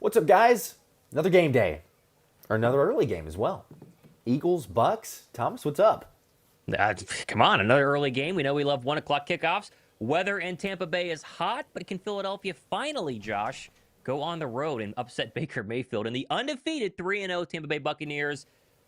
What's up, guys? Another game day, or another early game as well. Eagles, Bucks. Thomas, what's up? Come on, another early game. We know we love 1 o'clock kickoffs. Weather in Tampa Bay is hot, but can Philadelphia finally, Josh, go on the road and upset Baker Mayfield and the undefeated 3-0 Tampa Bay Buccaneers?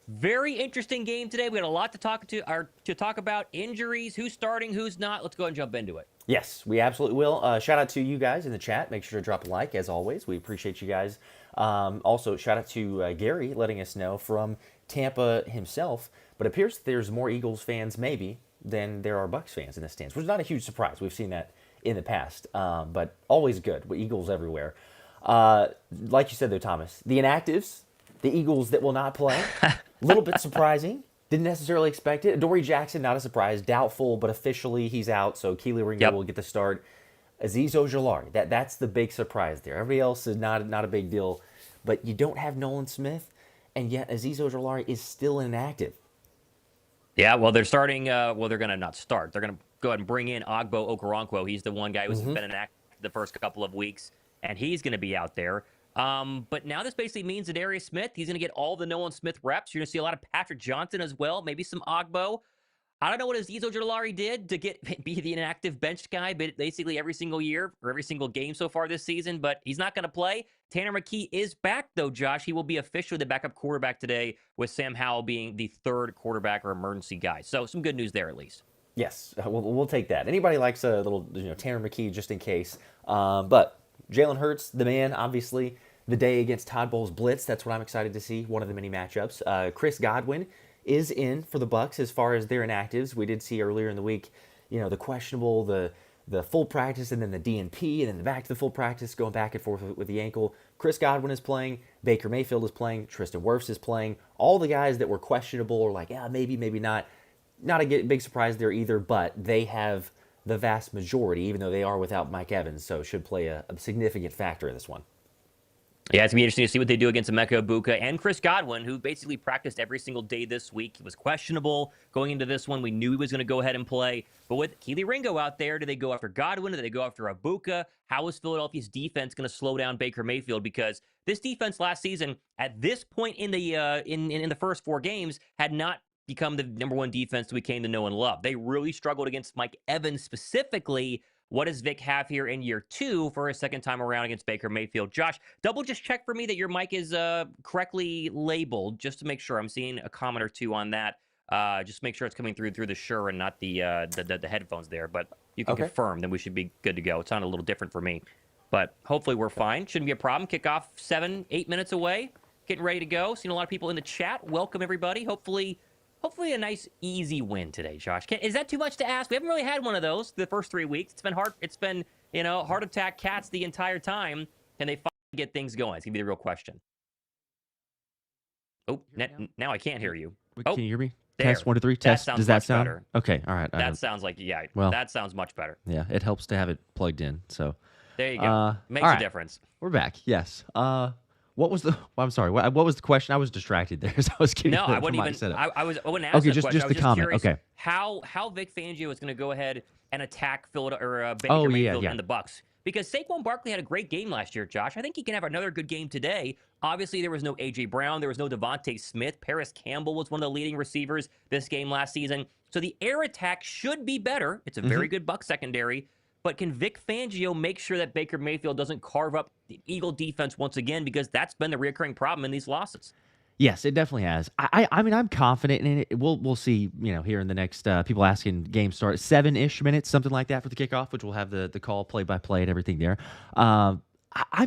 Very interesting game today. We got a lot to talk about. Injuries, who's starting, who's not. Let's go ahead and jump into it. Yes, we absolutely will. Shout out to you guys in the chat. Make sure to drop a like, as always. We appreciate you guys. Also, shout out to Gary letting us know from Tampa himself. But it appears there's more Eagles fans, maybe, than there are Bucs fans in the stands, which is not a huge surprise. We've seen that in the past, but always good with Eagles everywhere. Like you said, though, Thomas, the inactives, the Eagles that will not play, a little bit surprising. Didn't necessarily expect it. Dory Jackson, not a surprise. Doubtful, but officially he's out, so Keely Ringo will get the start. Azeez Ojulari, that's the big surprise there. Everybody else is not a big deal, but you don't have Nolan Smith, and yet Azeez Ojulari is still inactive. Yeah, well, they're starting. They're going to not start. They're going to go ahead and bring in Ogbo Okoronkwo. He's the one guy who's been inactive the first couple of weeks, and he's going to be out there. But now this basically means that Darius Smith, he's going to get all the Nolan Smith reps. You're going to see a lot of Patrick Johnson as well, maybe some Ogbo. I don't know what Azeez Ojulari did to be the inactive bench guy, but basically every single year or every single game so far this season, but he's not going to play. Tanner McKee is back, though, Josh. He will be officially the backup quarterback today, with Sam Howell being the third quarterback or emergency guy. So some good news there, at least. Yes, we'll take that. Anybody likes a little Tanner McKee just in case. But Jalen Hurts, the man, obviously, the day against Todd Bowles blitz. That's what I'm excited to see, one of the many matchups. Chris Godwin is in for the Bucs as far as their inactives. We did see earlier in the week, the questionable, the full practice, and then the DNP, and then back to the full practice, going back and forth with the ankle. Chris Godwin is playing. Baker Mayfield is playing. Tristan Wirfs is playing. All the guys that were questionable or like, yeah, maybe not. Not a big surprise there either, but they have the vast majority, even though they are without Mike Evans, so should play a significant factor in this one. Yeah, it's going to be interesting to see what they do against Emeka Egbuka and Chris Godwin, who basically practiced every single day this week. He was questionable going into this one. We knew he was going to go ahead and play. But with Keely Ringo out there, do they go after Godwin? Do they go after Egbuka? How is Philadelphia's defense going to slow down Baker Mayfield? Because this defense last season, at this point in the in the first 4 games, had not become the number one defense that we came to know and love. They really struggled against Mike Evans specifically. What does Vic have here in year 2 for his second time around against Baker Mayfield? Josh, just check for me that your mic is correctly labeled, just to make sure. I'm seeing a comment or two on that. Just make sure it's coming through the Shure and not the headphones there. But you can confirm, then we should be good to go. It sounded a little different for me. But hopefully we're fine. Shouldn't be a problem. Kickoff 7-8 minutes away. Getting ready to go. Seen a lot of people in the chat. Welcome, everybody. Hopefully a nice, easy win today, Josh. Is that too much to ask? We haven't really had one of those the first 3 weeks. It's been hard. It's been, heart attack cats the entire time. Can they finally get things going? It's going to be the real question. Oh, now I can't hear you. Can you hear me? There. Test 1 2 3. Test. Does that sound better? Okay. All right. That sounds like that sounds much better. Yeah, it helps to have it plugged in. So there you go. Makes a difference. We're back. Yes. What was the? I'm sorry. What was the question? I was distracted there. So I was getting. No, I wouldn't even. I wouldn't ask. Okay, just the comment. Okay. How Vic Fangio is going to go ahead and attack Baker Mayfield and the Bucs? Because Saquon Barkley had a great game last year, Josh. I think he can have another good game today. Obviously, there was no A.J. Brown. There was no Devontae Smith. Paris Campbell was one of the leading receivers this game last season. So the air attack should be better. It's a very good Bucs secondary. But can Vic Fangio make sure that Baker Mayfield doesn't carve up the Eagle defense once again? Because that's been the recurring problem in these losses. Yes, it definitely has. I mean, I'm confident in it. We'll see, here in the next, people asking game start, 7-ish minutes, something like that for the kickoff, which we'll have the call play-by-play and everything there. I'm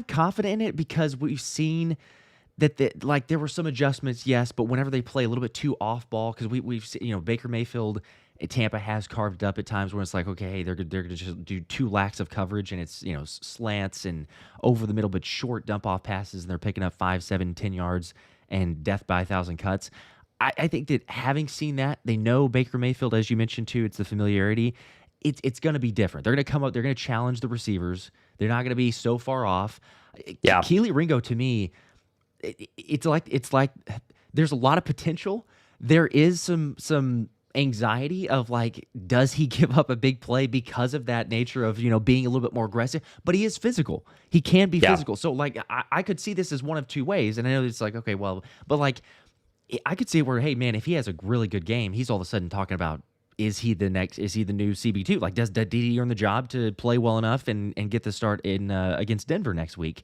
confident in it because we've seen that there were some adjustments, yes, but whenever they play a little bit too off ball, because we've seen, Baker Mayfield, Tampa has carved up at times where it's like, okay, hey, they're going to just do 2 lacks of coverage, and it's, slants and over the middle, but short dump-off passes, and they're picking up 5, 7, 10 yards and death by 1,000 cuts. I think that having seen that, they know Baker Mayfield, as you mentioned too, it's the familiarity. It's going to be different. They're going to come up, they're going to challenge the receivers. They're not going to be so far off. Yeah. Keely Ringo, to me, it's like there's a lot of potential. There is some anxiety of like, does he give up a big play because of that nature of, being a little bit more aggressive? But he is physical. He can be Yeah. physical. So like, I could see this as one of two ways. And I know it's like, okay, well, but like, I could see where, hey man, if he has a really good game, he's all of a sudden talking about, is he the new CB2? Like, did he earn the job to play well enough and get the start in against Denver next week?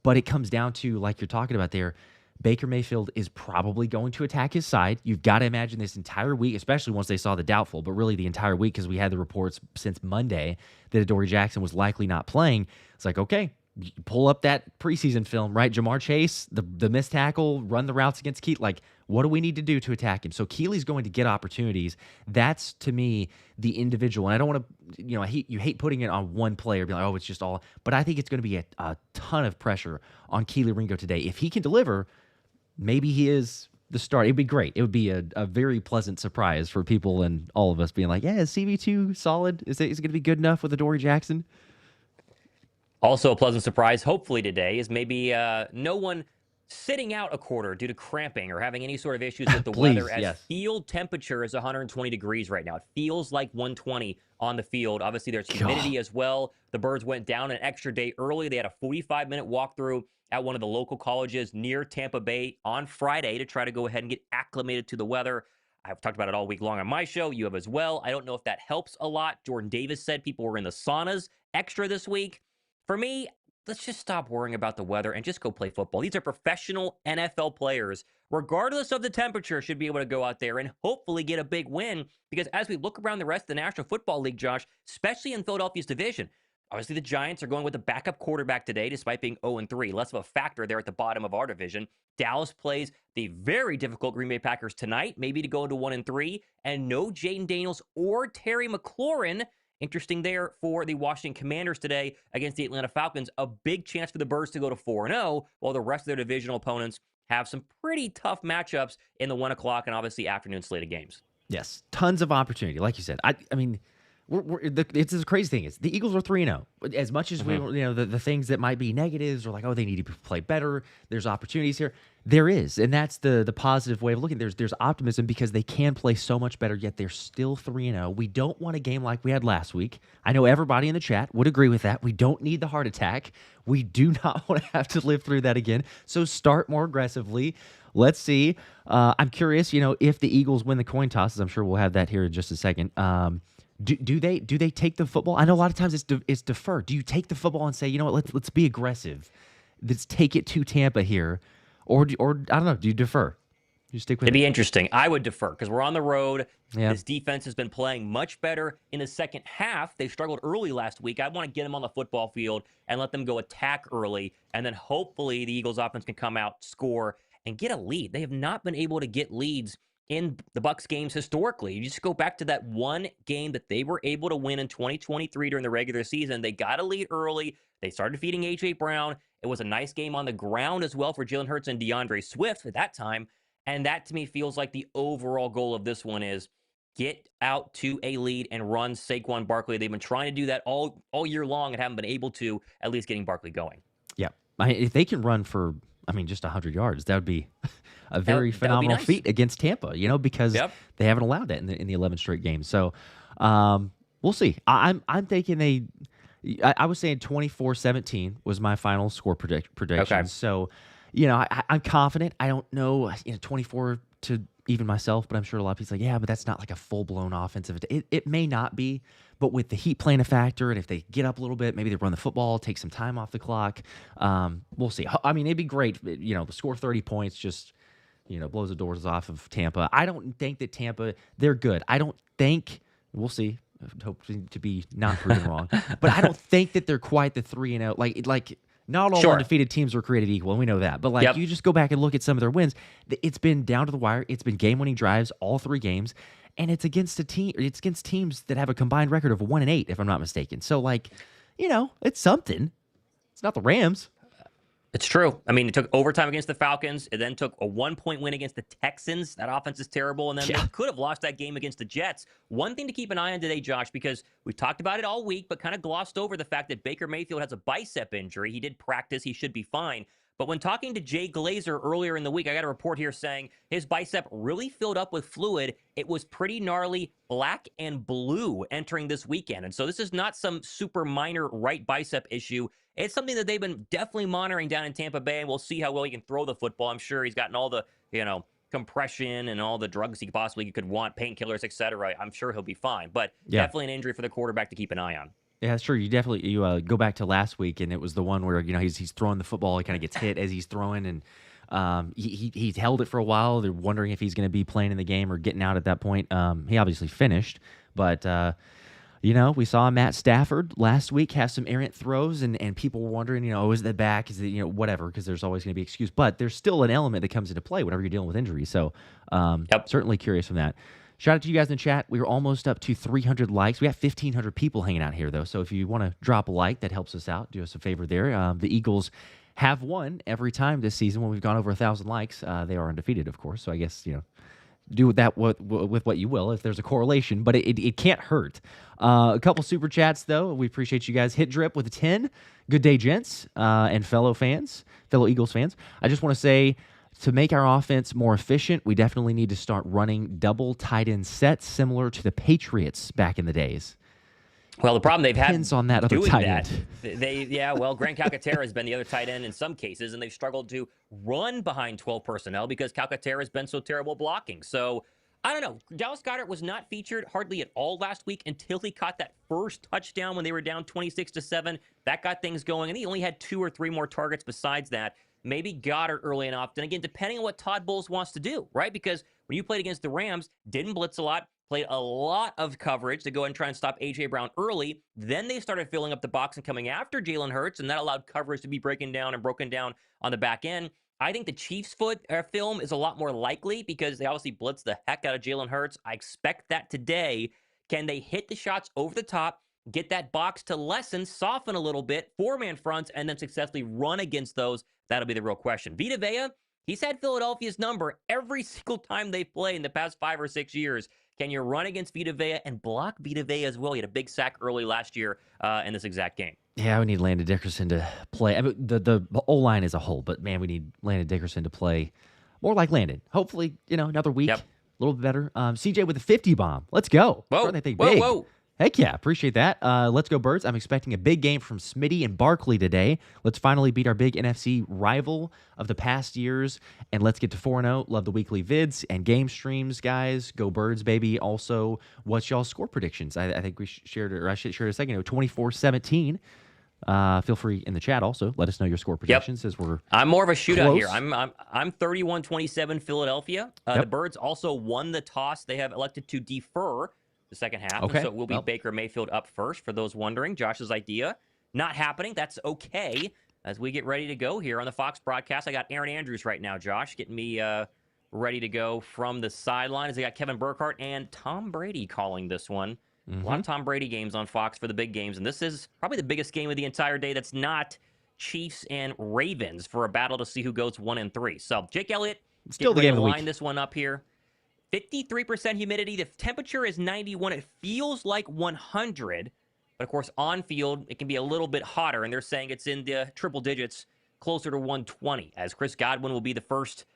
But it comes down to, like you're talking about there, Baker Mayfield is probably going to attack his side. You've got to imagine this entire week, especially once they saw the doubtful, but really the entire week, because we had the reports since Monday that Adoree Jackson was likely not playing. It's like, okay, you pull up that preseason film, right? Jamar Chase, the missed tackle, run the routes against Keith. Like, what do we need to do to attack him? So Keely's going to get opportunities. That's, to me, the individual. And I don't want to, you hate putting it on one player, be like, oh, it's just all. But I think it's going to be a ton of pressure on Keely Ringo today. If he can deliver, maybe he is the start. It'd be great. It would be a very pleasant surprise for people and all of us being like, yeah, is CB2 solid? Is it going to be good enough with Adoree Jackson? Also, a pleasant surprise, hopefully today, is maybe no one sitting out a quarter due to cramping or having any sort of issues with the Please, weather, as yes. field temperature is 120 degrees right now. It feels like 120 on the field. Obviously, there's humidity as well. The Birds went down an extra day early. They had a 45-minute walkthrough at one of the local colleges near Tampa Bay on Friday to try to go ahead and get acclimated to the weather. I've talked about it all week long on my show. You have as well. I don't know if that helps a lot. Jordan Davis said people were in the saunas extra this week. For me, let's just stop worrying about the weather and just go play football. These are professional NFL players, regardless of the temperature, should be able to go out there and hopefully get a big win. Because as we look around the rest of the National Football League, Josh, especially in Philadelphia's division, obviously the Giants are going with a backup quarterback today, despite being 0-3. Less of a factor there at the bottom of our division. Dallas plays the very difficult Green Bay Packers tonight, maybe to go into 1-3, and no Jaden Daniels or Terry McLaurin. Interesting there for the Washington Commanders today against the Atlanta Falcons. A big chance for the Birds to go to 4-0, while the rest of their divisional opponents have some pretty tough matchups in the 1 o'clock and obviously afternoon slate of games. Yes, tons of opportunity. Like you said, I mean, it's the crazy thing is the Eagles are 3-0. As much as we, the things that might be negatives or like, oh, they need to play better. There's opportunities here. There is, and that's the positive way of looking. There's optimism because they can play so much better. Yet they're still 3-0. We don't want a game like we had last week. I know everybody in the chat would agree with that. We don't need the heart attack. We do not want to have to live through that again. So start more aggressively. Let's see. I'm curious, if the Eagles win the coin tosses. I'm sure we'll have that here in just a second. Do they take the football? I know a lot of times it's defer. Do you take the football and say, you know what, let's be aggressive. Let's take it to Tampa here, or I don't know. Do you defer? You stick with It'd be interesting. I would defer because we're on the road. Yeah. This defense has been playing much better in the second half. They struggled early last week. I want to get them on the football field and let them go attack early, and then hopefully the Eagles offense can come out, score, and get a lead. They have not been able to get leads in the Bucs games historically. You just go back to that one game that they were able to win in 2023 during the regular season. They got a lead early. They started feeding A.J. Brown. It was a nice game on the ground as well for Jalen Hurts and DeAndre Swift at that time. And that, to me, feels like the overall goal of this one is get out to a lead and run Saquon Barkley. They've been trying to do that all year long and haven't been able to, at least getting Barkley going. Yeah. If they can run for, just 100 yards, that would be a very phenomenal feat against Tampa, because they haven't allowed that in the 11 straight games. So we'll see. I'm thinking I was saying 24-17 was my final score prediction. Okay. So, I'm confident. I don't know, 24 to even myself, but I'm sure a lot of people say, yeah, but that's not like a full-blown offensive. It may not be, but with the heat playing a factor, and if they get up a little bit, maybe they run the football, take some time off the clock. We'll see. It'd be great. The score 30 points just, blows the doors off of Tampa. I don't think that Tampa, they're good. I don't think, we'll see. Hoping to be not proven wrong, but I don't think that they're quite the 3-0. Like not all undefeated teams were created equal, and we know that. But you just go back and look at some of their wins. It's been down to the wire. It's been game-winning drives all 3 games, and it's against It's against teams that have a combined record of 1-8, if I'm not mistaken. So it's something. It's not the Rams. It's true. It took overtime against the Falcons. It then took a 1-point win against the Texans. That offense is terrible. And then they could have lost that game against the Jets. One thing to keep an eye on today, Josh, because we've talked about it all week, but kind of glossed over the fact that Baker Mayfield has a bicep injury. He did practice. He should be fine. But when talking to Jay Glazer earlier in the week, I got a report here saying his bicep really filled up with fluid. It was pretty gnarly, black and blue entering this weekend. And so this is not some super minor right bicep issue. It's something that they've been definitely monitoring down in Tampa Bay, and we'll see how well he can throw the football. I'm sure he's gotten all the, compression and all the drugs he possibly could want, painkillers, etc. I'm sure he'll be fine. But definitely an injury for the quarterback to keep an eye on. Yeah, that's true. You go back to last week, and it was the one where he's throwing the football. He kind of gets hit as he's throwing, and he held it for a while. They're wondering if he's going to be playing in the game or getting out at that point. He obviously finished, but we saw Matt Stafford last week have some errant throws, and people were wondering, is it the back? Is it whatever? Because there's always going to be excuse, but there's still an element that comes into play whenever you're dealing with injuries. So certainly curious from that. Shout out to you guys in the chat. We were almost up to 300 likes. We have 1,500 people hanging out here, though. So if you want to drop a like, that helps us out. Do us a favor there. The Eagles have won every time this season when we've gone over 1,000 likes. They are undefeated, of course. So I guess, do with that with what you will if there's a correlation. But it can't hurt. A couple super chats, though. We appreciate you guys. Hit Drip with a 10. Good day, gents and fellow Eagles fans. I just want to say, to make our offense more efficient, we definitely need to start running double tight end sets similar to the Patriots back in the days. Well, the problem they've had depends on that other tight end. Grant Calcaterra has been the other tight end in some cases, and they've struggled to run behind 12 personnel because Calcaterra has been so terrible blocking. So, I don't know. Dallas Goedert was not featured hardly at all last week until he caught that first touchdown when they were down 26-7. That got things going, and he only had 2 or 3 more targets besides that. Maybe Goddard early and often. Again, depending on what Todd Bowles wants to do, right? Because when you played against the Rams, didn't blitz a lot, played a lot of coverage to go and try and stop A.J. Brown early. Then they started filling up the box and coming after Jalen Hurts, and that allowed coverage to be broken down on the back end. I think the Chiefs' film is a lot more likely because they obviously blitz the heck out of Jalen Hurts. I expect that today. Can they hit the shots over the top, get that box to lessen, soften a little bit, 4-man fronts, and then successfully run against those? That'll be the real question. Vita Vea, he's had Philadelphia's number every single time they play in the past 5 or 6 years. Can you run against Vita Vea and block Vita Vea as well? He had a big sack early last year in this exact game. Yeah, we need Landon Dickerson to play. I mean, the O-line as a whole, but, man, we need Landon Dickerson to play more like Landon. Hopefully, another week, a little bit better. CJ with a 50 bomb. Let's go. Whoa. Heck yeah, appreciate that. Let's go, Birds. I'm expecting a big game from Smitty and Barkley today. Let's finally beat our big NFC rival of the past years, and let's get to 4-0. Love the weekly vids and game streams, guys. Go Birds, baby. Also, what's y'all's score predictions? I think we shared it, or I shared it a second ago, 24-17. Feel free in the chat also. Let us know your score predictions as we're I'm more of a shootout close. here. I'm 31-27 Philadelphia. The Birds also won the toss. They have elected to defer the second half. Okay. So it will be Baker Mayfield up first, for those wondering. Josh's idea, not happening. That's okay. As we get ready to go here on the Fox broadcast, I got Aaron Andrews right now, Josh, getting me ready to go from the sideline. As I got Kevin Burkhardt and Tom Brady calling this one. A lot of Tom Brady games on Fox for the big games, and this is probably the biggest game of the entire day that's not Chiefs and Ravens for a battle to see who goes 1-3. So Jake Elliott, still the game of the week. Line this one up here. 53% humidity. The temperature is 91. It feels like 100. But, of course, on field, it can be a little bit hotter. And they're saying it's in the triple digits, closer to 120. As Chris Godwin will be the first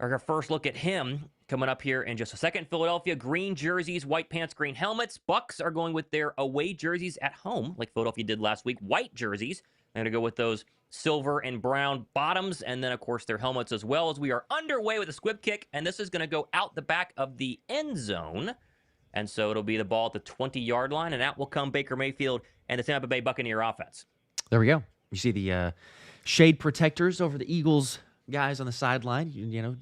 look at him coming up here in just a second. Philadelphia, green jerseys, white pants, green helmets. Bucs are going with their away jerseys at home, like Philadelphia did last week. White jerseys. They're going to go with those silver and brown bottoms, and then, of course, their helmets as well, as we are underway with a squib kick, and this is going to go out the back of the end zone, and so it'll be the ball at the 20-yard line, and out will come Baker Mayfield and the Tampa Bay Buccaneer offense. There we go. You see the shade protectors over the Eagles guys on the sideline,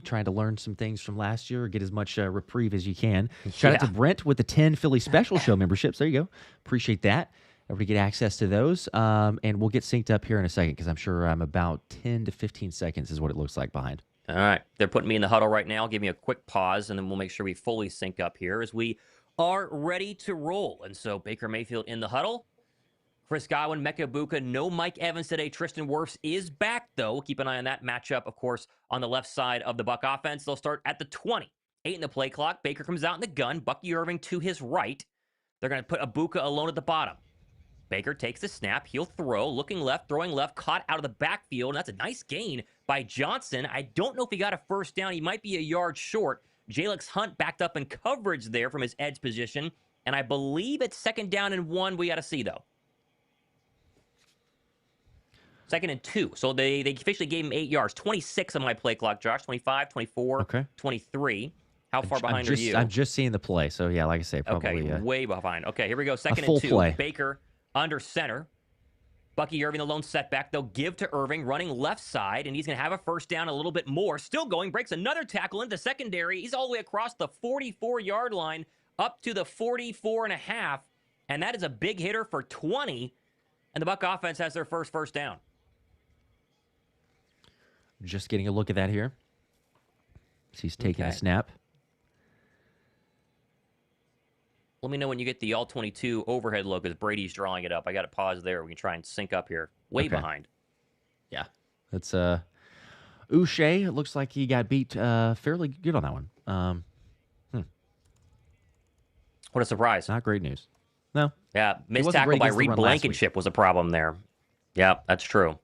trying to learn some things from last year or get as much reprieve as you can. Shout out to Brent with the 10 Philly Special Show memberships. There you go. Appreciate that. Everybody get access to those, and we'll get synced up here in a second because I'm sure I'm about 10 to 15 seconds is what it looks like behind. All right. They're putting me in the huddle right now. Give me a quick pause, and then we'll make sure we fully sync up here as we are ready to roll. And so Baker Mayfield in the huddle. Chris Godwin, Mecca Buka, no Mike Evans today. Tristan Wirfs is back, though. Keep an eye on that matchup, of course, on the left side of the Buck offense. They'll start at the 20. 8 in the play clock. Baker comes out in the gun. Bucky Irving to his right. They're going to put Ibuka alone at the bottom. Baker takes the snap. He'll throw. Looking left, throwing left, caught out of the backfield. And that's a nice gain by Johnson. I don't know if he got a first down. He might be a yard short. Jalen Hunt backed up in coverage there from his edge position. And I believe it's 2nd down and 1. We got to see, though. 2nd and 2. So they officially gave him 8 yards. 26 on my play clock, Josh. 25, 24, 23. How far behind are you? I'm just seeing the play. So, yeah, like I say, probably. Okay, way behind. Okay, here we go. 2nd full and 2. play. Baker under center. Bucky Irving, the lone setback. They'll give to Irving, running left side, and he's going to have a first down a little bit more. Still going, breaks another tackle into secondary. He's all the way across the 44-yard line up to the 44.5, and that is a big hitter for 20, and the Buck offense has their first down. Just getting a look at that here. So he's taking a snap. Let me know when you get the all-22 overhead look as Brady's drawing it up. I got to pause there. We can try and sync up here. Way behind. Yeah. That's Uche. It looks like he got beat fairly good on that one. What a surprise. Not great news. No. Yeah, missed tackle by Reed Blankenship was a problem there. Yeah, that's true.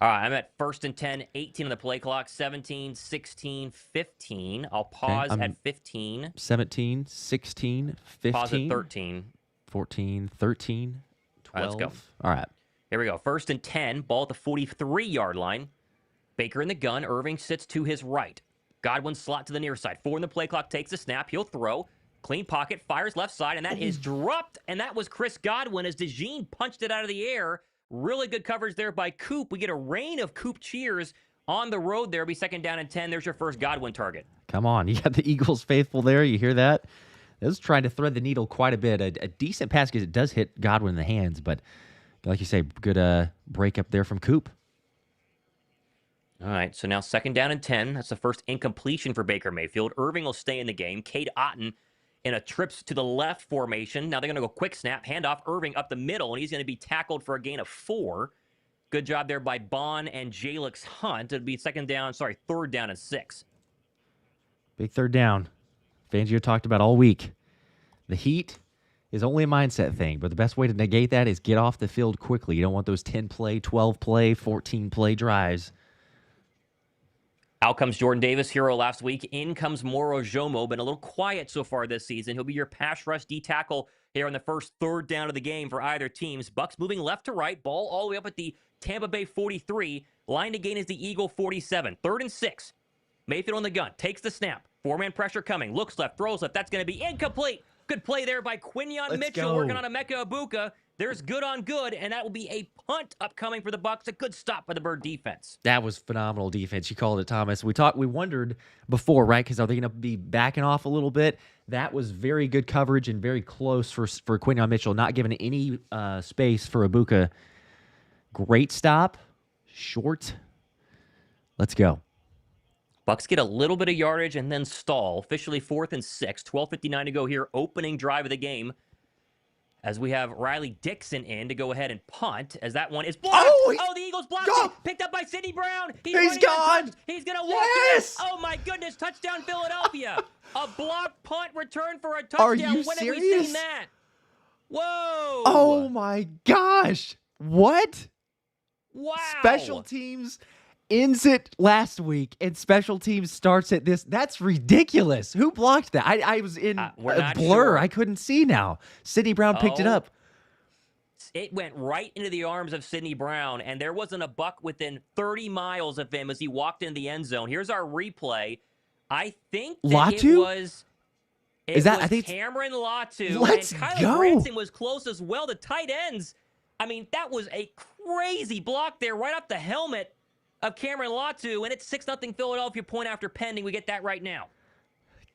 All right, I'm at 1st and 10, 18 on the play clock, 17, 16, 15. I'll pause at 15. 17, 16, 15. Pause at 13. 14, 13, 12. All right, let's go. All right. Here we go. 1st and 10, ball at the 43-yard line. Baker in the gun. Irving sits to his right. Godwin slot to the near side. 4 in the play clock, takes a snap. He'll throw. Clean pocket, fires left side, and that is dropped. And that was Chris Godwin as DeJean punched it out of the air. Really good coverage there by Coop. We get a rain of Coop cheers on the road there. It'll be 2nd down and 10. There's your first Godwin target. Come on. You got the Eagles faithful there. You hear that? This is trying to thread the needle quite a bit. A decent pass because it does hit Godwin in the hands, but like you say, good break up there from Coop. All right, so now 2nd down and 10. That's the first incompletion for Baker Mayfield. Irving will stay in the game. Cade Otton in a trips to the left formation. Now they're going to go quick snap, handoff Irving up the middle, and he's going to be tackled for a gain of 4. Good job there by Bond and Jalen Hunt. It'll be 3rd down and 6. Big 3rd down. Fangio talked about all week. The heat is only a mindset thing, but the best way to negate that is get off the field quickly. You don't want those 10-play, 12-play, 14-play drives. Out comes Jordan Davis, hero last week. In comes Moro Jomo. Been a little quiet so far this season. He'll be your pass rush D tackle here on the first 3rd down of the game for either teams. Bucs moving left to right. Ball all the way up at the Tampa Bay 43. Line to gain is the Eagle 47. 3rd and 6. Mayfield on the gun. Takes the snap. 4-man pressure coming. Looks left. Throws left. That's going to be incomplete. Good play there by Quinyon Mitchell working on Emeka Egbuka. There's good on good, and that will be a punt upcoming for the Bucs. A good stop by the Bird defense. That was phenomenal defense. You called it, Thomas. We wondered before, right? Because are they going to be backing off a little bit? That was very good coverage and very close for Quinyon Mitchell, not giving any space for Egbuka. Great stop. Short. Let's go. Bucs get a little bit of yardage and then stall. Officially 4th and 6. 12:59 to go here. Opening drive of the game. As we have Riley Dixon in to go ahead and punt, as that one is blocked. Oh, the Eagles blocked it. Picked up by Sidney Brown. He's gone. He's going to walk it. Oh, my goodness. Touchdown, Philadelphia. A blocked punt return for a touchdown. Are you when serious? Have we seen that? Whoa. Oh, my gosh. What? Wow. Special teams ends it last week, and special teams starts at this. That's ridiculous. Who blocked that? I was in a blur. Sure. I couldn't see now. Sidney Brown picked it up. It went right into the arms of Sidney Brown, and there wasn't a Buck within 30 miles of him as he walked in the end zone. Here's our replay. I think that Latu? I think Cameron Latu. Let's and Kylie go. Branson was close as well. The tight ends. I mean, that was a crazy block there right off the helmet of Cameron Latu, and it's 6-0 Philadelphia, point after pending. We get that right now.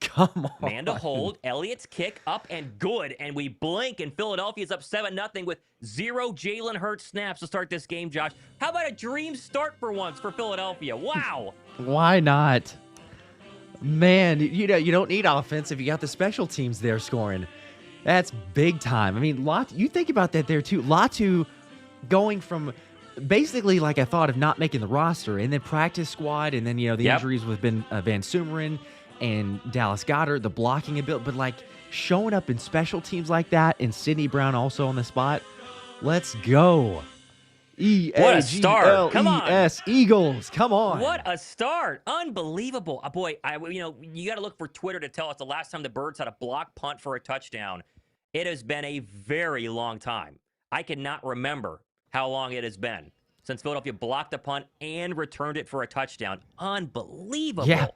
Come on. Man to hold. Elliott's kick up and good, and we blink, and Philadelphia's up 7-0 with 0 Jalen Hurts snaps to start this game, Josh. How about a dream start for once for Philadelphia? Wow. Why not? Man, you don't need offense if you got the special teams there scoring. That's big time. I mean, you think about that there too. Latu going from basically like I thought of not making the roster, and then practice squad, and then the injuries with Van Sumeren and Dallas Goedert, the blocking a bit, but like showing up in special teams like that, and Sidney Brown also on the spot. Let's go. What a start. Come on. E-A-G-L-E-S, Eagles. Come on. What a start. Unbelievable. Boy, you got to look for Twitter to tell us the last time the Birds had a block punt for a touchdown. It has been a very long time. I cannot remember how long it has been since Philadelphia blocked a punt and returned it for a touchdown. Unbelievable. Yeah.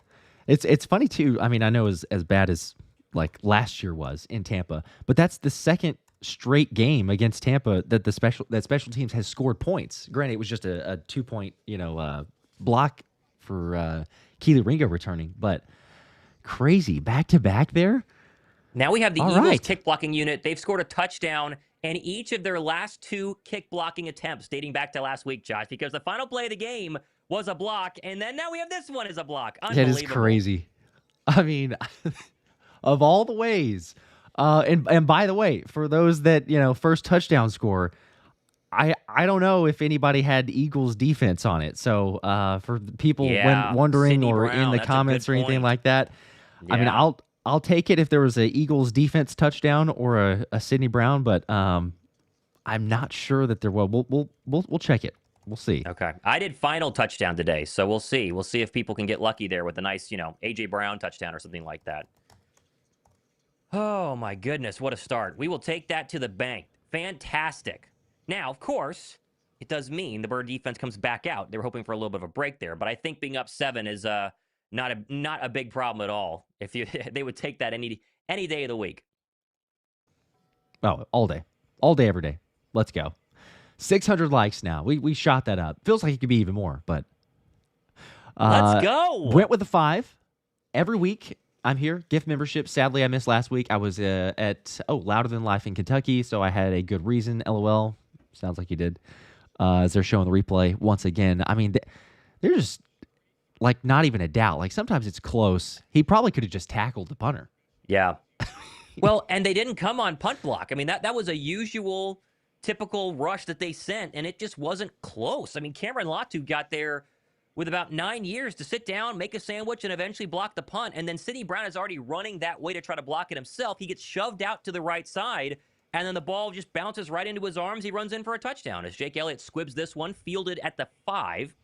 It's funny, too. I mean, I know as bad as, like, last year was in Tampa, but that's the second straight game against Tampa that special teams has scored points. Granted, it was just a 2-point block for Keely Ringo returning, but crazy back to back there. Now we have the Eagles kick blocking unit. They've scored a touchdown in each of their last 2 kick blocking attempts, dating back to last week, Josh, because the final play of the game was a block, and then now we have this one as a block. Unbelievable. That is crazy. I mean, of all the ways. And by the way, for those that, first touchdown score, I don't know if anybody had Eagles defense on it. So for people wondering Sidney or Brown, in the that's comments or anything point. like that, I mean, I'll take it if there was a Eagles defense touchdown or a Sidney Brown, but I'm not sure that there will. We'll check it. We'll see. Okay. I did final touchdown today, so we'll see. We'll see if people can get lucky there with a nice, A.J. Brown touchdown or something like that. Oh, my goodness. What a start. We will take that to the bank. Fantastic. Now, of course, it does mean the Bird defense comes back out. They were hoping for a little bit of a break there, but I think being up 7 is not a big problem at all. If they would take that any day of the week. Oh, all day, every day. Let's go. 600 likes now. We shot that up. Feels like it could be even more, but let's go. Went with a 5 every week. I'm here. Gift membership. Sadly, I missed last week. I was at Louder Than Life in Kentucky, so I had a good reason. LOL. Sounds like you did. As they're showing the replay once again. I mean, they're just like not even a doubt. Like sometimes it's close. He probably could have just tackled the punter. Yeah. Well, and they didn't come on punt block. I mean, that was a usual, typical rush that they sent, and it just wasn't close. I mean, Cameron Latu got there with about 9 years to sit down, make a sandwich, and eventually block the punt. And then Sidney Brown is already running that way to try to block it himself. He gets shoved out to the right side, and then the ball just bounces right into his arms. He runs in for a touchdown as Jake Elliott squibs this one, fielded at the 5.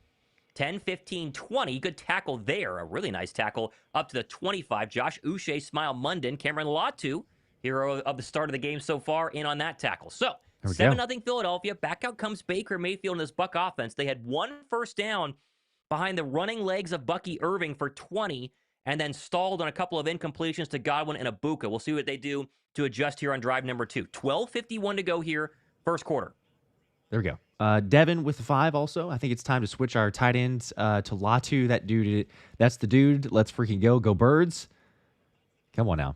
10, 15, 20. Good tackle there. A really nice tackle up to the 25. Josh Uche, Smile Munden, Cameron Latu, hero of the start of the game so far, in on that tackle. So, 7-0 Philadelphia. Back out comes Baker Mayfield and his Buck offense. They had 1 first down behind the running legs of Bucky Irving for 20, and then stalled on a couple of incompletions to Godwin and Ibuka. We'll see what they do to adjust here on drive number 2. 12:51 to go here, first quarter. There we go. Devin with the 5 also. I think it's time to switch our tight ends to Latu. That dude, that's the dude. Let's freaking go. Go Birds. Come on now.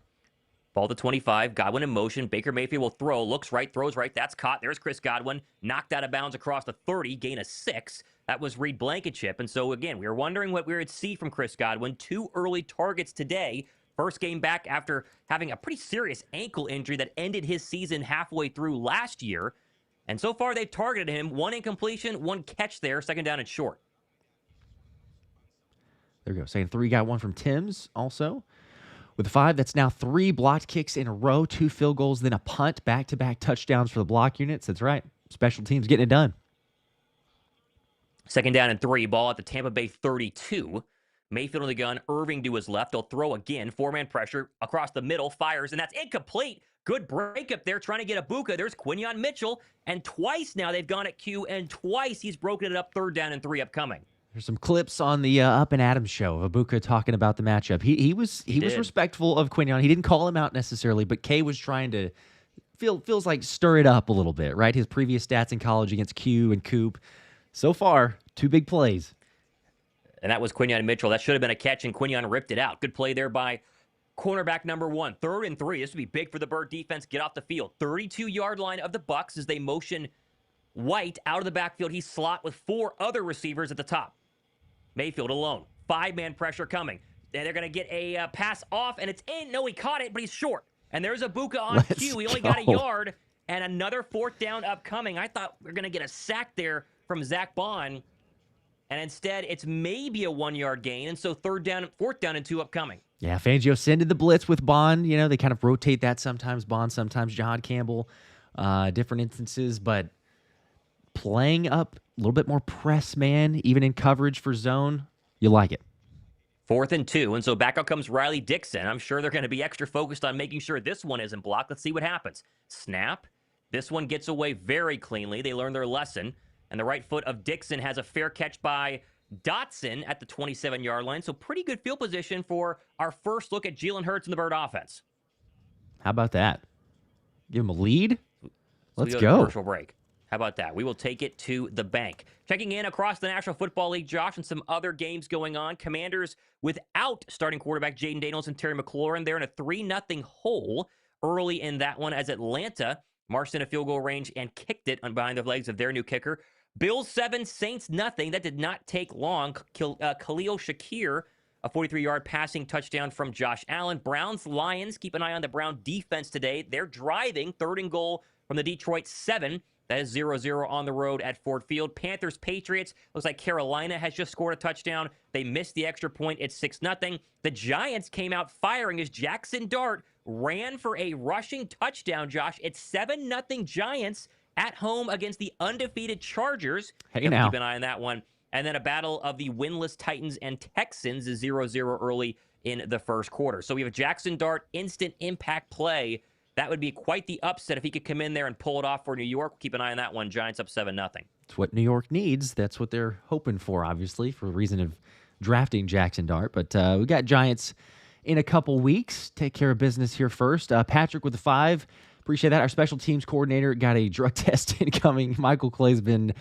Ball to 25. Godwin in motion. Baker Mayfield will throw. Looks right, throws right. That's caught. There's Chris Godwin. Knocked out of bounds across the 30. Gain of 6. That was Reed Blankenship. And so, again, we were wondering what we would see from Chris Godwin. 2 early targets today. First game back after having a pretty serious ankle injury that ended his season halfway through last year. And so far, they've targeted him. 1 incompletion, 1 catch there. Second down and short. There we go. Saying 3 got 1 from Tim's also. With the 5, that's now 3 blocked kicks in a row, 2 field goals, then a punt, back-to-back touchdowns for the block units. That's right. Special teams getting it done. Second down and 3. Ball at the Tampa Bay 32. Mayfield on the gun. Irving to his left. They'll throw again. 4-man pressure across the middle. Fires, and that's incomplete. Good breakup there, trying to get Ibuka. There's Quinyon Mitchell, and twice now they've gone at Q, and twice he's broken it up. 3rd down and 3 upcoming. There's some clips on the Up and Adams show of Ibuka talking about the matchup. He was respectful of Quinyon. He didn't call him out necessarily, but Kay was trying to feels like stir it up a little bit, right? His previous stats in college against Q and Coop. So far, 2 big plays. And that was Quinyon Mitchell. That should have been a catch, and Quinyon ripped it out. Good play there by cornerback number 1. 3rd and 3. This would be big for the Bird defense. Get off the field. 32-yard line of the Bucs as they motion White out of the backfield. He slot with 4 other receivers at the top. Mayfield alone. 5-man pressure coming. And they're going to get a pass off, and it's in. No, he caught it, but he's short. And there's Ibuka on cue. He only got a yard, and another 4th down upcoming. I thought we were going to get a sack there from Zach Bond, and instead it's maybe a 1-yard gain, and so 4th down and 2 upcoming. Yeah, Fangio sending the blitz with Bond. You know, they kind of rotate that sometimes. Bond, sometimes John Campbell. different instances, but playing up a little bit more press, man, even in coverage for zone, you like it. 4th and 2, and so back out comes Riley Dixon. I'm sure they're going to be extra focused on making sure this one isn't blocked. Let's see what happens. Snap. This one gets away very cleanly. They learned their lesson, and the right foot of Dixon has a fair catch by Dotson at the 27-yard line. So pretty good field position for our first look at Jalen Hurts and the Bird offense. How about that? Give him a lead? Let's to go. Commercial break. How about that? We will take it to the bank. Checking in across the National Football League, Josh, and some other games going on. Commanders without starting quarterback Jaden Daniels and Terry McLaurin. They're in a 3-0 hole early in that one as Atlanta marched in a field goal range and kicked it on behind the legs of their new kicker. Bills 7, Saints nothing. That did not take long. Khalil Shakir, a 43-yard passing touchdown from Josh Allen. Browns, Lions, keep an eye on the Brown defense today. They're driving, 3rd and goal from the Detroit 7. That is 0-0 on the road at Ford Field. Panthers, Patriots. Looks like Carolina has just scored a touchdown. They missed the extra point. It's 6-0. The Giants came out firing as Jackson Dart ran for a rushing touchdown, Josh. It's 7-0 Giants at home against the undefeated Chargers. Hey, now. Keep an eye on that one. And then a battle of the winless Titans and Texans is 0-0 early in the first quarter. So we have a Jackson Dart instant impact play. That would be quite the upset if he could come in there and pull it off for New York. Keep an eye on that one. Giants up 7-0. It's what New York needs. That's what they're hoping for, obviously, for the reason of drafting Jackson Dart. But we got Giants in a couple weeks. Take care of business here first. Patrick with the 5. Appreciate that. Our special teams coordinator got a drug test incoming. Michael Clay's been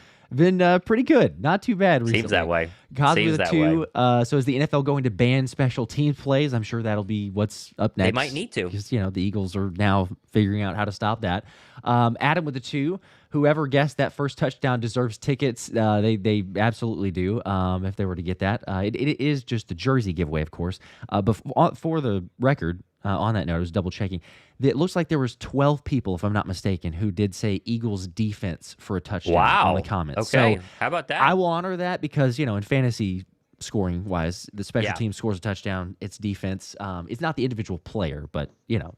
pretty good. Not too bad recently. Seems that way. Cosby with a 2. So is the NFL going to ban special teams plays? I'm sure that'll be what's up next. They might need to. Because, the Eagles are now figuring out how to stop that. Adam with the 2. Whoever guessed that first touchdown deserves tickets. They absolutely do if they were to get that. It is just the jersey giveaway, of course. But for the record, on that note, I was double checking. It looks like there was 12 people, if I'm not mistaken, who did say Eagles defense for a touchdown on the comments. Okay. So how about that? I will honor that because, in fantasy scoring wise, the special team scores a touchdown. It's defense. It's not the individual player, but,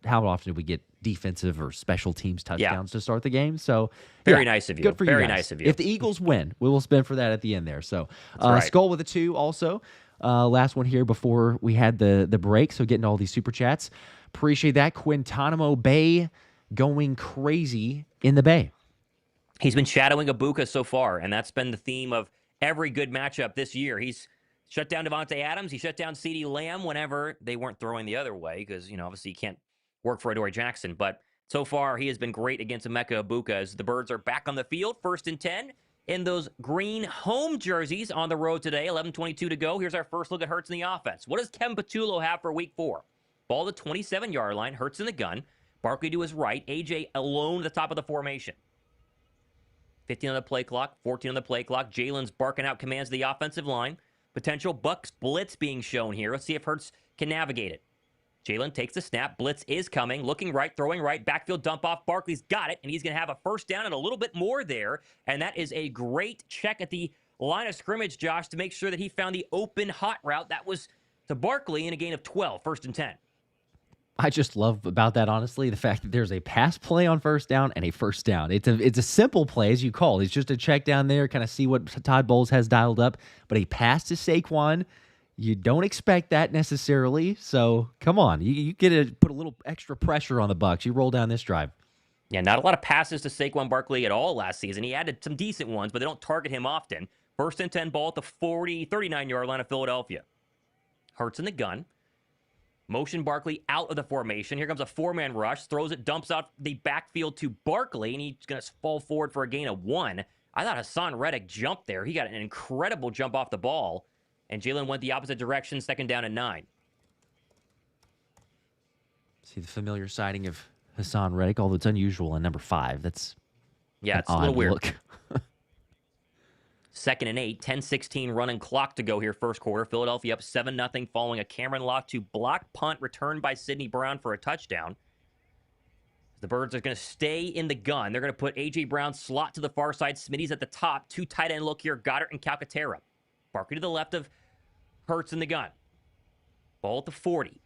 how often do we get defensive or special teams touchdowns to start the game? So very nice of you. Good for you Very guys. nice of you. If the Eagles win, we will spin for that at the end there. So right. Skull with a 2 also. Last one here before we had the break. So getting all these super chats. Appreciate that. Guantanamo Bay going crazy in the Bay. He's been shadowing Ibuka so far, and that's been the theme of every good matchup this year. He's shut down Devontae Adams. He shut down CeeDee Lamb whenever they weren't throwing the other way because, obviously you can't work for Adoree Jackson. But so far, he has been great against Emeka Ibuka as the Birds are back on the field, 1st and 10 in those green home jerseys on the road today. 11:22 to go. Here's our first look at Hurts in the offense. What does Kevin Patullo have for week 4? Ball to the 27-yard line. Hurts in the gun. Barkley to his right. AJ alone at the top of the formation. 15 on the play clock. 14 on the play clock. Jalen's barking out commands to the offensive line. Potential Bucs blitz being shown here. Let's see if Hurts can navigate it. Jalen takes the snap. Blitz is coming. Looking right. Throwing right. Backfield dump off. Barkley's got it. And he's going to have a first down and a little bit more there. And that is a great check at the line of scrimmage, Josh, to make sure that he found the open hot route. That was to Barkley in a gain of 12. 1st and 10. I just love about that, honestly, the fact that there's a pass play on first down and a first down. It's a simple play, as you call it. It's just a check down there, kind of see what Todd Bowles has dialed up. But a pass to Saquon, you don't expect that necessarily. So, come on. You get to put a little extra pressure on the Bucs. You roll down this drive. Yeah, not a lot of passes to Saquon Barkley at all last season. He added some decent ones, but they don't target him often. 1st and 10 ball at the 39-yard line of Philadelphia. Hurts in the gun. Motion Barkley out of the formation. Here comes a 4-man rush. Throws it, dumps out the backfield to Barkley, and he's going to fall forward for a gain of 1. I thought Hassan Reddick jumped there. He got an incredible jump off the ball, and Jalen went the opposite direction, 2nd down and 9. See the familiar sighting of Hassan Reddick, although it's unusual in number 5. That's it's a little weird. Look. 2nd and 8, 10-16 running clock to go here first quarter. Philadelphia up 7-0 following a Cameron Locke block punt returned by Sidney Brown for a touchdown. The Birds are going to stay in the gun. They're going to put A.J. Brown slot to the far side. Smitty's at the top. 2 tight end look here. Goddard and Calcaterra. Barkley to the left of Hurts in the gun. Ball at the 40.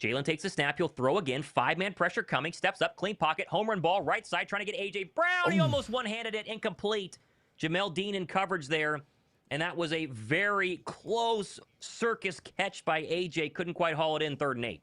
Jalen takes the snap. He'll throw again. 5-man pressure coming. Steps up. Clean pocket. Home run ball. Right side trying to get A.J. Brown. He almost one-handed it. Incomplete. Jamel Dean in coverage there. And that was a very close circus catch by A.J. Couldn't quite haul it in 3rd and 8.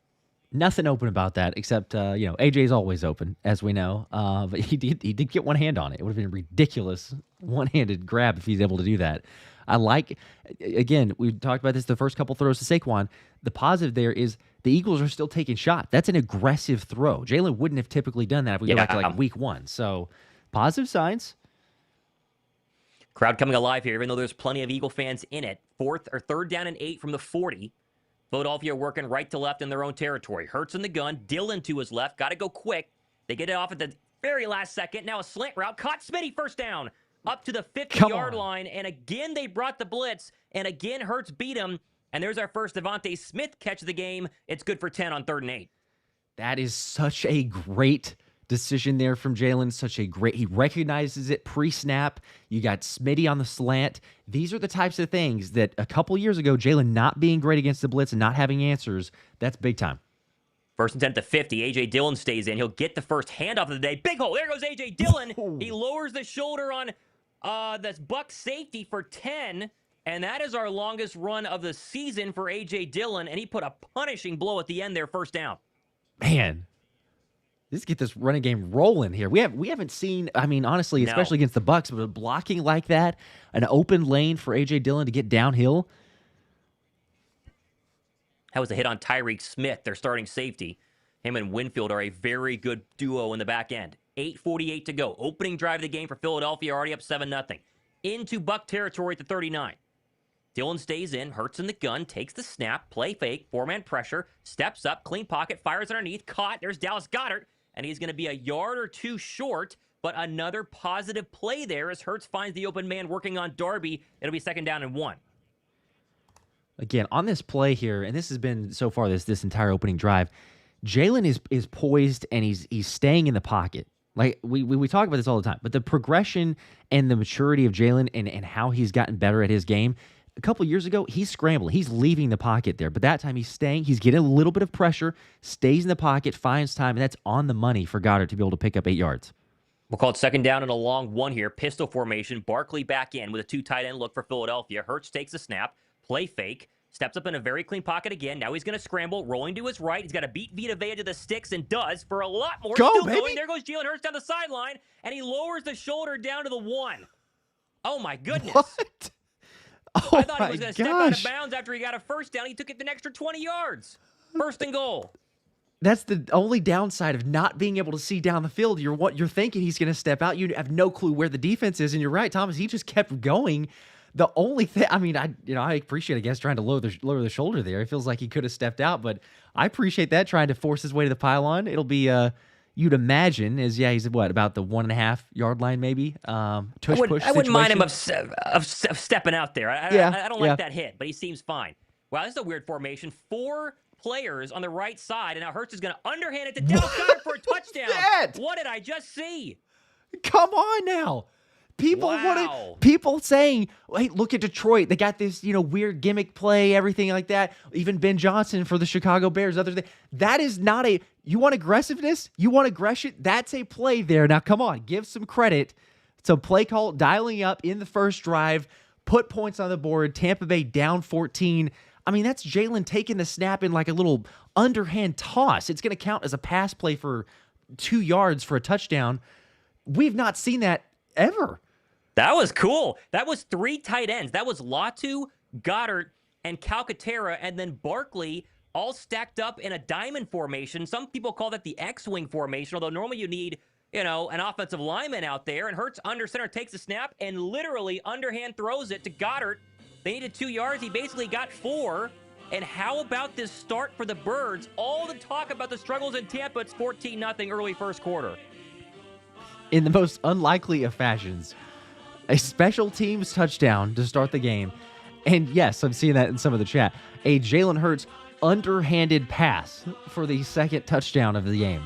Nothing open about that except, AJ's always open, as we know. But he did get one hand on it. It would have been a ridiculous one-handed grab if he's able to do that. Again, we talked about this the first couple throws to Saquon. The positive there is the Eagles are still taking shots. That's an aggressive throw. Jalen wouldn't have typically done that if we go back to week 1. So positive signs. Crowd coming alive here, even though there's plenty of Eagle fans in it. 3rd down and 8 from the 40. Philadelphia working right to left in their own territory. Hurts in the gun. Dillon to his left. Got to go quick. They get it off at the very last second. Now a slant route. Caught Smitty. First down. Up to the 50-yard line. And again, they brought the blitz. And again, Hurts beat him. And there's our first Devontae Smith catch of the game. It's good for 10 on 3rd and 8. That is such a great decision there from Jalen. He recognizes it pre-snap. You got Smitty on the slant. These are the types of things that a couple years ago, Jalen not being great against the blitz and not having answers, that's big time. 1st and 10 at the 50. A.J. Dillon stays in. He'll get the first handoff of the day. Big hole. There goes A.J. Dillon. He lowers the shoulder on that's Bucs safety for 10. And that is our longest run of the season for A.J. Dillon. And he put a punishing blow at the end there, 1st down. Man, let's get this running game rolling here. We haven't seen, honestly, especially against the Bucs, but blocking like that, an open lane for A.J. Dillon to get downhill. That was a hit on Tyreek Smith, their starting safety. Him and Winfield are a very good duo in the back end. 8:48 to go. Opening drive of the game for Philadelphia, already up 7-0. Into Buck territory at the 39. Dillon stays in, Hurts in the gun, takes the snap, play fake, 4-man pressure, steps up, clean pocket, fires underneath, caught. There's Dallas Goedert, and he's going to be a yard or two short, but another positive play there as Hurts finds the open man working on Darby. It'll be 2nd down and 1. Again, on this play here, and this has been so far this entire opening drive, Jalen is poised and he's staying in the pocket. Like we talk about this all the time, but the progression and the maturity of Jalen and how he's gotten better at his game. A couple years ago, he's scrambling. He's leaving the pocket there. But that time he's staying. He's getting a little bit of pressure, stays in the pocket, finds time, and that's on the money for Goddard to be able to pick up 8 yards. We'll call it 2nd down and a long 1 here. Pistol formation. Barkley back in with a 2 tight end look for Philadelphia. Hurts takes a snap. Play fake. Steps up in a very clean pocket again. Now he's going to scramble. Rolling to his right. He's got to beat Vita Vea to the sticks and does for a lot more. Go, Still baby. going. There goes Jalen Hurts down the sideline, and he lowers the shoulder down to the 1. Oh, my goodness. What? Oh, I thought he was my going to step out of gosh. bounds after he got a 1st down. He took it an extra 20 yards. 1st and goal. That's the only downside of not being able to see down the field. You're thinking he's going to step out. You have no clue where the defense is, and you're right, Thomas. He just kept going. The only thing, I appreciate, I guess, trying to lower the shoulder there. It feels like he could have stepped out, but I appreciate that, trying to force his way to the pylon. It'll be, you'd imagine, he's about the 1.5 yard line, maybe. I wouldn't mind him of stepping out there. I don't like that hit, but he seems fine. Wow, this is a weird formation. 4 players on the right side, and now Hurts is going to underhand it to Dallas Goedert for a touchdown. What did I just see? Come on now. People saying, hey, look at Detroit. They got this, weird gimmick play, everything like that. Even Ben Johnson for the Chicago Bears. That is not you want aggressiveness? You want aggression? That's a play there. Now, come on, give some credit. So play call, dialing up in the first drive, put points on the board. Tampa Bay down 14. That's Jalen taking the snap in like a little underhand toss. It's going to count as a pass play for 2 yards for a touchdown. We've not seen that ever. That was cool. That was 3 tight ends. That was Latu, Goddard, and Calcaterra, and then Barkley all stacked up in a diamond formation. Some people call that the X-wing formation, although normally you need, an offensive lineman out there. And Hurts under center takes the snap and literally underhand throws it to Goddard. They needed 2 yards. He basically got 4. And how about this start for the Birds? All the talk about the struggles in Tampa. It's 14-0 early first quarter. In the most unlikely of fashions, a special teams touchdown to start the game. And yes, I'm seeing that in some of the chat. A Jalen Hurts underhanded pass for the 2nd touchdown of the game.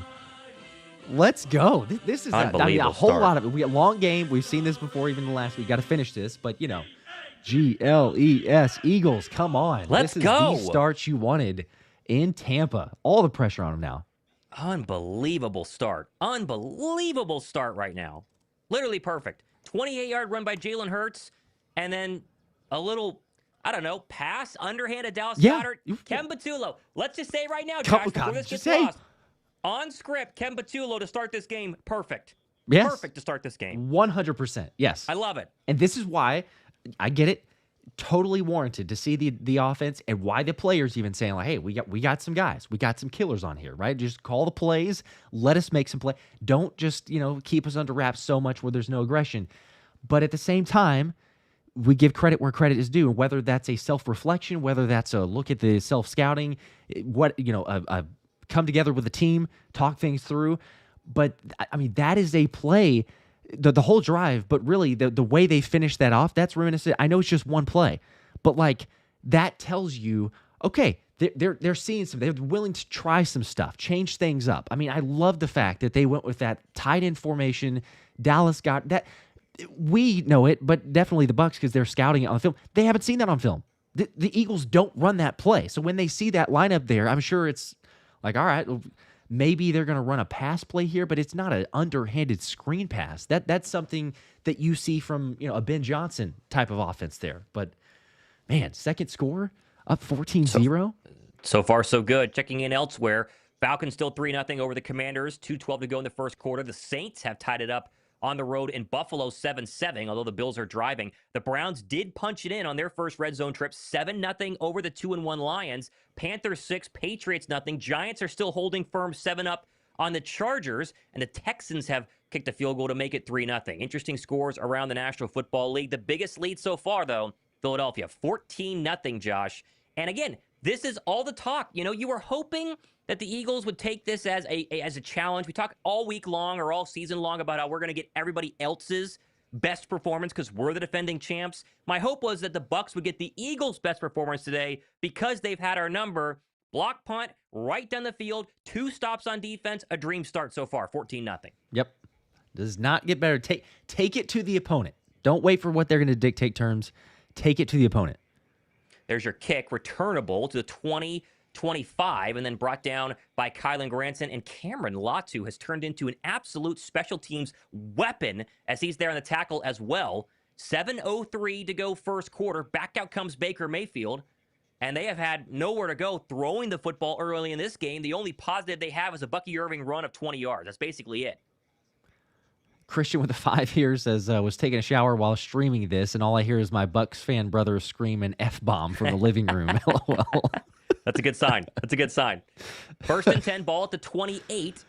Let's go. This is a whole lot of it. We got a long game. We've seen this before, even the last week. Got to finish this, but GLES Eagles, come on. Let's this is go. the start you wanted. in Tampa. All the pressure on him now. Unbelievable start. Unbelievable start right now. Literally perfect. 28-yard run by Jalen Hurts, and then a little, I don't know, pass, underhand to Dallas Yeah. Goedert. Ken Patullo. Let's just say right now, Josh, before this gets lost, on script, Ken Patullo to start this game, perfect. Yes. Perfect to start this game. 100%. Yes. I love it. And this is why, I get it, totally warranted to see the offense and why the players even saying like, hey, we got some guys. We got some killers on here, right? Just call the plays. Let us make some play. Don't just, keep us under wraps so much where there's no aggression. But at the same time, we give credit where credit is due, whether that's a self-reflection, whether that's a look at the self-scouting, come together with a team, talk things through. But, I mean, that is a play, the whole drive, but really the way they finish that off, that's reminiscent. I know it's just one play, but, like, that tells you, okay, they're seeing some, they're willing to try some stuff, change things up. I mean, I love the fact that they went with that tight end formation. Dallas got that. We know it, but definitely the Bucs, because they're scouting it on film. They haven't seen that on film. The Eagles don't run that play. So when they see that lineup there, I'm sure it's like, all right, well, maybe they're going to run a pass play here, but it's not an underhanded screen pass. That's something that you see from, a Ben Johnson type of offense there. But, man, second score, up 14-0. So far, so good. Checking in elsewhere, Falcons still 3-0 over the Commanders, 2:12 to go in the first quarter. The Saints have tied it up on the road in Buffalo 7-7, although the Bills are driving. The Browns did punch it in on their first red zone trip, 7-0 over the 2-1 Lions. Panthers 6, Patriots 0. Giants are still holding firm 7-up on the Chargers, and the Texans have kicked a field goal to make it 3-0. Interesting scores around the National Football League. The biggest lead so far, though, Philadelphia, 14-0, Josh. And again, this is all the talk. You were hoping that the Eagles would take this as a challenge. We talk all week long or all season long about how we're going to get everybody else's best performance because we're the defending champs. My hope was that the Bucs would get the Eagles' best performance today because they've had our number. Block punt, right down the field, 2 stops on defense, a dream start so far, 14-0. Yep. Does not get better. Take it to the opponent. Don't wait for what they're going to dictate terms. Take it to the opponent. There's your kick, returnable to the 20-25, and then brought down by Kylan Granson. And Cameron Latu has turned into an absolute special teams weapon as he's there on the tackle as well. 7:03 to go first quarter. Back out comes Baker Mayfield. And they have had nowhere to go throwing the football early in this game. The only positive they have is a Bucky Irving run of 20 yards. That's basically it. Christian with a 5 here says, was taking a shower while streaming this, and all I hear is my Bucs fan brother scream an F-bomb from the living room. LOL. That's a good sign. That's a good sign. 1st and 10, ball at the 28.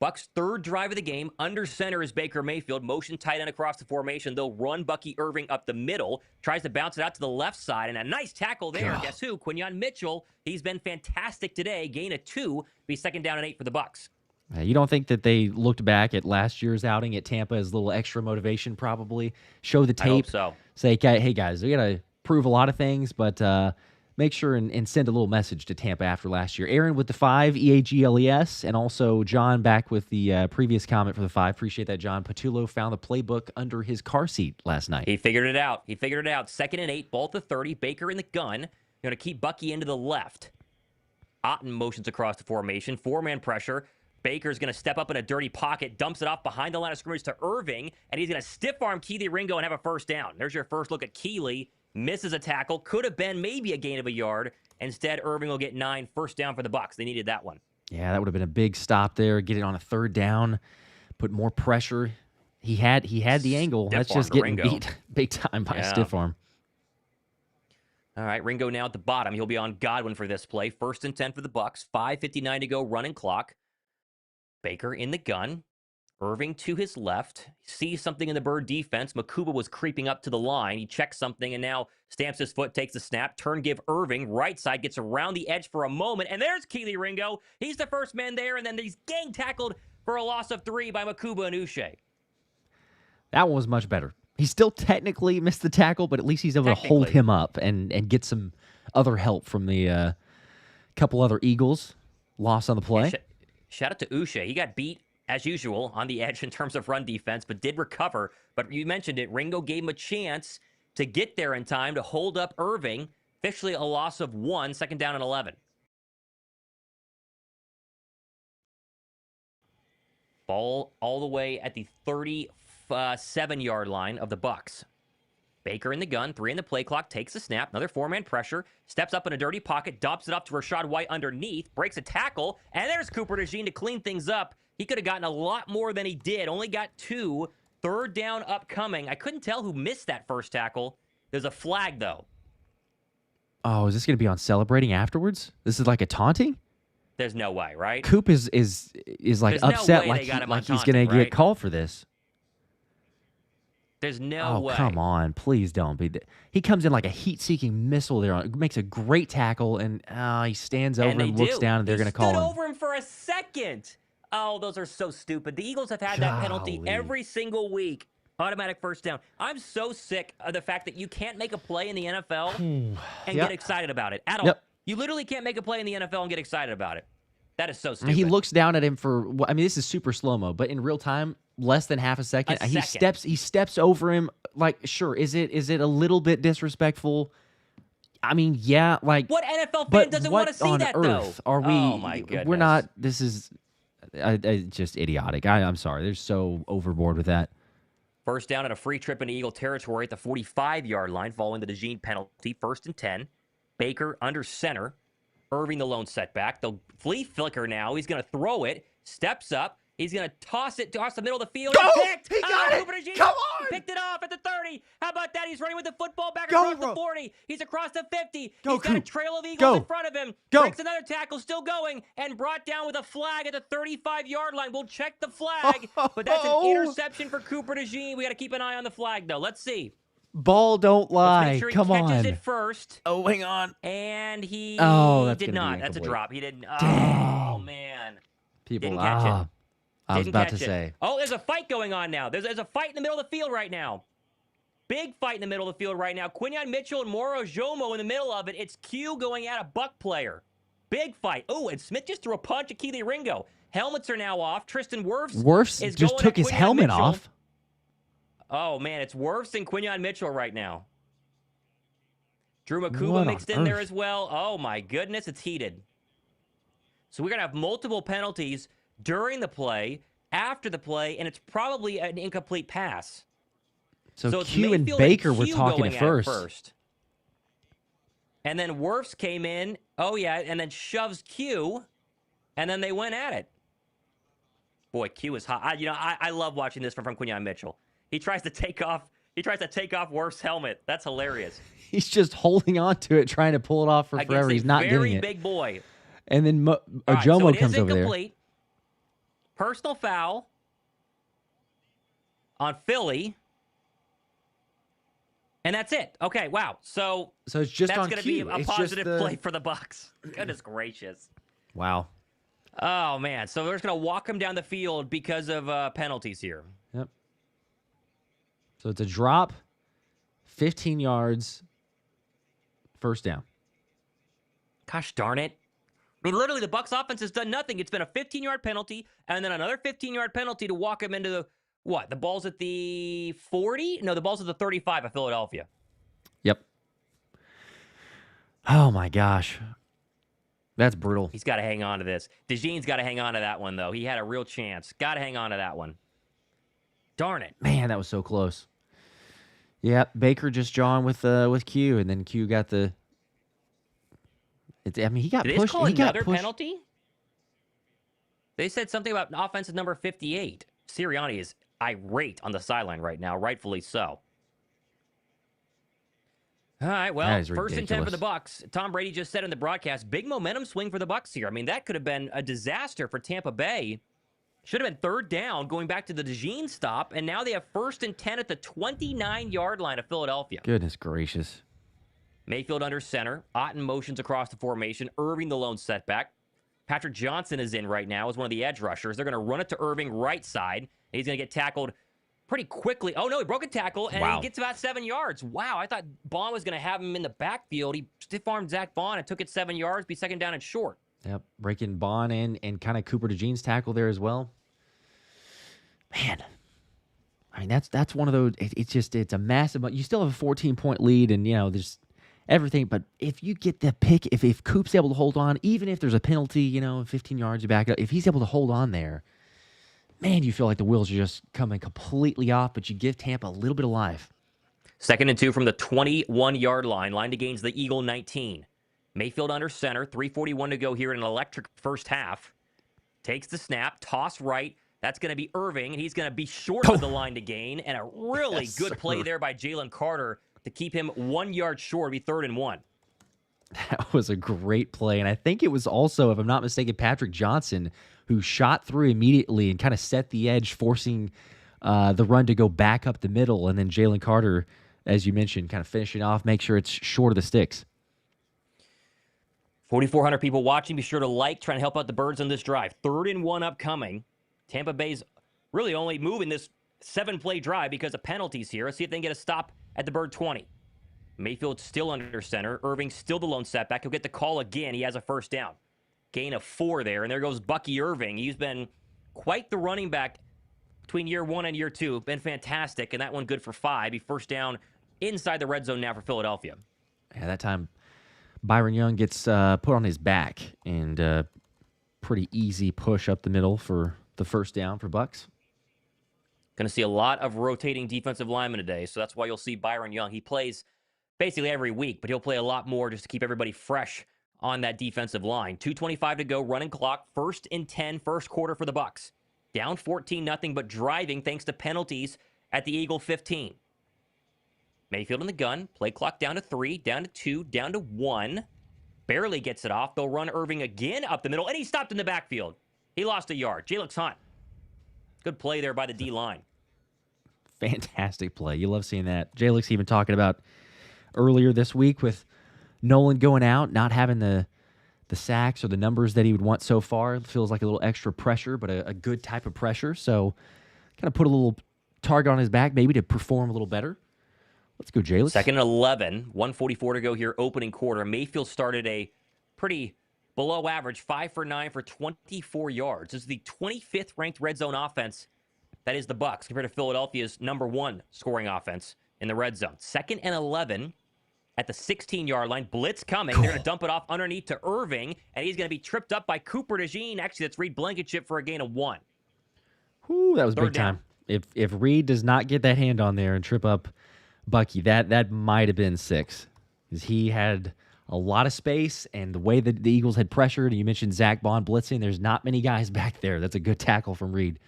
Bucs' third drive of the game. Under center is Baker Mayfield. Motion tight end across the formation. They'll run Bucky Irving up the middle. Tries to bounce it out to the left side. And a nice tackle there. God. Guess who? Quinyon Mitchell. He's been fantastic today. Gain of 2. Be 2nd down and 8 for the Bucs. You don't think that they looked back at last year's outing at Tampa as a little extra motivation, probably? Show the tape. I hope so. Say, hey, guys, we got to prove a lot of things, but make sure and send a little message to Tampa after last year. Aaron with the 5, EAGLES, and also John back with the previous comment for the 5. Appreciate that, John. Patullo found the playbook under his car seat last night. He figured it out. 2nd and 8, ball at the 30. Baker in the gun. Going to keep Bucky into the left. Otten motions across the formation. 4-man pressure. Baker's going to step up in a dirty pocket, dumps it off behind the line of scrimmage to Irving, and he's going to stiff-arm Keely Ringo and have a first down. There's your first look at Keely. Misses a tackle. Could have been maybe a gain of a yard. Instead, Irving will get 9, first down for the Bucs. They needed that one. Yeah, that would have been a big stop there. Get it on a 3rd down. Put more pressure. He had the angle. That's just getting beat big time by a stiff arm. All right, Ringo now at the bottom. He'll be on Godwin for this play. 1st and 10 for the Bucs. 5:59 to go, running clock. Baker in the gun. Irving to his left. Sees something in the Bird defense. Makuba was creeping up to the line. He checks something and now stamps his foot, takes the snap. Turn give Irving. Right side gets around the edge for a moment. And there's Keely Ringo. He's the first man there. And then he's gang tackled for a loss of 3 by Makuba and Uche. That one was much better. He still technically missed the tackle, but at least he's able to hold him up and get some other help from the couple other Eagles. Loss on the play. Yeah, shout out to Uche. He got beat, as usual, on the edge in terms of run defense, but did recover. But you mentioned it. Ringo gave him a chance to get there in time to hold up Irving. Officially a loss of 1, 2nd down and 11. Ball all the way at the 37-yard line of the Bucs. Baker in the gun, 3 in the play clock, takes the snap, another 4-man pressure, steps up in a dirty pocket, dumps it up to Rachaad White underneath, breaks a tackle, and there's Cooper DeJean to clean things up. He could have gotten a lot more than he did, only got 2. Third down upcoming. I couldn't tell who missed that first tackle. There's a flag, though. Oh, is this going to be on celebrating afterwards? This is like a taunting? There's no way, right? Coop is like There's no upset, way like, they got him like on he's going to taunting, right? get called for this. There's no way. Oh, come on. Please don't be. He comes in like a heat-seeking missile there. Makes a great tackle, and he stands over and looks down, and they're going to call him. Stood over him for a second. Oh, those are so stupid. The Eagles have had that penalty Golly. every single week. Automatic first down. I'm so sick of the fact that you can't make a play in the NFL and get excited about it at all. Yep. You literally can't make a play in the NFL and get excited about it. That is so stupid. He looks down at him for, I mean, this is super slow-mo, but in real time, less than half a second. He steps over him. Like, sure, is it a little bit disrespectful? I mean, yeah, like. What NFL fan doesn't want to see that, though? What on earth are we? Oh, my goodness. We're not, this is just idiotic. I'm sorry. They're so overboard with that. First down and a free trip into Eagle territory at the 45-yard line following the DeJean penalty. 1st and 10. Baker under center. Irving the lone setback. They'll flea flicker now. He's going to throw it. Steps up. He's going to toss it across the middle of the field. Go! Picked. He got it! Cooper DeJean. Come on! He picked it off at the 30. How about that? He's running with the football back Go, across the 40. He's across the 50. Go, He's got a Coop. trail of Eagles Go. in front of him. Go. Breaks another tackle, still going, and brought down with a flag at the 35-yard line. We'll check the flag, but that's an interception for Cooper DeJean. We got to keep an eye on the flag, though. Let's see. Ball don't lie. Let's make sure he Come catches on. it first. Oh, hang on. And he That's did gonna not. be That's a incomplete. drop. He didn't. Oh, Dang. man. People, Didn't catch it. I was Didn't about to catch it. say. Oh, there's a fight going on now. There's a fight in the middle of the field right now. Big fight in the middle of the field right now. Quinyon Mitchell and Moro Jomo in the middle of it. It's Q going at a Buck player. Big fight. Oh, and Smith just threw a punch at Keely Ringo. Helmets are now off. Tristan Wirfs is just going took at his Quinyon helmet Mitchell. off. Oh, man, it's Wirfs and Quinyon Mitchell right now. Drew What Makuba on mixed in there earth? as well. Oh, my goodness, it's heated. So we're going to have multiple penalties during the play, after the play, and it's probably an incomplete pass. So it's Q and Mayfield Baker were Q talking going at at it first. And then Wirfs came in, and then shoves Q, and then they went at it. Boy, Q is hot. I love watching this from Quinyon Mitchell. He tries to take off Wirfs' helmet. That's hilarious. He's just holding on to it, trying to pull it off for Against forever. a He's not very getting it. big boy. And then All right, Jomo so it comes is over there. incomplete. Personal foul on Philly. And that's it. Okay, wow. So So it's just that's on going to cue. be a It's just positive play for the Bucs. Goodness gracious. Wow. Oh, man. So they're just going to walk him down the field because of penalties here. Yep. So it's a drop, 15 yards, first down. Gosh darn it. I mean, literally, the Bucs offense has done nothing. It's been a 15-yard penalty, and then another 15-yard penalty to walk him into the, what? The ball's at the 40? No, the ball's at the 35 of Philadelphia. Yep. Oh, my gosh. That's brutal. He's got to hang on to this. DeJean's got to hang on to that one, though. He had a real chance. Got to hang on to that one. Darn it. Man, that was so close. Yep, Baker just jawing with Q, and then Q got the. He got Did pushed. they call He got another pushed. penalty? They said something about offensive number 58. Sirianni is irate on the sideline right now, rightfully so. All right, well, That is 1st and 10 for the ridiculous. Bucs. Tom Brady just said in the broadcast, big momentum swing for the Bucs here. I mean, that could have been a disaster for Tampa Bay. Should have been 3rd down going back to the DeJean stop, and now they have 1st and 10 at the 29-yard line of Philadelphia. Goodness gracious. Mayfield under center. Otten motions across the formation. Irving the lone setback. Patrick Johnson is in right now as one of the edge rushers. They're going to run it to Irving right side. And he's going to get tackled pretty quickly. Oh, no, he broke a tackle, and Wow. he gets about 7 yards. Wow, I thought Bond was going to have him in the backfield. He stiff-armed Zach Bond and took it 7 yards, be 2nd down and short. Yep, breaking Bond and kind of Cooper DeJean's tackle there as well. Man, I mean that's one of those. It's a massive. You still have a 14-point lead, and there's everything. But if you get the pick, if Coop's able to hold on, even if there's a penalty, 15 yards back up, if he's able to hold on there, man, you feel like the wheels are just coming completely off, but you give Tampa a little bit of life. 2nd and 2 from the 21-yard line. Line to gains the Eagle 19. Mayfield under center. 3:41 to go here in an electric first half. Takes the snap. Toss right. That's going to be Irving, and he's going to be short of the line to gain. And a really good play there by Jalen Carter to keep him 1 yard short. It'll be 3rd and 1. That was a great play. And I think it was also, if I'm not mistaken, Patrick Johnson who shot through immediately and kind of set the edge, forcing the run to go back up the middle. And then Jalen Carter, as you mentioned, kind of finishing off, make sure it's short of the sticks. 4,400 people watching. Be sure to like, trying to help out the Birds on this drive. 3rd and 1 upcoming. Tampa Bay's really only moving this 7-play drive because of penalties here. Let's see if they can get a stop at the Bird 20. Mayfield still under center. Irving still the lone setback. He'll get the call again. He has a first down. Gain of 4 there. And there goes Bucky Irving. He's been quite the running back between year 1 and year 2. Been fantastic. And that one good for 5. He first down inside the red zone now for Philadelphia. Yeah, that time Byron Young gets put on his back, and pretty easy push up the middle for the first down for Bucs. Going to see a lot of rotating defensive linemen today, so that's why you'll see Byron Young. He plays basically every week, but he'll play a lot more just to keep everybody fresh on that defensive line. 2:25 to go, running clock, 1st and 10, first quarter for the Bucs. Down 14-0, but driving thanks to penalties at the Eagle 15. Mayfield in the gun, play clock down to 3, down to 2, down to 1. Barely gets it off. They'll run Irving again up the middle, and he stopped in the backfield. He lost a yard. J-Lux Hunt. Good play there by the D-line. Fantastic play. You love seeing that. J-Lux even talking about earlier this week with Nolan going out, not having the sacks or the numbers that he would want so far. It feels like a little extra pressure, but a good type of pressure. So kind of put a little target on his back maybe to perform a little better. Let's go, J-Lux. 2nd and 11, 1:44 to go here, opening quarter. Mayfield started a pretty below average 5 for 9 for 24 yards. This is the 25th ranked red zone offense. That is the Bucs compared to Philadelphia's number 1 scoring offense in the red zone. 2nd and 11 at the 16-yard line. Blitz coming. They're going to dump it off underneath to Irving, and he's going to be tripped up by Cooper DeJean. Actually, that's Reed Blankenship for a gain of 1. Whew, that was 3rd big time. down. If Reed does not get that hand on there and trip up Bucky, that might have been 6. Because he had a lot of space, and the way that the Eagles had pressured, and you mentioned Zach Bond blitzing, there's not many guys back there. That's a good tackle from Reed.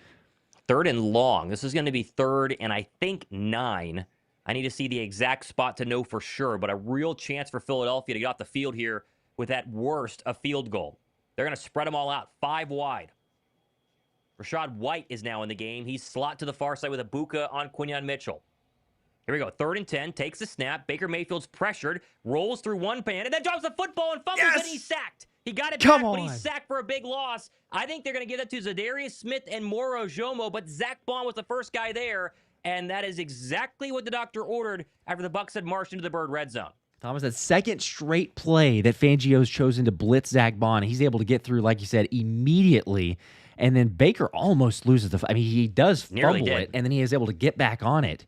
3rd and long. This is going to be 3rd and I think 9. I need to see the exact spot to know for sure, but a real chance for Philadelphia to get off the field here with at worst a field goal. They're going to spread them all out, 5 wide. Rashad White is now in the game. He's slot to the far side with a Buka on Quinyon Mitchell. Here we go. 3rd and 10. Takes the snap. Baker Mayfield's pressured. Rolls through one man. And then drops the football and fumbles. And he's sacked. He got it back, but he's sacked for a big loss. I think they're going to give that to Zadarius Smith and Moro Jomo. But Zach Bond was the first guy there. And that is exactly what the doctor ordered after the Bucs had marched into the Bird red zone. Thomas, that second straight play that Fangio's chosen to blitz Zach Bond. He's able to get through, like you said, immediately. And then Baker almost loses the... I mean, he does fumble it. And then he is able to get back on it.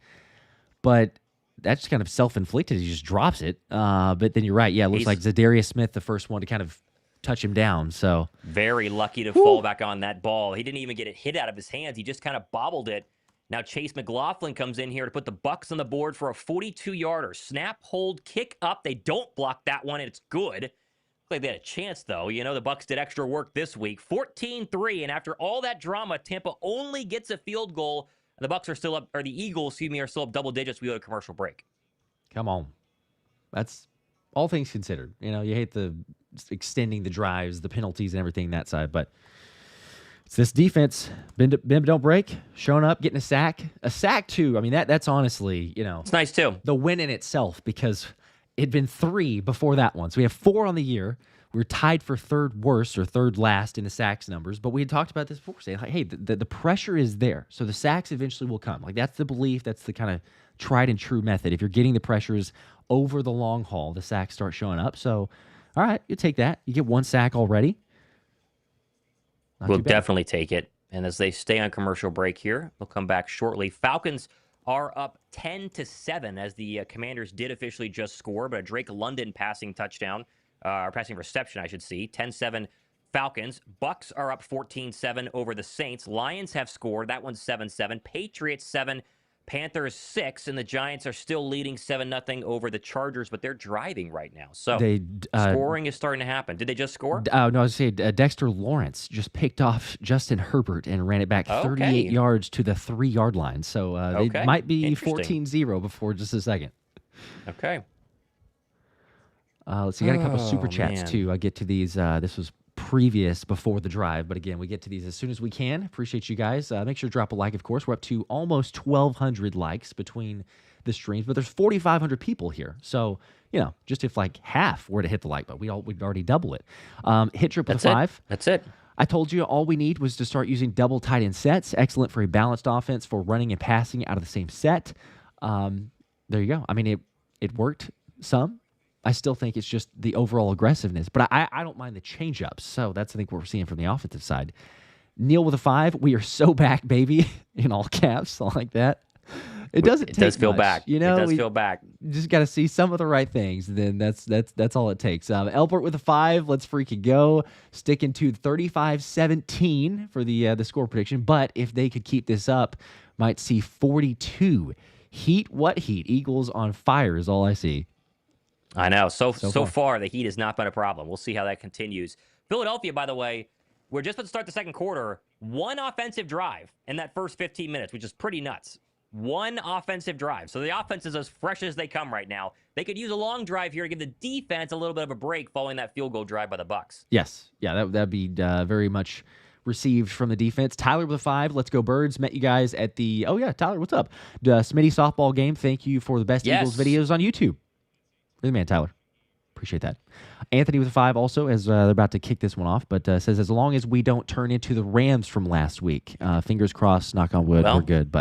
But that's just kind of self-inflicted. He just drops it. But then you're right. Yeah, it looks like Zadarius Smith, the first one to kind of touch him down. So very lucky to fall back on that ball. He didn't even get it hit out of his hands. He just kind of bobbled it. Now Chase McLaughlin comes in here to put the Bucs on the board for a 42-yarder. Snap, hold, kick up. They don't block that one, and it's good. Looks like they had a chance, though. You know, the Bucs did extra work this week. 14-3, and after all that drama, Tampa only gets a field goal. The Bucs are still up, or the Eagles, are still up double digits. We go to commercial break. Come on. That's all things considered. You know, you hate the extending the drives, the penalties, and everything that side, but it's this defense. Bend don't break, showing up, getting a sack too. I mean, that's honestly, you know, it's nice too. The win in itself, because it'd been 3 before that one, so we have 4 on the year. We were tied for 3rd worst or 3rd last in the sacks numbers, but we had talked about this before, saying, like, hey, the pressure is there, so the sacks eventually will come. Like, that's the belief. That's the kind of tried and true method. If you're getting the pressures over the long haul, the sacks start showing up. So, all right, you take that. You get 1 sack already. We'll definitely take it. And as they stay on commercial break here, they'll come back shortly. Falcons are up 10-7 as the Commanders did officially just score, but a Drake London passing touchdown. Or passing reception, I should see. 10-7 Falcons. Bucs are up 14-7 over the Saints. Lions have scored. That one's 7-7. Patriots 7. Panthers 6, and the Giants are still leading 7-0 over the Chargers, but they're driving right now. So scoring is starting to happen. Did they just score? No, I was saying Dexter Lawrence just picked off Justin Herbert and ran it back 38 yards to the 3-yard line. So they might be 14-0 before just a second. Okay. Let's see. Got a couple of super chats too. I'll get to these. This was previous before the drive, but again, we get to these as soon as we can. Appreciate you guys. Make sure to drop a like, of course. We're up to almost 1,200 likes between the streams, but there's 4,500 people here. So, just if like half were to hit the like button, we'd already double it. Hit trip with a 5. That's it. I told you all we need was to start using double tight end sets. Excellent for a balanced offense for running and passing out of the same set. There you go. I mean, it worked some. I still think it's just the overall aggressiveness, but I don't mind the change-ups. So that's, I think, what we're seeing from the offensive side. Neil with a 5. We are so back, baby, in all caps, all like that. It does feel much, back. It does feel back. Just got to see some of the right things. Then that's all it takes. Elbert with a 5. Let's freaking go. Sticking to 35-17 for the score prediction. But if they could keep this up, might see 42. Heat, what heat? Eagles on fire is all I see. I know. So far, the heat has not been a problem. We'll see how that continues. Philadelphia, by the way, we're just about to start the second quarter. One offensive drive in that first 15 minutes, which is pretty nuts. One offensive drive. So the offense is as fresh as they come right now. They could use a long drive here to give the defense a little bit of a break following that field goal drive by the Bucs. Yes. Yeah, that'd be very much received from the defense. Tyler with a 5. Let's go Birds. Met you guys at the... Oh, yeah, Tyler, what's up? The Smitty softball game. Thank you for the best Eagles videos on YouTube. You're the man, Tyler. Appreciate that. Anthony with a 5 also, as they're about to kick this one off, but says, as long as we don't turn into the Rams from last week, fingers crossed, knock on wood, we're good.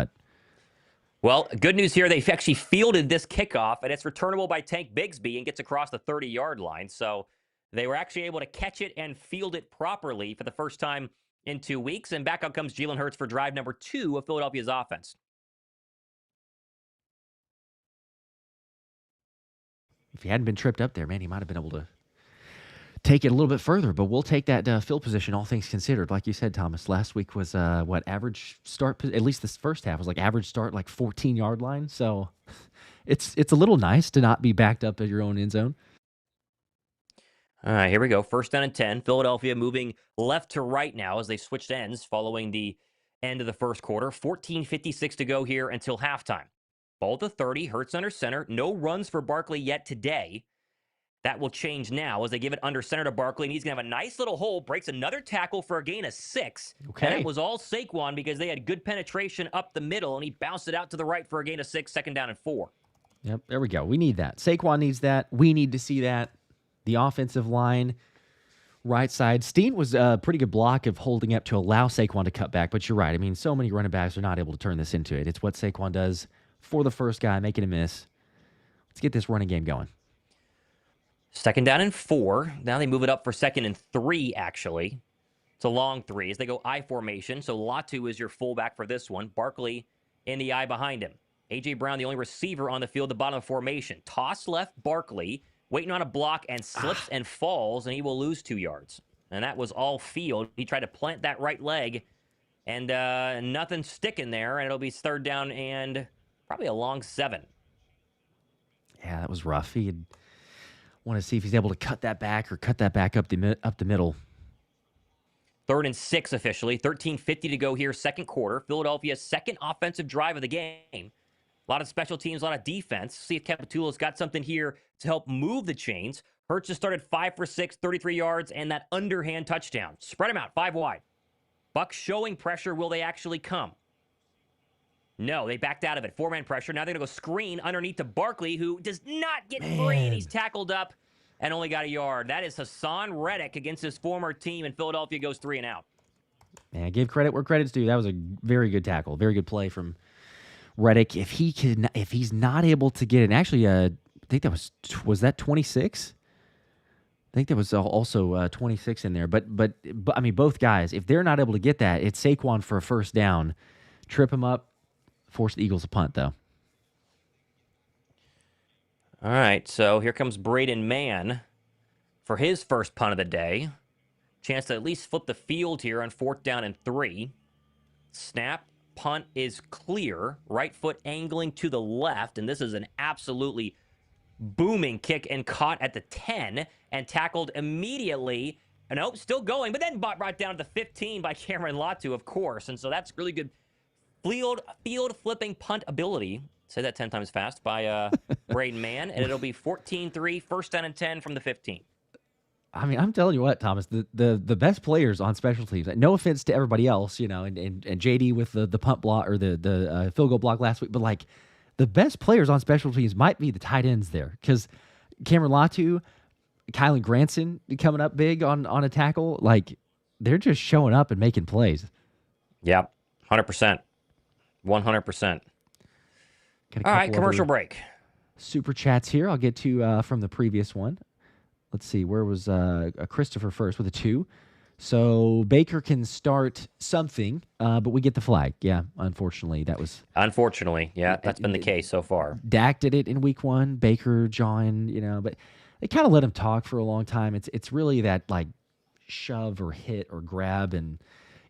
Well, good news here. They've actually fielded this kickoff, and it's returnable by Tank Bigsby and gets across the 30-yard line. So they were actually able to catch it and field it properly for the first time in 2 weeks. And back out comes Jalen Hurts for drive number 2 of Philadelphia's offense. If he hadn't been tripped up there, man, he might have been able to take it a little bit further. But we'll take that field position, all things considered. Like you said, Thomas, last week was average start? At least this first half was like average start, like 14-yard line. So it's a little nice to not be backed up at your own end zone. All right, here we go. First down and 10. Philadelphia moving left to right now as they switched ends following the end of the first quarter. 14:56 to go here until halftime. Ball to 30, Hurts under center. No runs for Barkley yet today. That will change now as they give it under center to Barkley, and he's going to have a nice little hole, breaks another tackle for a gain of 6. Okay. And it was all Saquon because they had good penetration up the middle, and he bounced it out to the right for a gain of 6, second down and 4. Yep, there we go. We need that. Saquon needs that. We need to see that. The offensive line, right side. Steen was a pretty good block of holding up to allow Saquon to cut back, but you're right. I mean, so many running backs are not able to turn this into it. It's what Saquon does for the first guy, making a miss. Let's get this running game going. Second down and 4. Now they move it up for second and 3, actually. It's a long 3 as they go I formation. So Latu is your fullback for this one. Barkley in the I behind him. A.J. Brown, the only receiver on the field, the bottom of formation. Toss left Barkley, waiting on a block, and slips and falls, and he will lose 2 yards. And that was all field. He tried to plant that right leg, and nothing sticking there, and it'll be third down and probably a long 7. Yeah, that was rough. He'd want to see if he's able to cut that back or cut that back up the middle. Third and 6 officially. 13:50 to go here, second quarter. Philadelphia's second offensive drive of the game. A lot of special teams, a lot of defense. See if Capitula's got something here to help move the chains. Hurts just started 5 for 6, 33 yards, and that underhand touchdown. Spread them out, 5 wide. Bucs showing pressure. Will they actually come? No, they backed out of it. 4-man pressure. Now they're going to go screen underneath to Barkley, who does not get free, and he's tackled up and only got a yard. That is Hassan Reddick against his former team, and Philadelphia goes 3 and out. Man, give credit where credit's due. That was a very good tackle. Very good play from Reddick. If he's not able to get it, and actually, I think that was that 26? I think that was also 26 in there. But I mean, both guys, if they're not able to get that, it's Saquon for a first down. Trip him up, force the Eagles to punt, though. All right, so here comes Braden Mann for his first punt of the day. Chance to at least flip the field here on 4th down and 3. Snap, punt is clear. Right foot angling to the left, and this is an absolutely booming kick and caught at the 10 and tackled immediately. Nope, still going, but then brought down to the 15 by Cameron Latu, of course. And so that's really good field flipping punt ability. Say that 10 times fast by Braden Mann, and it'll be 14-3, 1st down and 10 from the 15. I mean, I'm telling you what, Thomas, the best players on special teams, no offense to everybody else, you know, and JD with the punt block or the field goal block last week, but like the best players on special teams might be the tight ends there, because Cameron Latu, Kylan Granson coming up big on a tackle, like they're just showing up and making plays. Yep, 100%. 100%. All right, commercial break. Super chats here. I'll get to from the previous one. Let's see, where was Christopher first with a 2? So Baker can start something, but we get the flag. Yeah, unfortunately, that was... Unfortunately, yeah, that's been the case so far. Dak did it in week 1. Baker, John, you know, but they kind of let him talk for a long time. It's really that, like, shove or hit or grab. And,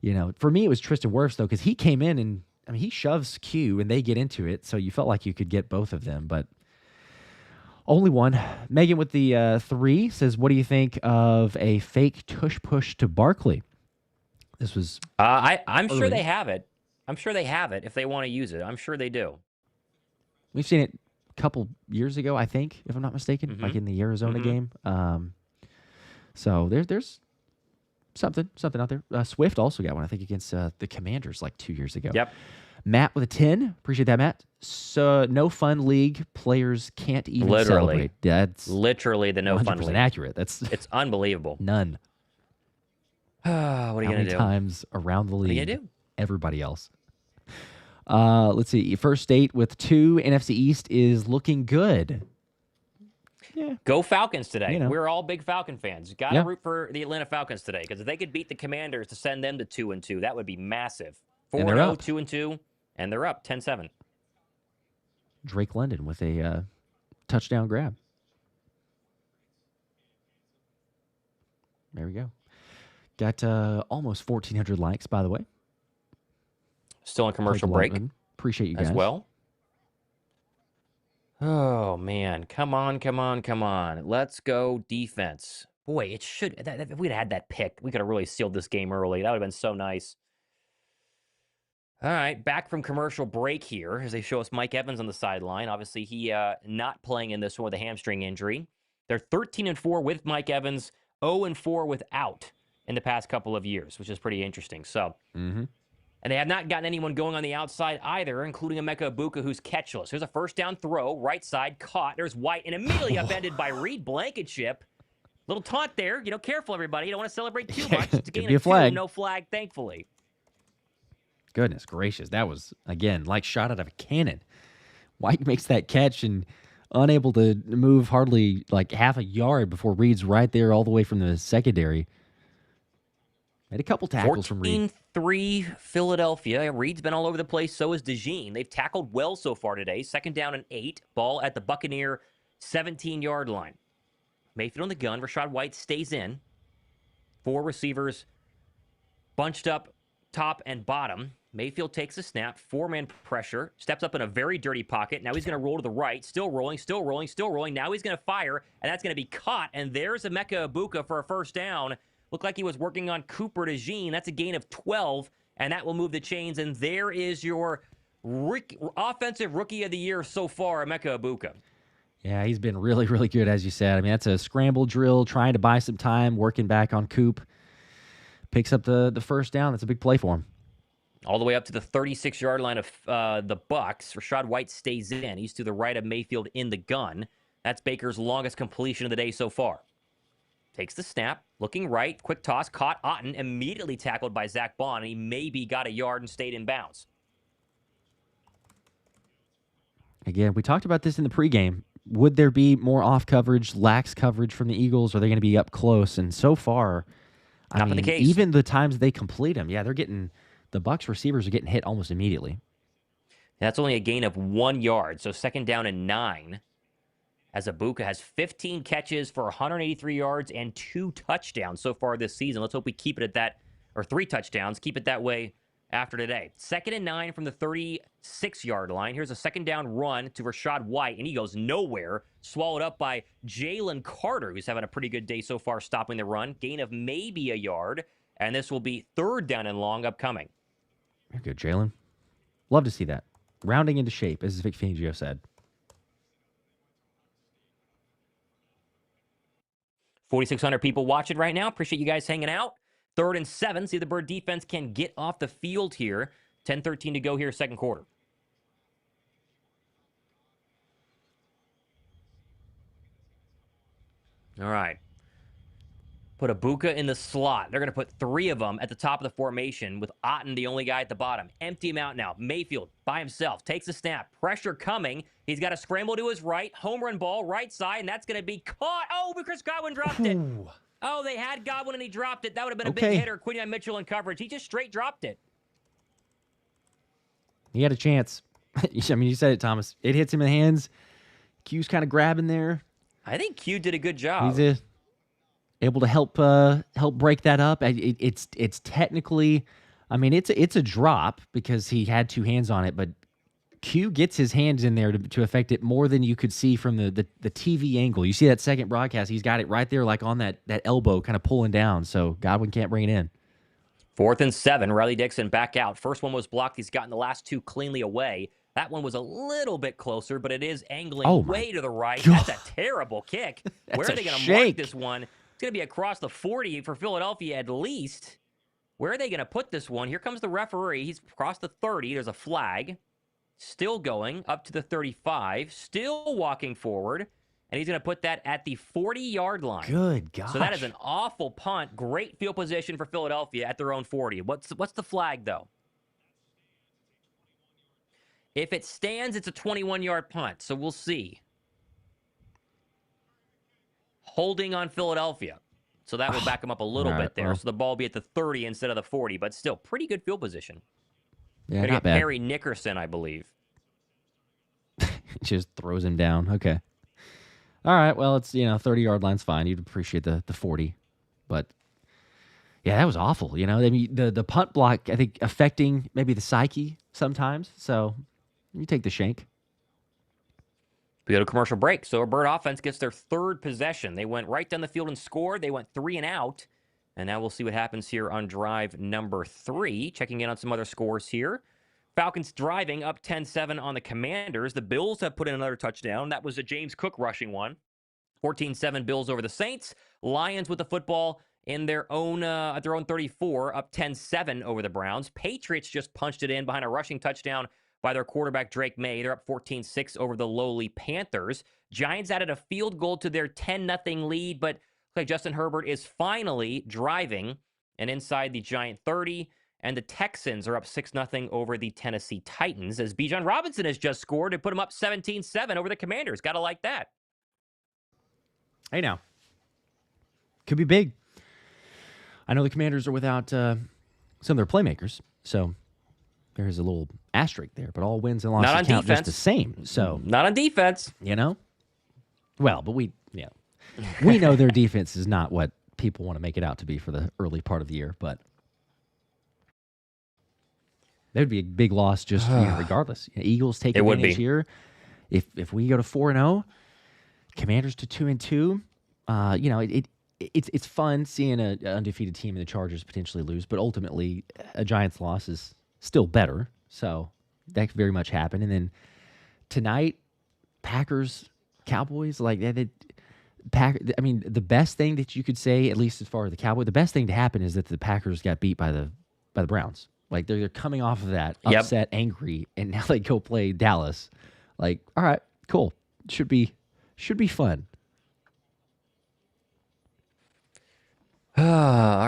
you know, for me, it was Tristan Wirfs, though, because he came in and, I mean, he shoves Q and they get into it. So you felt like you could get both of them, but... Only one. Megan with the 3 says, what do you think of a fake tush push to Barkley? This was... I'm sure they have it. I'm sure they have it if they want to use it. I'm sure they do. We've seen it a couple years ago, I think, if I'm not mistaken, like in the Arizona game. So there's something out there. Swift also got one, I think, against the Commanders like 2 years ago. Yep. Matt with a 10. Appreciate that, Matt. So no fun league. Players can't even celebrate. That's literally the no fun league. Accurate. It's unbelievable. None. What are you going to do? Times around the league. What are you going to do? Everybody else. Let's see. First state with 2. NFC East is looking good. Yeah. Go Falcons today. You know. We're all big Falcon fans. Got to root for the Atlanta Falcons today, because if they could beat the Commanders to send them to 2-2, that would be massive. 4-0, 2-2, and they're up 10-7. Drake London with a touchdown grab. There we go. Got almost 1,400 likes, by the way. Still on commercial break. Appreciate you guys. As well. Oh, man. Come on. Let's go defense. Boy, it should... if we'd had that pick, we could have really sealed this game early. That would have been so nice. All right, back from commercial break here as they show us Mike Evans on the sideline. Obviously, he not playing in this one with a hamstring injury. They're 13-4 with Mike Evans, 0-4 without in the past couple of years, which is pretty interesting. So, and they have not gotten anyone going on the outside either, including Emeka Egbuka, who's catchless. Here's a first down throw, right side, caught. There's White, and immediately upended by Reed Blankenship. Little taunt there. You know, careful, everybody. You don't want to celebrate too much. It's a gain of 2, no flag, thankfully. Goodness gracious. That was, again, like shot out of a cannon. White makes that catch and unable to move hardly like half a yard before Reed's right there all the way from the secondary. Made a couple tackles from Reed. 14-3 Philadelphia. Reed's been all over the place. So is DeJean. They've tackled well so far today. 2nd down and 8. Ball at the Buccaneer 17-yard line. Mayfield on the gun. Rachaad White stays in. 4 receivers bunched up top and bottom. Mayfield takes a snap, 4-man pressure, steps up in a very dirty pocket. Now he's going to roll to the right, still rolling. Now he's going to fire, and that's going to be caught. And there's Emeka Egbuka for a first down. Looked like he was working on Cooper DeJean. That's a gain of 12, and that will move the chains. And there is your offensive rookie of the year so far, Emeka Egbuka. Yeah, he's been really, really good, as you said. I mean, that's a scramble drill, trying to buy some time, working back on Coop. Picks up the first down. That's a big play for him. All the way up to the 36-yard line of the Bucs. Rachaad White stays in. He's to the right of Mayfield in the gun. That's Baker's longest completion of the day so far. Takes the snap, looking right, quick toss, caught Otten, immediately tackled by Zach Bond, and he maybe got a yard and stayed in bounds. Again, we talked about this in the pregame. Would there be more off coverage, lax coverage from the Eagles? Or are they going to be up close? And so far, Not been the case. Even the times they complete them, they're getting... The Bucs receivers are getting hit almost immediately. That's only a gain of 1 yard, so 2nd down and 9. as Ibuka has 15 catches for 183 yards and 2 touchdowns so far this season. Let's hope we keep it at that, or 3 touchdowns. Keep it that way after today. 2nd and 9 from the 36-yard line. Here's a second down run to Rashad White, and he goes nowhere. Swallowed up by Jalen Carter, who's having a pretty good day so far stopping the run. Gain of maybe a yard, and this will be 3rd down and long upcoming. You're good, Jalen. Love to see that. Rounding into shape, as Vic Fangio said. 4,600 people watching right now. Appreciate you guys hanging out. 3rd and 7. See if the Bird defense can get off the field here. 10:13 to go here, second quarter. All right. Put Ibuka in the slot. They're going to put 3 of them at the top of the formation with Otten the only guy at the bottom. Empty him out now. Mayfield by himself takes a snap. Pressure coming. He's got a scramble to his right. Home run ball, right side, and that's going to be caught. Oh, but Chris Godwin dropped it. Oh, they had Godwin and he dropped it. That would have been a big hitter. Quinion Mitchell in coverage. He just straight dropped it. He had a chance. I mean, you said it, Thomas. It hits him in the hands. Q's kind of grabbing there. I think Q did a good job. He's able to help break that up. It's technically, I mean, it's a drop because he had 2 hands on it, but Q gets his hands in there to affect it more than you could see from the TV angle. You see that second broadcast, he's got it right there like on that elbow kind of pulling down, so Godwin can't bring it in. 4th and 7, Riley Dixon back out. First one was blocked. He's gotten the last 2 cleanly away. That one was a little bit closer, but it is angling way to the right. God. That's a terrible kick. Where That's are they a going to mark shake. this one? It's going to be across the 40 for Philadelphia at least. Where are they going to put this one? Here comes the referee. He's across the 30. There's a flag. Still going up to the 35. Still walking forward. And he's going to put that at the 40-yard line. Good gosh. So that is an awful punt. Great field position for Philadelphia at their own 40. What's the flag, though? If it stands, it's a 21-yard punt. So we'll see. Holding on Philadelphia. So that will back them up a little bit there. Well. So the ball will be at the 30 instead of the 40, but still pretty good field position. Yeah, Gonna not get bad. Perry Nickerson, I believe. Just throws him down. Okay. All right. Well, it's 30-yard line's fine. You'd appreciate the 40, but yeah, that was awful. I mean, the punt block, I think, affecting maybe the psyche sometimes. So you take the shank. We go to commercial break. So a Bird offense gets their 3rd possession. They went right down the field and scored. They went 3 and out. And now we'll see what happens here on drive number 3. Checking in on some other scores here. Falcons driving up 10-7 on the Commanders. The Bills have put in another touchdown. That was a James Cook rushing one. 14-7 Bills over the Saints. Lions with the football in their own at their own 34, up 10-7 over the Browns. Patriots just punched it in behind a rushing touchdown by their quarterback Drake May. They're up 14-6 over the lowly Panthers. Giants added a field goal to their 10-0 lead, but like Justin Herbert is finally driving and inside the Giant 30. And the Texans are up 6-0 over the Tennessee Titans as Bijan Robinson has just scored and put them up 17-7 over the Commanders. Got to like that. Hey, now. Could be big. I know the Commanders are without some of their playmakers, so there's a little asterisk there. But all wins and losses Not on count defense. just the same. So Not on defense. Well, but we know their defense is not what people want to make it out to be for the early part of the year, but that would be a big loss just regardless. Eagles take It would advantage be. here. If we go to 4-0, Commanders to 2-2, it's fun seeing an undefeated team in the Chargers potentially lose, but ultimately a Giants loss is still better. So that could very much happen. And then tonight, Packers, Cowboys, like that. I mean, the best thing that you could say, at least as far as the Cowboys, the best thing to happen is that the Packers got beat by the Browns. Like they're coming off of that, upset, angry, and now they go play Dallas. Like, all right, cool. Should be fun. All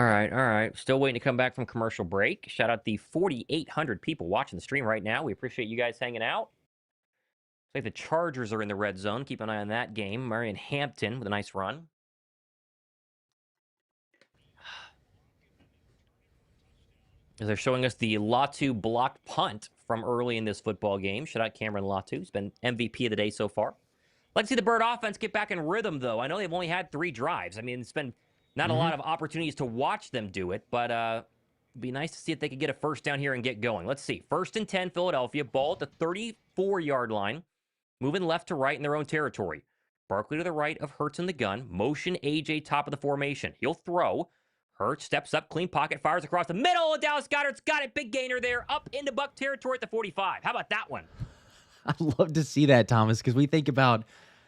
right. Still waiting to come back from commercial break. Shout out the 4,800 people watching the stream right now. We appreciate you guys hanging out. Looks like the Chargers are in the red zone. Keep an eye on that game. Marion Hampton with a nice run. As they're showing us the Latu blocked punt from early in this football game. Shout out Cameron Latu. He's been MVP of the day so far. Let's see the Bird offense get back in rhythm, though. I know they've only had 3 drives. I mean, it's been not a lot of opportunities to watch them do it, but it'd be nice to see if they could get a first down here and get going. Let's see. 1st and 10, Philadelphia. Ball at the 34-yard line. Moving left to right in their own territory. Barkley to the right of Hurts in the gun. Motion AJ top of the formation. He'll throw. Hurts steps up, clean pocket, fires across the middle. Dallas Goedert's got it. Big gainer there. Up into Buck territory at the 45. How about that one? I'd love to see that, Thomas, because we think about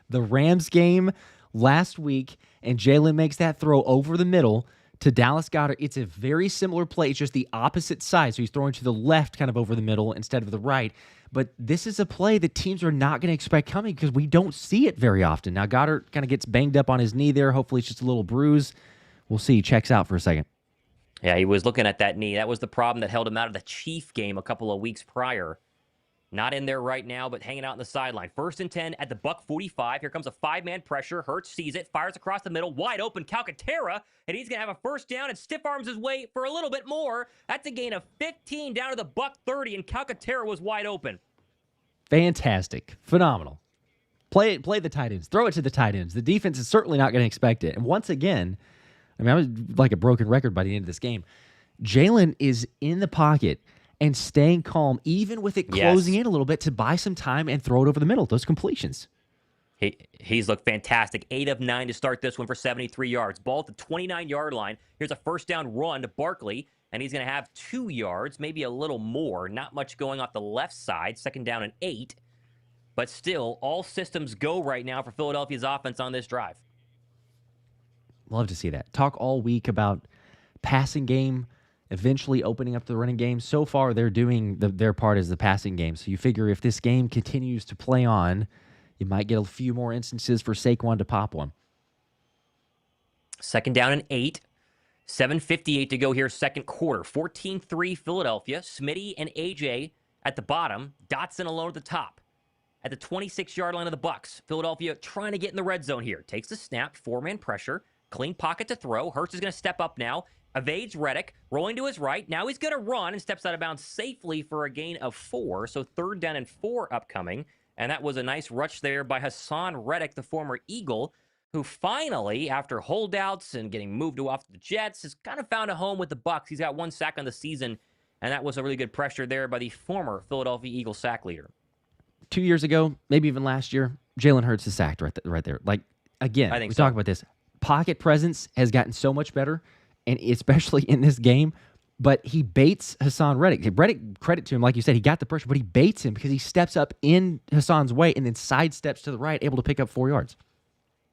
the Rams game last week, and Jalen makes that throw over the middle to Dallas Goedert. It's a very similar play. It's just the opposite side. So he's throwing to the left kind of over the middle instead of the right. But this is a play that teams are not going to expect coming because we don't see it very often. Now, Goddard kind of gets banged up on his knee there. Hopefully it's just a little bruise. We'll see. He checks out for a second. Yeah, he was looking at that knee. That was the problem that held him out of the Chief game a couple of weeks prior. Not in there right now, but hanging out on the sideline. 1st and 10 at the Buck 45. Here comes a 5-man pressure. Hurts sees it, fires across the middle, wide open Calcaterra, and he's going to have a first down and stiff arms his way for a little bit more. That's a gain of 15 down to the Buck 30, and Calcaterra was wide open. Fantastic. Phenomenal. Play the tight ends. Throw it to the tight ends. The defense is certainly not going to expect it. And once again, I mean, I was like a broken record by the end of this game. Jalen is in the pocket and staying calm, even with it closing in a little bit, to buy some time and throw it over the middle. Those completions. He's looked fantastic. 8 of 9 to start this one for 73 yards. Ball at the 29-yard line. Here's a first down run to Barkley, and he's going to have 2 yards, maybe a little more. Not much going off the left side. 2nd down and 8. But still, all systems go right now for Philadelphia's offense on this drive. Love to see that. Talk all week about passing game, eventually opening up the running game. So far, they're doing their part as the passing game. So you figure if this game continues to play on, you might get a few more instances for Saquon to pop one. 2nd down and 8. 7:58 to go here, second quarter. 14-3 Philadelphia. Smitty and AJ at the bottom. Dotson alone at the top. At the 26-yard line of the Bucs. Philadelphia trying to get in the red zone here. Takes the snap, 4-man pressure. Clean pocket to throw. Hurts is going to step up now. Evades Reddick, rolling to his right. Now he's going to run and steps out of bounds safely for a gain of 4. So 3rd down and 4 upcoming. And that was a nice rush there by Hassan Reddick, the former Eagle, who finally, after holdouts and getting moved off the Jets, has kind of found a home with the Bucs. He's got 1 sack on the season, and that was a really good pressure there by the former Philadelphia Eagles sack leader. 2 years ago, maybe even last year, Jalen Hurts is sacked right there. Like, again, we talk about this. Pocket presence has gotten so much better, and especially in this game, but he baits Hassan Reddick. Reddick, credit to him, like you said, he got the pressure, but he baits him because he steps up in Hassan's way and then sidesteps to the right, able to pick up 4 yards.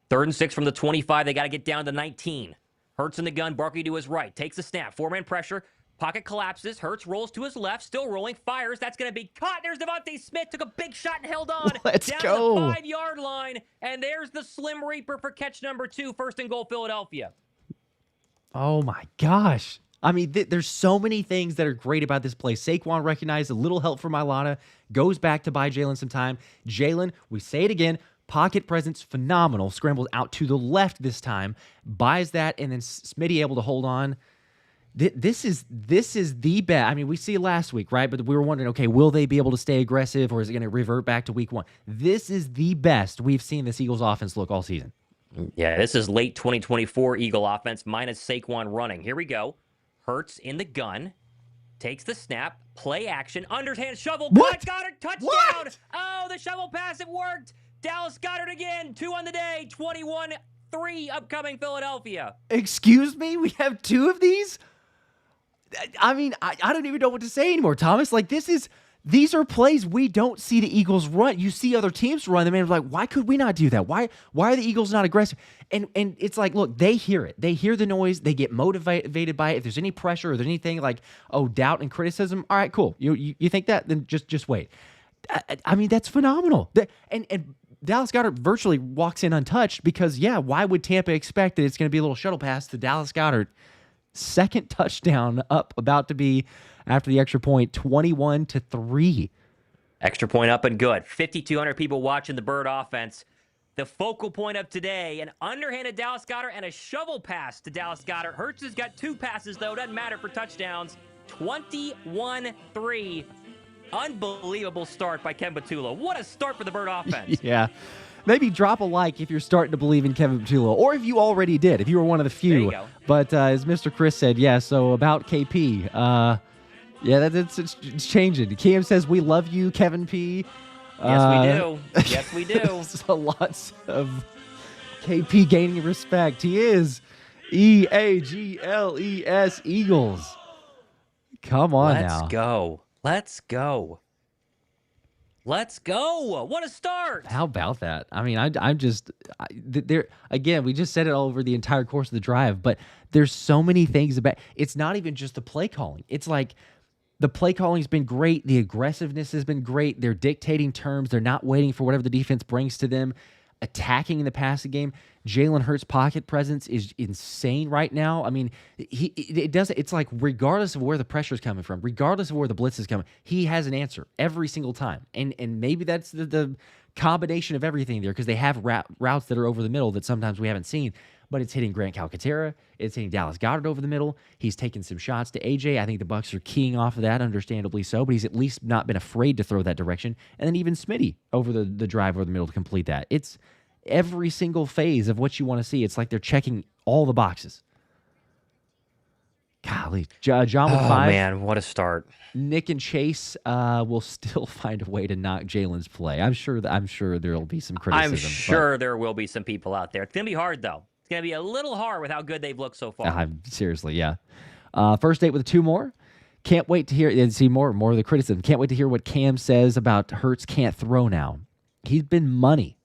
3rd and 6 from the 25. They got to get down to 19. Hurts in the gun. Barkley to his right. Takes the snap. 4-man pressure. Pocket collapses. Hurts rolls to his left. Still rolling. Fires. That's going to be caught. There's Devontae Smith. Took a big shot and held on. Let's down go. To the 5-yard line. And there's the Slim Reaper for catch number 2. 1st and goal, Philadelphia. Oh, my gosh. I mean, there's so many things that are great about this play. Saquon recognized a little help from Ilana. Goes back to buy Jalen some time. Jalen, we say it again, pocket presence, phenomenal. Scrambles out to the left this time. Buys that, and then Smitty able to hold on. This is the best. I mean, we see it last week, right? But we were wondering, okay, will they be able to stay aggressive, or is it going to revert back to week 1? This is the best we've seen this Eagles offense look all season. Yeah, this is late 2024 Eagle offense minus Saquon running. Here we go. Hurts in the gun. Takes the snap. Play action. Underhand shovel. What? Goddard, touchdown. What? Oh, the shovel pass, it worked. Dallas Goedert again. 2 on the day. 21-3 upcoming Philadelphia. Excuse me? We have 2 of these? I mean, I don't even know what to say anymore, Thomas. Like, these are plays we don't see the Eagles run. You see other teams run them, and like, why could we not do that? Why are the Eagles not aggressive? And it's like, look, they hear it. They hear the noise. They get motivated by it. If there's any pressure or there's anything like, oh, doubt and criticism, all right, cool. You think that? Then just wait. I mean, that's phenomenal. And Dallas Goedert virtually walks in untouched because, yeah, why would Tampa expect that it's going to be a little shuttle pass to Dallas Goedert? 2nd touchdown up, about to be after the extra point, 21-3. Extra point up and good. 5,200 people watching the Bird offense. The focal point of today, an underhanded Dallas Goedert and a shovel pass to Dallas Goedert. Hurts has got 2 passes, though. Doesn't matter for touchdowns. 21-3. Unbelievable start by Ken Batula. What a start for the Bird offense. Yeah. Maybe drop a like if you're starting to believe in Kevin Patullo, or if you already did, if you were one of the few. There you go. But as Mr. Chris said, yeah, so about KP, yeah, it's changing. Cam says, we love you, Kevin P. Yes, we do. Yes, we do. So lots of KP gaining respect. He is EAGLES Eagles. Come on now. Let's go. Let's go. Let's go. What a start. How about that? I mean, I'm just there again. We just said it all over the entire course of the drive, but there's so many things about. It's not even just the play calling. It's like the play calling's been great. The aggressiveness has been great. They're dictating terms. They're not waiting for whatever the defense brings to them. Attacking in the passing game. Jalen Hurts' pocket presence is insane right now. I mean, it's like regardless of where the pressure is coming from, regardless of where the blitz is coming, he has an answer every single time. And maybe that's the combination of everything there, because they have routes that are over the middle that sometimes we haven't seen. But it's hitting Grant Calcaterra. It's hitting Dallas Goedert over the middle. He's taking some shots to AJ. I think the Bucs are keying off of that, understandably so. But he's at least not been afraid to throw that direction. And then even Smitty over the drive over the middle to complete that. It's every single phase of what you want to see. It's like they're checking all the boxes. Golly. John with 5. Oh, man, what a start. Nick and Chase will still find a way to knock Jalen's play. I'm sure there'll be some criticism. I'm sure there will be some people out there. It's going to be hard, though. It's going to be a little hard with how good they've looked so far. Seriously, yeah. First date with 2 more. Can't wait to hear and see more of the criticism. Can't wait to hear what Cam says about Hurts can't throw now. He's been money.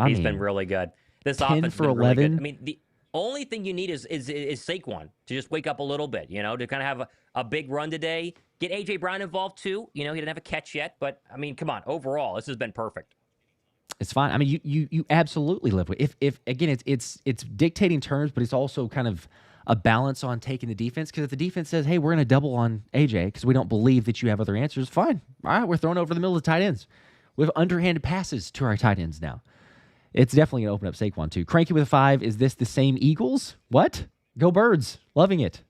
He's been really good. This 10 offense for has been really 11. good. I mean, the only thing you need is Saquon to just wake up a little bit, to kind of have a big run today. Get A.J. Brown involved, too. He didn't have a catch yet, but, I mean, come on. Overall, this has been perfect. It's fine. I mean, you absolutely live with if again it's dictating terms, but it's also kind of a balance on taking the defense. Because if the defense says, "Hey, we're going to double on AJ because we don't believe that you have other answers," fine. All right, we're throwing over the middle of the tight ends. We have underhanded passes to our tight ends now. It's definitely going to open up Saquon too. Cranky with a 5. Is this the same Eagles? What? Go Birds! Loving it.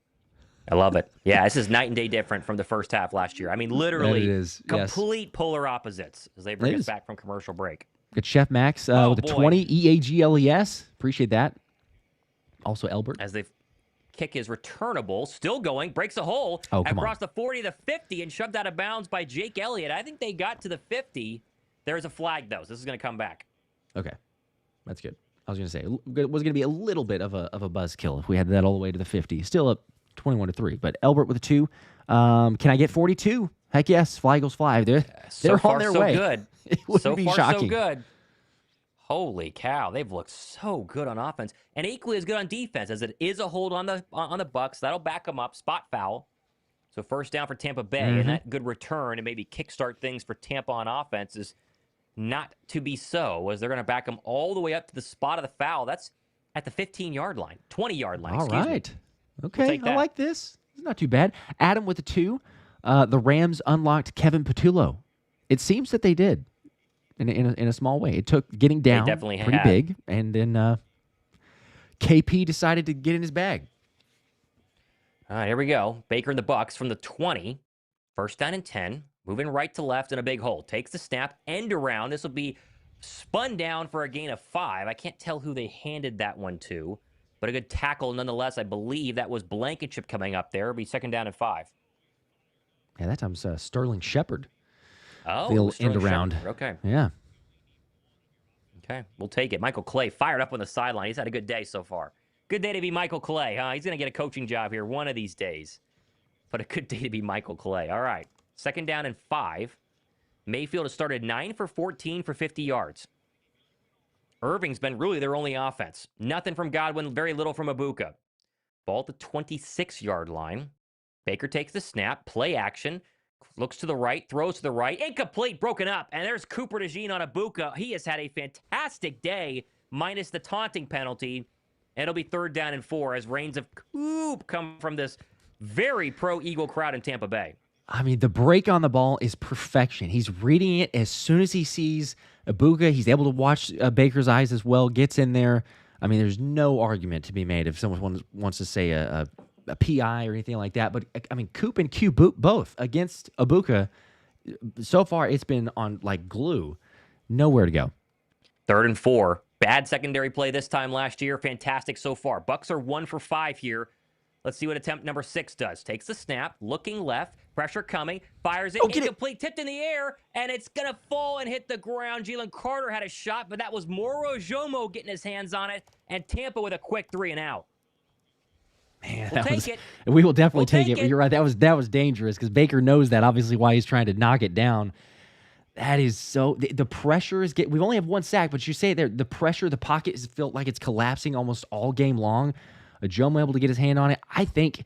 I love it. Yeah, this is night and day different from the first half last year. I mean, literally, it is. complete polar opposites as they bring us back from commercial break. Good Chef Max with a 20, EAGLES. Appreciate that. Also Elbert. As the kick is returnable, still going, breaks a hole across the 40 to 50 and shoved out of bounds by Jake Elliott. I think they got to the 50. There's a flag, though, so this is going to come back. Okay. That's good. I was going to say, it was going to be a little bit of a buzzkill if we had that all the way to the 50. Still up 21-3, but Elbert with a 2. Can I get 42? Heck yes. Fly Eagles fly. They're on their way. Good. It wouldn't be shocking. So good. Holy cow, they've looked so good on offense and equally as good on defense, as it is a hold on the Bucs. That'll back them up. Spot foul. So first down for Tampa Bay, and that good return and maybe kickstart things for Tampa on offense is not to be so, as they're going to back them all the way up to the spot of the foul. That's at the 15-yard line, 20-yard line. All right. Me. Okay, I like this. It's not too bad. Adam with a 2. The Rams unlocked Kevin Patullo. It seems that they did. In a small way. It took getting down pretty big, and then KP decided to get in his bag. All right, here we go. Baker and the Bucs from the 20. First down and 10. Moving right to left in a big hole. Takes the snap, end around. This will be spun down for a gain of 5. I can't tell who they handed that one to, but a good tackle nonetheless. I believe that was Blankenship coming up there. It'll be second down and 5. Yeah, that time's Sterling Shepard. Oh, the end around. Shepard. Okay. Yeah. Okay, we'll take it. Michael Clay fired up on the sideline. He's had a good day so far. Good day to be Michael Clay, huh? He's going to get a coaching job here one of these days. But a good day to be Michael Clay. All right, second down and 5. Mayfield has started 9 for 14 for 50 yards. Irving's been really their only offense. Nothing from Godwin, very little from Ibuka. Ball at the 26-yard line. Baker takes the snap, play action. Looks to the right, throws to the right. Incomplete, broken up. And there's Cooper DeJean on Ibuka. He has had a fantastic day, minus the taunting penalty. And it'll be third down and 4 as rains of Coop come from this very pro-Eagle crowd in Tampa Bay. I mean, the break on the ball is perfection. He's reading it as soon as he sees Ibuka. He's able to watch Baker's eyes as well, gets in there. I mean, there's no argument to be made if someone wants to say a PI or anything like that. But, I mean, Coop and Q both against Ibuka. So far, it's been on, like, glue. Nowhere to go. 3rd and 4. Bad secondary play this time last year. Fantastic so far. Bucs are 1 for 5 here. Let's see what attempt number 6 does. Takes the snap, looking left, pressure coming, fires it, incomplete, tipped in the air, and it's going to fall and hit the ground. Jalen Carter had a shot, but that was Moro Jomo getting his hands on it, and Tampa with a quick 3 and out. Man, We'll take it. We will definitely We'll take take it. it. You're right. That was dangerous because Baker knows that, obviously, why he's trying to knock it down. That is so. The pressure is getting. We've only have 1 sack, but you say it there. The pressure, the pocket has felt like it's collapsing almost all game long. Jomo able to get his hand on it. I think.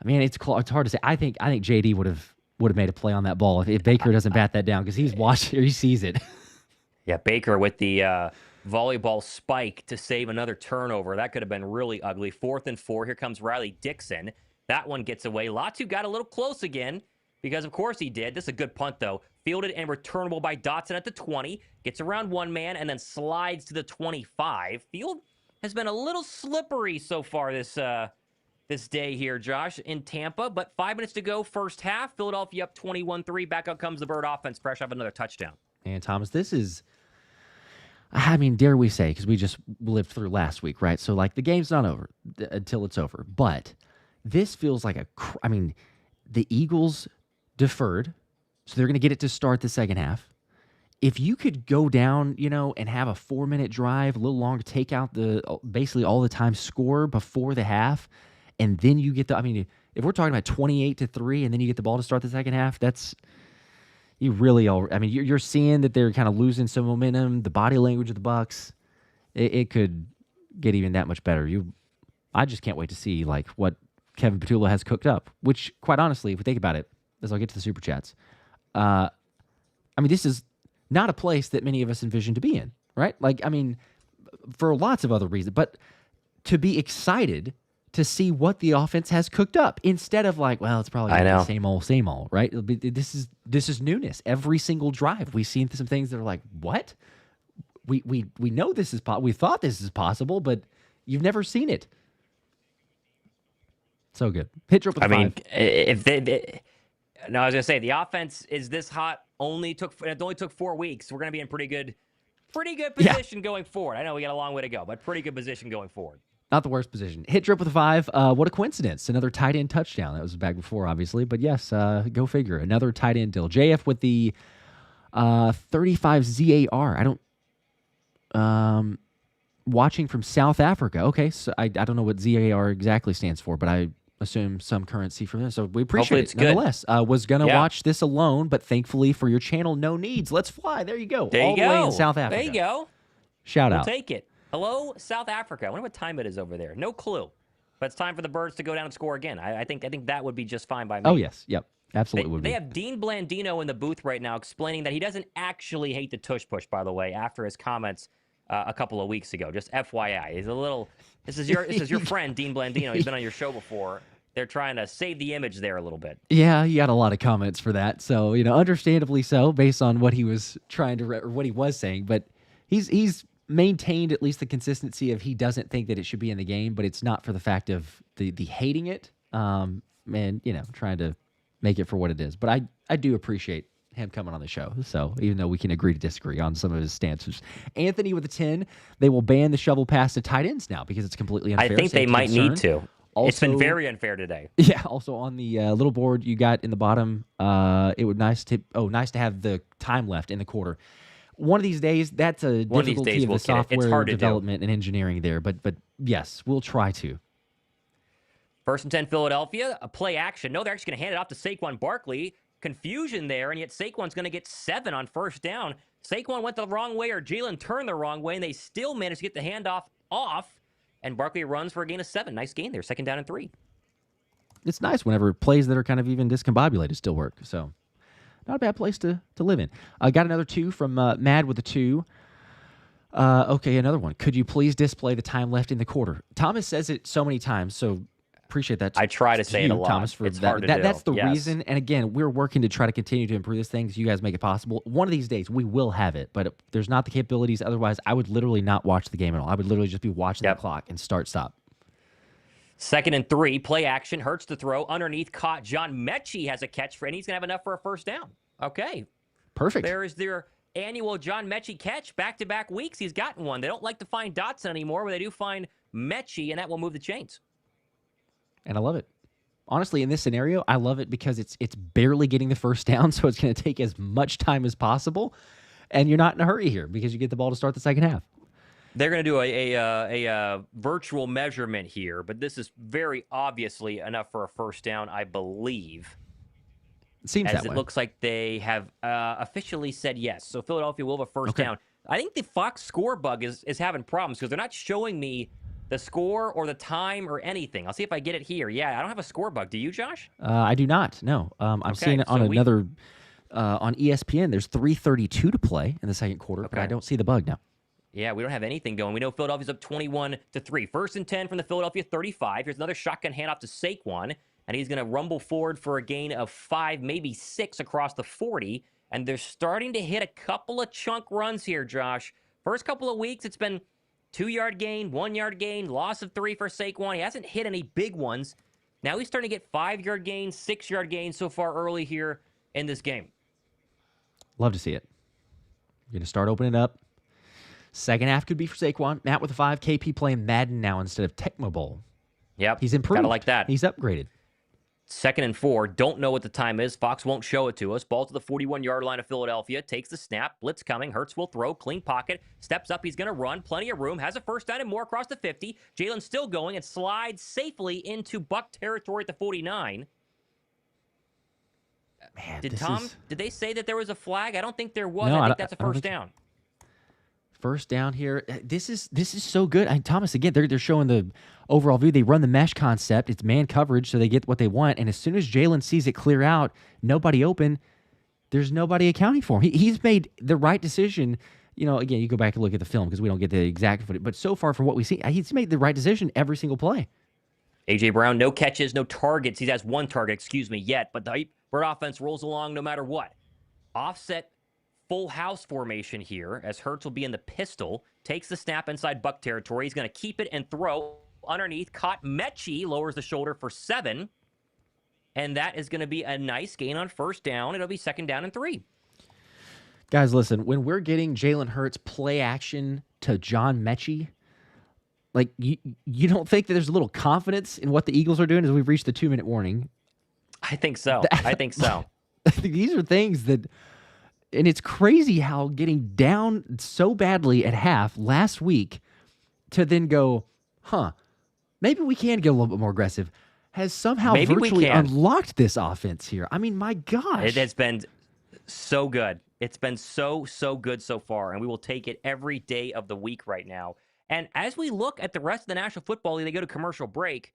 I mean, it's hard to say. I think JD would have made a play on that ball if Baker doesn't bat that down because he's watching or he sees it. Yeah, Baker with the volleyball spike to save another turnover. That could have been really ugly. 4th and 4. Here comes Riley Dixon. That one gets away. Latu got a little close again because, of course, he did. This is a good punt, though. Fielded and returnable by Dotson at the 20. Gets around one man and then slides to the 25. Field has been a little slippery so far this day here, Josh, in Tampa. But 5 minutes to go, first half. Philadelphia up 21-3. Back out comes the Bird offense. Fresh off another touchdown. And Thomas, this is, I mean, dare we say, because we just lived through last week, right? So, like, the game's not over until it's over. But this feels like the Eagles deferred, so they're going to get it to start the second half. If you could go down, and have a 4-minute drive, a little longer, take out basically all the time, score before the half, and then you get if we're talking about 28-3, and then you get the ball to start the second half, that's you're seeing that they're kind of losing some momentum. The body language of the Bucs, it could get even that much better. I just can't wait to see like what Kevin Petula has cooked up. Which, quite honestly, if we think about it, as I'll get to the super chats, this is not a place that many of us envisioned to be in, right? For lots of other reasons, but to be excited to see what the offense has cooked up instead of like, well, it's probably the same old, right? This is newness. Every single drive, we've seen some things that are like, what? We know this is we thought this is possible, but you've never seen it. So good. Hit drop with five. I was gonna say the offense is this hot. It only took 4 weeks. We're gonna be in pretty good position going forward. I know we got a long way to go, but pretty good position going forward. Not the worst position. Hit drip with a 5. What a coincidence. Another tight end touchdown. That was back before, obviously. But yes, go figure. Another tight end deal. JF with the 35 ZAR. Watching from South Africa. Okay, so I don't know what ZAR exactly stands for, but I assume some currency from this. So we appreciate it. Nonetheless, was going to watch this alone, but thankfully for your channel, no needs. Let's fly. There you go. All the way in South Africa. There you go. Shout out. We'll take it. Hello, South Africa. I wonder what time it is over there. No clue. But it's time for the Birds to go down and score again. I think that would be just fine by me. Oh, yes. Yep. Absolutely would be. They have Dean Blandino in the booth right now explaining that he doesn't actually hate the tush push, by the way, after his comments a couple of weeks ago. Just FYI. He's a little... This is your friend, Dean Blandino. He's been on your show before. They're trying to save the image there a little bit. Yeah, he got a lot of comments for that. So, understandably so, based on what he was trying to... or what he was saying. But he's maintained at least the consistency of he doesn't think that it should be in the game, but it's not for the fact of the hating it, and trying to make it for what it is. But I do appreciate him coming on the show. So even though we can agree to disagree on some of his stances, Anthony with a 10, they will ban the shovel pass to tight ends now because it's completely unfair. I think they might need to. Also, it's been very unfair today. Yeah. Also on the little board you got in the bottom, it would nice to have the time left in the quarter. One of these days, that's a difficulty of the software development and engineering there. But yes, we'll try to. 1st and 10 Philadelphia, a play action. No, they're actually going to hand it off to Saquon Barkley. Confusion there, and yet Saquon's going to get 7 on first down. Saquon went the wrong way, or Jalen turned the wrong way, and they still managed to get the handoff off. And Barkley runs for a gain of 7. Nice gain there, 2nd down and 3. It's nice whenever plays that are kind of even discombobulated still work. So not a bad place to live in. I got another 2 from Mad with a 2. Okay, another one. Could you please display the time left in the quarter? Thomas says it so many times, so appreciate that. I try to say it a lot. Thomas, for it's that. hard to do. That's the reason. And again, we're working to try to continue to improve this thing so you guys make it possible. One of these days, we will have it, but there's not the capabilities. Otherwise, I would literally not watch the game at all. I would literally just be watching the clock and stop. 2nd and 3, play action. Hurts to throw. Underneath, caught. John Mechie has a catch and he's going to have enough for a first down. Okay. Perfect. There is their annual John Mechie catch back-to-back weeks. He's gotten one. They don't like to find Dotson anymore, but they do find Mechie, and that will move the chains. And I love it. Honestly, in this scenario, I love it because it's barely getting the first down, so it's going to take as much time as possible, and you're not in a hurry here because you get the ball to start the second half. They're going to do a virtual measurement here, but this is very obviously enough for a first down, I believe. It seems that way. It looks like they have officially said yes. So Philadelphia will have a first down. I think the Fox score bug is having problems because they're not showing me the score or the time or anything. I'll see if I get it here. Yeah, I don't have a score bug. Do you, Josh? I do not. No. I'm seeing it on another on ESPN. There's 3:32 to play in the second quarter, but I don't see the bug now. Yeah, we don't have anything going. We know Philadelphia's up 21-3. 1st and 10 from the Philadelphia 35. Here's another shotgun handoff to Saquon, and he's going to rumble forward for a gain of 5, maybe 6 across the 40. And they're starting to hit a couple of chunk runs here, Josh. First couple of weeks, it's been 2-yard gain, 1-yard gain, loss of 3 for Saquon. He hasn't hit any big ones. Now he's starting to get 5-yard gains, 6-yard gains so far early here in this game. Love to see it. You're going to start opening up. Second half could be for Saquon. Matt with a 5. KP playing Madden now instead of Tecmo Bowl. Yep. He's improved. Gotta like that. He's upgraded. 2nd and 4. Don't know what the time is. Fox won't show it to us. Ball to the 41-yard line of Philadelphia. Takes the snap. Blitz coming. Hurts will throw. Clean pocket. Steps up. He's going to run. Plenty of room. Has a first down and more across the 50. Jalen still going and slides safely into Buck territory at the 49. Man, did they say that there was a flag? I don't think there was. No, I think that's a first down. First down here. This is so good. Thomas, again, they're showing the overall view. They run the mesh concept. It's man coverage, so they get what they want. And as soon as Jalen sees it clear out, nobody open, there's nobody accounting for him. He's made the right decision. You know, again, you go back and look at the film because we don't get the exact footage. But so far from what we see, he's made the right decision every single play. A.J. Brown, no catches, no targets. He has 1 target, yet. But the Bird offense rolls along no matter what. Offset full house formation here as Hurts will be in the pistol. Takes the snap inside Buck territory. He's going to keep it and throw underneath. Caught Mechie, lowers the shoulder for 7. And that is going to be a nice gain on first down. It'll be 2nd down and 3. Guys, listen, when we're getting Jalen Hurts play action to John Mechie, like you don't think that there's a little confidence in what the Eagles are doing as we've reached the 2-minute warning? I think so. These are things that... And it's crazy how getting down so badly at half last week to then go, maybe we can get a little bit more aggressive, has somehow virtually unlocked this offense here. I mean, my gosh. It has been so good. It's been so good so far, and we will take it every day of the week right now. And as we look at the rest of the National Football League, they go to commercial break.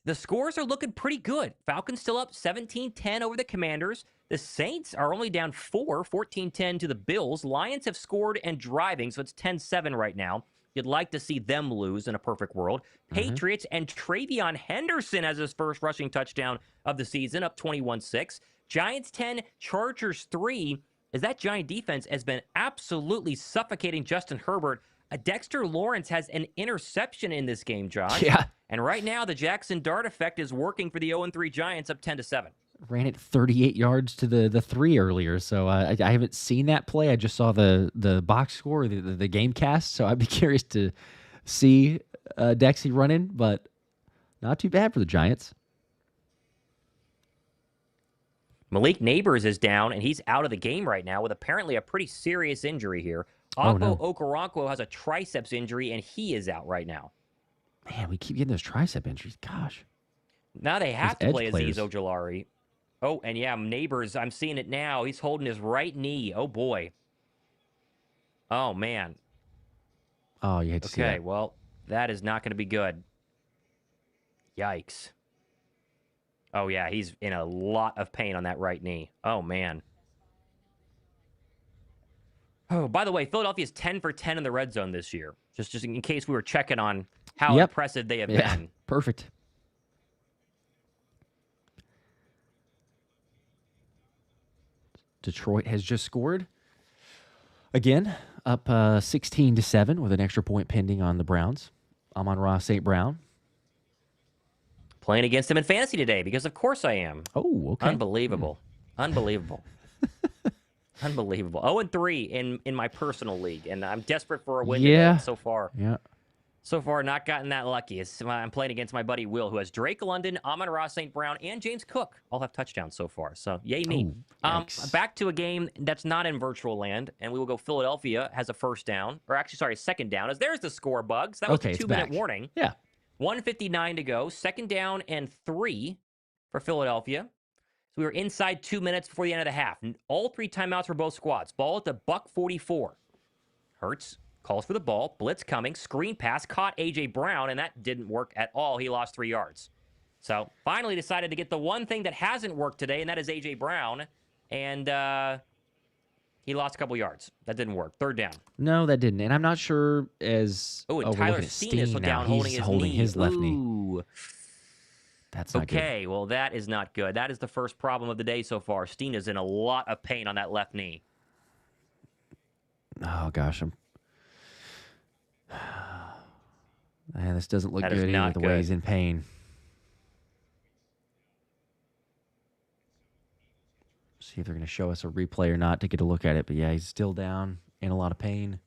The scores are looking pretty good. Falcons still up 17-10 over the Commanders. The Saints are only down 4, 14-10 to the Bills. Lions have scored and driving, so it's 10-7 right now. You'd like to see them lose in a perfect world. Patriots and Travion Henderson has his first rushing touchdown of the season, up 21-6. Giants 10, Chargers 3, as that Giant defense has been absolutely suffocating Justin Herbert. Dexter Lawrence has an interception in this game, Josh. Yeah. And right now, the Jackson Dart effect is working for the 0-3 Giants, up 10-7. Ran it 38 yards to the 3 earlier, so I haven't seen that play. I just saw the box score, the game cast, so I'd be curious to see Dexy running, but not too bad for the Giants. Malik Neighbors is down, and he's out of the game right now with apparently a pretty serious injury here. Ogbo Okoronkwo has a triceps injury, and he is out right now. Man, we keep getting those tricep injuries. Gosh. Now they have to play Azeez Ojulari. Oh, and yeah, Neighbors, I'm seeing it now. He's holding his right knee. Oh, boy. Oh, man. Oh, you hate to see that. Okay, well, that is not going to be good. Yikes. Oh, yeah, he's in a lot of pain on that right knee. Oh, man. Oh, by the way, Philadelphia's 10 for 10 in the red zone this year. Just in case we were checking on how impressive they have been. Perfect. Detroit has just scored. Again, up 16-7 with an extra point pending on the Browns. Amon-Ra St. Brown. Playing against him in fantasy today because, of course, I am. Oh, okay. Unbelievable. Unbelievable. Unbelievable. 0-3 in my personal league, and I'm desperate for a win Yeah. today. So far, Yeah. not gotten that lucky. I'm playing against my buddy Will, who has Drake London, Amon-Ra St. Brown, and James Cook. All have touchdowns so far. So yay me. Yikes. Back to a game that's not in virtual land, and we will go Philadelphia has a first down, or actually, sorry, second down. As there's the score, Bugs. That was Okay, a it's 2-minute back. warning. Yeah. 1:59 to go. Second down and 3 for Philadelphia. So we were inside 2 minutes before the end of the half. All 3 timeouts for both squads. Ball at the Buck 44. Hurts calls for the ball. Blitz coming. Screen pass. Caught A.J. Brown, and that didn't work at all. He lost 3 yards. So finally decided to get the one thing that hasn't worked today, and that is A.J. Brown. And he lost a couple yards. That didn't work. Third down. No, that didn't. And I'm not sure as... Oh, and we're Tyler looking at Steen is now. down He's holding his knee. left knee. Ooh. That's not good. Okay, well, that is not good. That is the first problem of the day so far. Steen is in a lot of pain on that left knee. Oh, gosh. Man, this doesn't look That is good either, not the way good. he's in pain. See if they're going to show us a replay or not to get a look at it. But, yeah, he's still down, in a lot of pain.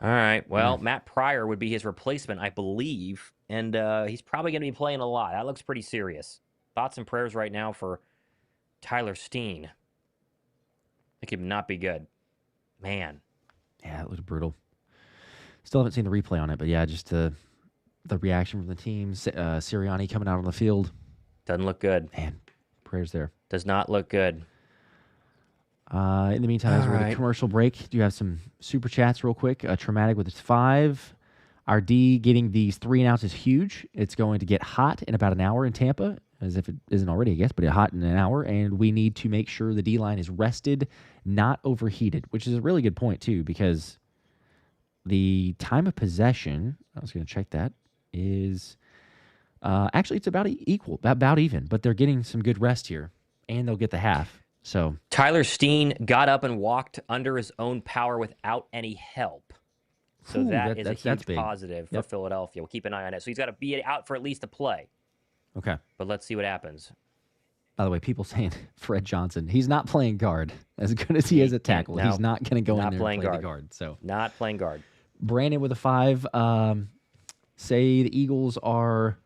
All right, well, Matt Pryor would be his replacement, I believe, and he's probably going to be playing a lot. That looks pretty serious. Thoughts and prayers right now for Tyler Steen. It could not be good. Man. Yeah, it was brutal. Still haven't seen the replay on it, but, yeah, just the reaction from the team. Sirianni coming out on the field. Doesn't look good. Man, prayers there. Does not look good. In the meantime, as we're at a commercial break, do you have some super chats real quick? Traumatic with its 5. Our D getting these 3 and outs is huge. It's going to get hot in about an hour in Tampa, as if it isn't already, I guess, but it's hot in an hour. And we need to make sure the D-line is rested, not overheated, which is a really good point, too, because the time of possession, I was going to check that, is actually it's about equal, about even, but they're getting some good rest here, and they'll get the half. So Tyler Steen got up and walked under his own power without any help. So that is a huge positive for Philadelphia. We'll keep an eye on it. So he's got to be out for at least a play. Okay. But let's see what happens. By the way, people saying Fred Johnson, he's not playing guard. As good as he is at tackle, he's not going to go in there and play the guard. So not playing guard. Brandon with a 5. Say the Eagles are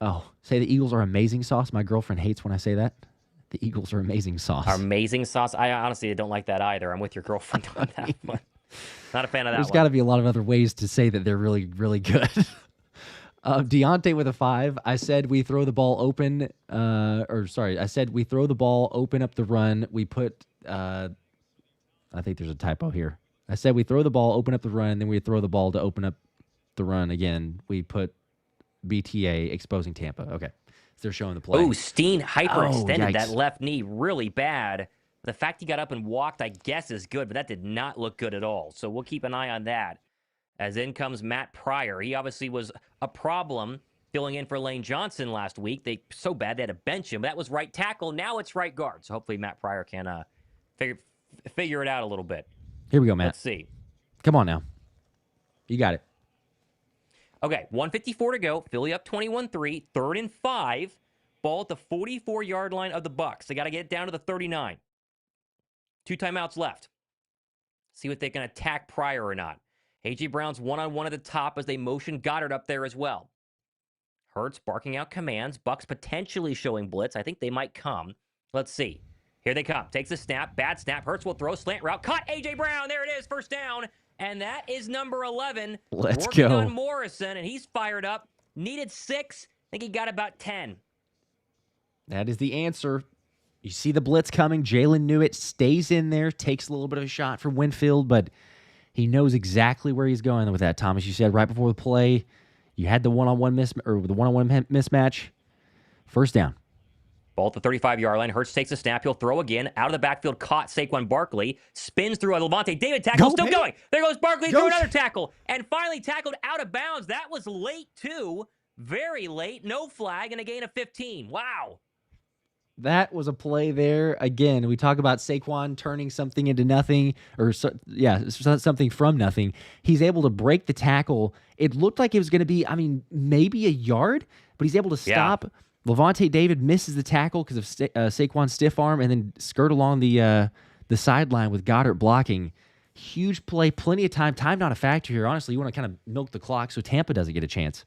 amazing sauce. My girlfriend hates when I say that. The Eagles are amazing sauce. Are amazing sauce. I honestly don't like that either. I'm with your girlfriend on that one. Not a fan of that There's one. got to be a lot of other ways to say that they're really, really good. Deontay with a 5. I said we throw the ball open. I said we throw the ball, open up the run. We put, I think there's a typo here. I said we throw the ball, open up the run, and then we throw the ball to open up the run again. We put BTA exposing Tampa. Okay. So they're showing the play. Oh, Steen hyperextended that yikes. left knee really bad. The fact he got up and walked, I guess, is good, but that did not look good at all. So we'll keep an eye on that. As in comes Matt Pryor. He obviously was a problem filling in for Lane Johnson last week. So bad they had to bench him. That was right tackle. Now it's right guard. So hopefully Matt Pryor can figure it out a little bit. Here we go, Matt. Let's see. Come on now. You got it. Okay, 1:54 to go. Philly up 21-3. 3rd and 5. Ball at the 44-yard line of the Bucs. They got to get it down to the 39. 2 timeouts left. See if they can attack Pryor or not. A.J. Brown's one-on-one at the top as they motion Goddard up there as well. Hurts barking out commands. Bucs potentially showing blitz. I think they might come. Let's see. Here they come. Takes the snap. Bad snap. Hurts will throw. Slant route. Caught A.J. Brown. There it is. First down. And that is number 11. Let's working go. on Morrison, and he's fired up. Needed 6. I think he got about 10. That is the answer. You see the blitz coming. Jalen knew it. Stays in there. Takes a little bit of a shot from Winfield, but he knows exactly where he's going with that. Thomas, you said right before the play, you had the one-on-one mismatch. First down. Ball at the 35-yard line. Hurts takes a snap. He'll throw again. Out of the backfield, caught Saquon Barkley. Spins through a Levante David tackle. Still going. There goes Barkley. Through another tackle. And finally tackled out of bounds. That was late, too. Very late. No flag and a gain of 15. Wow. That was a play there. Again, we talk about Saquon turning something into nothing, something from nothing. He's able to break the tackle. It looked like it was going to be, maybe a yard, but he's able to stop, Levante David misses the tackle because of Saquon's stiff arm, and then skirt along the sideline with Goddard blocking. Huge play, plenty of time. Time not a factor here. Honestly, you want to kind of milk the clock so Tampa doesn't get a chance.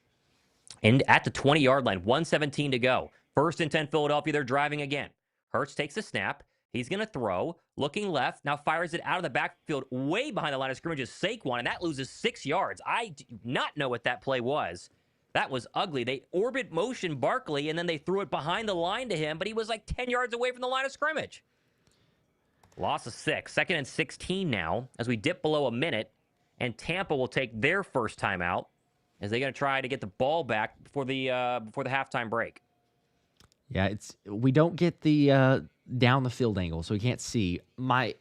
And at the 20-yard line, 1:17 to go. 1st and 10 Philadelphia, they're driving again. Hurts takes a snap. He's going to throw, looking left, now fires it out of the backfield way behind the line of scrimmage is Saquon, and that loses 6 yards. I do not know what that play was. That was ugly. They orbit motion Barkley, and then they threw it behind the line to him, but he was like 10 yards away from the line of scrimmage. Loss of 6. 2nd and 16 now as we dip below a minute, and Tampa will take their first timeout as they're going to try to get the ball back before the halftime break. Yeah, we don't get the down the field angle, so we can't see. My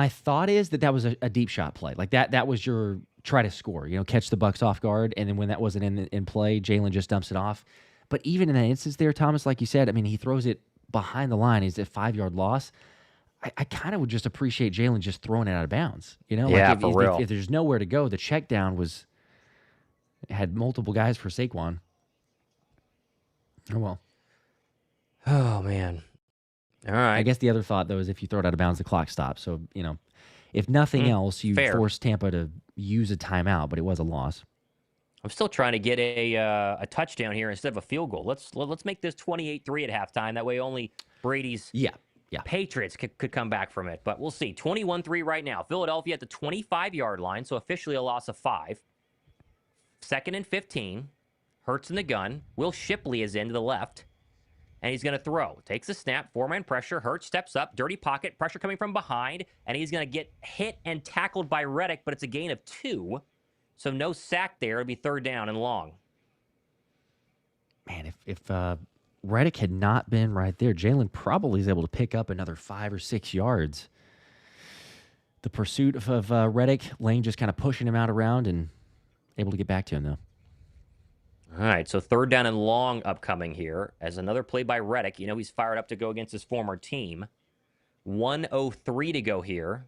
thought is that was a deep shot play. Like that was your try to score, catch the Bucs off guard, and then when that wasn't in play, Jalen just dumps it off. But even in that instance there, Thomas, like you said, I mean, he throws it behind the line. He's a 5-yard loss. I kind of would just appreciate Jalen just throwing it out of bounds. Yeah, like for real. If there's nowhere to go, the check down had multiple guys for Saquon. Oh, well. Oh, man. All right. I guess the other thought, though, is if you throw it out of bounds, the clock stops. So, if nothing else, you force Tampa to use a timeout, but it was a loss. I'm still trying to get a touchdown here instead of a field goal. Let's make this 28-3 at halftime. That way only Brady's Patriots could come back from it. But we'll see. 21-3 right now. Philadelphia at the 25-yard line, so officially a loss of 5. 2nd and 15. Hurts in the gun. Will Shipley is in to the left. And he's going to throw. Takes a snap. 4-man pressure. Hurts steps up. Dirty pocket. Pressure coming from behind. And he's going to get hit and tackled by Reddick, but it's a gain of 2. So no sack there. It'll be 3rd down and long. Man, if Reddick had not been right there, Jalen probably is able to pick up another 5 or 6 yards. The pursuit of Reddick, Lane just kind of pushing him out around and able to get back to him, though. All right, so 3rd down and long upcoming here as another play by Reddick. He's fired up to go against his former team. 1:03 to go here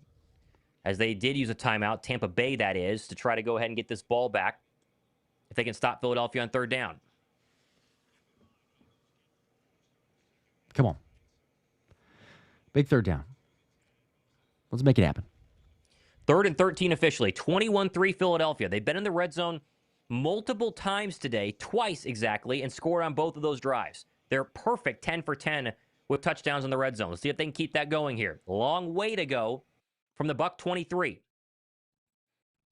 as they did use a timeout, Tampa Bay that is, to try to go ahead and get this ball back if they can stop Philadelphia on 3rd down. Come on. Big 3rd down. Let's make it happen. 3rd and 13 officially. 21-3 Philadelphia. They've been in the red zone multiple times today, twice exactly, and scored on both of those drives. They're perfect 10 for 10 with touchdowns in the red zone. Let's see if they can keep that going here. Long way to go from the Buck 23.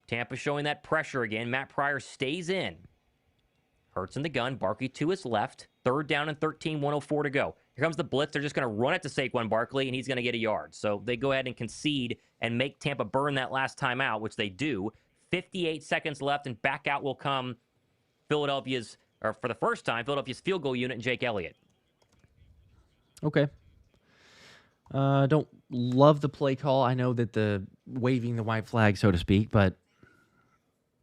Tampa showing that pressure again. Matt Pryor stays in. Hurts in the gun. Barkley to his left. 3rd down and 13, 1:04 to go. Here comes the blitz. They're just going to run it to Saquon Barkley, and he's going to get a yard. So they go ahead and concede and make Tampa burn that last time out, which they do. 58 seconds left, and back out will come for the first time, Philadelphia's field goal unit and Jake Elliott. Okay. Don't love the play call. I know that the waving the white flag, so to speak, but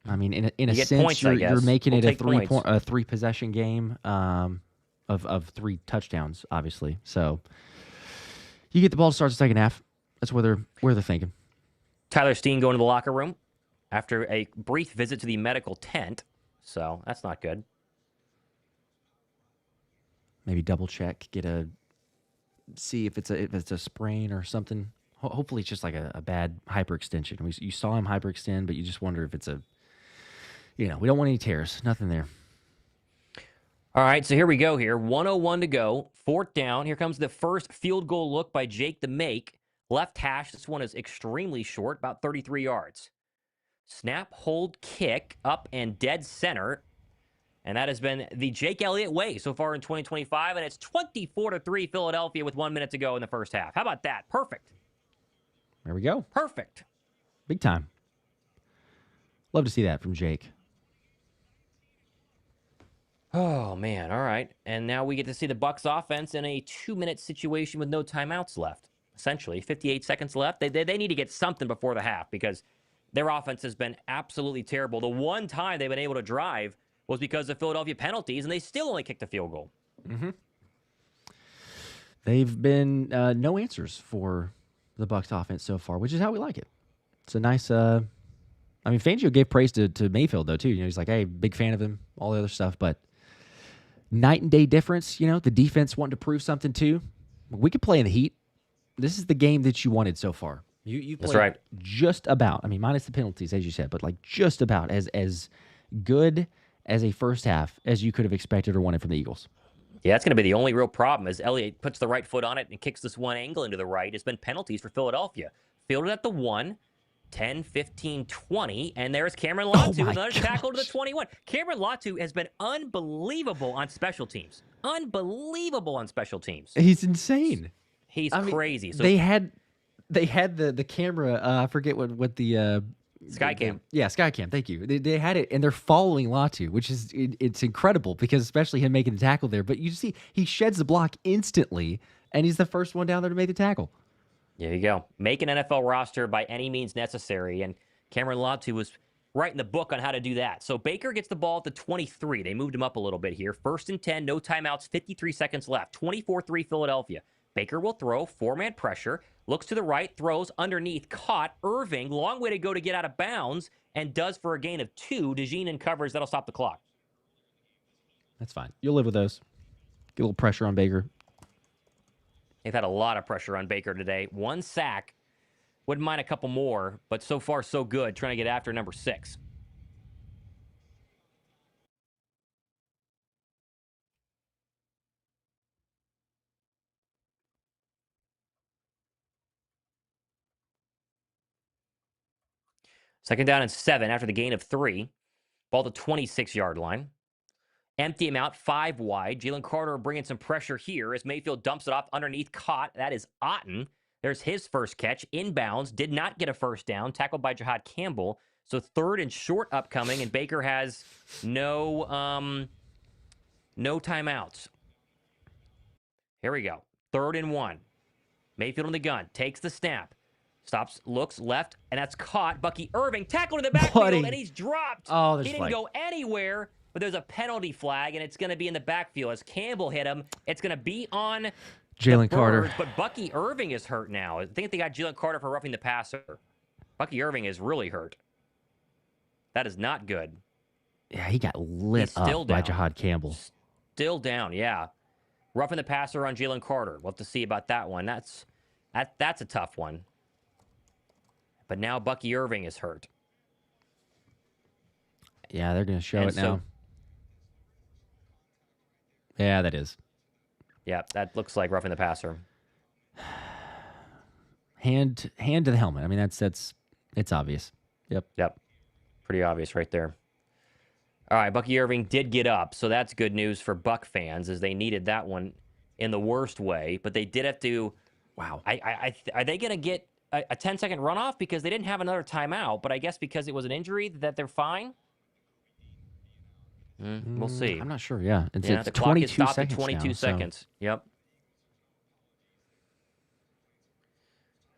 I mean, in a sense, points, you're making it a 3-possession game of 3 touchdowns, obviously. So you get the ball to start the second half. That's where they're thinking. Tyler Steen going to the locker room after a brief visit to the medical tent. So that's not good. Maybe double check, see if it's a sprain or something. Hopefully it's just like a bad hyperextension. You saw him hyperextend, but you just wonder if it's we don't want any tears. Nothing there. All right, so here we go here. 1:01 to go. 4th down. Here comes the first field goal look by Jake the Make. Left hash. This one is extremely short, about 33 yards. Snap, hold, kick, up and dead center. And that has been the Jake Elliott way so far in 2025. And it's 24-3 Philadelphia with 1 minute to go in the first half. How about that? Perfect. There we go. Perfect. Big time. Love to see that from Jake. Oh, man. All right. And now we get to see the Bucs offense in a 2-minute situation with no timeouts left. Essentially, 58 seconds left. They need to get something before the half because their offense has been absolutely terrible. The one time they've been able to drive was because of Philadelphia penalties, and they still only kicked a field goal. Mm-hmm. They've been no answers for the Bucs offense so far, which is how we like it. It's a nice. Fangio gave praise to Mayfield though too. He's like, hey, big fan of him, all the other stuff, but night and day difference. You know, the defense wanting to prove something too. We could play in the heat. This is the game that you wanted so far. You played That's right. just about. I mean, minus the penalties, as you said, but like just about as good as a first half as you could have expected or wanted from the Eagles. Yeah, that's going to be the only real problem as Elliott puts the right foot on it and kicks this one angle into the right. It's been penalties for Philadelphia. Fielded at the 1, 10, 15, 20, and there's Cameron Latu with another tackle to the 21. Cameron Latu has been unbelievable on special teams. Unbelievable on special teams. He's insane. He's crazy. So they had the camera. I forget what the Skycam. Yeah, Skycam. Thank you. They had it, and they're following Latu, which is it's incredible because especially him making the tackle there. But you see, he sheds the block instantly, and he's the first one down there to make the tackle. There you go. Make an NFL roster by any means necessary, and Cameron Latu was writing the book on how to do that. So Baker gets the ball at the 23. They moved him up a little bit here. 1st and 10, no timeouts, 53 seconds left. 24-3 Philadelphia. Baker will throw, 4-man pressure, looks to the right, throws underneath, caught. Irving, long way to go to get out of bounds, and does for a gain of 2. DeJean in covers, that'll stop the clock. That's fine. You'll live with those. Get a little pressure on Baker. They've had a lot of pressure on Baker today. 1 sack. Wouldn't mind a couple more, but so far so good, trying to get after number 6. Second down and 7 after the gain of 3. Ball to 26-yard line. Empty him out, 5 wide. Jalen Carter bringing some pressure here as Mayfield dumps it off underneath, caught. That is Otten. There's his first catch, inbounds, did not get a first down, tackled by Jahad Campbell. So 3rd and short upcoming, and Baker has no timeouts. Here we go. 3rd and 1. Mayfield in the gun, takes the snap. Stops, looks left, and that's caught. Bucky Irving tackled in the backfield, and he's dropped. Oh, he didn't go anywhere, but there's a penalty flag, and it's going to be in the backfield. As Campbell hit him, it's going to be on Jalen Carter. But Bucky Irving is hurt now. I think they got Jalen Carter for roughing the passer. Bucky Irving is really hurt. That is not good. Yeah, he got lit up by Jahad Campbell. Still down, yeah. Roughing the passer on Jalen Carter. We'll have to see about that one. That's a tough one. But now Bucky Irving is hurt. Yeah, they're going to show it now. Yeah, that is. Yeah, that looks like roughing the passer. Hand to the helmet. I mean, it's obvious. Yep. Pretty obvious right there. All right, Bucky Irving did get up, so that's good news for Buck fans as they needed that one in the worst way. But they did have to. Wow. Are they going to get a 10-second runoff because they didn't have another timeout? But I guess because it was an injury that they're fine. We'll see. I'm not sure. Yeah, the clock is stopped at 22 seconds. So. Yep.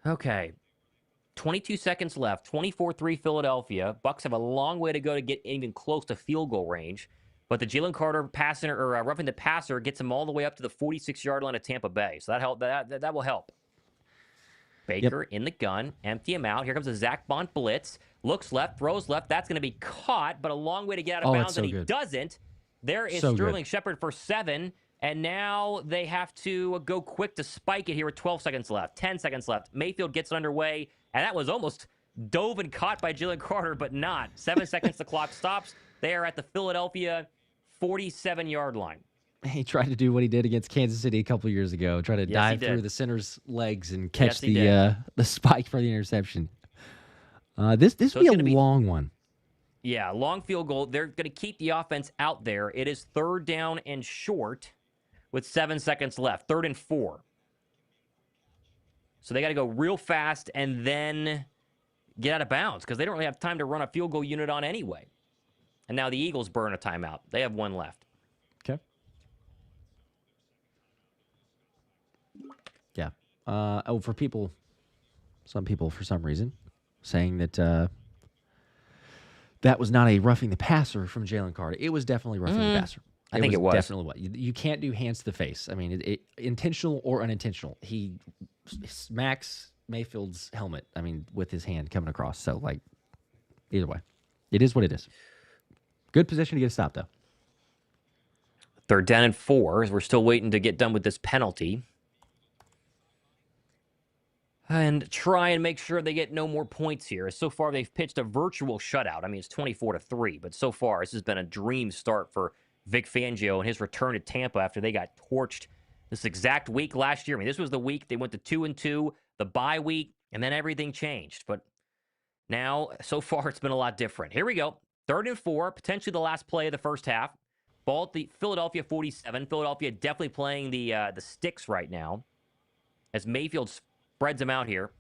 Okay. 22 seconds left. 24-3 Philadelphia. Bucs have a long way to go to get even close to field goal range. But the Jalen Carter roughing the passer gets him all the way up to the 46-yard line of Tampa Bay. So that will help. Baker in the gun. Empty him out. Here comes a Zach Bont blitz. Looks left, throws left. That's going to be caught, but a long way to get out of bounds, and he doesn't. There is Sterling Shepard for 7, and now they have to go quick to spike it here with 12 seconds left, 10 seconds left. Mayfield gets it underway, and that was almost dove and caught by Jalen Carter, but not. 7 seconds, the clock stops. They are at the Philadelphia 47-yard line. He tried to do what he did against Kansas City a couple years ago, try to dive through the center's legs and catch the spike for the interception. This will be a long one. Yeah, long field goal. They're going to keep the offense out there. It is 3rd down and short with 7 seconds left. 3rd and 4. So they got to go real fast and then get out of bounds because they don't really have time to run a field goal unit on anyway. And now the Eagles burn a timeout. They have 1 left. Okay. Yeah. For some people for some reason, saying that that was not a roughing the passer from Jalen Carter. It was definitely roughing the passer. I think it was. Definitely what. You can't do hands to the face. I mean, intentional or unintentional. He smacks Mayfield's helmet, I mean, with his hand coming across. So, like, either way, it is what it is. Good position to get a stop, though. They're down and 4 as we're still waiting to get done with this penalty. And try and make sure they get no more points here. So far, they've pitched a virtual shutout. I mean, it's 24-3, but so far, this has been a dream start for Vic Fangio and his return to Tampa after they got torched this exact week last year. I mean, this was the week they went to 2-2, the bye week, and then everything changed. But now, so far, it's been a lot different. Here we go. 3rd and 4, potentially the last play of the first half. Ball at the Philadelphia 47. Philadelphia definitely playing the sticks right now as Mayfield spreads them out here.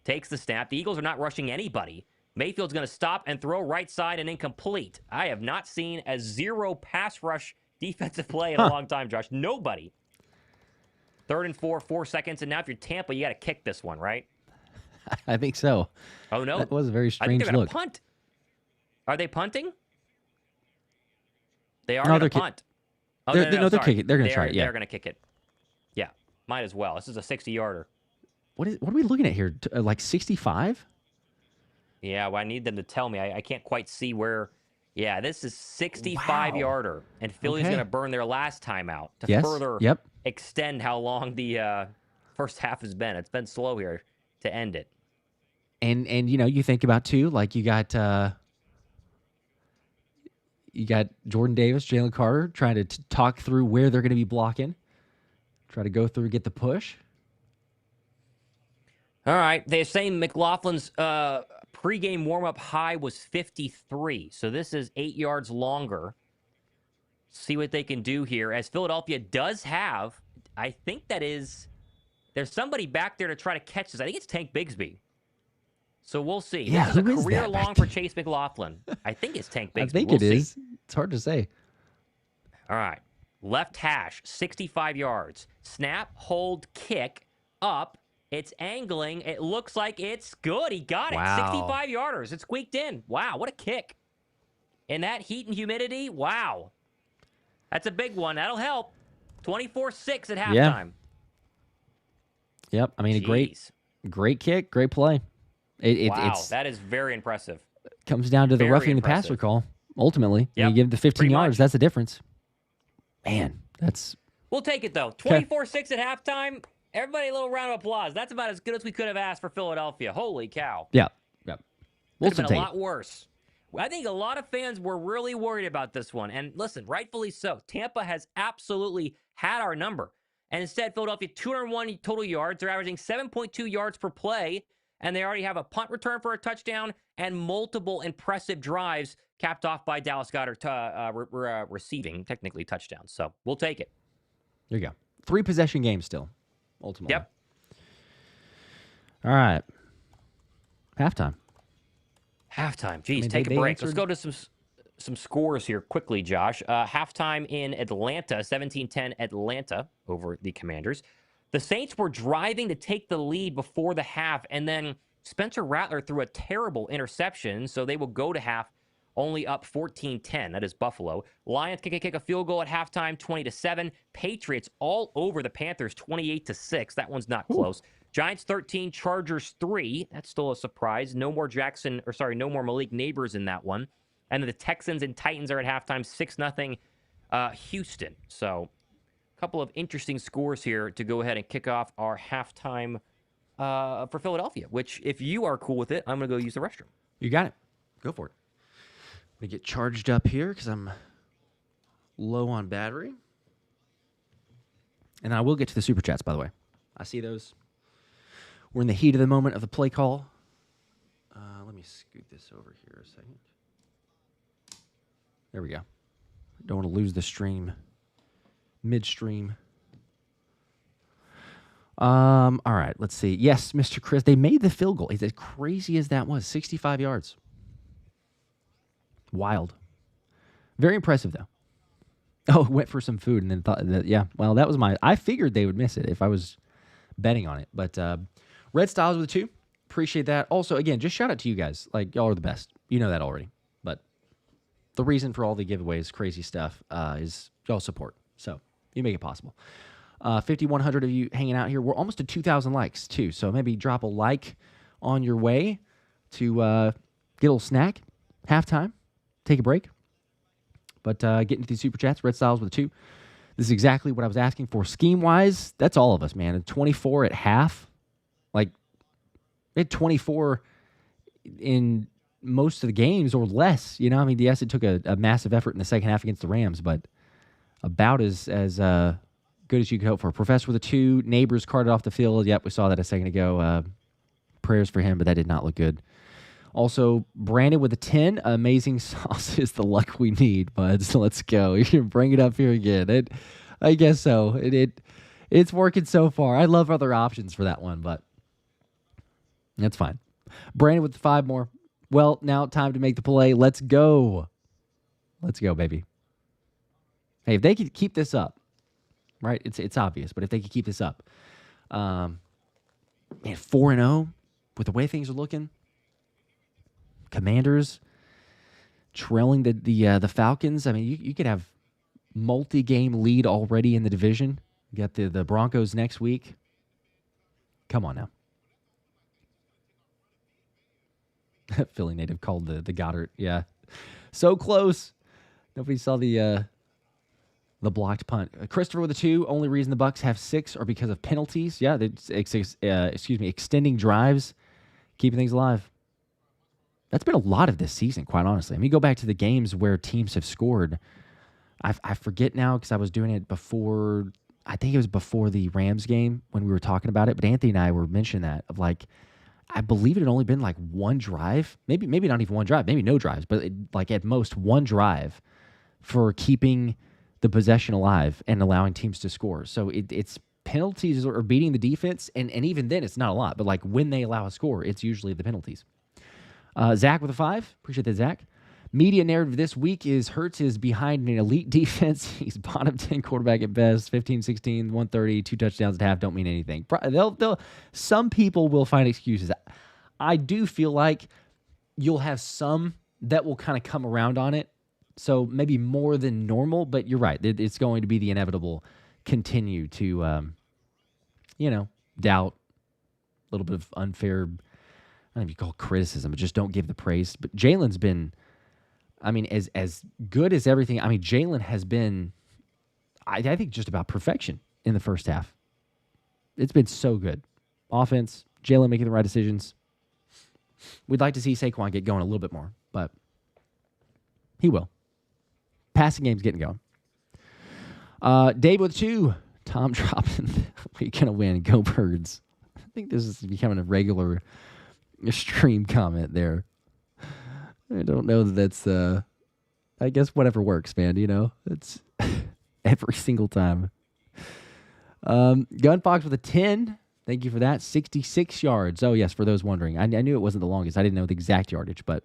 Takes the snap. The Eagles are not rushing anybody. Mayfield's going to stop and throw right side and incomplete. I have not seen a zero pass rush defensive play in a long time, Josh. Nobody. 3rd and 4, 4 seconds. And now if you're Tampa, you got to kick this one, right? I think so. Oh, no. That was a very I think strange they're going look. to punt. Are they punting? They are No, going to they're punt. Oh, they're sorry. kicking it. They're going to try it, yeah. They're going to kick it. Yeah, might as well. This is a 60-yarder. What are we looking at here? Like 65? Yeah, well, I need them to tell me. I can't quite see where. Yeah, this is 65-yarder. And Philly's going to burn their last timeout to further extend how long the first half has been. It's been slow here to end it. And you think about, too, like you got Jordan Davis, Jalen Carter trying to talk through where they're going to be blocking. Try to go through, get the push. All right. They're saying McLaughlin's pregame warm-up high was 53. So this is 8 yards longer. See what they can do here. As Philadelphia does have, I think there's somebody back there to try to catch this. I think it's Tank Bigsby. So we'll see. Yeah, this is a career long for Chase McLaughlin. I think it's Tank Bigsby. I think it is. It's hard to say. All right. Left hash, 65 yards. Snap, hold, kick, up. It's angling. It looks like it's good. He got it. 65 yarders. It's squeaked in. Wow, what a kick. In that heat and humidity, wow. That's a big one. That'll help. 24-6 at halftime. Yep. I mean, a great kick, great play. That is very impressive. Comes down to the roughing the passer call, ultimately. Yep, you give the 15 yards, that's the difference. Man, that's... We'll take it, though. 24-6 at halftime. Everybody, a little round of applause. That's about as good as we could have asked for Philadelphia. Holy cow. Yeah. Could have been a lot worse. I think a lot of fans were really worried about this one. And listen, rightfully so. Tampa has absolutely had our number. And instead, Philadelphia, 201 total yards. They're averaging 7.2 yards per play. And they already have a punt return for a touchdown and multiple impressive drives capped off by Dallas Goedert receiving, technically, touchdowns. So we'll take it. There you go. 3-possession game still, ultimately. Yep. All right. Halftime. Jeez, take a break. Let's go to some scores here quickly, Josh. Halftime in Atlanta, 17-10 Atlanta over the Commanders. The Saints were driving to take the lead before the half, and then Spencer Rattler threw a terrible interception, so they will go to half only up 14-10. That is Buffalo. Lions kick a field goal at halftime, 20-7. Patriots all over the Panthers, 28-6. That one's not close. Giants 13, Chargers 3. That's still a surprise. No more Malik Neighbors in that one. And the Texans and Titans are at halftime, 6-0 Houston. So a couple of interesting scores here to go ahead and kick off our halftime for Philadelphia, which, if you are cool with it, I'm going to go use the restroom. You got it. Go for it. I'm going to get charged up here because I'm low on battery. And I will get to the Super Chats, by the way. I see those. We're in the heat of the moment of the play call. Let me scoot this over here a second. There we go. Don't want to lose the stream midstream. All right, let's see. Yes, Mr. Chris, they made the field goal. As crazy as that was, 65 yards. Wild. Very impressive, though. Oh, went for some food and then thought that, yeah, well, that was I figured they would miss it if I was betting on it. But Red Styles with a 2. Appreciate that. Also, again, just shout out to you guys. Like, y'all are the best. You know that already. But the reason for all the giveaways, crazy stuff, is y'all support. So you make it possible. 5,100 of you hanging out here. We're almost to 2,000 likes, too. So maybe drop a like on your way to get a little snack, halftime, take a break. But getting to the super chats, Red Styles with a 2. This is exactly what I was asking for. Scheme-wise, that's all of us, man. And 24 at half. Like, they had 24 in most of the games or less. You know, I mean, yes, it took a massive effort in the second half against the Rams, but about as good as you could hope for. Professor with a 2. Neighbors carted off the field. Yep, we saw that a second ago. Prayers for him, but that did not look good. Also, Brandon with a 10. Amazing sauce is the luck we need, buds. Let's go. You can bring it up here again. I guess so. It's working so far. I love other options for that one, but that's fine. Brandon with 5 more. Well, now time to make the play. Let's go. Let's go, baby. Hey, if they could keep this up, right? It's obvious, but if they could keep this up, man, 4-0 with the way things are looking. Commanders trailing the Falcons. I mean, you could have multi-game lead already in the division. You got the Broncos next week. Come on now. Philly native called the Goddard. Yeah. So close. Nobody saw the blocked punt. Christopher with a 2. Only reason the Bucs have 6 are because of penalties. Yeah, extending drives, keeping things alive. That's been a lot of this season, quite honestly. I mean, go back to the games where teams have scored. I forget now because I was doing it before. I think it was before the Rams game when we were talking about it. But Anthony and I were mentioning that of like, I believe it had only been like one drive, maybe not even one drive, maybe no drives, but like at most one drive for keeping the possession alive and allowing teams to score. So it's penalties or beating the defense, and even then it's not a lot. But like when they allow a score, it's usually the penalties. Zach with a 5. Appreciate that, Zach. Media narrative this week is Hurts is behind an elite defense. He's bottom 10 quarterback at best. 15, 16, 130, 2 touchdowns at half don't mean anything. Some people will find excuses. I do feel like you'll have some that will kind of come around on it. So maybe more than normal, but you're right. It's going to be the inevitable continue to, doubt, a little bit of unfair, I don't know if you call it criticism, but just don't give the praise. But Jalen's been, I mean, as good as everything. I mean, Jalen has been, I think, just about perfection in the first half. It's been so good. Offense, Jalen making the right decisions. We'd like to see Saquon get going a little bit more, but he will. Passing game's getting going. Dave with 2. Tom dropping. We're going to win. Go Birds. I think this is becoming a regular stream comment there. I don't know that's I guess whatever works, man, it's every single time. Gunfox with a 10. Thank you for that. 66 yards. Oh yes, for those wondering, I knew it wasn't the longest. I didn't know the exact yardage, but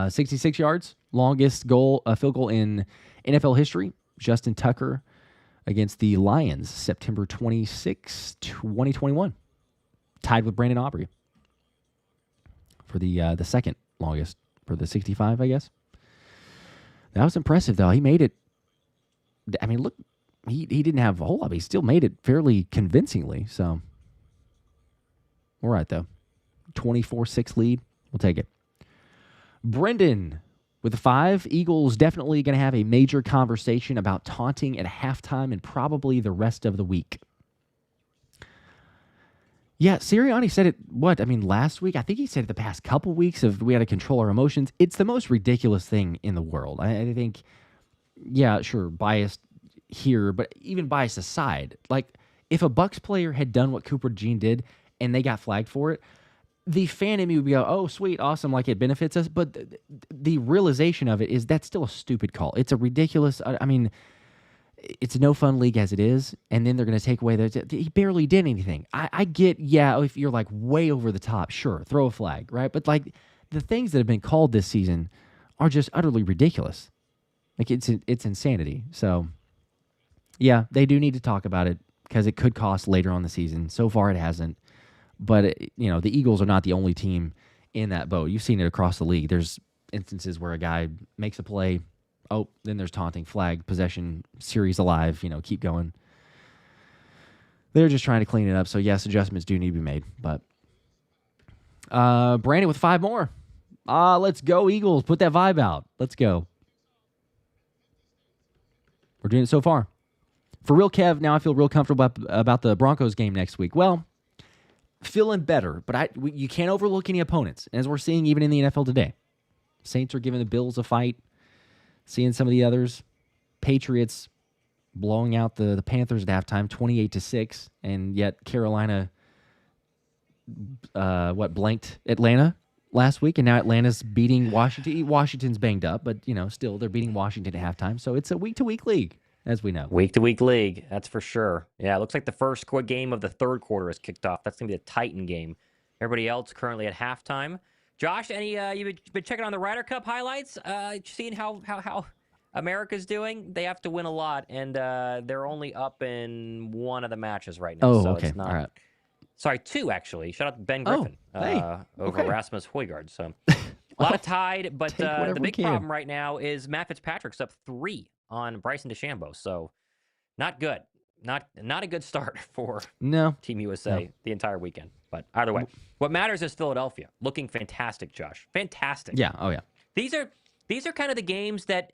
66 yards, longest field goal in NFL history. Justin Tucker against the Lions, September 26, 2021, tied with Brandon Aubrey for the second longest, for the 65, I guess. That was impressive, though. He made it. I mean, look, he didn't have a whole lot, but he still made it fairly convincingly. So, all right, though. 24-6 lead. We'll take it. Brendan with a 5. Eagles definitely going to have a major conversation about taunting at halftime and probably the rest of the week. Yeah, Sirianni said it, last week? I think he said it the past couple weeks of we had to control our emotions. It's the most ridiculous thing in the world. I think, yeah, sure, biased here, but even bias aside, like if a Bucs player had done what Cooper DeJean did and they got flagged for it, the fan in me would go, oh, sweet, awesome, like it benefits us. But the realization of it is that's still a stupid call. It's a ridiculous, it's a no fun league as it is, and then they're going to take away he barely did anything. I get, yeah, if you're like way over the top, sure, throw a flag, right? But like the things that have been called this season are just utterly ridiculous. Like it's insanity. So yeah, they do need to talk about it because it could cost later on the season. So far it hasn't. But the Eagles are not the only team in that boat. You've seen it across the league. There's instances where a guy makes a play. Oh, then there's taunting, flag, possession, series alive, keep going. They're just trying to clean it up. So, yes, adjustments do need to be made. But Brandon with 5 more. Let's go, Eagles. Put that vibe out. Let's go. We're doing it so far. For real, Kev, now I feel real comfortable about the Broncos game next week. Well, feeling better, but you can't overlook any opponents, as we're seeing even in the NFL today. Saints are giving the Bills a fight. Seeing some of the others. Patriots blowing out the Panthers at halftime, 28-6, and yet Carolina blanked Atlanta last week, and now Atlanta's beating Washington. Washington's banged up, but still they're beating Washington at halftime. So it's a week-to-week league, as we know. Week-to-week league, that's for sure. Yeah, it looks like the first game of the third quarter is kicked off. That's going to be a Titan game. Everybody else currently at halftime. Josh, you've been checking on the Ryder Cup highlights, seeing how America's doing? They have to win a lot, and they're only up in one of the matches right now. Oh, so okay. It's not, all right. Sorry, two, actually. Shout out to Ben Griffin over Rasmus Højgaard. So a lot of tied, but the big problem right now is Matt Fitzpatrick's up 3 on Bryson DeChambeau. So not good. Not a good start for Team USA the entire weekend. But either way, what matters is Philadelphia looking fantastic, Josh. Fantastic. Yeah. Oh, yeah. These are kind of the games that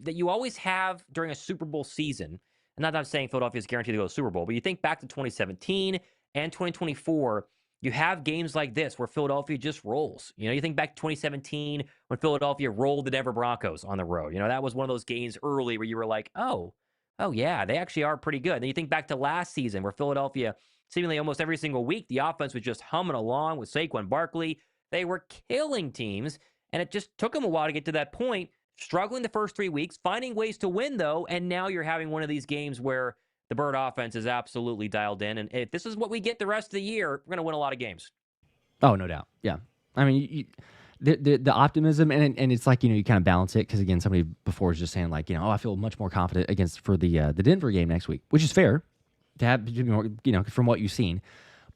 you always have during a Super Bowl season. And not that I'm saying Philadelphia is guaranteed to go to the Super Bowl, but you think back to 2017 and 2024, you have games like this where Philadelphia just rolls. You think back to 2017 when Philadelphia rolled the Denver Broncos on the road. That was one of those games early where you were like, oh yeah, they actually are pretty good. Then you think back to last season where Philadelphia, seemingly almost every single week, the offense was just humming along with Saquon Barkley. They were killing teams, and it just took them a while to get to that point, struggling the first 3 weeks, finding ways to win, though, and now you're having one of these games where the Bird offense is absolutely dialed in, and if this is what we get the rest of the year, we're going to win a lot of games. Oh, no doubt. Yeah. I mean, the optimism, and it's like, you kind of balance it, because, again, somebody before was just saying, like, I feel much more confident for the Denver game next week, which is fair to have, from what you've seen.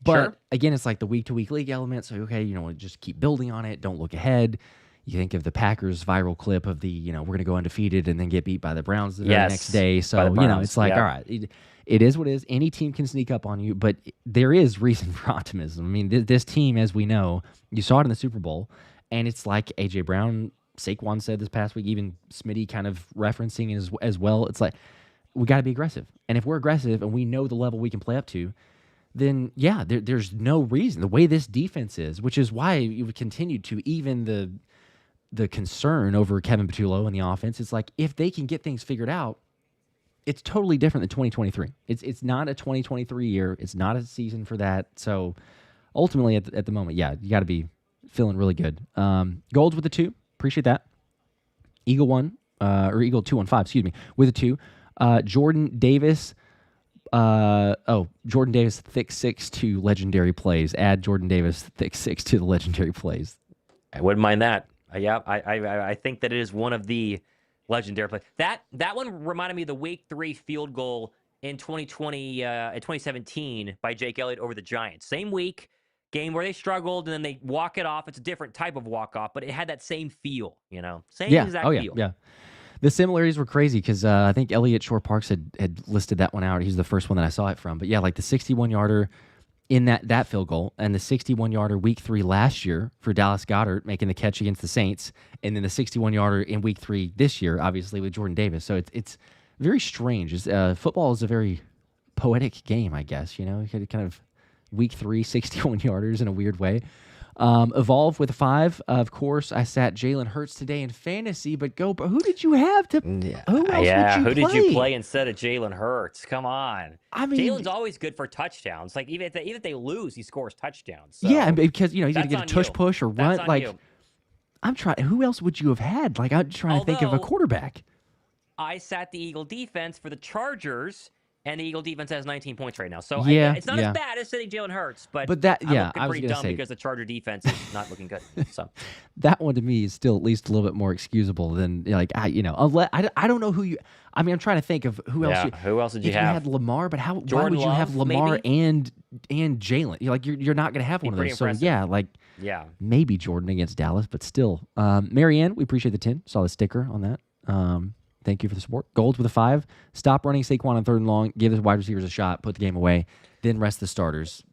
But, again, it's like the week-to-week league element, so, okay, just keep building on it, don't look ahead. You think of the Packers viral clip of the, we're going to go undefeated and then get beat by the Browns the very next day. So, it's like, all right, it is what it is. Any team can sneak up on you, but there is reason for optimism. I mean, this team, as we know, you saw it in the Super Bowl, and it's like A.J. Brown, Saquon said this past week, even Smitty kind of referencing as well. It's like, we got to be aggressive. And if we're aggressive and we know the level we can play up to, then, yeah, there's no reason. The way this defense is, which is why you would continue to, even the concern over Kevin Patullo and the offense, it's like, if they can get things figured out, it's totally different than 2023. It's not a 2023 year. It's not a season for that. So ultimately, at the moment, yeah, you got to be feeling really good. Golds with the 2. Appreciate that. Eagle 1, or Eagle 215, excuse me, with a 2. Jordan Davis. Jordan Davis, thick 6 to legendary plays. Add Jordan Davis, thick 6 to the legendary plays. I wouldn't mind that. Yeah, I think that it is one of the legendary plays. That one reminded me of the Week 3 field goal in 2017 by Jake Elliott over the Giants. Same week, game where they struggled, and then they walk it off. It's a different type of walk-off, but it had that same feel, Same exact feel. Yeah. The similarities were crazy because I think Elliott Shore-Parks had listed that one out. He's the first one that I saw it from. But, yeah, like the 61-yarder in that field goal, and the 61-yarder Week 3 last year for Dallas Goedert making the catch against the Saints, and then the 61-yarder in Week 3 this year, obviously, with Jordan Davis. So it's very strange. Football is a very poetic game, I guess. You kind of Week 3, 61-yarders in a weird way. Evolve with a 5. Of course, I sat Jalen Hurts today in fantasy, but who did you have to? Who did you play instead of Jalen Hurts? Come on. I mean, Jalen's always good for touchdowns. Like even if they lose, he scores touchdowns. So yeah, because he's gonna get a tush push or run. Like you. I'm trying. Who else would you have had? Like I'm trying to think of a quarterback. I sat the Eagle defense for the Chargers. And the Eagle defense has 19 points right now. So it's not as bad as sitting Jalen Hurts, but that, I'm looking I was pretty gonna dumb say, because the Charger defense is not looking good. So that one to me is still at least a little bit more excusable than I don't know who you. I mean, I'm trying to think of who else. Who else did you have? You had Lamar, but why Jordan would you have Love, Lamar maybe? and Jalen? You're not going to have one of those. Impressive. So maybe Jordan against Dallas, but still. Marianne, we appreciate the 10. Saw the sticker on that. Thank you for the support. Golds with a 5. Stop running Saquon on 3rd and long. Give the wide receivers a shot. Put the game away. Then rest the starters.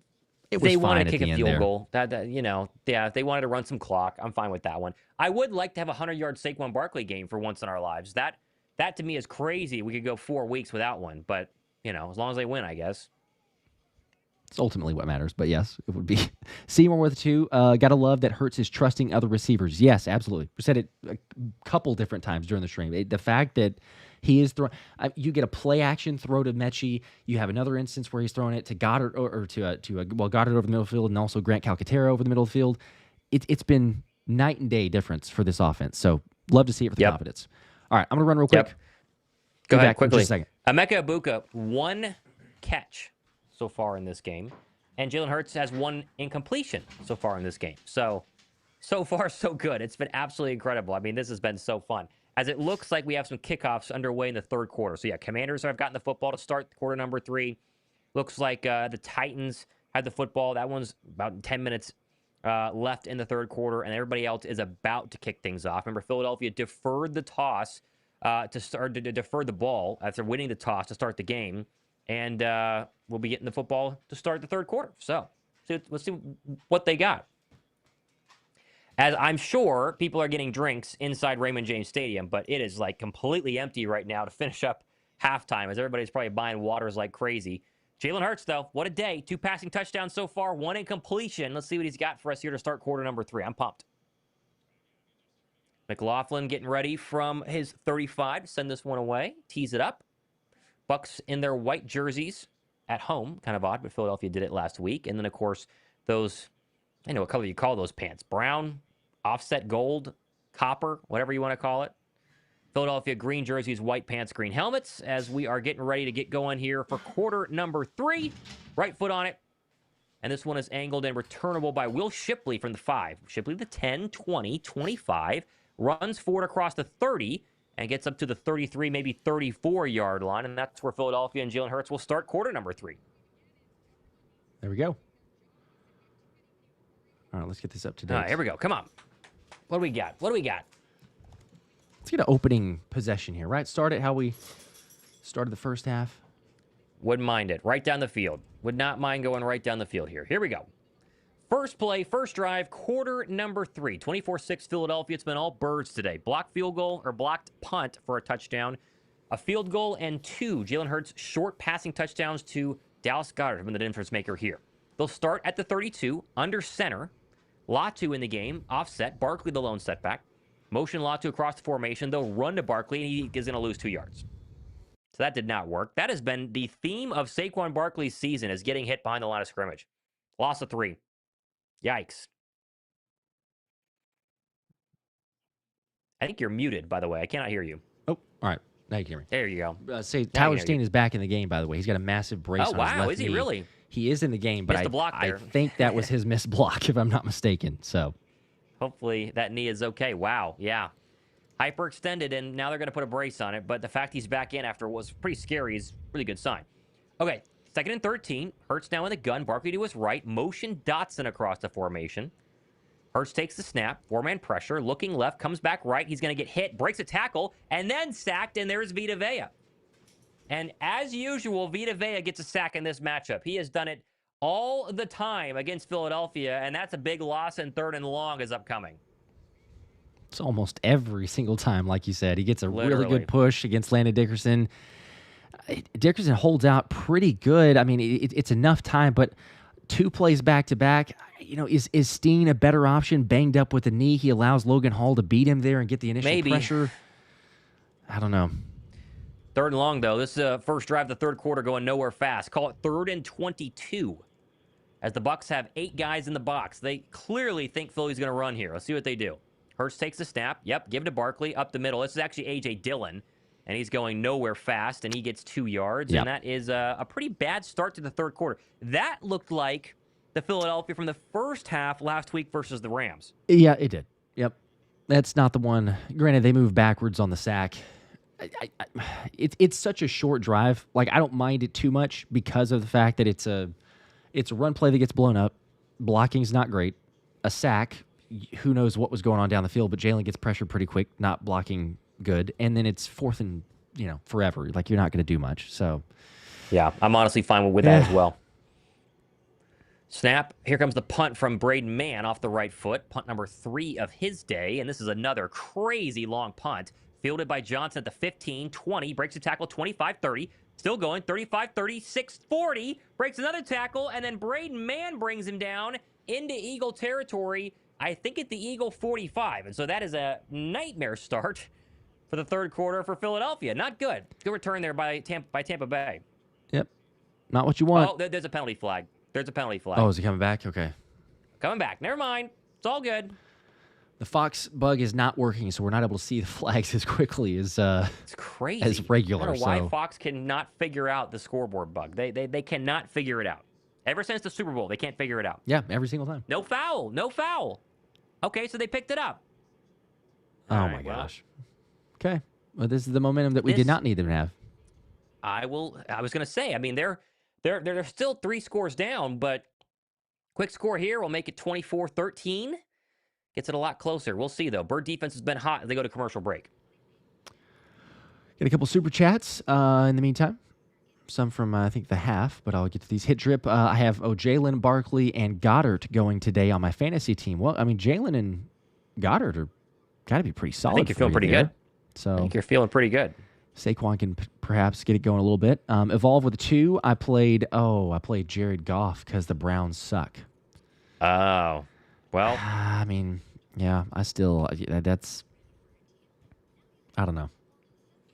It was they fine wanted at to kick the a end field there. goal. If they wanted to run some clock, I'm fine with that one. I would like to have a 100-yard Saquon Barkley game for once in our lives. That That to me is crazy. We could go 4 weeks without one, but as long as they win, I guess. It's ultimately what matters, but yes, it would be. Seymour with 2. Gotta love that Hurts is trusting other receivers. Yes, absolutely. We said it a couple different times during the stream. The fact that he is throwing, you get a play action throw to Mechie. You have another instance where he's throwing it to Goddard or Goddard over the middle of the field, and also Grant Calcaterra over the middle of the field. It's been night and day difference for this offense. So love to see it for the confidence. All right, I'm gonna run real quick. Go ahead back quickly. In just a second. Emeka Egbuka, 1 catch so far in this game, and Jalen Hurts has 1 incompletion so far in this game. So far, so good. It's been absolutely incredible. I mean, this has been so fun. As it looks like we have some kickoffs underway in the third quarter. So, yeah, Commanders have gotten the football to start quarter number 3. Looks like the Titans had the football. That one's about 10 minutes left in the third quarter, and everybody else is about to kick things off. Remember, Philadelphia deferred the toss to defer the ball after winning the toss to start the game. And we'll be getting the football to start the third quarter. So let's see what they got. As I'm sure people are getting drinks inside Raymond James Stadium, but it is like completely empty right now to finish up halftime, as everybody's probably buying waters like crazy. Jalen Hurts, though, what a day. 2 passing touchdowns so far, 1 incompletion. Let's see what he's got for us here to start quarter number 3. I'm pumped. McLaughlin getting ready from his 35 to send this one away. Tease it up. Bucs in their white jerseys at home. Kind of odd, but Philadelphia did it last week. And then, of course, those, I know what color you call those pants. Brown, offset gold, copper, whatever you want to call it. Philadelphia green jerseys, white pants, green helmets, as we are getting ready to get going here for quarter number 3. Right foot on it. And this one is angled and returnable by Will Shipley from the 5. Shipley the 10, 20, 25. Runs forward across the 30. And gets up to the 33, maybe 34-yard line. And that's where Philadelphia and Jalen Hurts will start quarter number 3. There we go. All right, let's get this up to date. All right, here we go. Come on. What do we got? Let's get an opening possession here, right? Start it how we started the first half. Wouldn't mind it. Right down the field. Would not mind going right down the field here. Here we go. First play, first drive, quarter number 3. 24-6 Philadelphia. It's been all birds today. Blocked field goal or blocked punt for a touchdown. A field goal and 2 Jalen Hurts short passing touchdowns to Dallas Goedert, been the difference maker here. They'll start at the 32, under center. Latu in the game, offset. Barkley the lone setback. Motion Latu across the formation. They'll run to Barkley, and he is going to lose 2 yards. So that did not work. That has been the theme of Saquon Barkley's season, is getting hit behind the line of scrimmage. Loss of 3. Yikes. I think you're muted, by the way. I cannot hear you. Oh, all right. Now you can hear me. There you go. Tyler Steen is back in the game, by the way. He's got a massive brace on his left knee. Oh, wow. Is he really? He is in the game, but I think that was his missed block, if I'm not mistaken. So hopefully that knee is okay. Wow. Yeah. Hyperextended, and now they're going to put a brace on it. But the fact he's back in after was pretty scary is a really good sign. Okay. 2nd and 13. Hurts now in the gun. Barkley to his right. Motion Dotson across the formation. Hurts takes the snap. 4-man pressure. Looking left. Comes back right. He's going to get hit. Breaks a tackle. And then sacked. And there's Vita Vea. And as usual, Vita Vea gets a sack in this matchup. He has done it all the time against Philadelphia. And that's a big loss, and 3rd and long is upcoming. It's almost every single time, like you said. He gets a really good push against Landon Dickerson. Dickerson holds out pretty good. I mean, it's enough time, but 2 plays back-to-back. Is Steen a better option? Banged up with the knee. He allows Logan Hall to beat him there and get the initial pressure. I don't know. 3rd and long, though. This first drive of the third quarter going nowhere fast. Call it 3rd and 22. As the Bucs have 8 guys in the box. They clearly think Philly's going to run here. Let's see what they do. Hurts takes the snap. Yep, give it to Barkley up the middle. This is actually A.J. Dillon. And he's going nowhere fast, and he gets 2 yards. Yep. And that is a pretty bad start to the third quarter. That looked like the Philadelphia from the first half last week versus the Rams. Yeah, it did. Yep. That's not the one. Granted, they moved backwards on the sack. It's such a short drive. Like, I don't mind it too much because of the fact that it's a run play that gets blown up. Blocking's not great. A sack, who knows what was going on down the field, but Jalen gets pressured pretty quick, not blocking good, and then it's 4th and forever. Like, you're not going to do much. So yeah, I'm honestly fine with that as well. Snap. Here comes the punt from Braden Mann off the right foot. Punt number 3 of his day, and this is another crazy long punt. Fielded by Johnson at the 15, 20, breaks a tackle 25-30. Still going, 35-30, 6-40, breaks another tackle, and then Braden Mann brings him down into Eagle territory, I think at the Eagle 45. And so that is a nightmare start for the third quarter for Philadelphia. Not good. Good return there by Tampa Bay. Yep. Not what you want. Oh, there's a penalty flag. There's a penalty flag. Oh, is he coming back? Okay. Coming back. Never mind. It's all good. The Fox bug is not working, so we're not able to see the flags as quickly as it's crazy. As regular. I don't know why so. Fox cannot figure out the scoreboard bug. They cannot figure it out. Ever since the Super Bowl, they can't figure it out. Yeah, every single time. No foul. No foul. Okay, so they picked it up. Oh, my gosh. Okay. Well, this is the momentum that we did not need them to have. I was going to say, I mean, they're still 3 scores down, but quick score here will make it 24-13. Gets it a lot closer. We'll see, though. Bird defense has been hot as they go to commercial break. Get a couple super chats in the meantime. Some from, I think, the half, but I'll get to these. Hit drip. I have Jalen, Barkley, and Goddard going today on my fantasy team. Well, I mean, Jalen and Goddard are got to be pretty solid. I think you're feeling pretty good. So I think you're feeling pretty good. Saquon can perhaps get it going a little bit. Evolve with 2. I played Jared Goff because the Browns suck. Oh. Well. I mean, yeah, I don't know.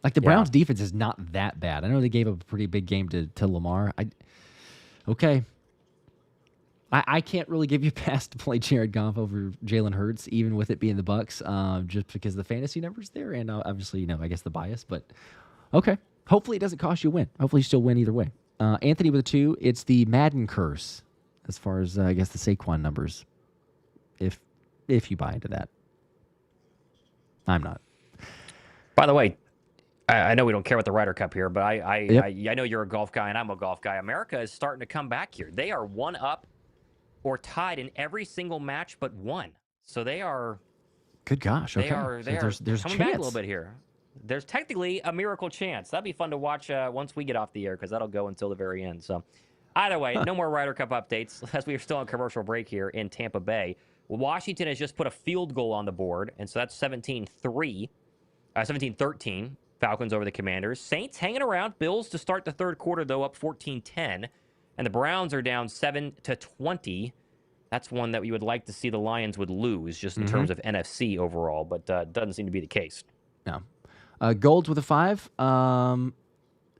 Like, the Browns' defense is not that bad. I know they gave up a pretty big game to Lamar. I can't really give you a pass to play Jared Goff over Jalen Hurts, even with it being the Bucs, just because the fantasy numbers there, and obviously, I guess the bias. But okay, hopefully it doesn't cost you a win. Hopefully you still win either way. Anthony with a 2. It's the Madden curse, as far as I guess the Saquon numbers. If you buy into that, I'm not. By the way, I know we don't care about the Ryder Cup here, but I know you're a golf guy and I'm a golf guy. America is starting to come back here. They are 1 up or tied in every single match but 1. So they are. Good gosh. Okay. There's coming chance. back a little bit here. There's technically a miracle chance. That'd be fun to watch once we get off the air, because that'll go until the very end. So either way, no more Ryder Cup updates as we are still on commercial break here in Tampa Bay. Washington has just put a field goal on the board, and so that's 17-13. Falcons over the Commanders. Saints hanging around. Bills to start the third quarter, though, up 14-10. And the Browns are down 7-20. That's one that we would like to see the Lions would lose, just in terms of NFC overall, but doesn't seem to be the case. No. Golds with a 5.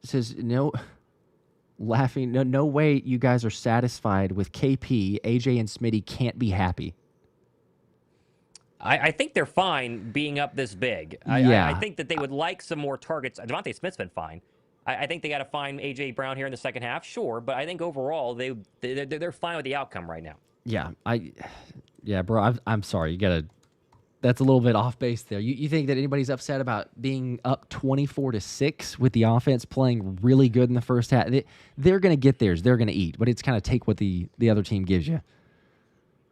Says, no way you guys are satisfied with KP. AJ and Smitty can't be happy. I think they're fine being up this big. Yeah. I think that they would like some more targets. Devontae Smith's been fine. I think they got to find A.J. Brown here in the second half, sure, but I think overall they're fine with the outcome right now. Yeah, bro, I'm sorry. That's a little bit off base there. You think that anybody's upset about being up 24-6 with the offense playing really good in the first half? They're going to get theirs. They're going to eat, but it's kind of take what the other team gives you.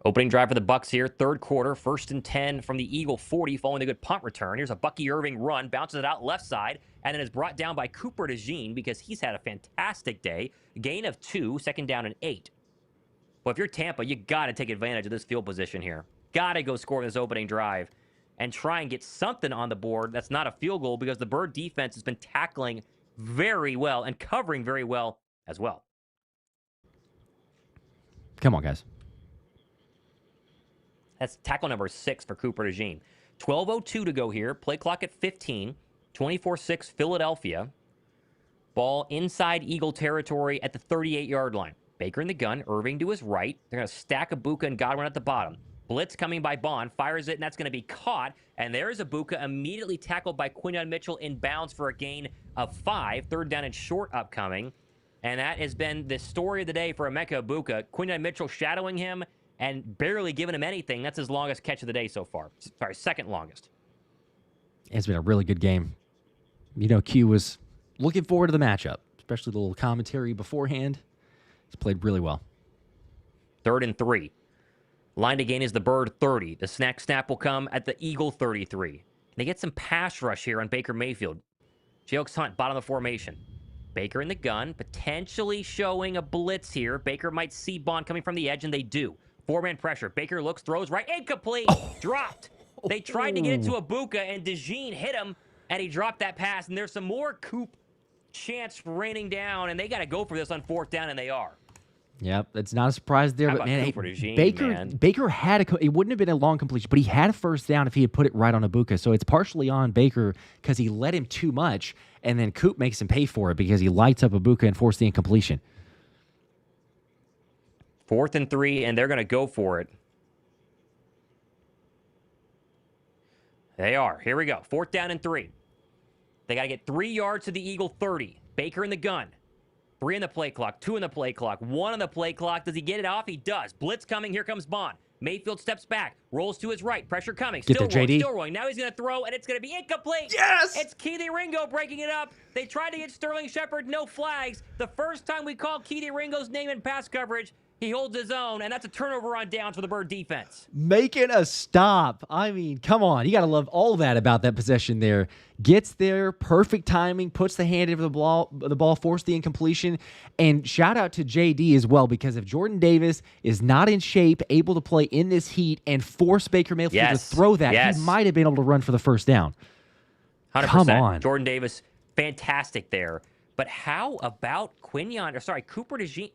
Opening drive for the Bucs here, third quarter, 1st and 10 from the Eagle 40 following the good punt return. Here's a Bucky Irving run, bounces it out left side, and then is brought down by Cooper DeJean because he's had a fantastic day. Gain of 2, second down and 8. Well, if you're Tampa, you got to take advantage of this field position here. Got to go score this opening drive and try and get something on the board that's not a field goal, because the Bird defense has been tackling very well and covering very well as well. Come on, guys. That's tackle number 6 for Cooper DeJean. 12:02 to go here. Play clock at 15. 24-6 Philadelphia. Ball inside Eagle territory at the 38-yard line. Baker in the gun. Irving to his right. They're going to stack Ibuka and Godwin at the bottom. Blitz coming by Bond. Fires it, and that's going to be caught. And there's Ibuka immediately tackled by Quinyon Mitchell in bounds for a gain of 5. Third down and short upcoming. And that has been the story of the day for Emeka Ibuka. Quinyon Mitchell shadowing him and barely giving him anything. That's his longest catch of the day so far. Sorry, second longest. It's been a really good game. Q was looking forward to the matchup, especially the little commentary beforehand. He's played really well. 3rd and 3. Line to gain is the Bird 30. The snap will come at the Eagle 33. They get some pass rush here on Baker Mayfield. Jayokes Hunt, bottom of the formation. Baker in the gun, potentially showing a blitz here. Baker might see Bond coming from the edge, and they do. 4-man pressure. Baker looks, throws right. Incomplete. Dropped. They tried to get it to Ibuka, and DeJean hit him and he dropped that pass, and there's some more Coop chance raining down, and they got to go for this on 4th down, and they are. Yep, it's not a surprise there, How but about man, Cooper DeJean, man? Baker had it wouldn't have been a long completion, but he had a first down if he had put it right on Ibuka. So it's partially on Baker because he let him too much, and then Coop makes him pay for it because he lights up Ibuka and forced the incompletion. 4th and 3, and they're going to go for it. They are. Here we go. 4th down and 3. They got to get 3 yards to the Eagle 30. Baker in the gun. 3 in the play clock, 2 in the play clock, 1 on the play clock. Does he get it off? He does. Blitz coming. Here comes Bond. Mayfield steps back, rolls to his right. Pressure coming. Still rolling, still rolling. Now he's going to throw, and it's going to be incomplete. Yes! It's Keely Ringo breaking it up. They tried to get Sterling Shepard. No flags. The first time we call Keely Ringo's name in pass coverage, he holds his own, and that's a turnover on downs for the Bird defense. Making a stop. I mean, come on. You got to love all that about that possession there. Gets there, perfect timing, puts the hand over the ball, forced the incompletion. And shout out to JD as well, because if Jordan Davis is not in shape, able to play in this heat and force Baker Mayfield to throw that, he might have been able to run for the first down. 100%. Come on. Jordan Davis, fantastic there. But how about Cooper DeJean?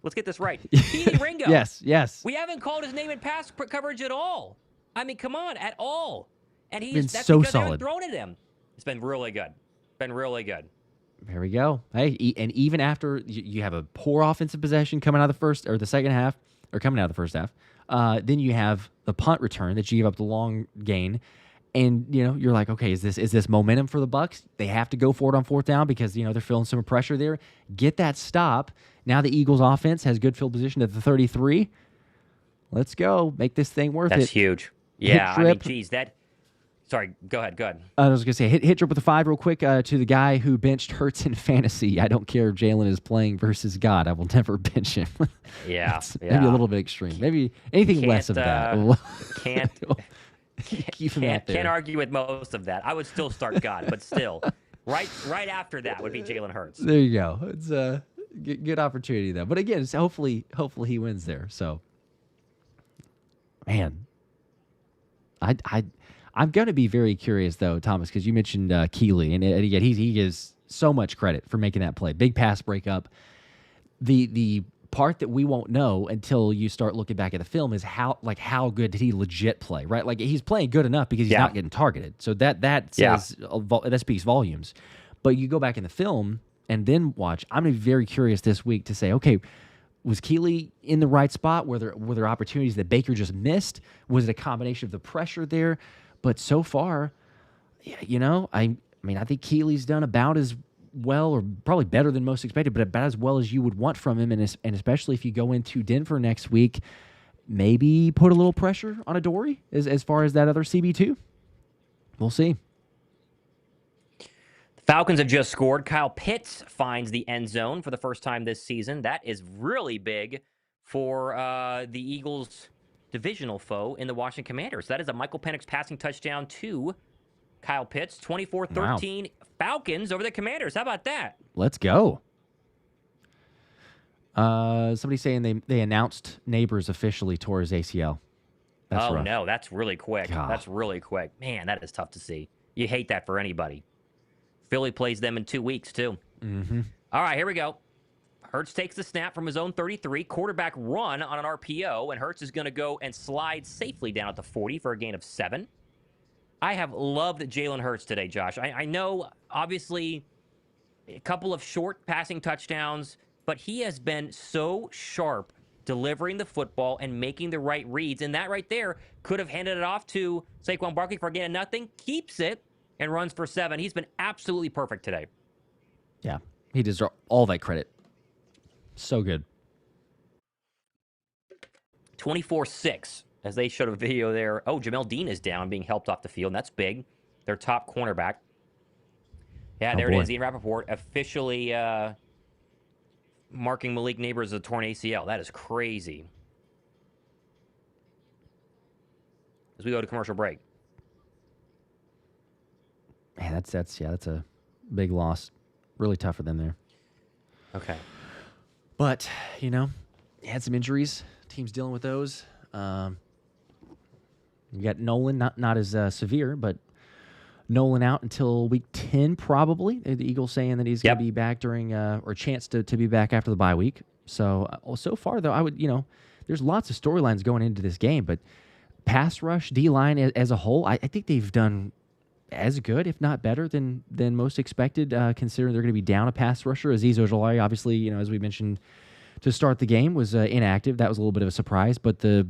Let's get this right. Keely Ringo. Yes. We haven't called his name in pass coverage at all. I mean, come on, at all. And that's so because they solid. haven't thrown at him. It's been really good. There we go. Hey, and even after you have a poor offensive possession coming out of the second half, or coming out of the first half, then you have the punt return that you give up the long gain. And, you're like, okay, is this momentum for the Bucs? They have to go for it on 4th down because, they're feeling some pressure there. Get that stop. Now the Eagles offense has good field position at the 33. Let's go. Make this thing worth it. That's huge. Yeah, I mean, geez, Sorry, go ahead. I was going to say, hit drip with the 5 real quick to the guy who benched Hurts in fantasy. I don't care if Jalen is playing versus God. I will never bench him. Yeah. Maybe a little bit extreme. Maybe anything less of that. Keep him out there. Can't argue with most of that. I would still start God, but still, right after that would be Jalen Hurts. There you go. It's a good opportunity though. But again, hopefully he wins there. So, man, I'm going to be very curious though, Thomas, because you mentioned Keely, and again he gives so much credit for making that play. Big pass breakup. The part that we won't know until you start looking back at the film is how good did he legit play, right? Like he's playing good enough because he's not getting targeted. So that says that speaks volumes. But you go back in the film and then watch. I'm going to be very curious this week to say, okay, was Keely in the right spot? Were there opportunities that Baker just missed? Was it a combination of the pressure there? But so far, I think Keely's done about as well, or probably better than most expected, but about as well as you would want from him. And especially if you go into Denver next week, maybe put a little pressure on Adoree as far as that other CB2. We'll see. The Falcons have just scored. Kyle Pitts finds the end zone for the first time this season. That is really big for the Eagles' divisional foe in the Washington Commanders. That is a Michael Penix passing touchdown to Kyle Pitts, 24-13 Falcons over the Commanders. How about that? Let's go. Somebody saying they announced Neighbors officially tore his ACL. That's rough. No, that's really quick. God. That's really quick. Man, that is tough to see. You hate that for anybody. Philly plays them in 2 weeks, too. Mm-hmm. All right, here we go. Hurts takes the snap from his own 33. Quarterback run on an RPO, and Hurts is going to go and slide safely down at the 40 for a gain of 7. I have loved Jalen Hurts today, Josh. I know, obviously, a couple of short passing touchdowns, but he has been so sharp delivering the football and making the right reads. And that right there could have handed it off to Saquon Barkley for a gain of nothing, keeps it, and runs for 7. He's been absolutely perfect today. Yeah, he deserves all that credit. So good. 24-6. As they showed a video there. Oh, Jamel Dean is down, being helped off the field, and that's big. Their top cornerback. Yeah, there it is. Ian Rappaport officially marking Malik Neighbors as a torn ACL. That is crazy. As we go to commercial break. Man, that's a big loss. Really tough for them there. Okay. But, had some injuries. Team's dealing with those. You got Nolan, not as severe, but Nolan out until week 10, probably. The Eagles saying that he's going Yep. to be back during, or chance to be back after the bye week. So, so far, though, I would, there's lots of storylines going into this game, but pass rush, D-line as a whole, I think they've done as good, if not better, than most expected, considering they're going to be down a pass rusher. Azeez Ojulari, obviously, as we mentioned to start the game, was inactive. That was a little bit of a surprise, but the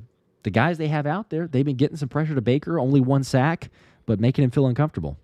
guys they have out there, they've been getting some pressure to Baker, only 1 sack, but making him feel uncomfortable.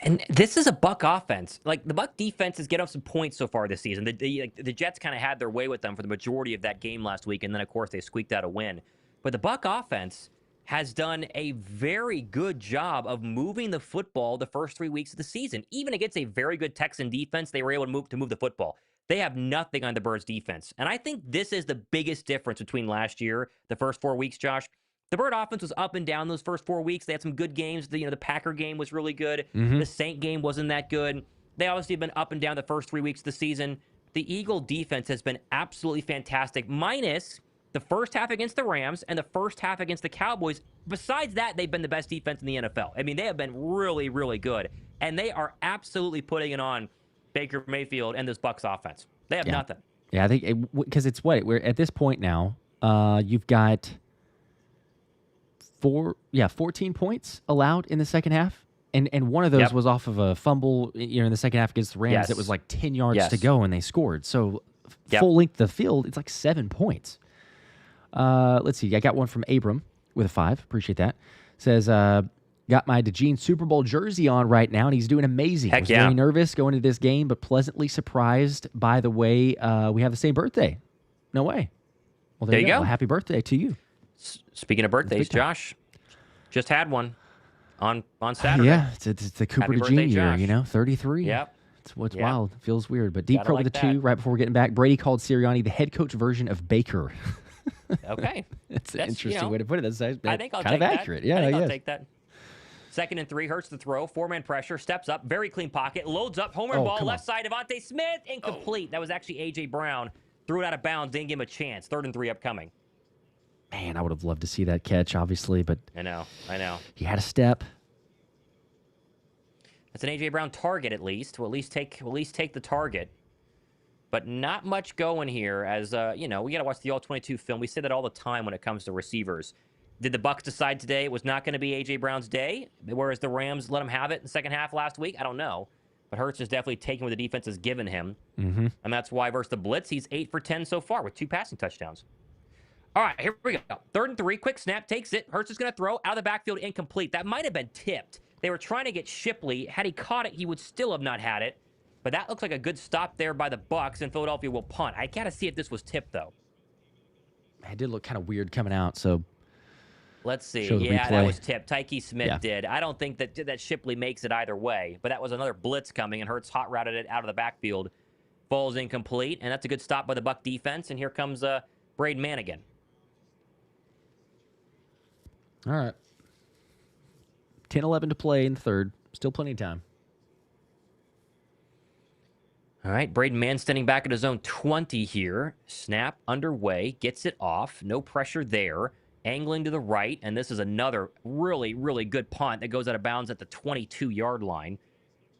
And this is a Buck offense. Like, the Buck defense has get up some points so far this season. The Jets kind of had their way with them for the majority of that game last week, and then, of course, they squeaked out a win. But the Buck offense has done a very good job of moving the football the first 3 weeks of the season. Even against a very good Texan defense, they were able to move the football. They have nothing on the Birds defense. And I think this is the biggest difference between last year, the first 4 weeks, Josh. The Bird offense was up and down those first 4 weeks. They had some good games. The Packer game was really good. The Saint game wasn't that good. They obviously have been up and down the first 3 weeks of the season. The Eagle defense has been absolutely fantastic, minus the first half against the Rams and the first half against the Cowboys. Besides that, they've been the best defense in the NFL. I mean, they have been really, really good. And they are absolutely putting it on Baker Mayfield and this Bucs offense. They have nothing. Yeah, I think because it's what we're at this point now. You've got 14 points allowed in the second half, and one of those was off of a fumble. In the second half against the Rams, that was like 10 yards to go, and they scored. So full length of the field, it's like 7 points. Let's see. I got one from Abram with a 5. Appreciate that. Says, got my DeGene Super Bowl jersey on right now, and he's doing amazing. Heck was very nervous going into this game, but pleasantly surprised by the way we have the same birthday. No way. Well, there you go. Well, happy birthday to you. Speaking of birthdays, Josh, just had one on Saturday. Yeah, it's the Cooper DeGene year, 33. Yep. It's what's wild. Feels weird. But Deep Crow with a 2 right before we're getting back. Brady called Sirianni the head coach version of Baker. Okay. That's an interesting way to put it. That's I think I'll kind of accurate. Yeah, I'll take that. 2nd and 3, Hurts the throw, 4-man pressure, steps up, very clean pocket, loads up, home run ball, left side, Devontae Smith, incomplete. That was actually A.J. Brown. Threw it out of bounds, didn't give him a chance. 3rd and 3 upcoming. Man, I would have loved to see that catch, obviously, but I know. He had a step. That's an A.J. Brown target, at least. We'll at least take the target. But not much going here, as we got to watch the All-22 film. We say that all the time when it comes to receivers. Did the Bucs decide today it was not going to be A.J. Brown's day, whereas the Rams let him have it in the second half last week? I don't know. But Hurts is definitely taking what the defense has given him. Mm-hmm. And that's why versus the Blitz, he's 8 for 10 so far with 2 passing touchdowns. All right, here we go. 3rd and 3, quick snap, takes it. Hurts is going to throw out of the backfield, incomplete. That might have been tipped. They were trying to get Shipley. Had he caught it, he would still have not had it. But that looks like a good stop there by the Bucs, and Philadelphia will punt. I got to see if this was tipped, though. It did look kind of weird coming out, so... Let's see. Yeah, that was tipped. Tyke Smith did. I don't think that Shipley makes it either way, but that was another blitz coming, and Hurts hot routed it out of the backfield. Falls incomplete, and that's a good stop by the Buck defense, and here comes Braden Mann again. All right. 10-11 to play in the third. Still plenty of time. All right, Braden Mann standing back at his own 20 here. Snap underway, gets it off. No pressure there. Angling to the right, and this is another really, really good punt that goes out of bounds at the 22-yard line.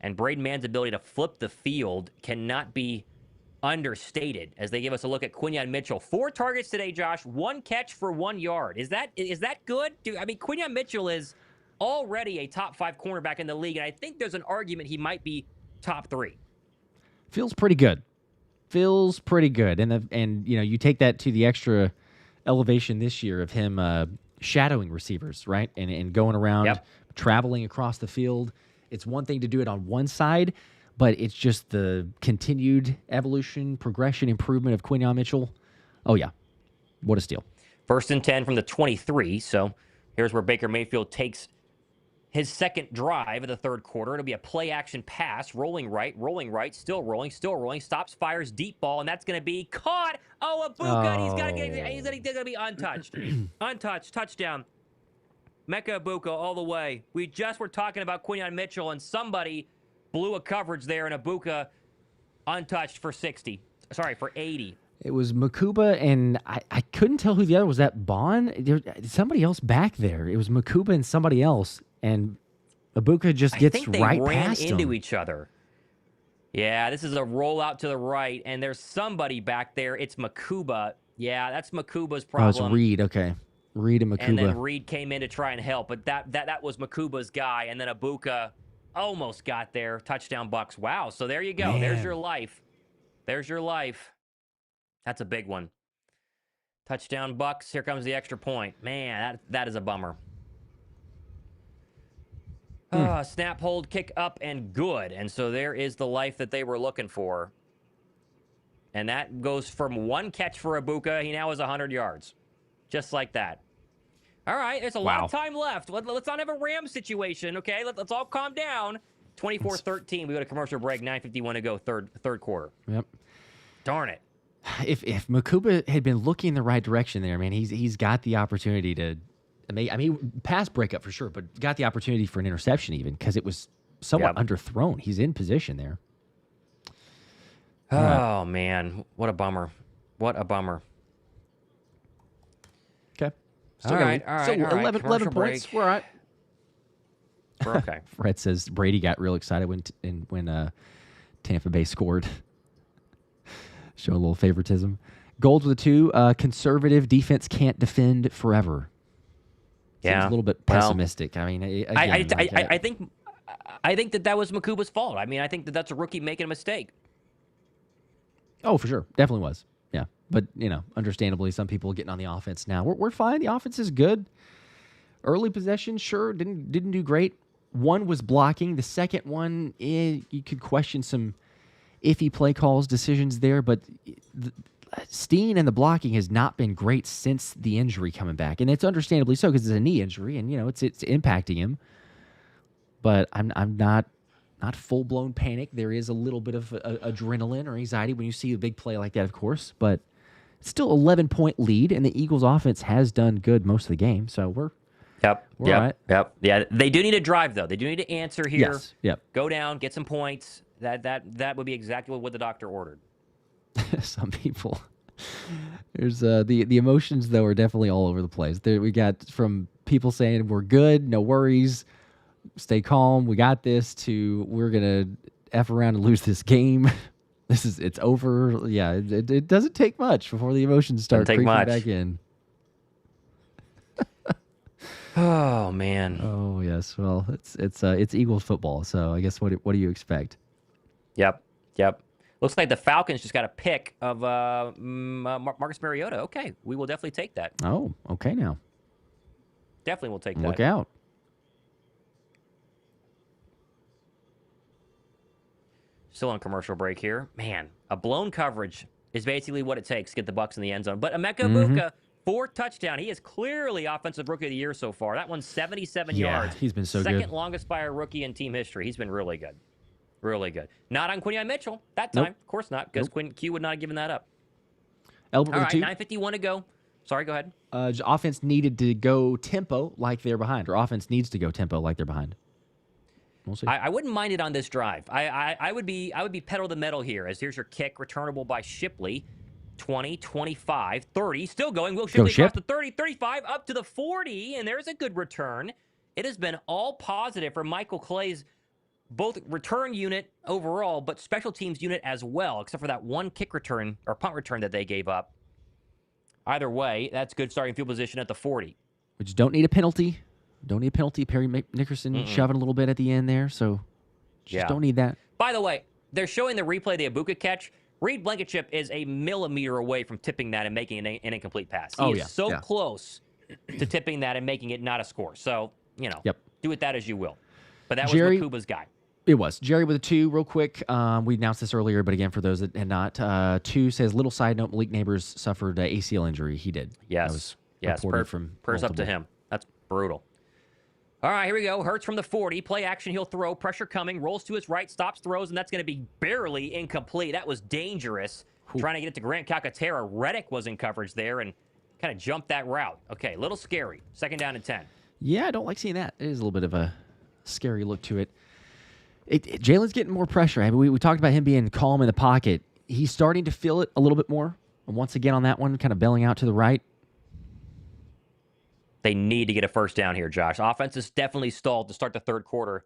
And Braden Mann's ability to flip the field cannot be understated as they give us a look at Quinyon Mitchell. 4 targets today, Josh. 1 catch for 1 yard. Is that good? Quinyon Mitchell is already a top 5 cornerback in the league, and I think there's an argument he might be top 3. Feels pretty good. And you take that to the extra elevation this year of him shadowing receivers, right? And going around, traveling across the field. It's one thing to do it on one side, but it's just the continued evolution, progression, improvement of Quinyon Mitchell. Oh, yeah. What a steal. 1st and 10 from the 23. So here's where Baker Mayfield takes his second drive of the third quarter. It'll be a play-action pass, rolling right, still rolling, stops, fires, deep ball, and that's going to be caught. Oh, Ibuka, and he's going to be untouched. Untouched, touchdown. Mecca Ibuka all the way. We just were talking about Quinyon Mitchell, and somebody blew a coverage there, and Ibuka untouched for 80. It was Makuba, and I couldn't tell who the other was. That Bond? Somebody else back there. It was Makuba and somebody else. And Ibuka just I gets think they right ran past into him. each other. Yeah, this is a rollout to the right, and there's somebody back there. It's Makuba. Yeah, that's Makuba's Oh, it's problem. Reed. Okay, Reed and And then Makuba. Reed came in to try and help, but that was Makuba's guy, and then Ibuka almost got there. Touchdown Bucs. Wow, so there you go. There's your Man. life. There's your life. That's a big one. Touchdown Bucs. Here comes the extra point. Man, that is a bummer. Snap, hold, kick up, and good. And so there is the life that they were looking for. And that goes from one catch for Ibuka. He now has 100 yards. Just like that. All right, there's a lot of time left. Let's not have a Rams situation, okay? Let's all calm down. 24-13. We go to commercial break. 9:51 to go. Third quarter. Yep. Darn it. If Makuba had been looking in the right direction there, man, he's got the opportunity to. I mean, pass breakup for sure, but got the opportunity for an interception even because it was somewhat underthrown. He's in position there. Oh, man. What a bummer. What a bummer. Okay. All right. 11 Commercial points. break. We're all right. We're okay. Fred says Brady got real excited when Tampa Bay scored. Show a little favoritism. Gold with a 2. Conservative defense can't defend forever. Seems a little bit pessimistic. I mean, again, I think that was Makuba's fault. I mean, I think that's a rookie making a mistake. Oh, for sure. Definitely was. Yeah. But, understandably, some people are getting on the offense now. We're fine. The offense is good. Early possession, sure, didn't do great. One was blocking. The second one, you could question some iffy play calls, decisions there, but Steen and the blocking has not been great since the injury coming back, and it's understandably so because it's a knee injury, and it's impacting him. But I'm not full blown panic. There is a little bit of adrenaline or anxiety when you see a big play like that, of course. But it's still 11-point lead, and the Eagles' offense has done good most of the game. So we're all right. Yep. Yeah, they do need a drive though. They do need to answer here. Yes. Yep. Go down, get some points. That would be exactly what the doctor ordered. Some people. There's the emotions though are definitely all over the place. There we got from people saying we're good, no worries, stay calm, we got this, to we're gonna F around and lose this game. It's over. Yeah, it doesn't take much before the emotions start creeping back in. Oh man. Oh yes. Well, it's Eagles football, so I guess what do you expect? Yep. Looks like the Falcons just got a pick of Marcus Mariota. Okay, we will definitely take that. Oh, okay now. Definitely will take that. Look out. Still on commercial break here. Man, a blown coverage is basically what it takes to get the Bucs in the end zone. But Emeka Buka, 4 touchdown. He is clearly Offensive Rookie of the Year so far. That one's 77 yards. He's been so good. Second longest by a rookie in team history. He's been really good. Really good. Not on Quinyon Mitchell that time. Nope. Of course not, because Q would not have given that up. Elbert All with right, 2. 9:51 to go. Sorry, go ahead. Offense needed to go tempo like they're behind, or offense needs to go tempo like they're behind. We'll see. I wouldn't mind it on this drive. I would be pedal to the metal here, as here's your kick, returnable by Shipley. 20, 25, 30, still going. Will Shipley across the 30, 35, up to the 40, and there's a good return. It has been all positive for Michael Clay's both return unit overall, but special teams unit as well, except for that one kick return or punt return that they gave up. Either way, that's good starting field position at the 40. We just don't need a penalty. Don't need a penalty. Perry Nickerson shoving a little bit at the end there, so just don't need that. By the way, they're showing the replay of the Ibuka catch. Reed Blankenship is a millimeter away from tipping that and making an incomplete pass. He is so close to tipping that and making it not a score. So, do with that as you will. But that was Makuba's guy. It was. Jerry with a 2, real quick. We announced this earlier, but again, for those that had not, 2 says, little side note, Malik Neighbors suffered ACL injury. He did. Yes. Prayers up to him. That's brutal. All right, here we go. Hurts from the 40. Play action. He'll throw. Pressure coming. Rolls to his right. Stops, throws, and that's going to be barely incomplete. That was dangerous. Trying to get it to Grant Calcaterra. Reddick was in coverage there and kind of jumped that route. Okay, a little scary. 2nd down and 10. Yeah, I don't like seeing that. It is a little bit of a scary look to it. Jalen's getting more pressure. I mean, we talked about him being calm in the pocket. He's starting to feel it a little bit more. And once again on that one, kind of bailing out to the right. They need to get a first down here, Josh. Offense is definitely stalled to start the third quarter.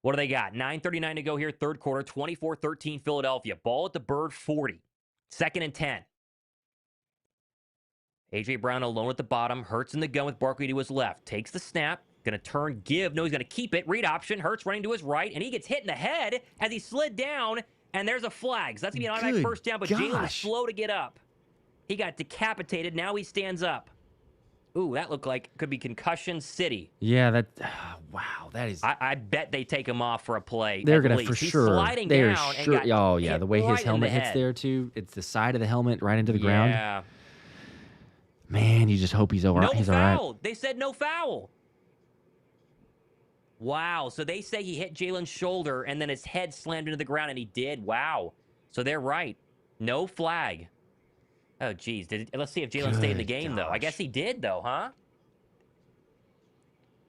What do they got? 9:39 to go here, third quarter, 24-13 Philadelphia. Ball at the Bird 40. 2nd and 10. A.J. Brown alone at the bottom. Hurts in the gun with Barkley to his left. Takes the snap. Going to turn, give. No, he's going to keep it. Read option. Hurts running to his right, and he gets hit in the head as he slid down, and there's a flag. So that's going to be an automatic first down, but Jalen was slow to get up. He got decapitated. Now he stands up. Ooh, that looked like could be concussion city. Yeah, wow, that is. I bet they take him off for a play. They're gonna for He's sure. sliding They're down sure. and got Oh yeah, the way right his helmet hits there too. It's the side of the helmet right into the ground. Yeah. Man, you just hope he's all right. No He's foul. all right. They said no foul. Wow. So they say he hit Jalen's shoulder and then his head slammed into the ground, and he did. Wow. So they're right. No flag. Oh, geez. Let's see if Jalen stayed in the game, though. I guess he did, though, huh?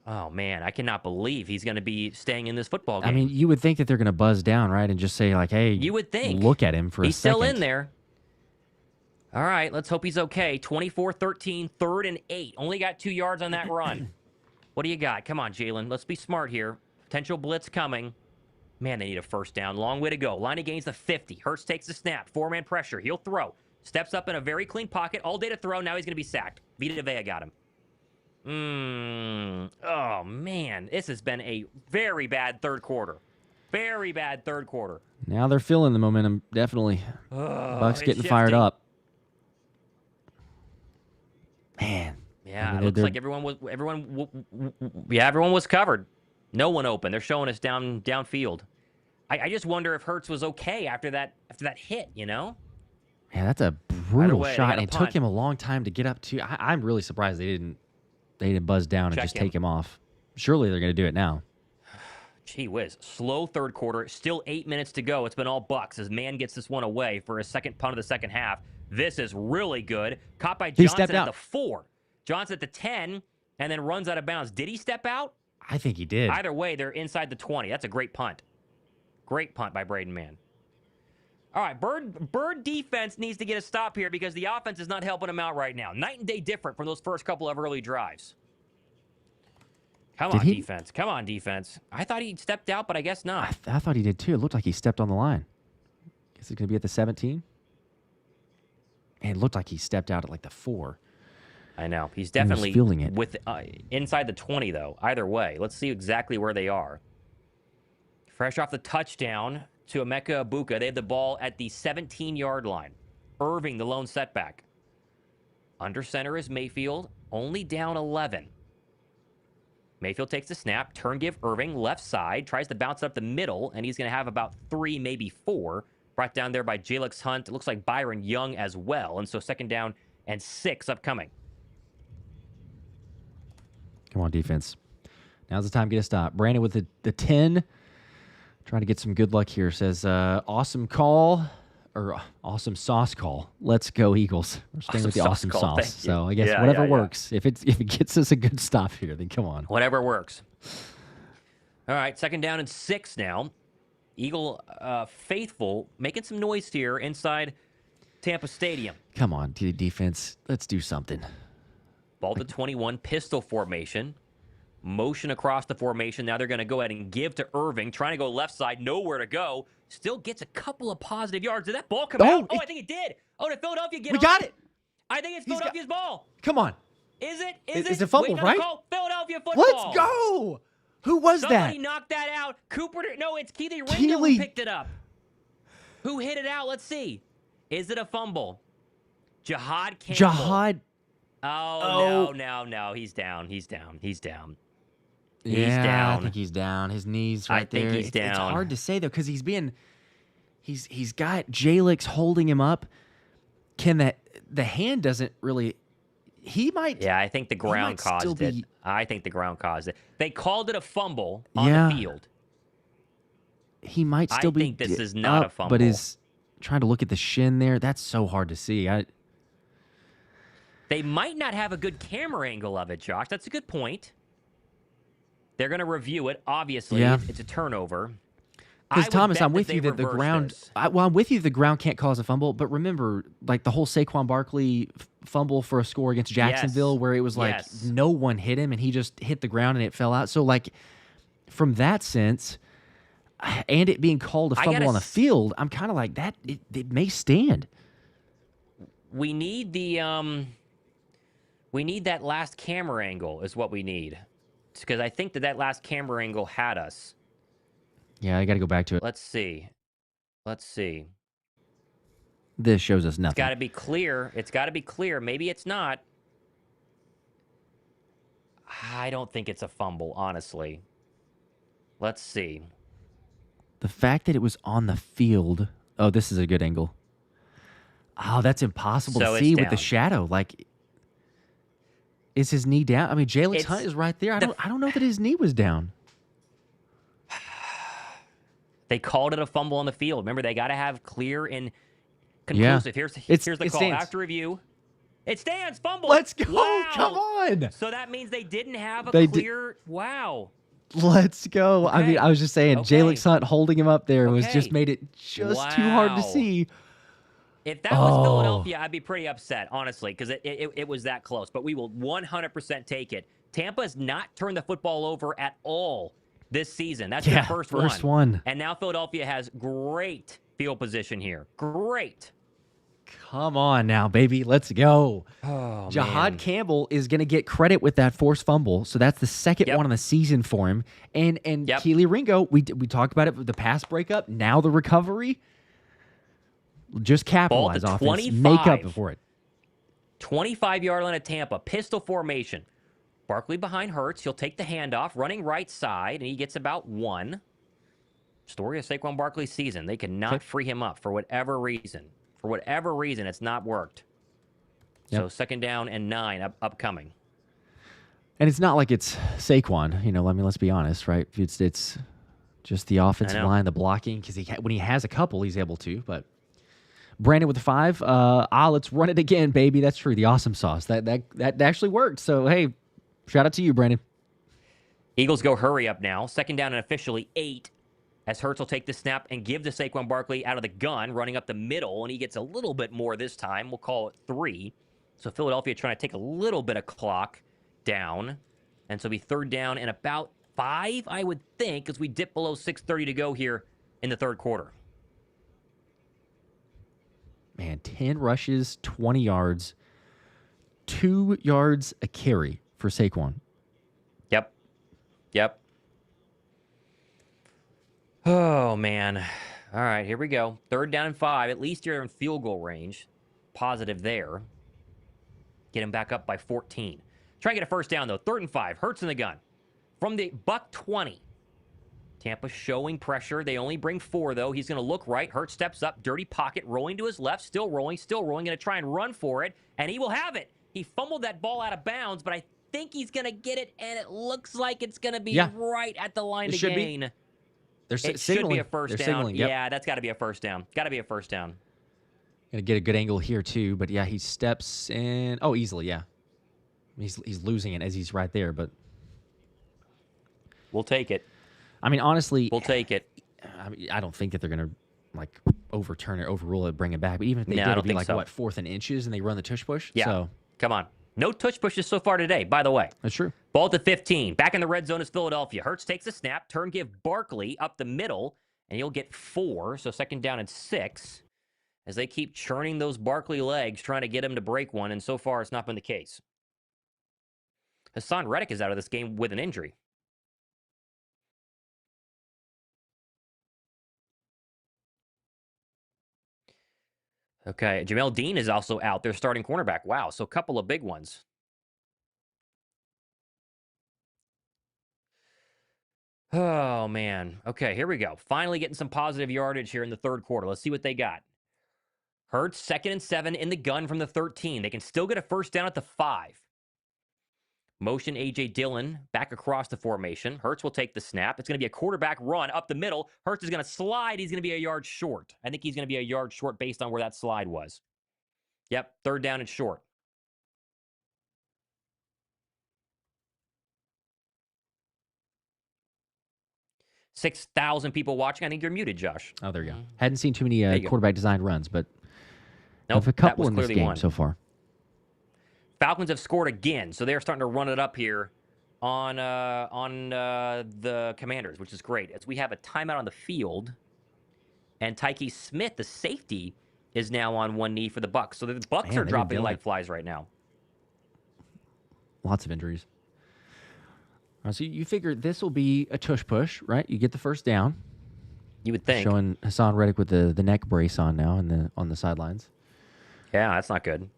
Oh, man. I cannot believe he's going to be staying in this football game. I mean, you would think that they're going to buzz down, right, and just say, like, hey, you would think. Look at him for a second. He's still in there. All right. Let's hope he's okay. 24-13, 3rd and 8. Only got 2 yards on that run. What do you got? Come on, Jalen. Let's be smart here. Potential blitz coming. Man, they need a first down. Long way to go. Line of gains the 50. Hurts takes the snap. 4-man pressure. He'll throw. Steps up in a very clean pocket. All day to throw. Now he's going to be sacked. Vita Vea got him. Oh, man. This has been a very bad third quarter. Very bad third quarter. Now they're feeling the momentum, definitely. Bucs getting fired up. Man. Yeah, I mean, it looks like everyone was covered. No one open. They're showing us downfield. I just wonder if Hurts was okay after that hit, you know? Yeah, that's a brutal way, shot, and it took him a long time to get up to. I'm really surprised they didn't buzz down and just take him off. Surely they're going to do it now. Gee whiz. Slow third quarter. Still 8 minutes to go. It's been all Bucs as Man gets this one away for a second punt of the second half. This is really good. Caught by Johnson at the 4. Johnson at the 10, and then runs out of bounds. Did he step out? I think he did. Either way, they're inside the 20. That's a great punt. Great punt by Braden Mann. All right, Bird defense needs to get a stop here because the offense is not helping him out right now. Night and day different from those first couple of early drives. Come on, defense. Come on, defense. I thought he stepped out, but I guess not. I thought he did too. It looked like he stepped on the line. Guess it's going to be at the 17. And it looked like he stepped out at like the 4. I know. He's definitely feeling it. With inside the 20, though. Either way. Let's see exactly where they are. Fresh off the touchdown to Emeka Egbuka. They had the ball at the 17-yard line. Irving, the lone setback. Under center is Mayfield. Only down 11. Mayfield takes the snap. Turn give Irving. Left side. Tries to bounce it up the middle. And he's going to have about 3, maybe 4. Brought down there by Jalix Hunt. It looks like Byron Young as well. And so 2nd down and 6 upcoming. Come on, defense. Now's the time to get a stop. Brandon with the 10. Trying to get some good luck here. Says, awesome call, or awesome sauce call. Let's go, Eagles. We're staying with the awesome sauce. So I guess whatever works. If it gets us a good stop here, then come on. Whatever works. All right, 2nd down and 6 now. Eagle faithful making some noise here inside Tampa Stadium. Come on, defense. Let's do something. Ball to 21, pistol formation. Motion across the formation. Now they're going to go ahead and give to Irving. Trying to go left side. Nowhere to go. Still gets a couple of positive yards. Did that ball come out? Oh, I think it did. Oh, did Philadelphia get it? We got it. I think it's Philadelphia's ball. Come on. Is it? It's a fumble, right? Philadelphia football. Let's go. Who was that? Somebody knocked that out. Cooper. No, it's Keely Ringo who picked it up. Who hit it out? Let's see. Is it a fumble? Jahad Campbell. Oh, no. He's down. He's down. I think he's down. His knees right there. I think he's down. It's hard to say, though, because he's got Jalix holding him up. The hand doesn't really... He might... Yeah, I think the ground caused it. I think the ground caused it. They called it a fumble on the field. He might still be... I think this is not a fumble. But is trying to look at the shin there. That's so hard to see. They might not have a good camera angle of it, Josh. That's a good point. They're going to review it. Obviously, it's a turnover. Because I would Thomas, bet I'm with they you that the reverse ground. this. I'm with you. The ground can't cause a fumble, but remember, like the whole Saquon Barkley fumble for a score against Jacksonville, Yes. where it was like Yes. no one hit him and he just hit the ground and it fell out. So like from that sense, and it being called a I fumble gotta on the s- field, I'm kind of like that. It may stand. We need we need that last camera angle is what we need. Because I think that last camera angle had us. Yeah, I got to go back to it. Let's see. Let's see. This shows us It's nothing. got to be clear. It's got to be clear. Maybe it's not. I don't think it's a fumble, honestly. Let's see. The fact that it was on the field. Oh, this is a good angle. Oh, that's impossible So to it's see with the down. shadow. Like, is his knee down? I mean, Jalen Hunt It's is right there. the- I don't know that his knee was down. They called it a fumble on the field. Remember, they got to have clear and Yeah. conclusive. Here's the It call. stands. After review, it stands. Fumble. Let's go. Wow. Come on. So that means they didn't have a They did- clear. Wow. Let's go. I mean, Okay. I was just saying, Okay. Jalen Hunt holding him up there was just Okay. made it just too hard to Wow. see. If that was Oh. Philadelphia, I'd be pretty upset, honestly, because it was that close. But we will 100% take it. Tampa has not turned the football over at all this season. That's their first one. And now Philadelphia has great field position here. Great. Come on now, baby. Let's go. Oh, Jahad man. Campbell is going to get credit with that forced fumble. So that's the second Yep. one on the season for him. And Yep. Keely Ringo, we talked about it, the pass breakup, now the recovery. Just capitalize Ball to offense. 25. Make up for it. 25-yard line of Tampa. Pistol formation. Barkley behind Hurts. He'll take the handoff, running right side, and he gets about one. Story of Saquon Barkley's season. They cannot free him up for whatever reason. For whatever reason, it's not worked. So Yep. 2nd down and 9 upcoming. And it's not like it's Saquon, I mean, let's be honest, right? It's just the offensive know. line, the blocking, because when he has a couple, he's able to. But Brandon with the 5, let's run it again, baby. That's true. The awesome sauce that actually worked. So hey, shout out to you, Brandon. Eagles go hurry up now. 2nd down and officially 8. As Hurts will take the snap and give to Saquon Barkley out of the gun, running up the middle, and he gets a little bit more this time. We'll call it 3. So Philadelphia trying to take a little bit of clock down. And so it'll be 3rd down and about 5, I would think, as we dip below 6:30 to go here in the 3rd quarter. Man, 10 rushes, 20 yards, 2 yards a carry for Saquon. Yep. Oh, man. All right, here we go. 3rd down and 5. At least you're in field goal range. Positive there. Get him back up by 14. Try and get a 1st down, though. 3rd and 5. Hurts in the gun. From the Buck 20. Tampa showing pressure. They only bring 4, though. He's going to look right. Hurts steps up. Dirty pocket. Rolling to his left. Still rolling. Going to try and run for it. And he will have it. He fumbled that ball out of bounds, but I think he's going to get it. And it looks like it's going to be right at the line to gain. They're It signaling. should be a 1st They're down. signaling, yep. Yeah, that's got to be a 1st down. Got to be a 1st down. Gonna get a good angle here too, but yeah, he steps in. Oh, easily, yeah. He's losing it as he's right there, but We'll take it. I mean, honestly, We'll take it. I don't think that they're gonna like overturn it, overrule it, bring it back. But even if they No, I did, don't it'd be think like so. what 4th and inches, and they run the tush push. Yeah. So Come on. No touch pushes so far today, by the way. that's true. Ball to 15. Back in the red zone is Philadelphia. Hurts takes a snap. Turn give Barkley up the middle, and he'll get 4. So 2nd down and 6. As they keep churning those Barkley legs, trying to get him to break one, and so far it's not been the case. Hassan Reddick is out of this game with an injury. Okay, Jamel Dean is also out. Their starting cornerback. Wow, so a couple of big ones. Oh, man. Okay, here we go. Finally getting some positive yardage here in the 3rd quarter. Let's see what they got. Hurts, 2nd and 7 in the gun from the 13. They can still get a 1st down at the 5. Motion A.J. Dillon back across the formation. Hurts will take the snap. It's going to be a quarterback run up the middle. Hurts is going to slide. He's going to be a yard short. I think he's going to be a yard short based on where that slide was. Yep, 3rd down and short. 6,000 people watching. I think you're muted, Josh. Oh, there you go. Hadn't seen too many quarterback designed runs, but Nope, have a couple that was in this clearly game one. so far. Falcons have scored again, so they're starting to run it up here on the Commanders, which is great. As we have a timeout on the field, and Tyke Smith, the safety, is now on one knee for the Bucs. So the Bucs are dropping like flies right now. Lots of injuries. So you figure this will be a tush push, right? You get the first down. You would think. Showing Hassan Reddick with the neck brace on now on the sidelines. Yeah, that's not good.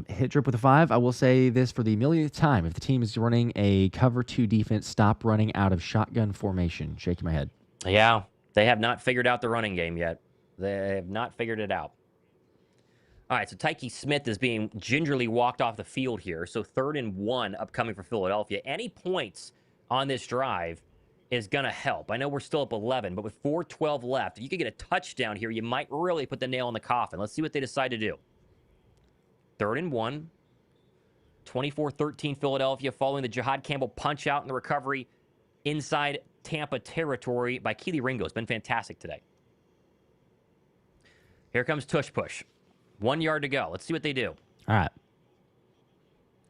Hit drip with a 5. I will say this for the millionth time. If the team is running a cover 2 defense, stop running out of shotgun formation. Shaking my head. Yeah, they have not figured out the running game yet. They have not figured it out. All right, so Tyke Smith is being gingerly walked off the field here. So 3rd and 1 upcoming for Philadelphia. Any points on this drive is going to help. I know we're still up 11, but with 4:12 left, if you could get a touchdown here, you might really put the nail in the coffin. Let's see what they decide to do. 3rd and 1. 24-13 Philadelphia following the Jihad Campbell punch out in the recovery inside Tampa territory by Keely Ringo. It's been fantastic today. Here comes tush push. 1 yard to go. Let's see what they do. All right.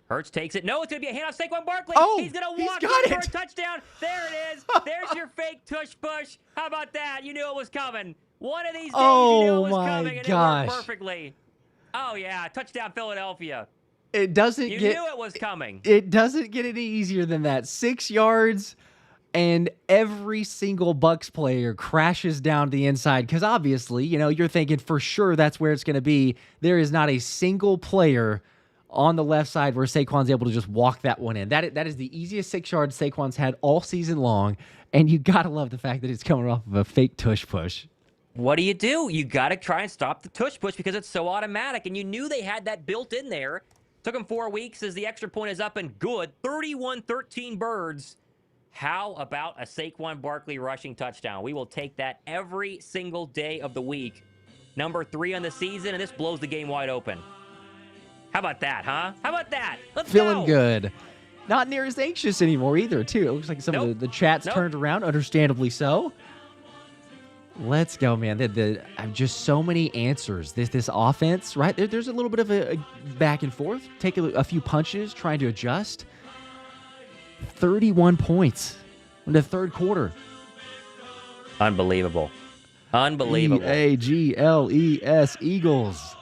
Hurts takes it. No, it's going to be a handoff. Saquon Barkley. Oh, he's going to walk got for it. a touchdown. There it is. There's your fake tush push. How about that? You knew it was coming. One of these days, you knew it was coming, and it worked perfectly. Oh, yeah. Touchdown, Philadelphia. It doesn't You knew it was coming. It doesn't get any easier than that. 6 yards, and every single Bucs player crashes down the inside because obviously, you're thinking for sure that's where it's going to be. There is not a single player on the left side where Saquon's able to just walk that one in. That is the easiest 6 yards Saquon's had all season long, and you got to love the fact that it's coming off of a fake tush push. What do? You got to try and stop the tush push because it's so automatic, and you knew they had that built in there. Took them 4 weeks as the extra point is up and good. 31-13 Birds. How about a Saquon Barkley rushing touchdown? We will take that every single day of the week. Number 3 on the season, and this blows the game wide open. How about that, huh? How about that? Let's Feeling go. Good. Not near as anxious anymore either, too. It looks like some of the chat's turned around, understandably so. Let's go, man. I've just so many answers. This offense, right? There's a little bit of a back and forth. Take a few punches, trying to adjust. 31 points in the third quarter. Unbelievable. Unbelievable. EAGLES Eagles.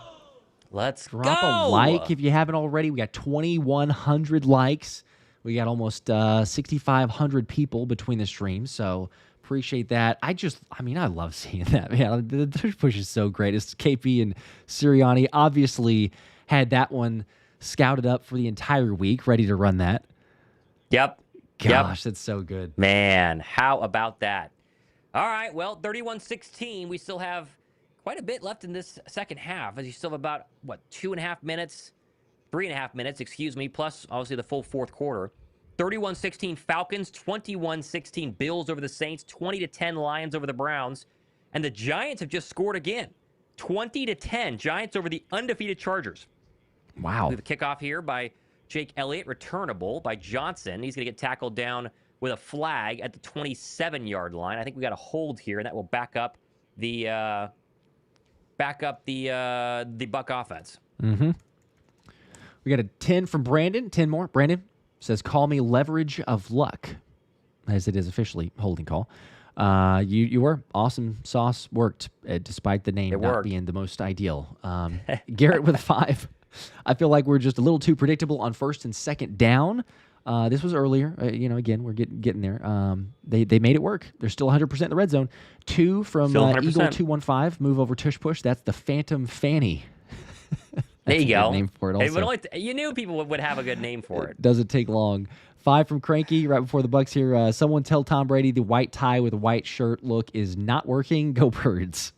Let's Drop go. a like if you haven't already. We got 2,100 likes. We got almost 6,500 people between the streams, so appreciate that. I love seeing that, man. The tush push is so great. It's KP and Sirianni obviously had that one scouted up for the entire week, ready to run that. Yep. Gosh, that's so good. Man, how about that? All right, well, 31-16. We still have quite a bit left in this second half, as you still have about, 3.5 minutes, plus obviously the full fourth quarter. 31-16 Falcons, 21-16 Bills over the Saints, 20-10 Lions over the Browns, and the Giants have just scored again. 20-10 Giants over the undefeated Chargers. Wow. We have a kickoff here by Jake Elliott, returnable by Johnson. He's going to get tackled down with a flag at the 27-yard line. I think we got a hold here, and that will back up the Buck offense. Mm-hmm. We got a 10 from Brandon. 10 more. Brandon says, call me leverage of luck, as it is officially holding call. You were awesome. Sauce worked, despite the name not being the most ideal. Garrett with a 5. I feel like we're just a little too predictable on first and second down. This was earlier. Again, we're getting there. They made it work. They're still 100% in the red zone. 2 from Eagle 215. Move over tush push. That's the Phantom Fanny. There you go. Name for it also. You knew people would have a good name for it. Doesn't take long. 5 from Cranky right before the Bucs here. Someone tell Tom Brady the white tie with a white shirt look is not working. Go Birds.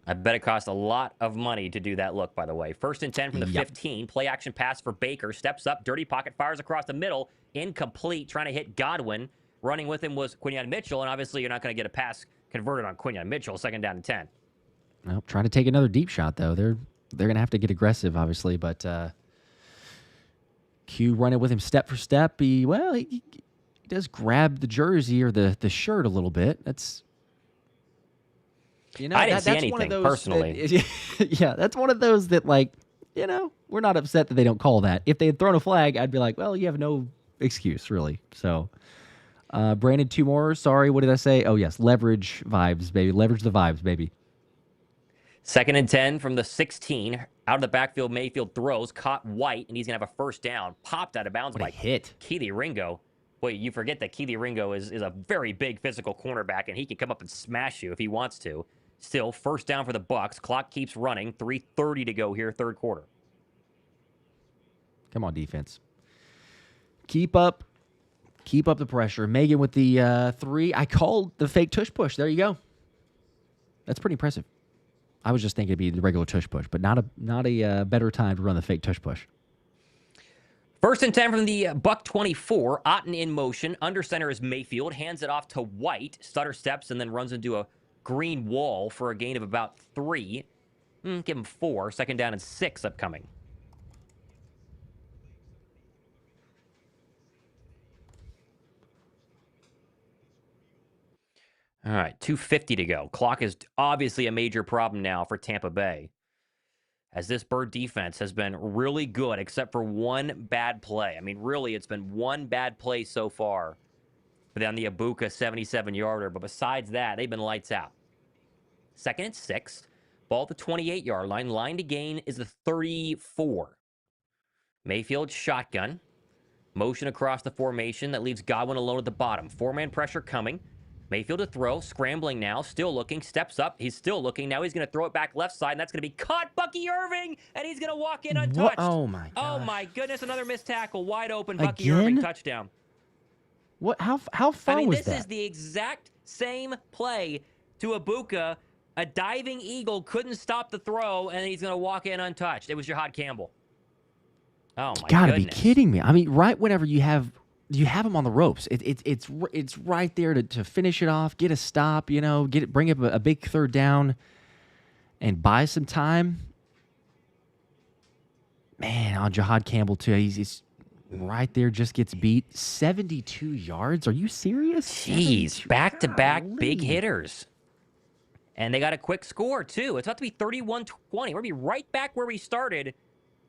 I bet it cost a lot of money to do that look, by the way. 1st and 10 from the 15. Play action pass for Baker. Steps up. Dirty pocket. Fires across the middle. Incomplete. Trying to hit Godwin. Running with him was Quinyon Mitchell. And obviously you're not going to get a pass converted on Quinyon Mitchell. 2nd down and 10. Well, trying to take another deep shot, though. They're going to have to get aggressive, obviously. But Q running with him step for step. He does grab the jersey or the shirt a little bit. That's I didn't see that's anything one of those personally. Yeah, that's one of those that like we're not upset that they don't call that. If they had thrown a flag, I'd be like, well, you have no excuse really. So. Brandon, 2 more. Sorry, what did I say? Oh, yes. Leverage vibes, baby. Leverage the vibes, baby. 2nd and 10 from the 16. Out of the backfield, Mayfield throws, caught White, and he's going to have a first down. Popped out of bounds by hit. Keely Ringo. Boy, you forget that Keely Ringo is a very big physical cornerback, and he can come up and smash you if he wants to. Still, first down for the Bucs. Clock keeps running. 3:30 to go here, third quarter. Come on, defense. Keep up the pressure. Megan with the 3. I called the fake tush push. There you go. That's pretty impressive. I was just thinking it'd be the regular tush push, but not a better time to run the fake tush push. 1st and 10 from the Buck 24. Otten in motion. Under center is Mayfield. Hands it off to White. Stutter steps and then runs into a green wall for a gain of about 3. Give him 4. 2nd down and 6 upcoming. All right, 2:50 to go. Clock is obviously a major problem now for Tampa Bay, as this Bird defense has been really good, except for one bad play. I mean, really, it's been one bad play so far on the Ibuka 77-yarder, but besides that, they've been lights out. 2nd and 6. Ball at the 28-yard line. Line to gain is the 34. Mayfield shotgun. Motion across the formation that leaves Godwin alone at the bottom. 4-man pressure coming. Mayfield to throw, scrambling now, still looking, steps up, he's still looking, now he's going to throw it back left side, and that's going to be caught, Bucky Irving, and he's going to walk in untouched. What? Oh, my gosh. Oh, my goodness, another missed tackle, wide open, Bucky Again? Irving, touchdown. What? How far was that? I mean, this is the exact same play to Ibuka. A diving eagle couldn't stop the throw, and he's going to walk in untouched. It was Jahad Campbell. Oh, my Gotta goodness. be kidding me. I mean, right whenever you have him on the ropes. It's right there to finish it off, get a stop, bring up a big 3rd down, and buy some time. Man, on Jahad Campbell too, he's right there, just gets beat. 72 yards. Are you serious? Jeez, back-to-back big hitters. And they got a quick score too. It's about to be 31-20. We're gonna be right back where we started.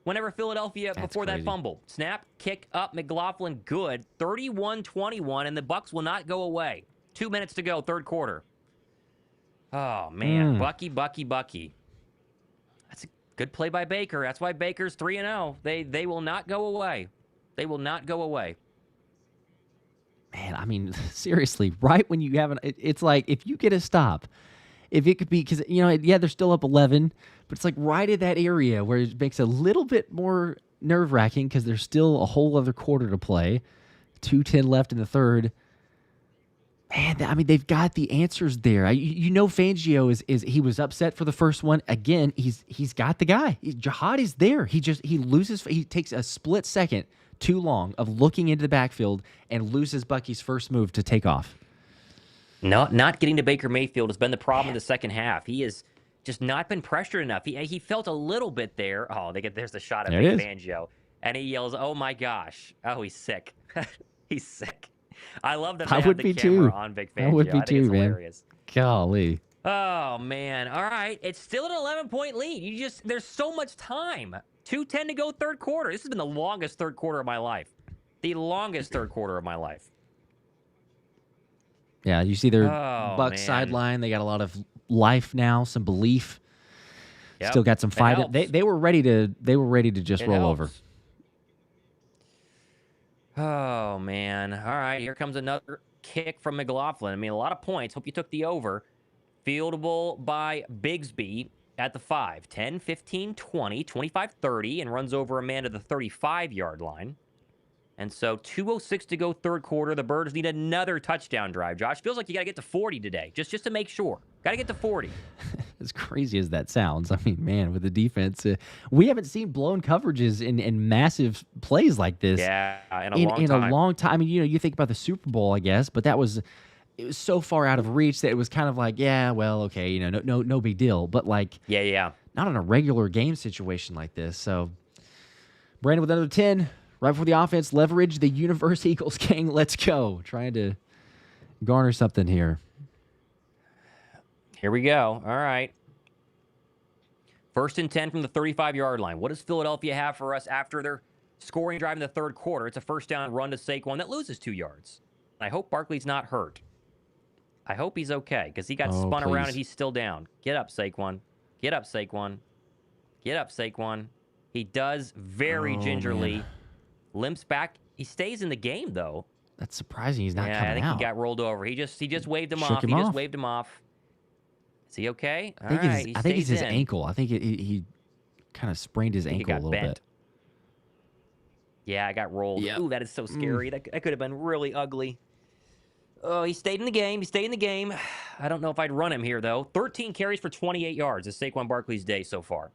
Whenever Philadelphia, before that fumble. Snap, kick up, McLaughlin, good. 31-21, and the Bucs will not go away. 2 minutes to go, third quarter. Oh, man. Bucky. That's a good play by Baker. That's why Baker's 3-0. They will not go away. They will not go away. Man, I mean, seriously, right when you have it's like if you get a stop, if it could be, because, they're still up 11, but it's like right in that area where it makes it a little bit more nerve-wracking because there's still a whole other quarter to play. 2:10 left in the third. Man, I mean, they've got the answers there. Fangio is he was upset for the first one. Again, he's got the guy. Jahad is there. He takes a split second too long of looking into the backfield and loses Bucky's first move to take off. Not getting to Baker Mayfield has been the problem in the second half. He has just not been pressured enough. He felt a little bit there. Oh, there's the shot of Big Fangio. And he yells, oh my gosh. Oh, he's sick. He's sick. I love that they have the camera on Big Fangio. I would be I think too, it's man. hilarious. Golly. Oh, man. All right. It's still an 11-point lead. There's so much time. 2:10 to go, third quarter. This has been the longest third quarter of my life. The longest third quarter of my life. Yeah, you see their Bucs sideline. They got a lot of life now, some belief. Yep. Still got some fight. They were ready to just roll over. Oh man. All right, here comes another kick from McLaughlin. I mean, a lot of points. Hope you took the over. Fieldable by Bigsby at the 5. 10, 15, 20, 25, 30, and runs over a man to the 35-yard line. And so 2:06 to go, third quarter. The Birds need another touchdown drive. Josh, feels like you got to get to 40 today, just to make sure. Got to get to 40. As crazy as that sounds, I mean, man, with the defense, we haven't seen blown coverages in massive plays like this. Yeah, in a long time. I mean, you think about the Super Bowl, I guess, but it was so far out of reach that it was kind of like, yeah, well, okay, no big deal. But like, yeah, not in a regular game situation like this. So, Brandon with another 10. Right before the offense, leverage the Universe Eagles gang. Let's go. Trying to garner something here. Here we go. All right. 1st and 10 from the 35-yard line. What does Philadelphia have for us after their scoring drive in the third quarter? It's a first down run to Saquon that loses 2 yards. I hope Barkley's not hurt. I hope he's okay because he got spun around and he's still down. Get up, Saquon. Get up, Saquon. Get up, Saquon. He does very gingerly. Man. Limps back. He stays in the game, though. That's surprising. He's not coming out. I think he got rolled over. He just waved him off. He just waved him off. Is he okay? I think it's his ankle. I think he kind of sprained his ankle a little bit. Yeah, I got rolled. Yep. Ooh, that is so scary. That could have been really ugly. Oh, he stayed in the game. He stayed in the game. I don't know if I'd run him here, though. 13 carries for 28 yards is Saquon Barkley's day so far.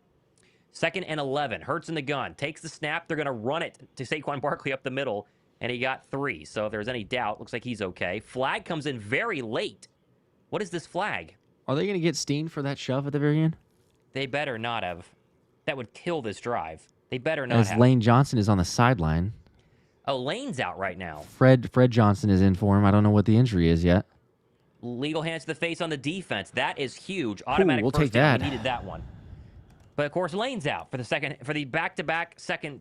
2nd and 11. Hurts in the gun. Takes the snap. They're going to run it to Saquon Barkley up the middle, and he got 3. So if there's any doubt, looks like he's okay. Flag comes in very late. What is this flag? Are they going to get Steen for that shove at the very end? They better not have. That would kill this drive. They better not have. As Lane Johnson is on the sideline. Oh, Lane's out right now. Fred Johnson is in for him. I don't know what the injury is yet. Legal hands to the face on the defense. That is huge. Automatic we'll first take down. that. We needed that one. But of course, Lane's out for the back-to-back second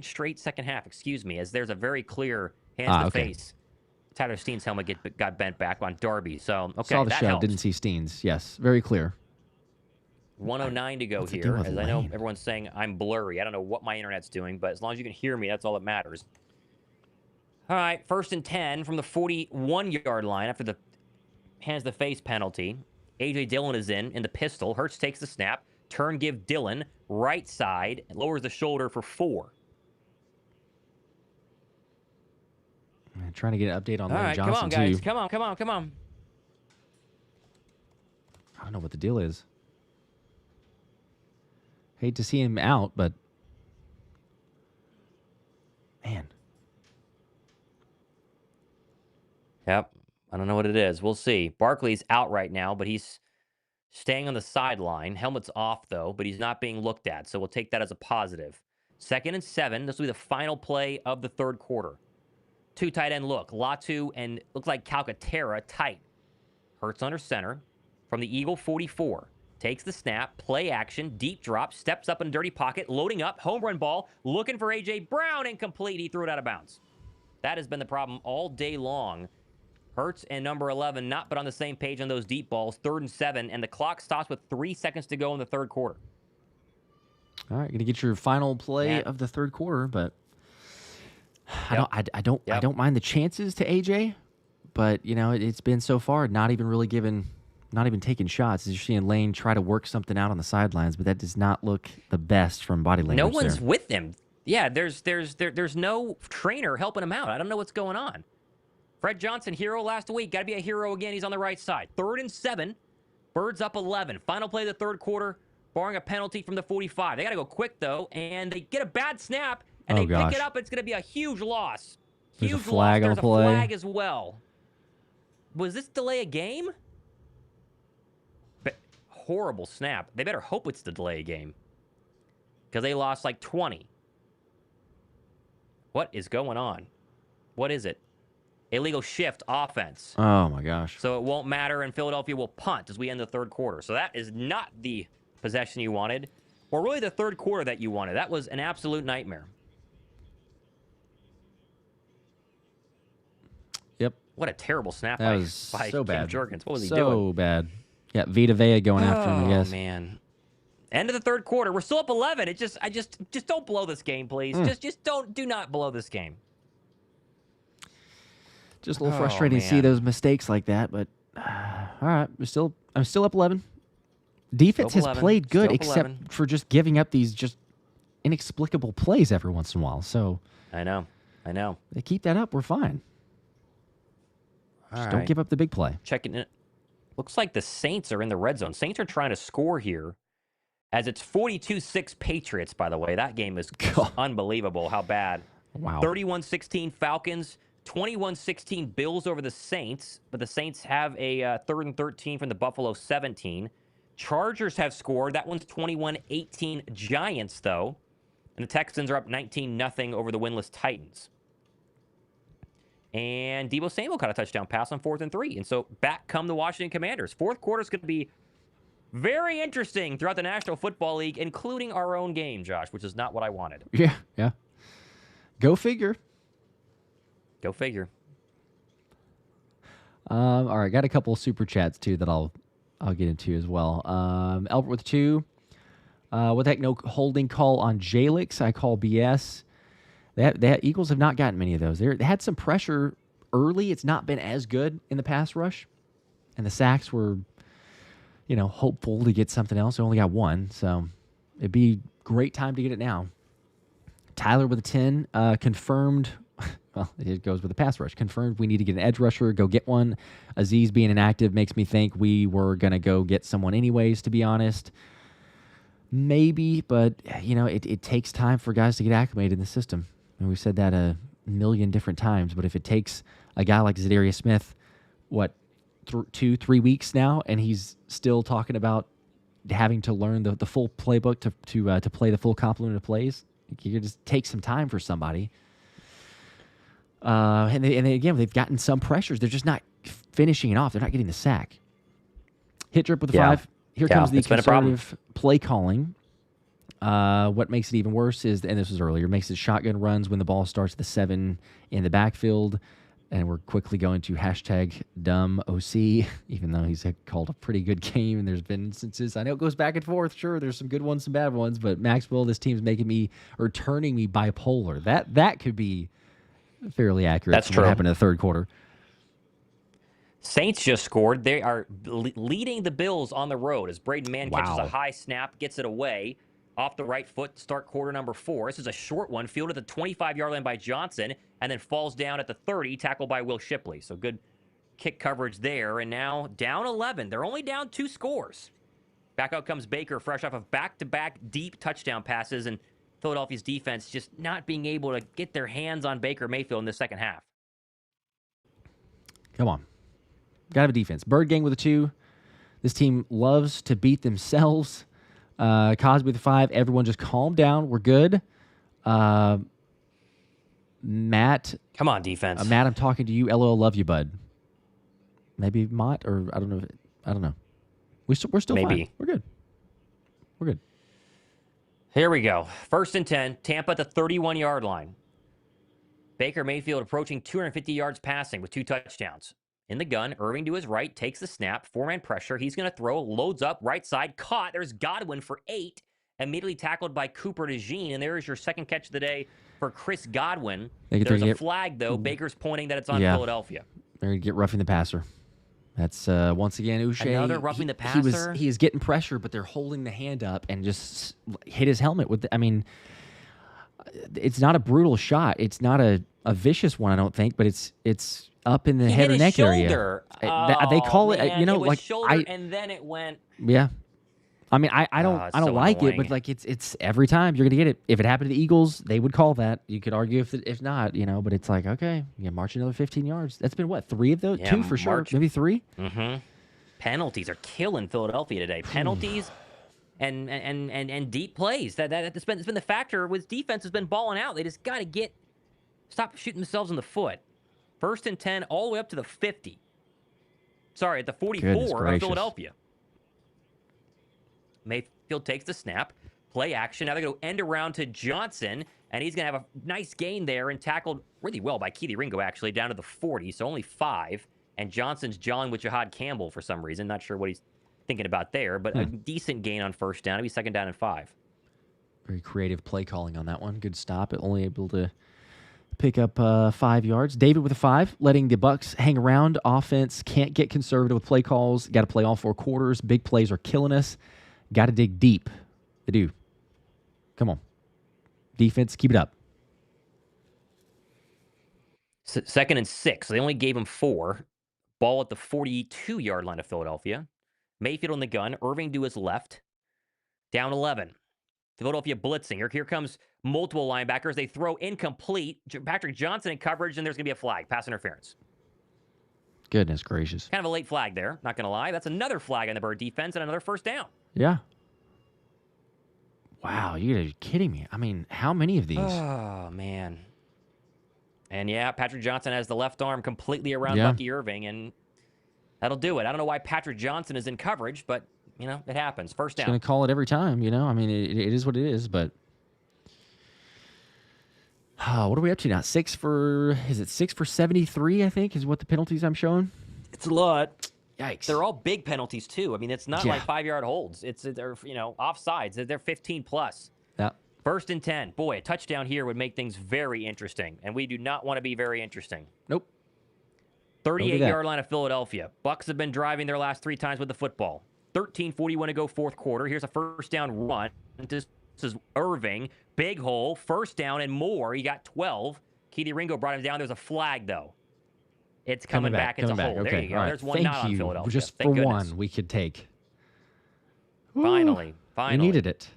straight second half. Excuse me, as there's a very clear hands to the face. Tyler Steen's helmet got bent back on Darby. So okay, saw the that show. helps. Didn't see Steen's. Yes, very clear. 109 to go here. As I know everyone's saying I'm blurry. I don't know what my internet's doing, but as long as you can hear me, that's all that matters. All right, 1st and 10 from the 41-yard line after the hands the face penalty. A.J. Dillon is in the pistol. Hurts takes the snap. Turn give Dillon. Right side. And lowers the shoulder for 4. I'm trying to get an update on Lane Johnson, come on, guys. too. Come on. I don't know what the deal is. Hate to see him out, but man. Yep. I don't know what it is. We'll see. Barkley's out right now, but he's staying on the sideline. Helmet's off, though, but he's not being looked at, so we'll take that as a positive. 2nd and 7. This will be the final play of the third quarter. 2 tight end look. Latu and looks like Calcaterra tight. Hurts under center from the Eagle 44. Takes the snap, play action, deep drop, steps up in a dirty pocket, loading up, home run ball, looking for A.J. Brown, incomplete. He threw it out of bounds. That has been the problem all day long. Hurts and number 11 not been on the same page on those deep balls. 3rd and 7, and the clock stops with 3 seconds to go in the third quarter. All right, gonna get your final play of the third quarter, but I don't mind the chances to AJ, but you know it's been so far not even taking shots. As you're seeing Lane try to work something out on the sidelines, but that does not look the best from body language. No one's there. with him. Yeah, there's no trainer helping him out. I don't know what's going on. Fred Johnson, hero last week. Got to be a hero again. He's on the right side. 3rd and 7. Birds up 11. Final play of the third quarter, barring a penalty from the 45. They got to go quick, though, and they get a bad snap, and pick it up. It's going to be a huge loss. There's a flag on the play. There's a flag as well. Was this delay a game? But horrible snap. They better hope it's the delay a game because they lost like 20. What is going on? What is it? Illegal shift offense. Oh, my gosh. So it won't matter, and Philadelphia will punt as we end the third quarter. So that is not the possession you wanted, or really the third quarter that you wanted. That was an absolute nightmare. Yep. What a terrible snap That was by so Kim bad. Jurgens. What was he so doing? bad. Yeah, Vita Vea going after him, I guess. Oh, man. End of the third quarter. We're still up 11. I just don't blow this game, please. Do not blow this game. Just a little frustrating to see those mistakes like that, but all right, I'm still up 11. Defense has played good, except for just giving up these just inexplicable plays every once in a while. So I know. They keep that up, we're fine. Just don't give up the big play. Checking it. Looks like the Saints are in the red zone. Saints are trying to score here, as it's 42-6 Patriots. By the way, that game is unbelievable. How bad? Wow. 31-16 Falcons. 21-16 Bills over the Saints, but the Saints have a 3rd and 13 from the Buffalo 17. Chargers have scored. That one's 21-18 Giants, though. And And the Texans are up 19-0 over the winless Titans. And Deebo Samuel caught a touchdown pass on 4th and 3. And so back come the Washington Commanders. Fourth quarter is going to be very interesting throughout the National Football League, including our own game, Josh, which is not what I wanted. Yeah. Go figure. Go figure. All right, got a couple of super chats too that I'll get into as well. Albert with 2. What the heck? No holding call on Jalix. I call BS. That Eagles have not gotten many of those. They had some pressure early. It's not been as good in the pass rush, and the sacks were, hopeful to get something else. They only got 1, so it'd be great time to get it now. Tyler with a 10 confirmed. Well, it goes with the pass rush. Confirmed we need to get an edge rusher. Go get one. Aziz being inactive makes me think we were going to go get someone anyways, to be honest. Maybe, but, it takes time for guys to get acclimated in the system. And we've said that a million different times. But if it takes a guy like Zadarius Smith, 2-3 weeks now, and he's still talking about having to learn the full playbook to play the full complement of plays, you could just take some time for somebody. And again, they've gotten some pressures. They're just not finishing it off. They're not getting the sack. Hit drip with the 5. Here comes the conservative play calling. What makes it even worse is, and this was earlier, makes it shotgun runs when the ball starts at the 7 in the backfield. And we're quickly going to #dumb OC, even though he's called a pretty good game. And there's been instances, I know it goes back and forth. Sure, there's some good ones, some bad ones. But Maxwell, this team's turning me bipolar. That could be fairly accurate. That's true. What happened in the third quarter. Saints just scored. They are leading the Bills on the road as Braden Mann catches a high snap, gets it away off the right foot to start quarter number 4. This is a short one, fielded at the 25-yard line by Johnson, and then falls down at the 30, tackled by Will Shipley. So good kick coverage there. And now down 11. They're only down 2 scores. Back out comes Baker, fresh off of back-to-back deep touchdown passes, and Philadelphia's defense just not being able to get their hands on Baker Mayfield in the second half. Come on. Got to have a defense. Bird Gang with a 2. This team loves to beat themselves. Cosby with a 5. Everyone just calm down. We're good. Matt. Come on, defense. Matt, I'm talking to you. LOL, love you, bud. Maybe Mott, or I don't know. I don't know. We're still Maybe. Fine. We're good. We're good. Here we go. 1st and 10. Tampa at the 31-yard line. Baker Mayfield approaching 250 yards passing with 2 touchdowns. In the gun, Irving to his right, takes the snap, 4-man pressure. He's going to throw, loads up, right side, caught. There's Godwin for 8, immediately tackled by Cooper DeJean. And there is your second catch of the day for Chris Godwin. There's a flag, though. Baker's pointing that it's on Philadelphia. They're going to get roughing the passer. That's, once again, Uche. Another roughing the passer? He is getting pressure, but they're holding the hand up and just hit his helmet with it's not a brutal shot. It's not a vicious one, I don't think, but it's up in the head or neck area. They call it, it was shoulder, and then it went. Yeah, I don't like annoying. it, but it's every time you're gonna get it. If it happened to the Eagles, they would call that. You could argue if not, but it's like, okay, march another 15 yards. That's been what, 3 of those, 2 for sure, maybe 3. Mm-hmm. Penalties are killing Philadelphia today. Penalties and deep plays. That's been the factor with defense has been balling out. They just got to stop shooting themselves in the foot. 1st and 10, all the way up to the 50. Sorry, at the 44 of Philadelphia. Mayfield takes the snap, play action. Now they're going to end around to Johnson, and he's going to have a nice gain there and tackled really well by Keely Ringo, actually, down to the 40, so only 5. And Johnson's jawing with Jahad Campbell for some reason. Not sure what he's thinking about there, but a decent gain on 1st down. It'll be 2nd down and 5. Very creative play calling on that one. Good stop. Only able to pick up 5 yards. David with a 5, letting the Bucs hang around. Offense can't get conservative with play calls. Got to play all 4 quarters. Big plays are killing us. Got to dig deep. They do. Come on. Defense, keep it up. 2nd and 6. So they only gave him 4. Ball at the 42-yard line of Philadelphia. Mayfield on the gun. Irving to his left. Down 11. Philadelphia blitzing. Here comes multiple linebackers. They throw incomplete. Patrick Johnson in coverage, and there's going to be a flag. Pass interference. Goodness gracious. Kind of a late flag there. Not going to lie. That's another flag on the Bird defense and another 1st down. Yeah. Wow, you gotta be kidding me. I mean, how many of these? Oh, man. And yeah, Patrick Johnson has the left arm completely around Yeah. Bucky Irving, and that'll do it. I don't know why Patrick Johnson is in coverage, but, it happens. First Just down. gonna call it every time, I mean, it is what it is, but what are we up to now? 6 for 73, I think, is what the penalties I'm showing. It's a lot. Yikes. They're all big penalties, too. I mean, it's not like 5-yard holds. They're offsides. They're 15 plus. Yeah. 1st and 10. Boy, a touchdown here would make things very interesting, and we do not want to be very interesting. Nope. 38-yard line of Philadelphia. Bucs have been driving their last 3 times with the football. 13:41 to go, fourth quarter. Here's a first down run. This is Irving. Big hole. First down and more. He got 12. Keely Ringo brought him down. There's a flag, though. It's coming back. It's a hole. Okay. There you go. Right. There's one not on Philadelphia. Just Thank for goodness. one, we could take. Finally. We needed it.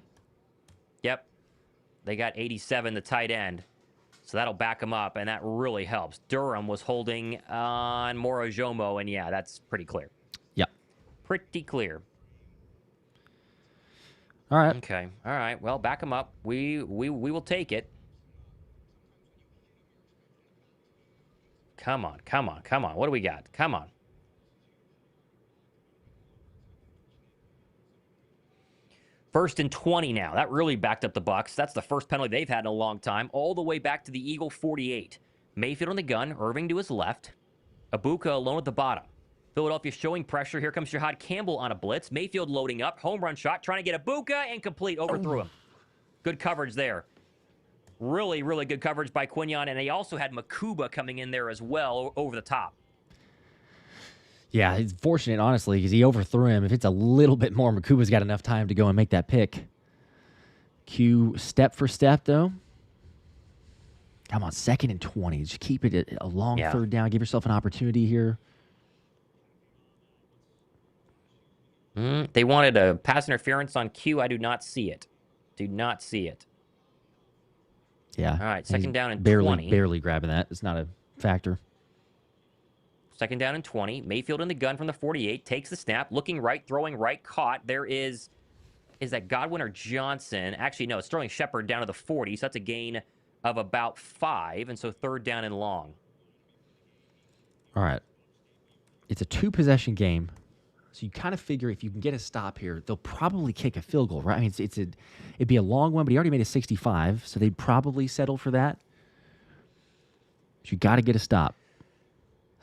Yep. They got 87, the tight end. So that'll back them up, and that really helps. Durham was holding on Morojomo, and yeah, that's pretty clear. Yep. Pretty clear. All right. Okay. All right. Well, back them up. We will take it. Come on. Come on. Come on. What do we got? Come on. First and 20 now. That really backed up the Bucs. That's the first penalty they've had in a long time. All the way back to the Eagle 48. Mayfield on the gun. Irving to his left. Ibuka alone at the bottom. Philadelphia showing pressure. Here comes Shahad Campbell on a blitz. Mayfield loading up. Home run shot. Trying to get Ibuka. Incomplete. Overthrew him. Good coverage there. Really, really good coverage by Quinion. And they also had Makuba coming in there as well over the top. Yeah, he's fortunate, honestly, because he overthrew him. If it's a little bit more, Makuba's got enough time to go and make that pick. Q step for step, though. Come on, 2nd and 20. Just keep it a long third down. Give yourself an opportunity here. They wanted a pass interference on Q. I do not see it. Do not see it. Yeah. All right, 2nd down and 20. Barely grabbing that. It's not a factor. 2nd down and 20. Mayfield in the gun from the 48. Takes the snap. Looking right. Throwing right. Caught. There is that Godwin or Johnson? Actually, no. It's Sterling Shepard down to the 40. So that's a gain of about 5. And so 3rd down and long. All right. It's a 2-possession game. So you kind of figure if you can get a stop here, they'll probably kick a field goal, right? I mean, it'd be a long one, but he already made a 65, so they'd probably settle for that. But you got to get a stop.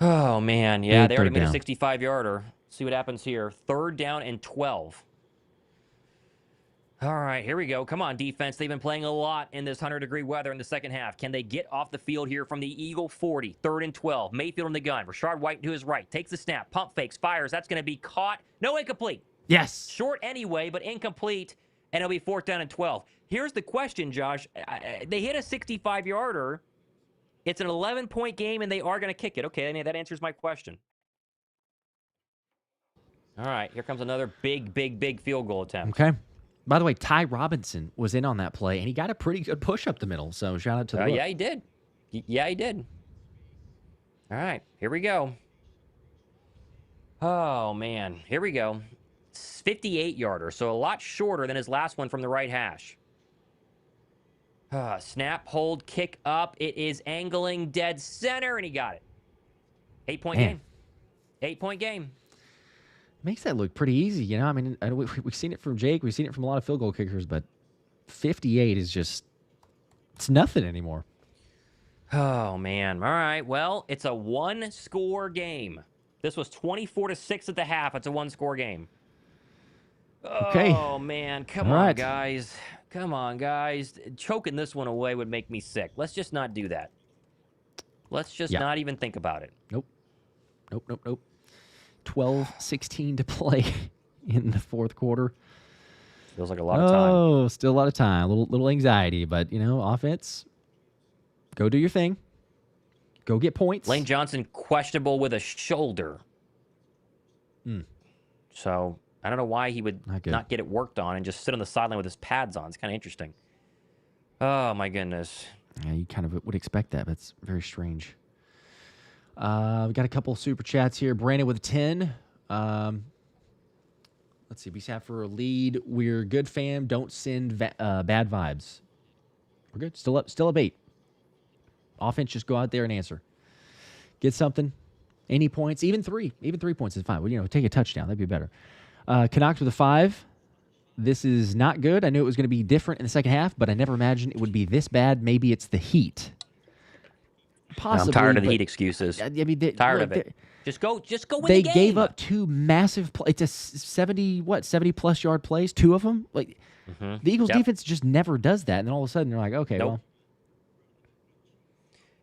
Oh, man. Yeah, they already made a down. 65-yarder. See what happens here. 3rd down and 12. All right, here we go. Come on, defense. They've been playing a lot in this 100-degree weather in the second half. Can they get off the field here from the Eagle 40? 3rd and 12. Mayfield in the gun. Rashard White to his right. Takes the snap. Pump fakes. Fires. That's going to be caught. No, incomplete. Yes. Short anyway, but incomplete. And it'll be 4th down and 12. Here's the question, Josh. They hit a 65-yarder. It's an 11-point game, and they are going to kick it. Okay, that answers my question. All right, here comes another big field goal attempt. Okay. By the way, Ty Robinson was in on that play, and he got a pretty good push up the middle. So shout out to the yeah, he did. Yeah, he did. All right, here we go. Oh, man. Here we go. 58-yarder, so a lot shorter than his last one from the right hash. Snap, hold, kick up. It is angling dead center, and he got it. 8-point game. 8-point game. Makes that look pretty easy, I mean, we've seen it from Jake. We've seen it from a lot of field goal kickers, but 58 is just, it's nothing anymore. Oh, man. All right, well, it's a 1-score game. This was 24-6 at the half. It's a 1-score game. Okay. Oh, man. Come on, guys. Come on, guys. Choking this one away would make me sick. Let's just not do that. Let's just not even think about it. Nope. 12-16 to play in the 4th quarter. Feels like a lot of time. Oh, still a lot of time. Little anxiety, but, offense, go do your thing. Go get points. Lane Johnson questionable with a shoulder. So I don't know why he would not get it worked on and just sit on the sideline with his pads on. It's kind of interesting. Oh, my goodness. Yeah, you kind of would expect that, but it's very strange. We got a couple super chats here. Brandon with a 10. Let's Let's see. We sat for a lead. We're good, fam. Don't send bad vibes. We're good. Still up 8. Offense, just go out there and answer. Get something. Any points, even 3. Even 3 points is fine. Well, take a touchdown. That'd be better. Canucks with a 5. This is not good. I knew it was going to be different in the second half, but I never imagined it would be this bad. Maybe it's the heat. Possibly. I'm tired of the Heat excuses. I mean, Tired of it. Just go win the They game. gave up 2 massive plays. It's a 70-plus yard plays, 2 of them. Like the Eagles defense just never does that. And then all of a sudden, they're like, okay, well.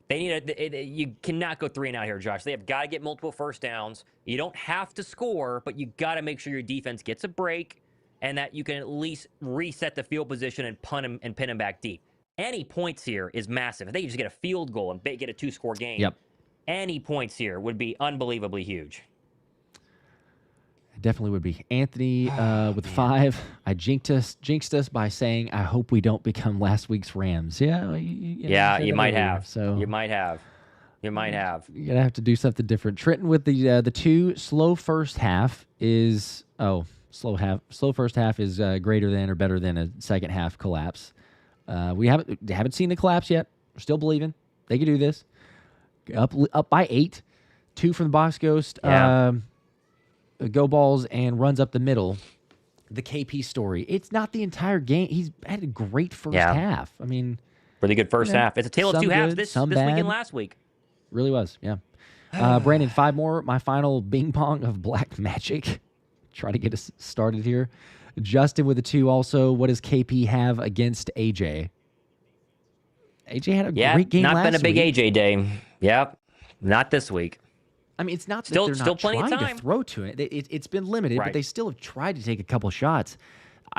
They need you cannot go 3 and out here, Josh. They have got to get multiple first downs. You don't have to score, but you got to make sure your defense gets a break and that you can at least reset the field position and punt him and pin him back deep. Any points here is massive. If they just get a field goal and get a 2-score game, any points here would be unbelievably huge. It definitely would be. Anthony with 5. I jinxed us by saying, I hope we don't become last week's Rams. Yeah, you might have. So you might have. You're going to have to do something different. Trenton with the 2. Slow first half is... Slow first half is greater than or better than a second half collapse. We haven't seen the collapse yet. We're still believing they can do this. Up by 8. 2 from the box ghost. Go balls and runs up the middle. The KP story. It's not the entire game. He's had a great first half. I mean, really good first half. It's a tale of 2 halves this week and last week. Really was. Yeah. Brandon, 5 more. My final bing pong of black magic. Try to get us started here. Justin with a 2 also. What does KP have against AJ? AJ had a great game last week. Not been a big AJ day. Yep. Not this week. I mean, it's not that they're not trying to throw to it. It's been limited, but they still have tried to take a couple shots.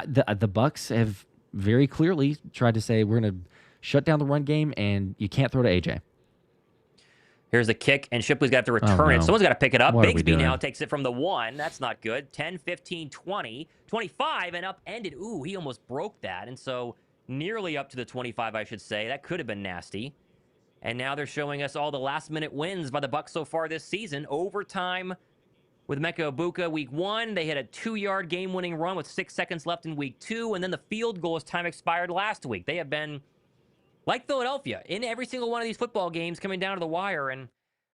The Bucs have very clearly tried to say, we're going to shut down the run game, and you can't throw to AJ. Here's the kick, and Shipley's got to return it. Someone's got to pick it up. Bigsby now takes it from the 1. That's not good. 10, 15, 20, 25, and upended. Ooh, he almost broke that. And so nearly up to the 25, I should say. That could have been nasty. And now they're showing us all the last-minute wins by the Bucs so far this season. Overtime with Emeka Egbuka week 1. They hit a 2-yard game-winning run with 6 seconds left in week 2. And then the field goal as time expired last week. They have been... like Philadelphia, in every single one of these football games coming down to the wire, and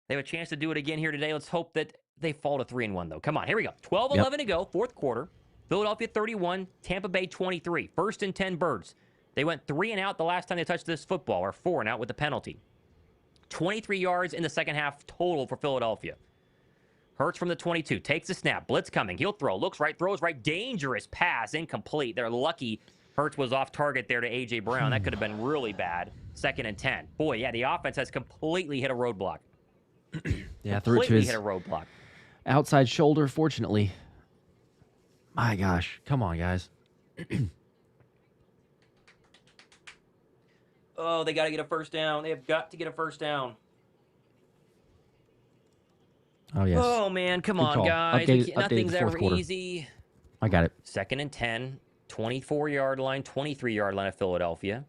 they have a chance to do it again here today. Let's hope that they fall to 3-1, though. Come on, here we go. 12-11 to go, fourth quarter. Philadelphia 31, Tampa Bay 23. 1st and 10 Birds. They went 3 and out the last time they touched this football, or 4 and out with the penalty. 23 yards in the second half total for Philadelphia. Hurts from the 22, takes the snap, blitz coming, he'll throw, looks right, throws right, dangerous pass, incomplete. They're lucky Hurts was off target there to A.J. Brown. That could have been really bad. 2nd and 10. Boy, yeah, the offense has completely hit a roadblock. Yeah, threw it to his hit a roadblock. Outside shoulder, fortunately. My gosh. Come on, guys. Oh, they got to get a first down. They have got to get a first down. Oh, yes. Oh, man, come Good on, call. guys. Nothing's the fourth ever quarter. easy. I got it. 2nd and 10. 24-yard line, 23-yard line of Philadelphia.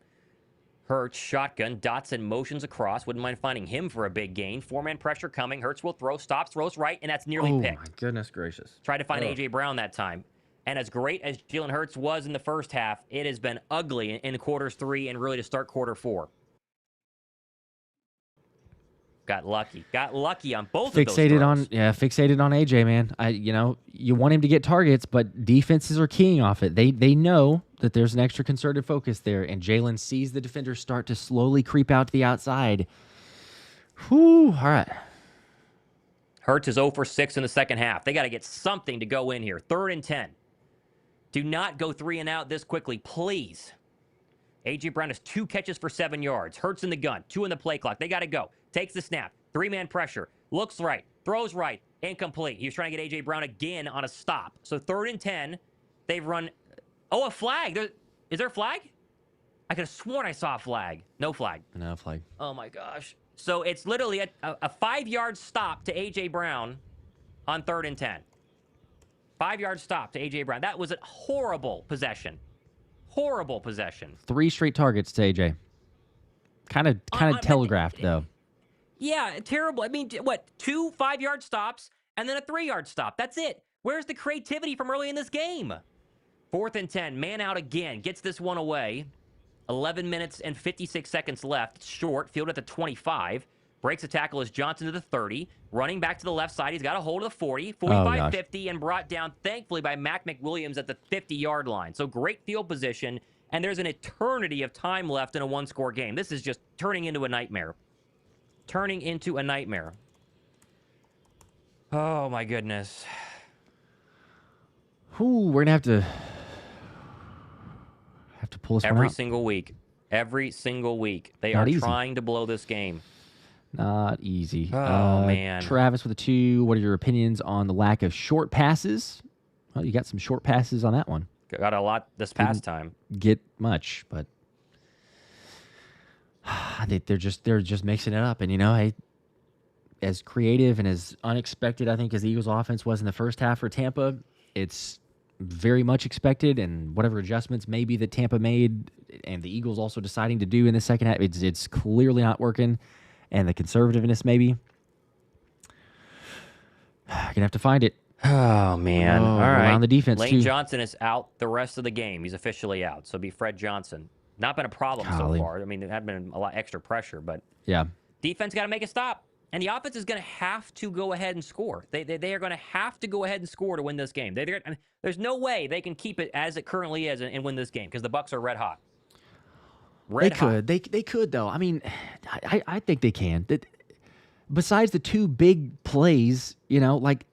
Hurts, shotgun, Dotson motions across. Wouldn't mind finding him for a big gain. 4-man pressure coming. Hurts will throw, stops, throws right, and that's nearly picked. Oh, my goodness gracious. Tried to find A.J. Brown that time. And as great as Jalen Hurts was in the first half, it has been ugly in quarters 3 and really to start quarter 4. Got lucky on both of those throws. Fixated on AJ, man. You want him to get targets, but defenses are keying off it. They know that there's an extra concerted focus there, and Jalen sees the defenders start to slowly creep out to the outside. Whew, all right. Hurts is 0 for 6 in the second half. They got to get something to go in here. 3rd and 10. Do not go 3 and out this quickly, please. A.J. Brown has 2 catches for 7 yards. Hurts in the gun. 2 in the play clock. They got to go. Takes the snap. 3-man pressure. Looks right. Throws right. Incomplete. He was trying to get A.J. Brown again on a stop. So 3rd and 10. They've run... Oh, a flag. Is there a flag? I could have sworn I saw a flag. No flag. No flag. Oh, my gosh. So it's literally a 5-yard stop to A.J. Brown on 3rd and 10. 5-yard stop to A.J. Brown. That was a horrible possession. Horrible possession. 3 straight targets to AJ. Kind of telegraphed, though. Yeah, terrible. I mean, what, 2 5-yard stops and then a 3-yard stop. That's it. Where's the creativity from early in this game? 4th and 10, man out again, gets this one away. 11 minutes and 56 seconds left. It's short, field at the 25. Breaks a tackle as Johnson to the 30. Running back to the left side, he's got a hold of the 40. 45-50 and brought down, thankfully, by Mac McWilliams at the 50-yard line. So great field position, and there's an eternity of time left in a one-score game. This is just turning into a nightmare. Turning into a nightmare. Oh, my goodness. Ooh, we're going to have to pull this one out. Every single week. Every single week. They are trying to blow this game. Not easy. Oh, man. Travis with a 2. What are your opinions on the lack of short passes? Well, you got some short passes on that one. Got a lot this past time. Get much, but I think they're just mixing it up. And, you know, as creative and as unexpected, I think, as the Eagles' offense was in the first half for Tampa, it's very much expected. And whatever adjustments maybe that Tampa made and the Eagles also deciding to do in the second half, it's clearly not working. And the conservativeness, maybe. Gonna have to find it. Oh, man. All right. On the defense, Lane too. Johnson is out the rest of the game. He's officially out. So it'll be Fred Johnson. Not been a problem so far. I mean, there had been a lot extra pressure, but yeah, defense got to make a stop. And the offense is going to have to go ahead and score. They are going to have to go ahead and score to win this game. There's no way they can keep it as it currently is and win this game because the Bucs are red hot. They could though. I mean, I think they can. Besides the 2 big plays, you know, like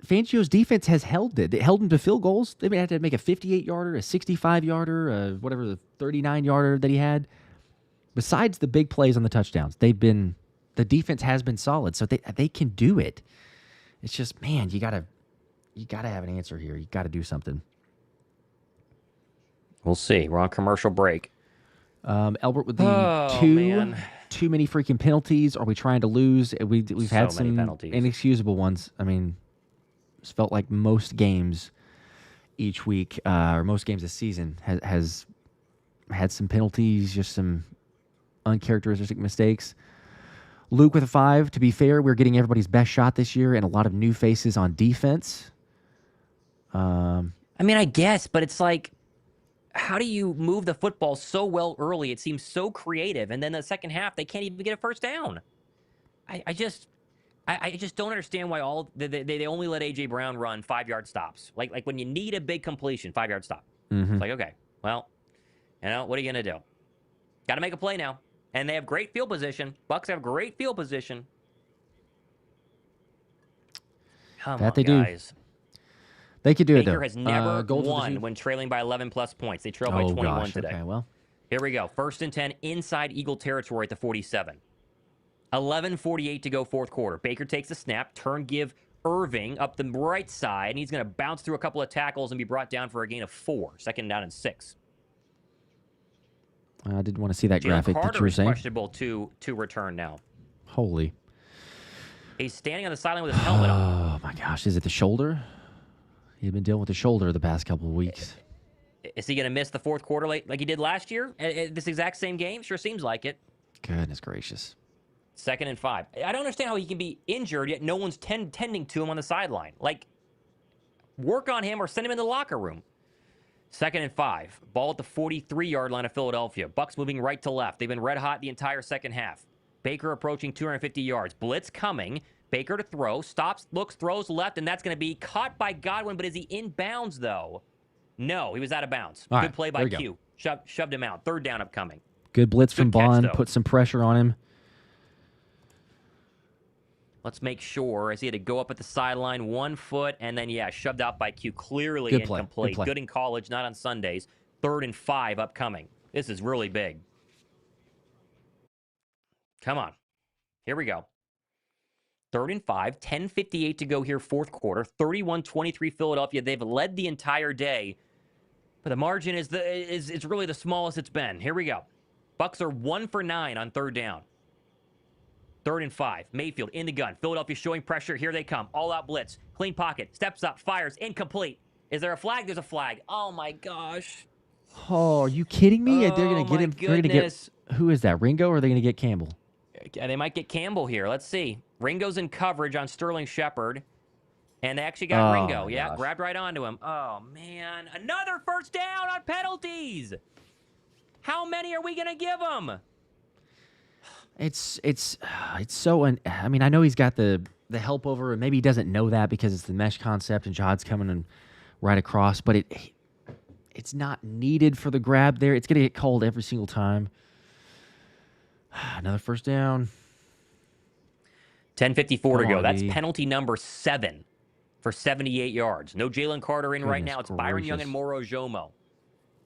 Fangio's defense has held it. They held them to field goals. They had to make a 58-yarder, a 65-yarder, whatever the 39-yarder that he had. Besides the big plays on the touchdowns, the defense has been solid, so they can do it. It's just, man, you gotta have an answer here. You got to do something. We'll see. We're on commercial break. Albert with the too many freaking penalties. Are we trying to lose? We've had some penalties. Inexcusable ones. I mean, it's felt like most games each week, or most games this season has had some penalties, just some uncharacteristic mistakes. Luke with a 5. To be fair, we're getting everybody's best shot this year and a lot of new faces on defense. I mean, I guess, but it's like, how do you move the football so well early? It seems so creative, and then the second half they can't even get a first down. I just don't understand why they only let AJ Brown run 5-yard stops. Like when you need a big completion, 5-yard stop. Mm-hmm. It's like, okay, well, you know, what are you gonna do? Got to make a play now, and they have great field position. Bucs have great field position. Come on, guys. They could do it, though. Baker has never won when trailing by 11-plus points. They trailed by 21 today. Okay, well. Here we go. 1st and 10 inside Eagle territory at the 47. 11:48 to go, fourth quarter. Baker takes the snap, give Irving up the right side, and he's going to bounce through a couple of tackles and be brought down for a gain of 4. 2nd down and 6. I didn't want to see that graphic that you were saying. Questionable to return now. Holy. He's standing on the sideline with his helmet on. Oh, my gosh. Is it the shoulder? He's been dealing with the shoulder the past couple of weeks. Is he going to miss the fourth quarter like he did last year? This exact same game? Sure seems like it. Goodness gracious. 2nd and 5. I don't understand how he can be injured, yet no one's tending to him on the sideline. Like, work on him or send him in the locker room. 2nd and 5. Ball at the 43-yard line of Philadelphia. Bucs moving right to left. They've been red hot the entire second half. Baker approaching 250 yards. Blitz coming. Baker to throw. Stops, looks, throws left, and that's going to be caught by Godwin. But is he in bounds, though? No, he was out of bounds. All Good right, play by Q. Shoved him out. 3rd down upcoming. Good blitz from Bond. Catch, put some pressure on him. Let's make sure, as he had to go up at the sideline, 1 foot, and then, shoved out by Q. Clearly Good play. incomplete. Good play. Good in college, not on Sundays. 3rd and 5 upcoming. This is really big. Come on. Here we go. 3rd and 5, 10:58 to go here, fourth quarter. 31-23 Philadelphia. They've led the entire day, but the margin is really the smallest it's been. Here we go. Bucs are 1 for 9 on 3rd down. 3rd and 5. Mayfield in the gun. Philadelphia showing pressure. Here they come. All-out blitz. Clean pocket. Steps up. Fires. Incomplete. Is there a flag? There's a flag. Oh, my gosh. Oh, are you kidding me? They're going to get him. They're going to get. Who is that? Ringo, or are they going to get Campbell? They might get Campbell here. Let's see. Ringo's in coverage on Sterling Shepard. And they actually got Oh, Ringo. my Yeah, gosh. grabbed right onto him. Oh, man. Another first down on penalties. How many are we going to give him? It's so. I mean, I know he's got the help over, and maybe he doesn't know that because it's the mesh concept, and Jod's coming and right across. But it's not needed for the grab there. It's gonna get called every single time. Another first down. 10:54 to Come go. on, That's B. penalty number 7 for 78 yards. No Jalen Carter in right Goodness now. It's Byron Young gracious. and Moro Jomo.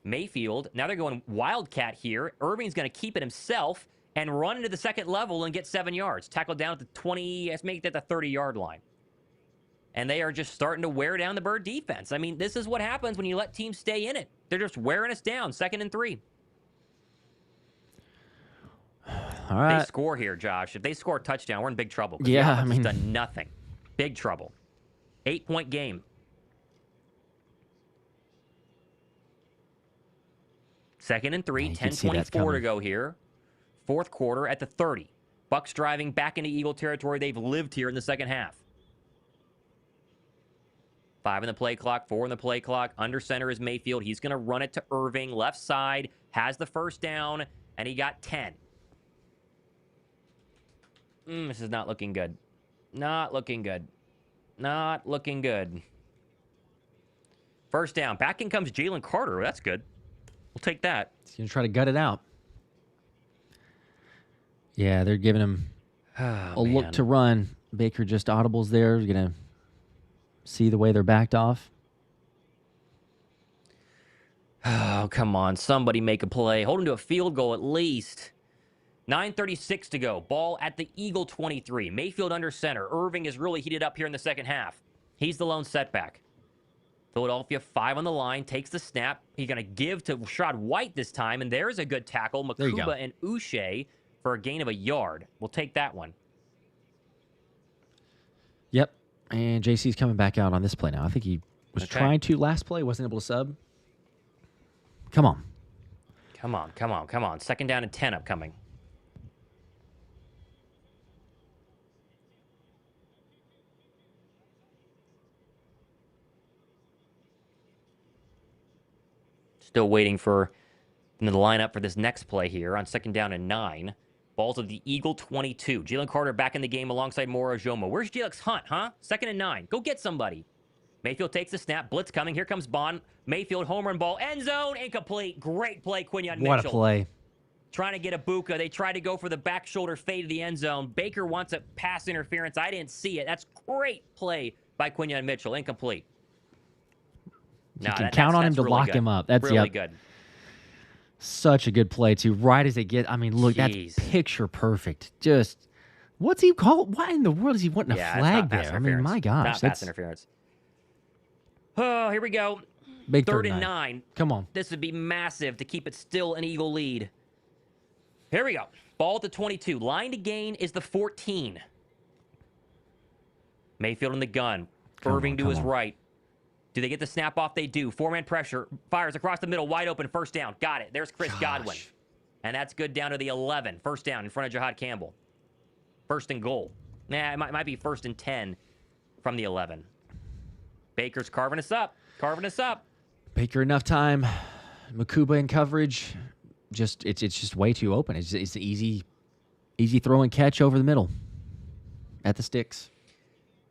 Mayfield, now they're going Wildcat here. Irving's going to keep it himself and run into the second level and get 7 yards. Tackled down at the 20, let's make that the 30-yard line. And they are just starting to wear down the Bird defense. I mean, this is what happens when you let teams stay in it. They're just wearing us down. 2nd and 3. All right. They score here, Josh. If they score a touchdown, we're in big trouble. Yeah, the I offense mean- has done nothing. Big trouble. 8-point game. Second and 3, Yeah, you can see that 10:24 to coming. go here. 4th quarter at the 30. Bucs driving back into Eagle territory. They've lived here in the second half. 5 in the play clock, 4 in the play clock. Under center is Mayfield. He's going to run it to Irving. Left side, has the first down, and he got 10. This is not looking good. Not looking good. Not looking good. First down. Back in comes Jalen Carter. That's good. We'll take that. He's gonna try to gut it out. Yeah, they're giving him a look to run. Baker just audibles there. He's gonna see the way they're backed off. Oh, come on. Somebody make a play. Hold him to a field goal at least. 9:36 to go. Ball at the Eagle 23. Mayfield under center. Irving is really heated up here in the second half. He's the lone setback. Philadelphia 5 on the line. Takes the snap. He's going to give to Rashad White this time. And there's a good tackle. There you go. Makuba and Uche for a gain of a yard. We'll take that one. Yep. And JC's coming back out on this play now. I think he was Okay. trying to last play, wasn't able to sub. Come on. Come on, come on, come on. 2nd down and 10 upcoming. Still waiting for the lineup for this next play here on 2nd down and 9. Balls of the Eagle 22. Jalen Carter back in the game alongside Moro Jomo. Where's Jelix Hunt, huh? 2nd and 9. Go get somebody. Mayfield takes the snap. Blitz coming. Here comes Bond. Mayfield, home run ball. End zone. Incomplete. Great play, Quinyon Mitchell. What a play. Trying to get a Buca. They tried to go for the back shoulder fade to the end zone. Baker wants a pass interference. I didn't see it. That's great play by Quinyon Mitchell. Incomplete. You can count on him to really lock good. him up. That's really yep. good. Such a good play, too. Right as they get, I mean, look, Jeez. that's picture perfect. Just, what's he called? Why in the world is he wanting a Yeah, it's flag not pass there? I mean, interference. my gosh. Not pass That's interference. Oh, here we go. big 3rd and 9. 9. Come on. This would be massive to keep it still an Eagle lead. Here we go. Ball at the 22. Line to gain is the 14. Mayfield in the gun. Irving to his right. Do they get the snap off? They do. 4-man pressure. Fires across the middle. Wide open. First down. Got it. There's Chris Godwin. And that's good down to the 11. First down in front of Jahad Campbell. 1st and goal. Nah, it might be 1st and 10 from the 11. Baker's carving us up. Carving us up. Baker enough time. Makuba in coverage. Just it's just way too open. It's an easy throw and catch over the middle at the sticks.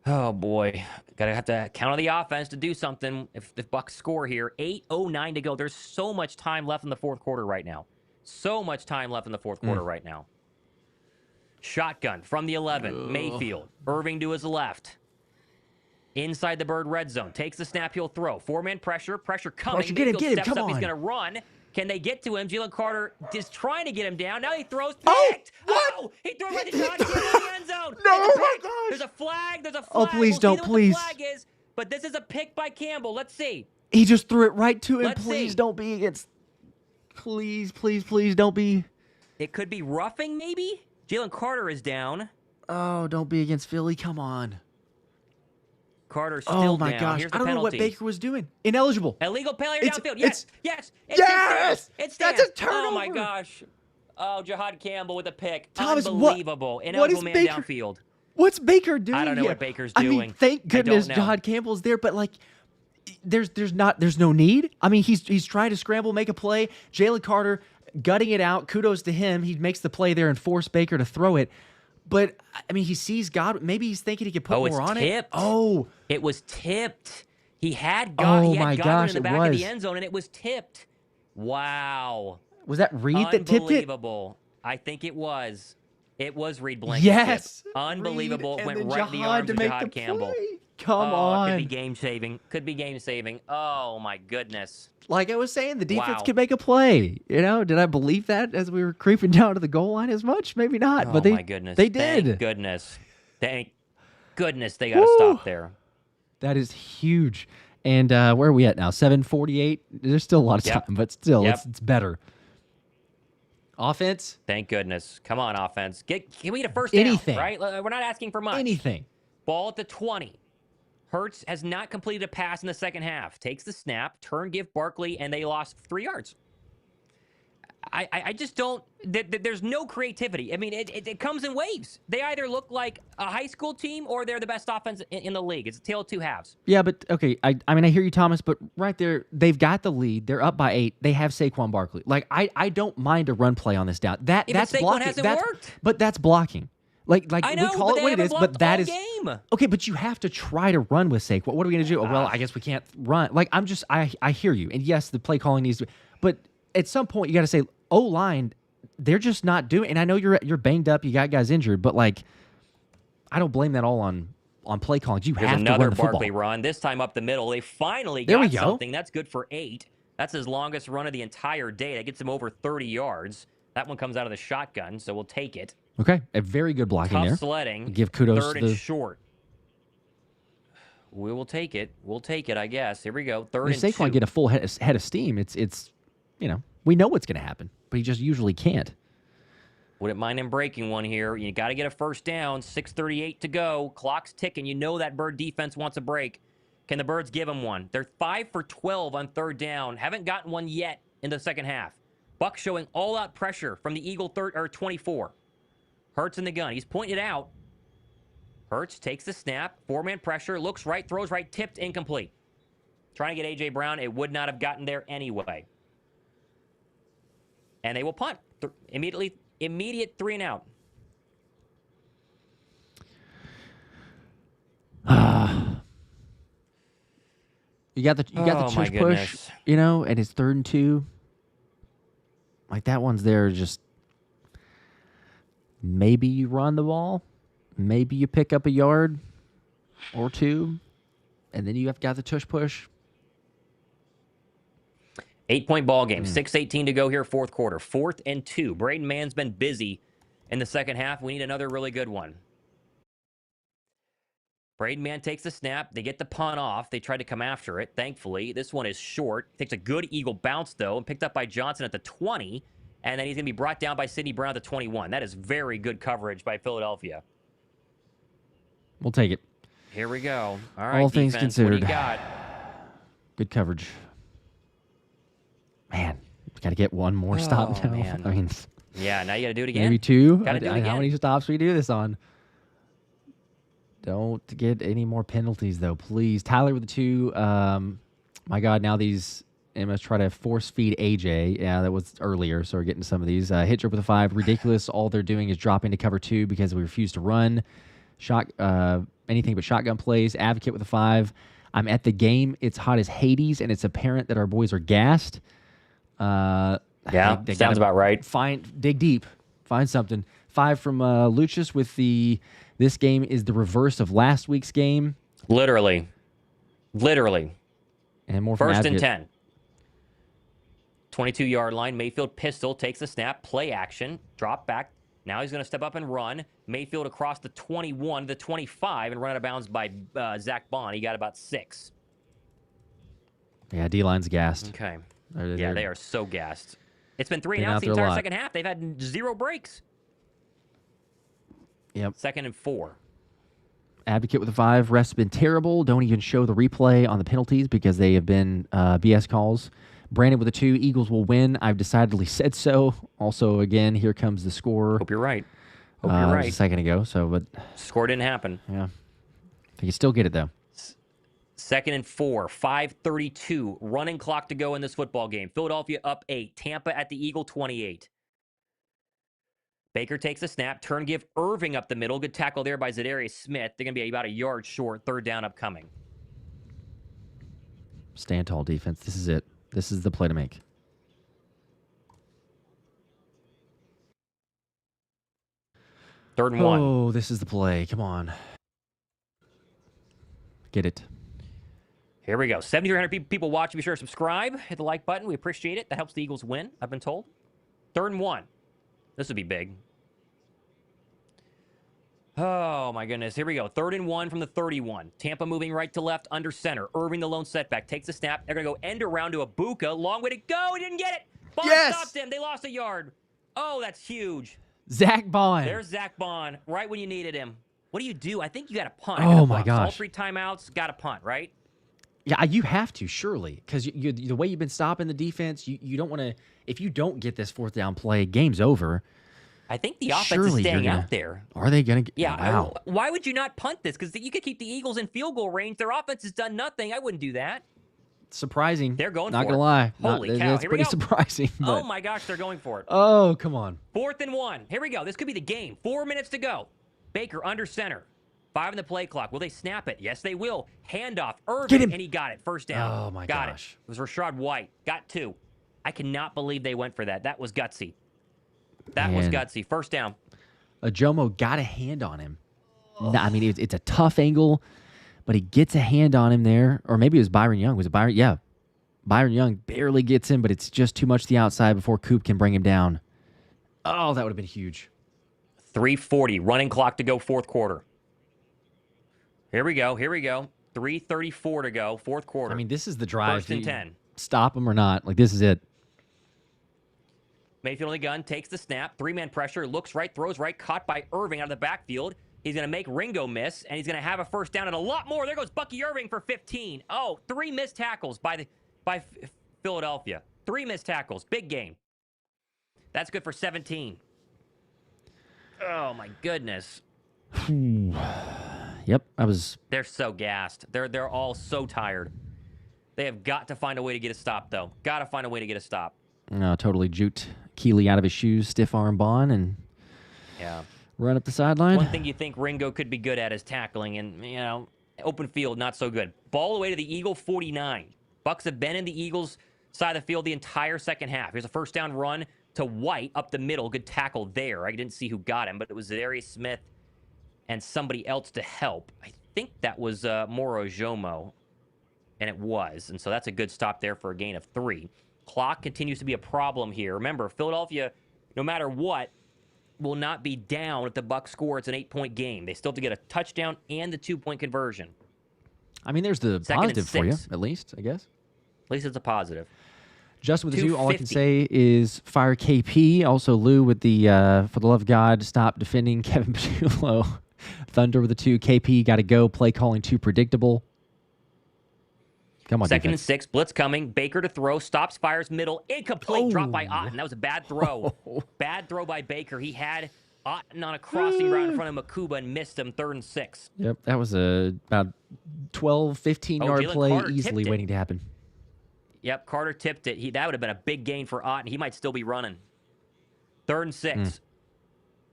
Oh, boy. Have to count on the offense to do something if the Bucs score here. 8:09 to go. There's so much time left in the 4th quarter right now. So much time left in the 4th quarter right now. Shotgun from the 11. Mayfield. Irving to his left. Inside the Bird red zone. Takes the snap. He'll throw. 4-man pressure. Pressure coming. Pressure, get him, Mayfield steps come up. He's on. going to run. Can they get to him? Jalen Carter is trying to get him down. Now he throws. Oh, Picked! what? Oh, he threw right to John Campbell in the end zone. No, It's a my pick. gosh. There's a flag. There's a flag. Oh, please We'll don't, see what please. the flag is, but this is a pick by Campbell. Let's see. He just threw it right to him. Let's Please see. don't be against. Please don't be. It could be roughing, maybe? Jalen Carter is down. Oh, don't be against Philly. Come on. Carter still Oh my down. gosh. Here's I the don't know what penalty. Baker was doing. Ineligible. Illegal player It's- downfield. it's- Yes. Yes! It stands. That's a Oh my turnover. gosh. Oh, Jahad Campbell with a pick. Thomas, Unbelievable. what Ineligible is man Baker- downfield. What's Baker doing I don't know here? what Baker's I doing. mean, thank goodness know. John Campbell's there, but like, there's no need. I mean, he's trying to scramble, make a play. Jalen Carter gutting it out. Kudos to him. He makes the play there and force Baker to throw it. But I mean, he sees God. Maybe he's thinking he could put more on tipped. it. Oh, it was tipped. He had Oh he my had Godwin gosh, in the it back of was. the end zone, and it was tipped. Wow. was that Reed that tipped it? Unbelievable. I think it was. It was Reed Blankenship. Yes. Unbelievable. Reed Went and right in the Jahad arms to of make Jahad the Campbell. play. Come Could on. be game saving. Could be game saving. Oh my goodness. Like I was saying, the defense Wow. could make a play. You know, did I believe that as we were creeping down to the goal line as much? Maybe not. Oh but they, my goodness. they did. Thank goodness. Thank goodness they got to stop there. That is huge. And where are we at now? 7:48. There's still a lot of Yep. time, but still, Yep. it's better. Offense, Thank goodness. Come on, offense. Can we get a first down? Anything. Right? We're not asking for much. anything. Ball at the 20. Hurts has not completed a pass in the second half. Takes the snap, turn, give Barkley, and they lost 3 yards. I just don't. There's no creativity. I mean, it comes in waves. They either look like a high school team or they're the best offense in the league. It's a tale of two halves. Yeah, but okay. I mean, I hear you, Thomas, but right there, they've got the lead. They're up by 8. They have Saquon Barkley. Like, I don't mind a run play on this down. That's Saquon blocking. hasn't That's, worked. But that's blocking. Like I know, we call but it what they it is, haven't but that is blocked all game. okay. But you have to try to run with Saquon. What are we going to do? Oh, well, I guess we can't run. Like I hear you, and yes, the play calling needs to. But at some point, you got to say, O-line, they're just not doing. And I know you're banged up, you got guys injured, but like, I don't blame that all on play calling. You There's have to another run the Barkley football. run. This time up the middle. They finally There we got go. something. That's good for 8. That's his longest run of the entire day. That gets him over 30 yards. That one comes out of the shotgun, so we'll take it. Okay, a very good blocking Tough there. sledding. Give kudos Third to and the. short. We will take it. We'll take it, I guess. Here we go. Third If and Saquon 2. get a full head of steam, it's we know what's going to happen, but he just usually can't. Wouldn't mind him breaking one here. You got to get a first down. 6:38 to go. Clock's ticking. You know that Bird defense wants a break. Can the Birds give him one? They're 5 for 12 on third down. Haven't gotten one yet in the second half. Bucs showing all-out pressure from the Eagle 24. Hurts in the gun. He's pointing it out. Hurts takes the snap. 4-man pressure. Looks right. Throws right. Tipped. Incomplete. Trying to get A.J. Brown. It would not have gotten there anyway. And they will punt. Immediate 3 and out. You got the my tush push, goodness. and it's 3rd and 2. Like that one's there. Just maybe you run the ball, maybe you pick up a yard or 2, and then you have got the tush push. 8-point ball game. 6:18 to go here, fourth quarter. 4th and 2. Braden Mann's been busy in the second half. We need another really good one. Braden Mann takes the snap. They get the punt off. They tried to come after it. Thankfully, this one is short. Takes a good Eagle bounce, though, and picked up by Johnson at the 20. And then he's going to be brought down by Sidney Brown at the 21. That is very good coverage by Philadelphia. We'll take it. Here we go. All right, All things defense, what do you considered. got? Good coverage. Man, got to get one more stop now. man. I mean, Yeah, now you got to do it again. maybe 2. Gotta do it How again. many stops we do this on? Don't get any more penalties, though, please. Tyler with the 2. My God, now these Emma's try to force feed AJ. Yeah, that was earlier, so we're getting some of these. Hit trip with a 5. Ridiculous. All they're doing is dropping to cover 2 because we refuse to run. Anything but shotgun plays. Advocate with a 5. I'm at the game. It's hot as Hades, and it's apparent that our boys are gassed. Yeah, they sounds gotta about right. dig deep, find something. 5 from Lucius with the. This game is the reverse of last week's game. Literally. And more from First and Advocate. 10. 22-yard line. Mayfield pistol takes the snap. Play action. Drop back. Now he's going to step up and run. Mayfield across the 21, the 25, and run out of bounds by Zach Bond. He got about 6. Yeah, D-line's gassed. Okay. They're- Yeah, they are so gassed. It's been 3 and Been outs out the there a entire lot. second half. They've had 0 breaks. Yep. 2nd and 4. Advocate with a 5. Refs have been terrible. Don't even show the replay on the penalties because they have been BS calls. Brandon with a 2. Eagles will win. I've decidedly said so. Also, again, here comes the score. Hope you're right. Hope you're It was right. a second ago. So, but Score didn't happen. yeah, they can still get it though. 2nd and 4, 5:32, running clock to go in this football game. Philadelphia up 8, Tampa at the Eagle 28. Baker takes a snap, turn give Irving up the middle. Good tackle there by Zadarius Smith. They're going to be about a yard short. 3rd down upcoming. Stand tall defense. This is it. This is the play to make. Third and 1. Oh, this is the play. Come on. Get it. Here we go. 7,300 people watching. Be sure to subscribe. Hit the like button. We appreciate it. That helps the Eagles win, I've been told. 3rd and 1. This would be big. Oh, my goodness. Here we go. 3rd and 1 from the 31. Tampa moving right to left under center. Irving the lone setback. Takes the snap. They're going to go end around to Ibuka. Long way to go. He didn't get it. Bond stopped him. They lost a yard. Oh, that's huge. Zach Bond. There's Zach Bond right when you needed him. What do you do? I think you got to punt. Oh, my All gosh. 3 timeouts, got to punt, right? Yeah, you have to, surely. Because the way you've been stopping the defense, you don't want to... If you don't get this 4th down play, game's over. I think the offense Surely is staying you're gonna- out there. Are they going to... Yeah. Wow. Why would you not punt this? Because you could keep the Eagles in field goal range. Their offense has done nothing. I wouldn't do that. Surprising. They're going Not for gonna it. lie. Holy cow. It's Here we pretty go. surprising. Oh, But, my gosh, they're going for it. oh, come on. 4th and 1. Here we go. This could be the game. 4 minutes to go. Baker under center. 5 on the play clock. Will they snap it? Yes, they will. Handoff. Irving, Get him. and he got it. 1st down. Oh, my got gosh. It was Rashad White. Got 2. I cannot believe they went for that. That was gutsy. That was Man. gutsy. 1st down. Jomo got a hand on him. No, I mean, it's a tough angle, but he gets a hand on him there. Or maybe it was Byron Young. Was it Byron? Yeah. Byron Young barely gets him, but it's just too much to the outside before Coop can bring him down. Oh, that would have been huge. 3:40. Running clock to go 4th quarter. Here we go. 3:34 to go. 4th quarter. I mean, this is the drive. 1st and 10. Stop him or not. Like, this is it. Mayfield on the gun, takes the snap, 3-man pressure, looks right, throws right, caught by Irving out of the backfield. He's going to make Ringo miss, and he's going to have a 1st down and a lot more. There goes Bucky Irving for 15. Oh, 3 missed tackles by Philadelphia. 3 missed tackles. Big game. That's good for 17. Oh, my goodness. Yep, I was... They're so gassed. They're all so tired. They have got to find a way to get a stop, though. Got to find a way to get a stop. totally juked Keeley out of his shoes, stiff arm Bond, and Yeah. run up the sideline. One thing you think Ringo could be good at is tackling, and, open field, not so good. Ball away to the Eagle 49. Bucs have been in the Eagles' side of the field the entire second half. Here's a 1st down run to White up the middle. Good tackle there. I didn't see who got him, but it was Zadarius Smith and somebody else to help. I think that was Moro Jomo, and it was. And so that's a good stop there for a gain of 3. Clock continues to be a problem here. Remember, Philadelphia, no matter what, will not be down if the Bucs score. It's an 8-point game. They still have to get a touchdown and the 2-point conversion. I mean, there's the 2nd and positive for you, 6. at least, I guess. At least it's a positive. Justin with the 2, all I can 250. say is fire KP. Also, Lou with the, for the love of God, stop defending Kevin Pachulo. Thunder with the 2. KP got to go. Play calling too predictable. Come on, 2nd and defense. 6. Blitz coming. Baker to throw. Stops, fires middle. Incomplete. Drop by Otten. That was a bad throw. Bad throw by Baker. He had Otten on a crossing route in front of Makuba and missed him. 3rd and 6. Yep, that was a about 12, 15-yard Jalen play, Carter easily tipped it. waiting to happen. Yep, Carter tipped it. That would have been a big gain for Otten. He might still be running. 3rd and 6.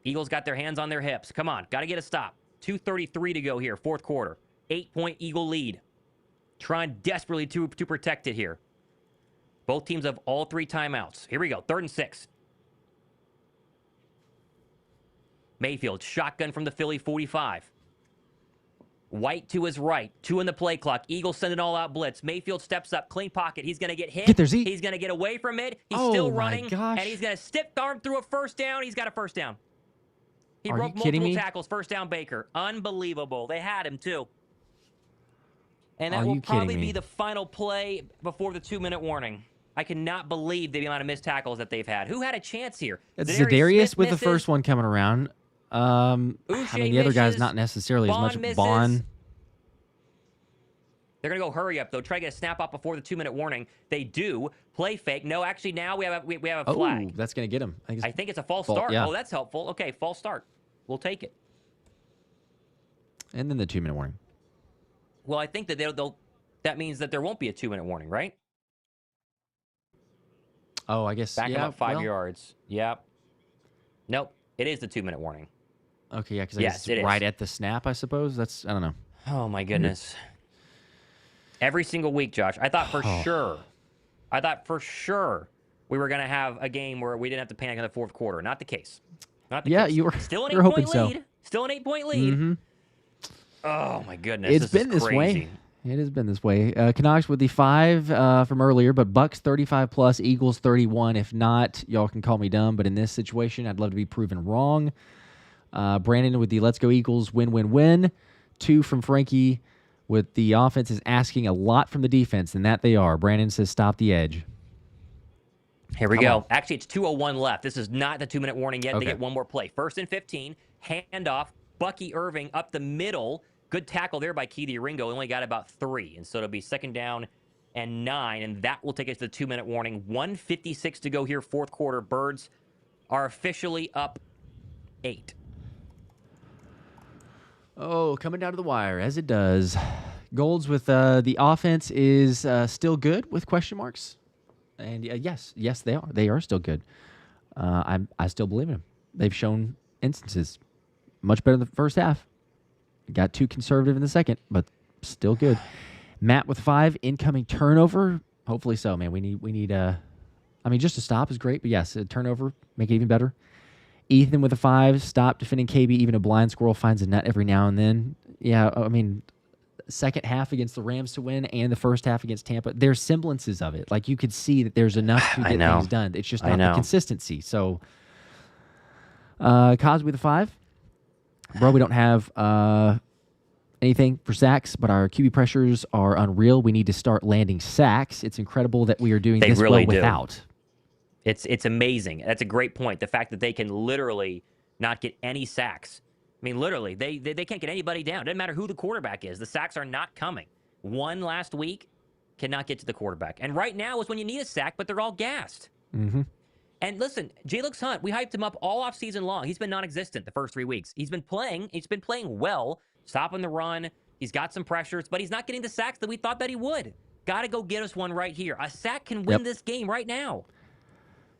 Eagles got their hands on their hips. Come on, got to get a stop. 2:33 to go here, 4th quarter. 8-point Eagle lead. Trying desperately to protect it here. Both teams have all 3 timeouts. Here we go, 3rd and 6. Mayfield, shotgun from the Philly 45. White to his right. 2 in the play clock. Eagles send an all-out blitz. Mayfield steps up. Clean pocket. He's going to get hit. Get there, Zeke. He's going to get away from it. He's Oh, still my running. gosh. And he's going to stiff arm through a 1st down. He's got a 1st down. He Are broke you kidding multiple me? tackles. 1st down, Baker. Unbelievable. They had him, too. And that Are will you kidding probably me? be the final play before the 2-minute warning. I cannot believe the amount of missed tackles that they've had. Who had a chance here? It's Zadarius Zadarius Smith with the misses. first one coming around. I mean, the other guy's misses. not necessarily Bond as much. misses. Bond. They're going to go hurry up, though. Try to get a snap up before the 2-minute warning. They do. Play fake. No, actually, now we have a flag. Oh, that's going to get him. I think it's a false Fault, start. yeah. Oh, that's helpful. Okay, false start. we'll take it. And then the 2-minute warning. Well, I think that that means that there won't be a 2-minute warning, right? Oh, I guess. Back him yeah, up 5 well, yards. Yep. Nope. It is the 2-minute warning. Okay, yeah, because Yes, it is. right at the snap, I suppose. I don't know. Oh, my goodness. Every single week, Josh, I thought for sure we were going to have a game where we didn't have to panic in the fourth quarter. Not the case. Not the case. You were Still an you were hoping 8-point so. lead. Still an 8-point lead. Mm-hmm. Oh, my goodness. It's been this way. It has been this way. Canucks with the 5 from earlier, but Bucs 35 plus, Eagles 31. If not, y'all can call me dumb, but in this situation, I'd love to be proven wrong. Brandon with the Let's Go Eagles win. 2 from Frankie with the offense is asking a lot from the defense, and that they are. Brandon says stop the edge. Here we go. Actually, it's 2:01 left. This is not the 2-minute warning yet. Okay. They get one more play. 1st and 15, handoff, Bucky Irving up the middle. Good tackle there by Keedy Ringo. Only got about 3, and so it'll be 2nd down and 9, and that will take us to the 2-minute warning. 1:56 to go here, fourth quarter. Birds are officially up 8. Oh, coming down to the wire, as it does. Golds with the offense is still good with question marks. And yes, they are. They are still good. I still believe in them. They've shown instances much better in the first half. Got too conservative in the second, but still good. Matt with 5, incoming turnover. Hopefully so, man. We need just a stop is great, but yes, a turnover, make it even better. Ethan with a 5, stop defending KB. Even a blind squirrel finds a nut every now and then. Yeah, I mean, second half against the Rams to win and the first half against Tampa, there's semblances of it. Like, you could see that there's enough to get things done. It's just not the consistency. So, Cosby with a 5. Bro, we don't have anything for sacks, but our QB pressures are unreal. We need to start landing sacks. It's incredible that we are doing this really well without. It's amazing. That's a great point. The fact that they can literally not get any sacks. I mean, literally, they can't get anybody down. It doesn't matter who the quarterback is. The sacks are not coming. One last week cannot get to the quarterback. And right now is when you need a sack, but they're all gassed. Mm-hmm. And listen, Jalen Hunt, we hyped him up all off season long. He's been non-existent the first 3 weeks. He's been playing well, stopping the run. He's got some pressures, but he's not getting the sacks that we thought that he would. Got to go get us one right here. A sack can win this game right now.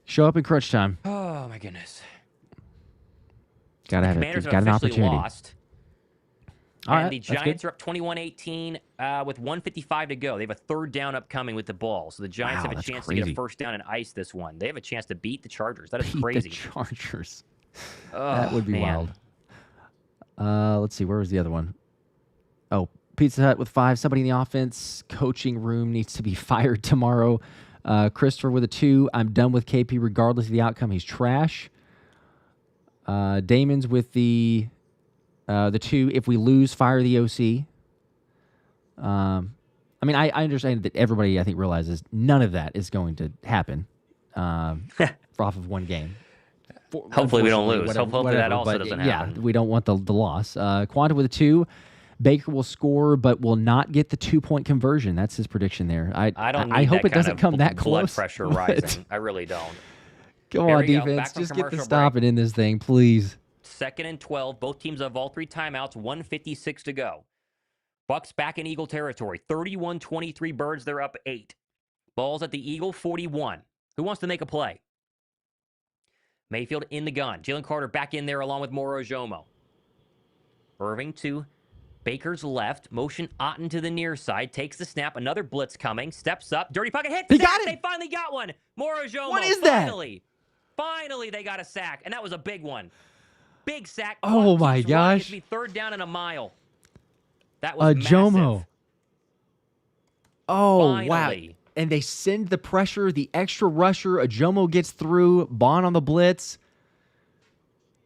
Show up in crunch time. Oh, my goodness. Gotta have Commanders it. Got have an officially opportunity. lost. All and right, the that's Giants good. are up 21-18 with 1:55 to go. They have a 3rd down upcoming with the ball. So the Giants have a that's chance to get a crazy. 1st down and ice this one. They have a chance to beat the Chargers. That is Beat crazy. the Chargers. Oh, that would be man. wild. Let's see. Where was the other one? Oh, Pizza Hut with 5. Somebody in the offense coaching room needs to be fired tomorrow. Christopher with a 2. I'm done with KP regardless of the outcome. He's trash. Damon's with the 2. If we lose, fire the OC. I mean, I understand that everybody, I think, realizes none of that is going to happen off of one game. Hopefully we don't Unfortunately, lose. Hopefully that also but doesn't yeah, happen. we don't want the loss. Quanta with a 2. Baker will score, but will not get the 2-point conversion. That's his prediction there. I hope it doesn't come that blood close. pressure but- rising. I really don't. Come Here on, we go. defense. Back from Just get the commercial stop break. it in this thing, please. 2nd and 12. Both teams have all 3 timeouts. 1:56 to go. Bucs back in Eagle territory. 31-23 Birds. They're up 8. Ball's at the Eagle 41. Who wants to make a play? Mayfield in the gun. Jalen Carter back in there along with Moro Jomo. Irving to Baker's left. Motion Otten to the near side. Takes the snap. Another blitz coming. Steps up. Dirty pocket hit. They Sack. got it! They finally got one. Moro Jomo. What is that? Finally, they got a sack. And that was a big one. Big sack. Oh, Clock my keeps running. gosh. It's be 3rd down and a mile. That was massive. Jomo. Oh, wow. Finally. And they send the pressure, the extra rusher. Jomo gets through. Bond on the blitz.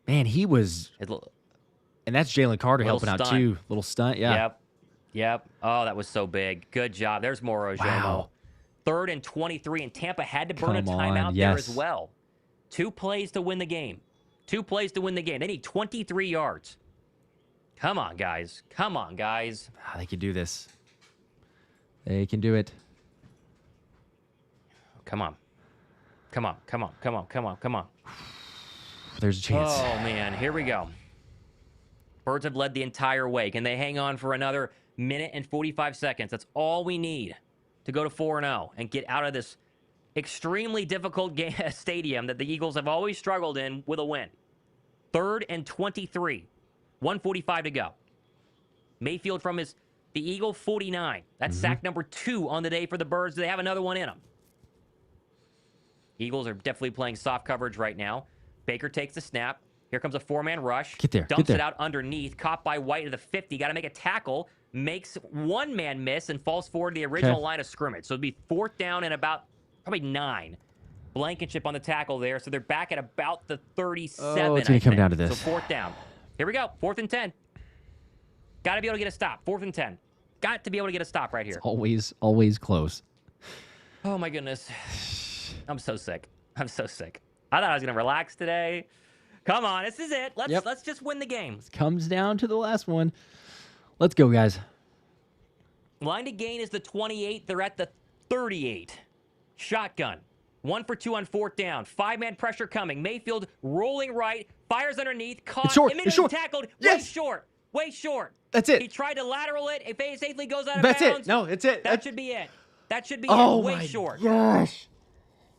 Man, he was... And that's Jalen Carter Little helping out stunt. too. Little stunt, yeah. Yep. Oh, that was so big. Good job. There's Moro Jomo. Wow. 3rd and 23, and Tampa had to burn a Come timeout on, there yes. as well. 2 plays to win the game. 2 plays to win the game. They need 23 yards. Come on, guys. They can do this. They can do it. Come on. There's a chance. Oh, man. Here we go. Birds have led the entire way. Can they hang on for another minute and 45 seconds? That's all we need to go to 4-0 and get out of this extremely difficult stadium that the Eagles have always struggled in with a win. 3rd and 23. 1:45 to go. Mayfield from the Eagle 49. That's sack number 2 on the day for the Birds. They have another one in them. Eagles are definitely playing soft coverage right now. Baker takes the snap. Here comes a 4-man rush. Get there. Dumps it out underneath. Caught by White at the 50. Got to make a tackle. Makes one man miss and falls forward to the original line of scrimmage. So it'd be 4th down and about probably 9. Blankenship on the tackle there. So they're back at about the 37. Oh, it's going to come down to this. So 4th down. Here we go. 4th and 10. Got to be able to get a stop. 4th and 10. Got to be able to get a stop right here. It's always close. Oh, my goodness. I'm so sick. I'm so sick. I thought I was going to relax today. Come on. This is it. Let's just win the game. Comes down to the last one. Let's go, guys. Line to gain is the 28. They're at the 38. Shotgun. 1 for 2 on 4th down. 5-man pressure coming. Mayfield rolling right. Fires underneath. Caught. It's short. Immediately tackled. Yes. Way short. That's it. He tried to lateral it. If it safely goes out of That's bounds. it. No, it's it. That should be it. That should be Oh, it. Way my short. gosh.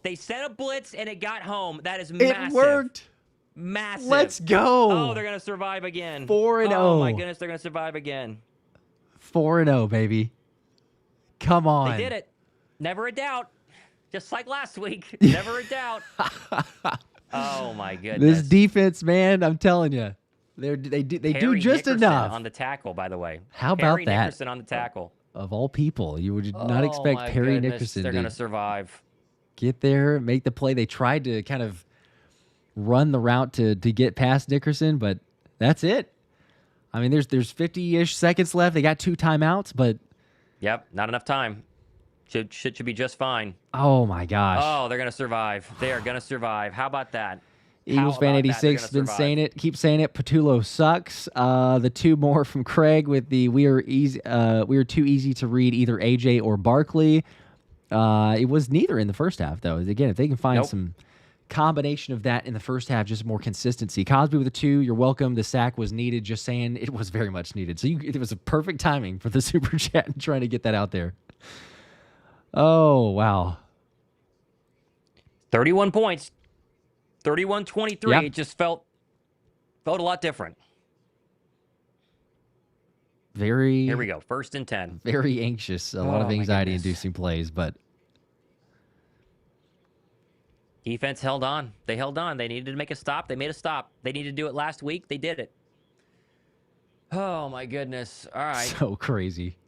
They sent a blitz and it got home. That is massive. It worked. Massive. Let's go. Oh, they're going to survive again. 4-0. Oh, my goodness, they're going to survive again. 4-0, baby. Come on. They did it. Never a doubt. Just like last week. Never a doubt. Oh, my goodness. This defense, man, I'm telling you. They do Harry just Nickerson enough. on the tackle, by the way. How about Harry that? Nickerson on the tackle. Of all people, you would not Oh, expect my Harry goodness, Nickerson They're to going to survive. get there, make the play. They tried to kind of run the route to get past Nickerson, but that's it. I mean, there's 50-ish seconds left. They got 2 timeouts, but Yep, not enough time. Should be just fine. oh my gosh. Oh, they're going to survive. They are going to survive. How about that? Eagles fan 86 has been saying it. Keep saying it. Patullo sucks. The 2 more from Craig with the we are too easy to read either AJ or Barkley. It was neither in the first half though. Again, if they can find some combination of that in the first half, just more consistency. Cosby with a 2. You're welcome. The sack was needed. Just saying, it was very much needed. So it was a perfect timing for the super chat and trying to get that out there. Oh wow. 31 points. 31-23. Yeah. It just felt a lot different. Very. Here we go. 1st and 10. Very anxious. A lot of my anxiety-inducing plays, but Defense held on. They held on. They needed to make a stop. They made a stop. They needed to do it last week. They did it. Oh, my goodness. All right. so crazy.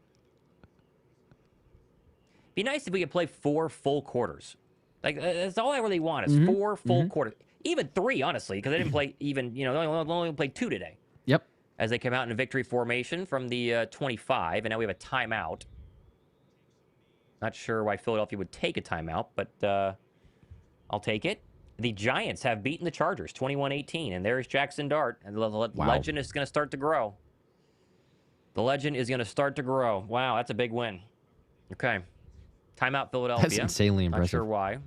Be nice if we could play 4 full quarters. Like, that's all I really want is 4 full quarters. Even 3, honestly, because they didn't play even, they only played 2 today. Yep. As they come out in a victory formation from the 25, and now we have a timeout. Not sure why Philadelphia would take a timeout, but I'll take it. The Giants have beaten the Chargers 21-18, and there's Jackson Dart, and the legend is going to start to grow. The legend is going to start to grow. Wow, that's a big win. Okay. Timeout, Philadelphia. That's insanely impressive. Not sure why.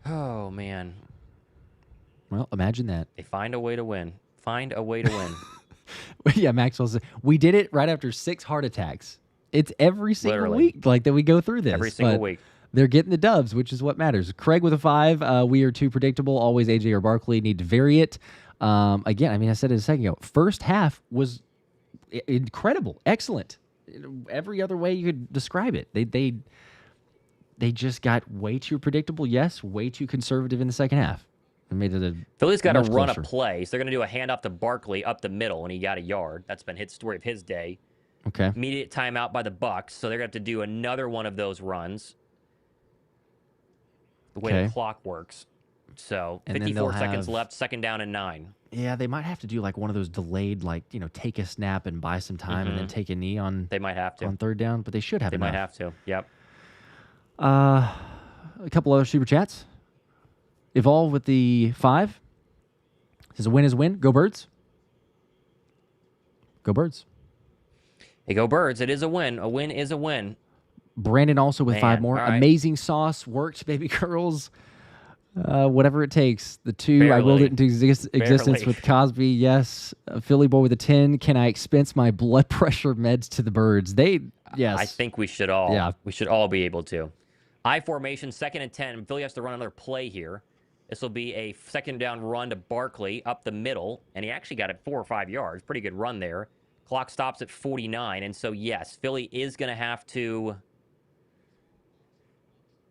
Oh, man. Well, imagine that. They find a way to win. Find a way to win. Yeah, Maxwell said, we did it right after 6 heart attacks. It's every single Literally. week like that we go through this. Every single but week. They're getting the dubs, which is what matters. Craig with a 5. We are too predictable. Always AJ or Barkley. Need to vary it. Again, I mean, I said it a second ago. First half was incredible. Excellent. Every other way you could describe it. They just got way too predictable. Yes, way too conservative in the second half. It made it Philly's got to much run closer. a play, so they're going to do a handoff to Barkley up the middle, and he got a yard. That's been his story of his day. Okay. Immediate timeout by the Bucs, so they're going to have to do another one of those runs. The way the clock works. So And then 54 they'll seconds have- left, 2nd down and 9. Yeah, they might have to do like one of those delayed, like, take a snap and buy some time and then take a knee on They might have to. on 3rd down, but they should have They enough. might have to. Yep. A couple other super chats. Evolve with the 5. Says a win is a win. Go Birds. Go Birds. Hey, go Birds. It is a win. A win is a win. Brandon also with 5 Man, more. all right. Amazing sauce. Worked, baby girls. Whatever it takes. The 2, I willed it into existence with Cosby. Yes. Philly boy with a 10. Can I expense my blood pressure meds to the birds? Yes. I think we should all. Yeah. We should all be able to. I formation, 2nd and 10. Philly has to run another play here. This will be a 2nd down run to Barkley up the middle, and he actually got it 4 or 5 yards. Pretty good run there. Clock stops at 49, and so yes, Philly is going to have to.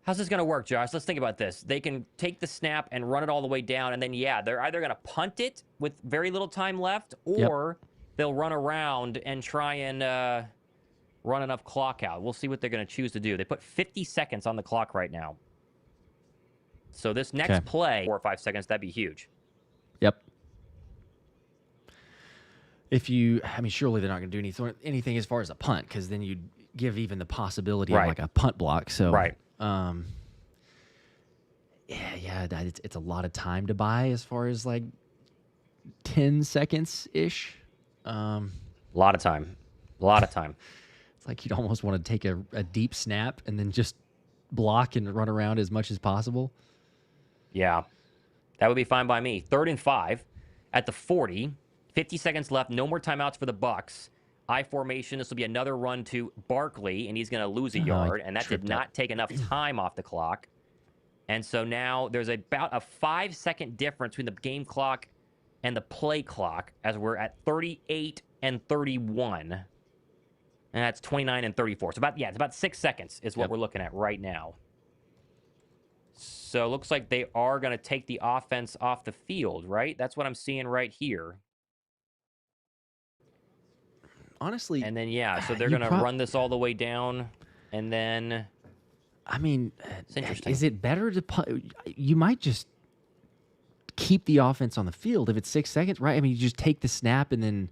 How's this going to work, Josh? Let's think about this. They can take the snap and run it all the way down, and then, yeah, they're either going to punt it with very little time left, or they'll run around and try and run enough clock out. We'll see what they're going to choose to do. They put 50 seconds on the clock right now. So this next play, 4 or 5 seconds, that'd be huge. Yep. Surely they're not going to do anything as far as a punt, because then you'd give even the possibility of like a punt block. So it's a lot of time to buy as far as like 10 seconds ish. A lot of time. It's like you'd almost want to take a deep snap and then just block and run around as much as possible. Yeah, that would be fine by me. 3rd and 5 at the 40. 50 seconds left. No more timeouts for the Bucs. I formation. This will be another run to Barkley, and he's going to lose a yard, and that did not take enough time off the clock. And so now there's about a 5-second difference between the game clock and the play clock as we're at 38 and 31. And that's 29 and 34. So it's about 6 seconds is what we're looking at right now. So it looks like they are going to take the offense off the field, right? That's what I'm seeing right here. Honestly. And then, so they're going to run this all the way down, and then... it's interesting. Is it better to you might just keep the offense on the field if it's 6 seconds, right? You just take the snap and then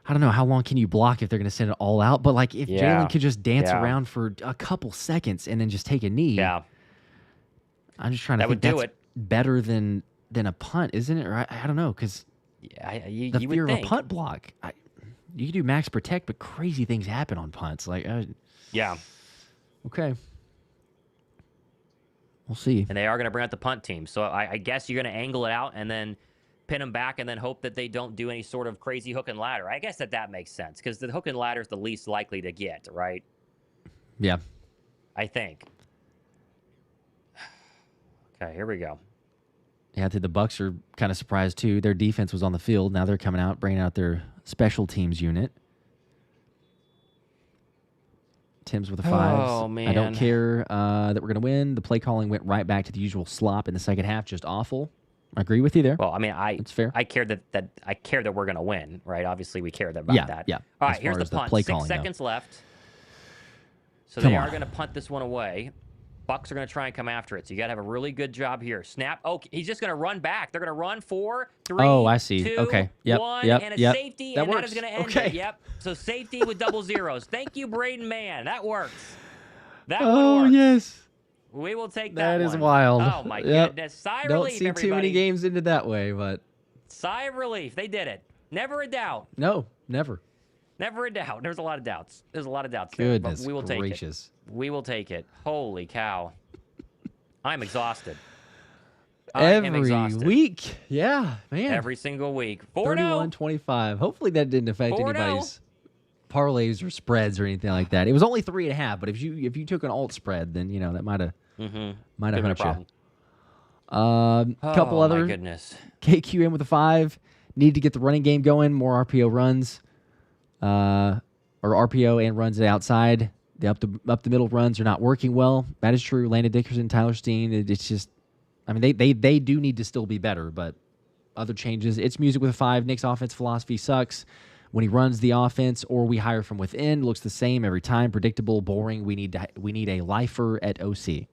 I don't know how long can you block if they're going to send it all out. But like if Jalen could just dance around for a couple seconds and then just take a knee. Yeah, I'm just trying to think that's better than a punt, isn't it? Or I don't know, because the fear of a punt block. You can do max protect, but crazy things happen on punts. Okay. We'll see. And they are going to bring out the punt team. So I guess you're going to angle it out and then pin them back and then hope that they don't do any sort of crazy hook and ladder. I guess that makes sense, because the hook and ladder is the least likely to get, right? Yeah. I think. Okay, here we go. Yeah, the Bucs are kind of surprised too. Their defense was on the field. Now they're coming out, bringing out their special teams unit. Tim's with a 5. Oh, man. I don't care that we're going to win. The play calling went right back to the usual slop in the second half. Just awful. I agree with you there. Well, it's fair. I care that we're going to win, right? Obviously, we care about that. Yeah. All right, here's the punt. 6 seconds left. So they are going to punt this one away. Bucs are going to try and come after it. So you got to have a really good job here. Snap. Oh, he's just going to run back. They're going to run 4, 3, oh, I see. 2, Okay. 1, and a safety, that and works. that is going to end it. Yep. So safety with double zeros. Thank you, Braden Mann. That works. That one works. Yes. We will take that. That is wild. Oh my goodness. Sigh of relief, everybody. Don't see too many games into that way, but sigh of relief. They did it. Never a doubt. No, never. Never a doubt. There's a lot of doubts. Goodness there, but we will gracious. Take it. We will take it. Holy cow. I'm exhausted. Every week. Yeah, man. Every single week. 4-0. 31-25. Hopefully that didn't affect anybody's parlays or spreads or anything like that. It was only 3.5, but if you took an alt spread, then that might have hurt you. Couple other. My goodness. KQM with a 5. Need to get the running game going. More RPO runs, or RPO and runs outside. The up the middle runs are not working well. That is true. Landon Dickerson, Tyler Steen. It's just, they do need to still be better, but other changes. It's music with a 5. Nick's offense philosophy sucks. When he runs the offense or we hire from within, looks the same every time. Predictable, boring. We need a lifer at OC.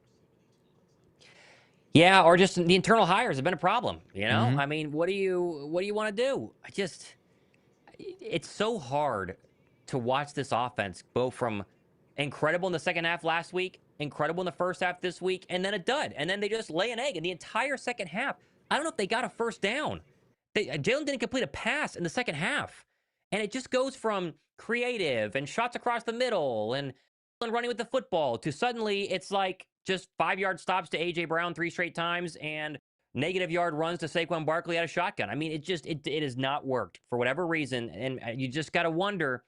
Yeah, or just the internal hires have been a problem. What do you want to do? It's so hard to watch this offense go from incredible in the second half last week, incredible in the first half this week, and then a dud. And then they just lay an egg in the entire second half. I don't know if they got a first down. Jalen didn't complete a pass in the second half. And it just goes from creative and shots across the middle and running with the football to suddenly it's like just 5-yard stops to A.J. Brown 3 straight times and negative yard runs to Saquon Barkley out of shotgun. I mean, it has not worked for whatever reason. And you just got to wonder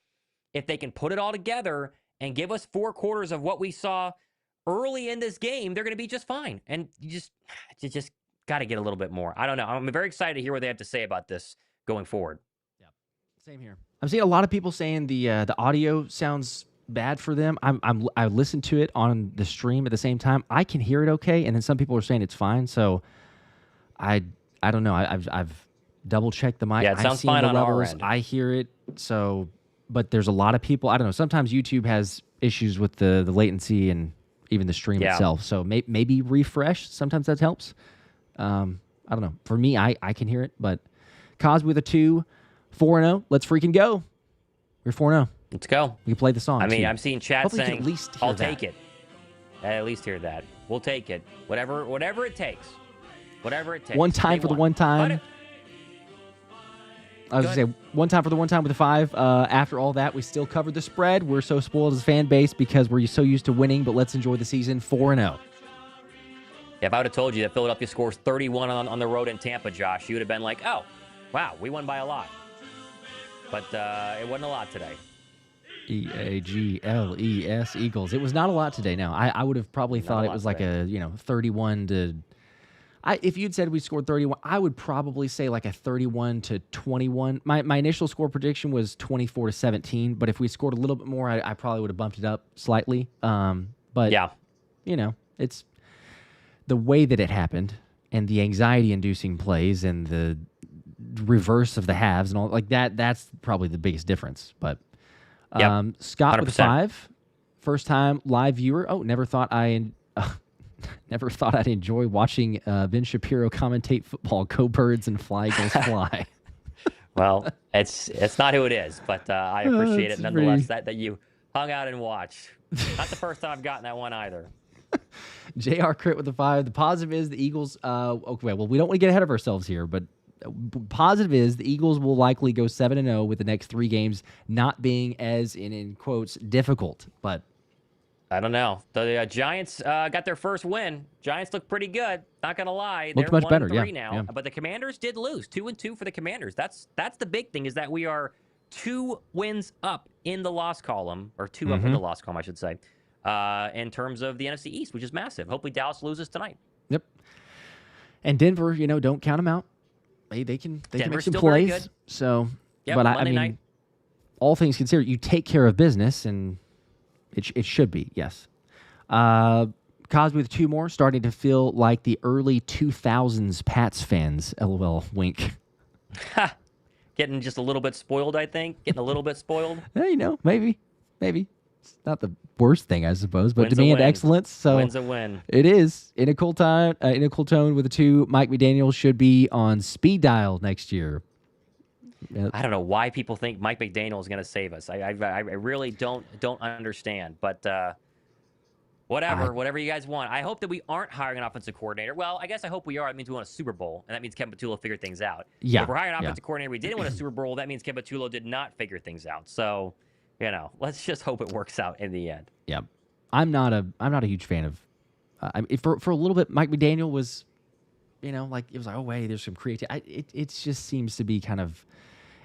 if they can put it all together and give us 4 quarters of what we saw early in this game, they're going to be just fine. And you just got to get a little bit more. I don't know. I'm very excited to hear what they have to say about this going forward. Yep. Same here. I'm seeing a lot of people saying the audio sounds bad for them. I listened to it on the stream at the same time. I can hear it okay, and then some people are saying it's fine. So I don't know. I've double checked the mic. Yeah, it sounds fine on our end. I hear it. So, but there's a lot of people. I don't know. Sometimes YouTube has issues with the latency and even the stream itself. So maybe refresh. Sometimes that helps. I don't know. For me, I can hear it. But Cosby with a 2, 4-0. Let's freaking go. We're 4-0. Let's go. We can play the song. I mean, too. I'm seeing chat Hopefully saying, at least I'll take it. At least hear that. We'll take it. Whatever it takes. Whatever it takes. One time for the one time. I was going to say, one time for the one time with a 5. After all that, we still covered the spread. We're so spoiled as a fan base because we're so used to winning, but let's enjoy the season 4-0. Yeah, if I would have told you that Philadelphia scores 31 on the road in Tampa, Josh, you would have been like, oh, wow, we won by a lot. But it wasn't a lot today. Eagles, Eagles. It was not a lot today. Now, I would have probably thought it was like a 31 to. If you'd said we scored 31, I would probably say like a 31 to 21. My initial score prediction was 24 to 17, but if we scored a little bit more, I probably would have bumped it up slightly. But yeah, it's the way that it happened and the anxiety-inducing plays and the reverse of the halves and all like that. That's probably the biggest difference. But Scott 100%. With a 5, first time live viewer. Oh, never thought I'd enjoy watching Ben Shapiro commentate football. Go Birds and fly, Eagles fly. Well, it's not who it is, but I appreciate it nonetheless that you hung out and watched. Not the first time I've gotten that one either. JR Crit with a 5. The positive is the Eagles. Okay, well, we don't want to get ahead of ourselves here, but positive is the Eagles will likely go 7-0 with the next 3 games not being as in quotes difficult. But I don't know. The Giants got their first win. Giants look pretty good. Not gonna lie, they're much better. 1-3 now. Yeah. But the Commanders did lose. 2-2 for the Commanders. That's the big thing is that we are 2 wins up in the loss column, or 2 up in the loss column, I should say. In terms of the NFC East, which is massive. Hopefully Dallas loses tonight. Yep. And Denver, don't count them out. They can make some plays. So, yep, but Monday night. All things considered, you take care of business, and it should be, yes. Cosby with 2 more, starting to feel like the early 2000s Pats fans. LOL, wink. Getting just a little bit spoiled, I think. Getting a little bit spoiled. Maybe. It's not the worst thing, I suppose, but Wins demand excellence. So wins a win. It is in a cool time. In a cool tone with a 2. Mike McDaniel should be on speed dial next year. I don't know why people think Mike McDaniel is going to save us. I really don't understand. But whatever you guys want. I hope that we aren't hiring an offensive coordinator. Well, I guess I hope we are. It means we want a Super Bowl, and that means Kevin Patullo figured things out. Yeah. If we're hiring an offensive coordinator, we didn't win a Super Bowl. That means Kevin Patullo did not figure things out. So, let's just hope it works out in the end. Yeah, I'm not a huge fan of. For a little bit, Mike McDaniel was, like it was like, oh wait, there's some creativity. It just seems to be kind of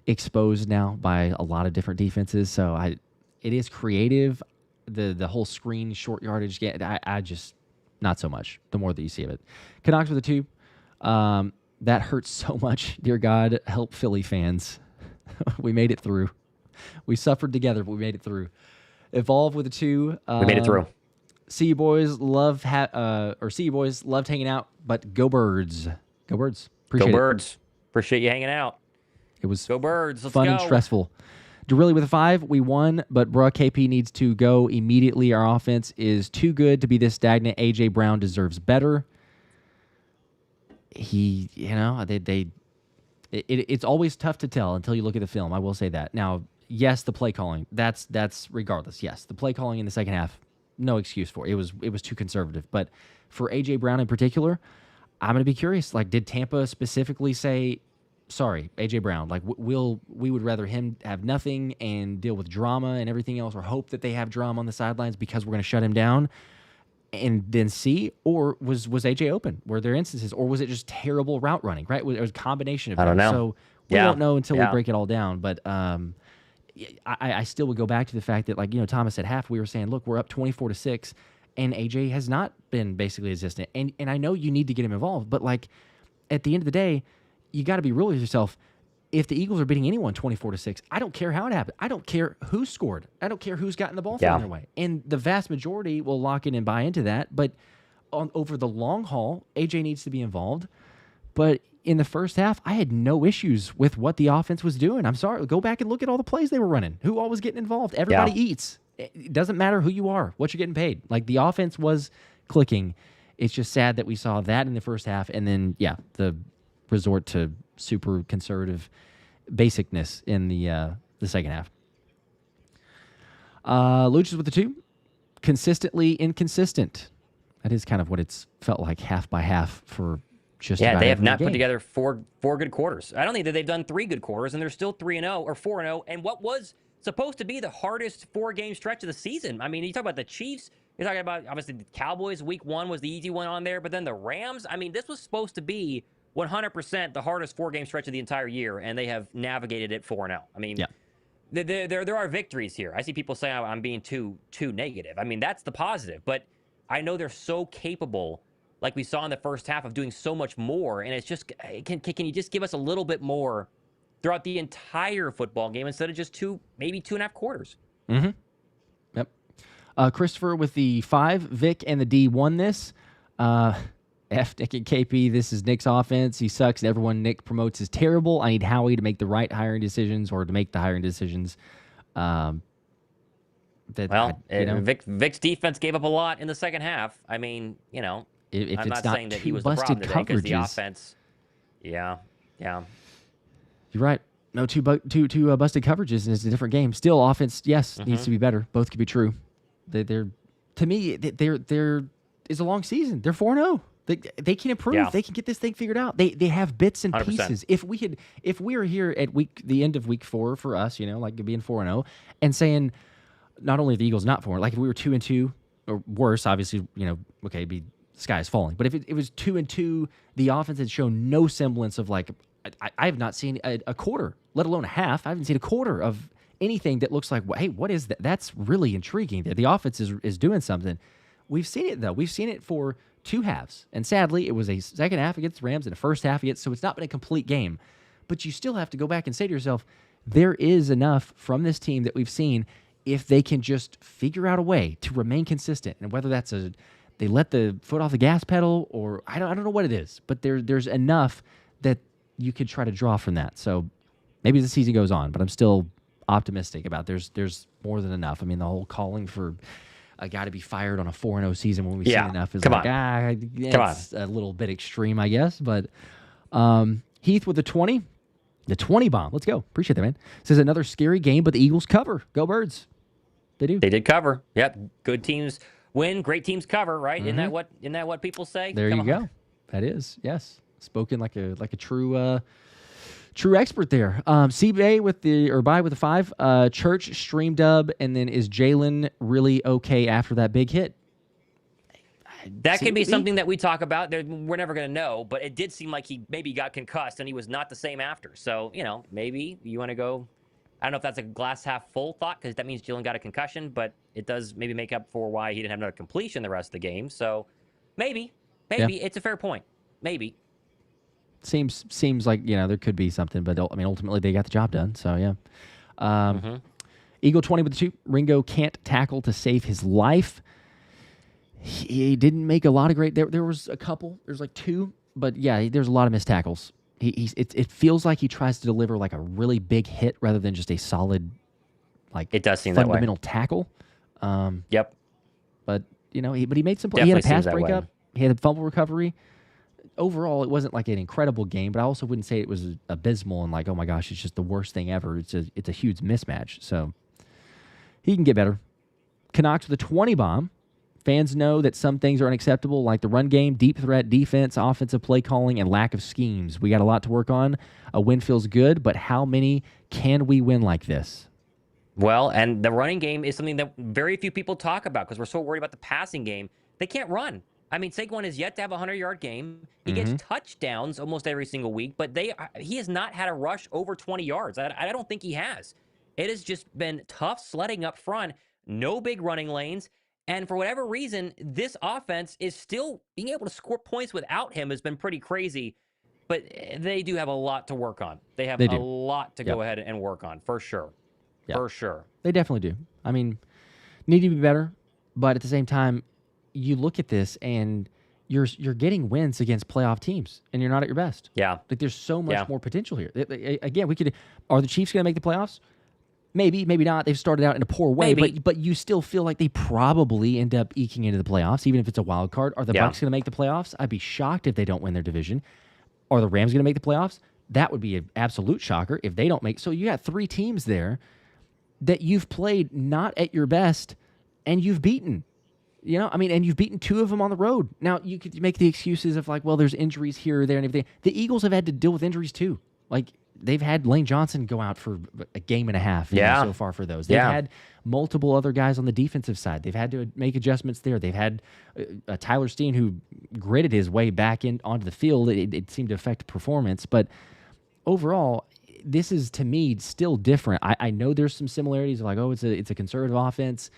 exposed now by a lot of different defenses. So it is creative. The whole screen short yardage game. I just not so much. The more that you see of it, Canucks with a 2. That hurts so much. Dear God, help Philly fans. We made it through. We suffered together, but we made it through. Evolve with a 2. We made it through. See you boys loved hanging out, but go Birds. Go Birds. Appreciate go Birds. Appreciate you hanging out. It was go Birds. Let's fun go. And stressful. DeRilly with a 5. We won, but bruh, KP needs to go immediately. Our offense is too good to be this stagnant. AJ Brown deserves better. It's always tough to tell until you look at the film. I will say that. Now, yes, the play calling. That's regardless. Yes, the play calling in the second half, no excuse for it. It was too conservative. But for AJ Brown in particular, I'm going to be curious. Like, did Tampa specifically say, sorry, AJ Brown, like we would rather him have nothing and deal with drama and everything else, or hope that they have drama on the sidelines because we're going to shut him down? and then see, or was AJ open? Were there instances, or was it just terrible route running? Right, it was a combination of. I don't know. So we Yeah. won't know until we Yeah. break it all down. But I still would go back to the fact that, like, Thomas at half, we were saying, look, we're up 24-6, and AJ has not been basically existent. And I know you need to get him involved, but like at the end of the day, you got to be real with yourself. If the Eagles are beating anyone 24-6, I don't care how it happened. I don't care who scored. I don't care who's gotten the ball thrown their way. And the vast majority will lock in and buy into that. But over the long haul, AJ needs to be involved. But in the first half, I had no issues with what the offense was doing. I'm sorry. Go back and look at all the plays they were running. Who all was getting involved? Everybody eats. It doesn't matter who you are, what you're getting paid. Like, the offense was clicking. It's just sad that we saw that in the first half. And then, the resort to super conservative basicness in the second half. Luchas with the 2. Consistently inconsistent. That is kind of what it's felt like half by half for just about they have every not game. put together four good quarters. I don't think that they've done 3 good quarters, and they're still 3-0 or 4-0. And what was supposed to be the hardest 4-game stretch of the season? I mean, you talk about the Chiefs. You're talking about, obviously, the Cowboys. Week 1 was the easy one on there, but then the Rams. I mean, this was supposed to be 100% the hardest 4-game stretch of the entire year, and they have navigated it 4-0. I mean, there are victories here. I see people saying I'm being too negative. I mean, that's the positive, but I know they're so capable, like we saw in the first half, of doing so much more, and it's just, can you just give us a little bit more throughout the entire football game instead of just maybe 2.5 quarters? Mm-hmm. Yep. Christopher with the 5, Vic and the D won this. F Nick and KP, this is Nick's offense. He sucks. Everyone Nick promotes is terrible. I need Howie to make the right hiring decisions, or to make the hiring decisions. Vic's defense gave up a lot in the second half. I mean, if I'm it's not saying that he two was the problem busted today, because the coverages, offense. Yeah. you're right. No, two busted coverages, and it's a different game. Still, offense, yes, needs to be better. Both could be true. They're to me, they're is a long season. They're 4-0. They can improve. Yeah. They can get this thing figured out. They have bits and 100%. pieces. If we were here at the end of week 4 for us, like being 4-0, and saying not only the Eagles not 4, like if we were 2-2 or worse, obviously, okay, the sky is falling. But if it was 2-2, the offense had shown no semblance of, like, I have not seen a quarter, let alone a half. I haven't seen a quarter of anything that looks like, hey, what is that? That's really intriguing. The offense is doing something. We've seen it, though. We've seen it for 2 halves. And sadly, it was a second half against the Rams and a first half against, so it's not been a complete game. But you still have to go back and say to yourself, there is enough from this team that we've seen if they can just figure out a way to remain consistent. And whether that's they let the foot off the gas pedal, or I don't know what it is, but there's enough that you could try to draw from that. So maybe as the season goes on, but I'm still optimistic about there's more than enough. I mean, the whole calling for a guy to be fired on a 4-0 season when we've seen enough is it's a little bit extreme, I guess. But Heath with the 20 bomb. Let's go. Appreciate that, man. Says another scary game, but the Eagles cover. Go Birds. They do. They did cover. Yep. Good teams win. Great teams cover. Right? Mm-hmm. Isn't that what people say? There you go. That is, yes. Spoken like a true expert there. CBA with the 5. Church stream dub, and then is Jalen really okay after that big hit? That could be something that we talk about. We're never going to know, but it did seem like he maybe got concussed and he was not the same after. So, maybe you want to go. I don't know if that's a glass half full thought, because that means Jalen got a concussion, but it does maybe make up for why he didn't have another completion the rest of the game. So maybe it's a fair point. Maybe. Seems like, there could be something, but I mean, ultimately they got the job done. So yeah. Eagle 20 with the 2. Ringo can't tackle to save his life. He didn't make a lot of great. There was a couple. There's like 2, but yeah, there's a lot of missed tackles. It feels like he tries to deliver like a really big hit rather than just a solid, like, it does seem fundamental that way. Tackle. Yep. But he made some. Definitely he had a pass seems that breakup. way. He had a fumble recovery. Overall, it wasn't like an incredible game, but I also wouldn't say it was abysmal and like, oh my gosh, it's just the worst thing ever. It's a huge mismatch. So he can get better. Canucks with a 20 bomb. Fans know that some things are unacceptable, like the run game, deep threat, defense, offensive play calling, and lack of schemes. We got a lot to work on. A win feels good, but how many can we win like this? Well, and the running game is something that very few people talk about because we're so worried about the passing game. They can't run. I mean, Saquon has yet to have a 100-yard game. He gets touchdowns almost every single week, but he has not had a rush over 20 yards. I don't think he has. It has just been tough sledding up front, no big running lanes, and for whatever reason, this offense is still being able to score points without him has been pretty crazy, but they do have a lot to work on. They have a lot to go ahead and work on, for sure. Yep. For sure. They definitely do. I mean, need to be better, but at the same time, you look at this and you're getting wins against playoff teams, and you're not at your best. Yeah. Like, there's so much more potential here. Again, are the Chiefs going to make the playoffs? Maybe, maybe not. They've started out in a poor way, but you still feel like they probably end up eking into the playoffs, even if it's a wild card. Are the Bucs going to make the playoffs? I'd be shocked if they don't win their division. Are the Rams going to make the playoffs? That would be an absolute shocker if they don't make. So you got 3 teams there that you've played not at your best, and you've beaten. And you've beaten 2 of them on the road. Now, you could make the excuses of like, well, there's injuries here or there and everything. The Eagles have had to deal with injuries too. Like, they've had Lane Johnson go out for a game and a half so far for those. They've had multiple other guys on the defensive side. They've had to make adjustments there. They've had Tyler Steen, who gritted his way back onto the field. It seemed to affect performance. But overall, this is, to me, still different. I know there's some similarities. Like, it's a conservative offense.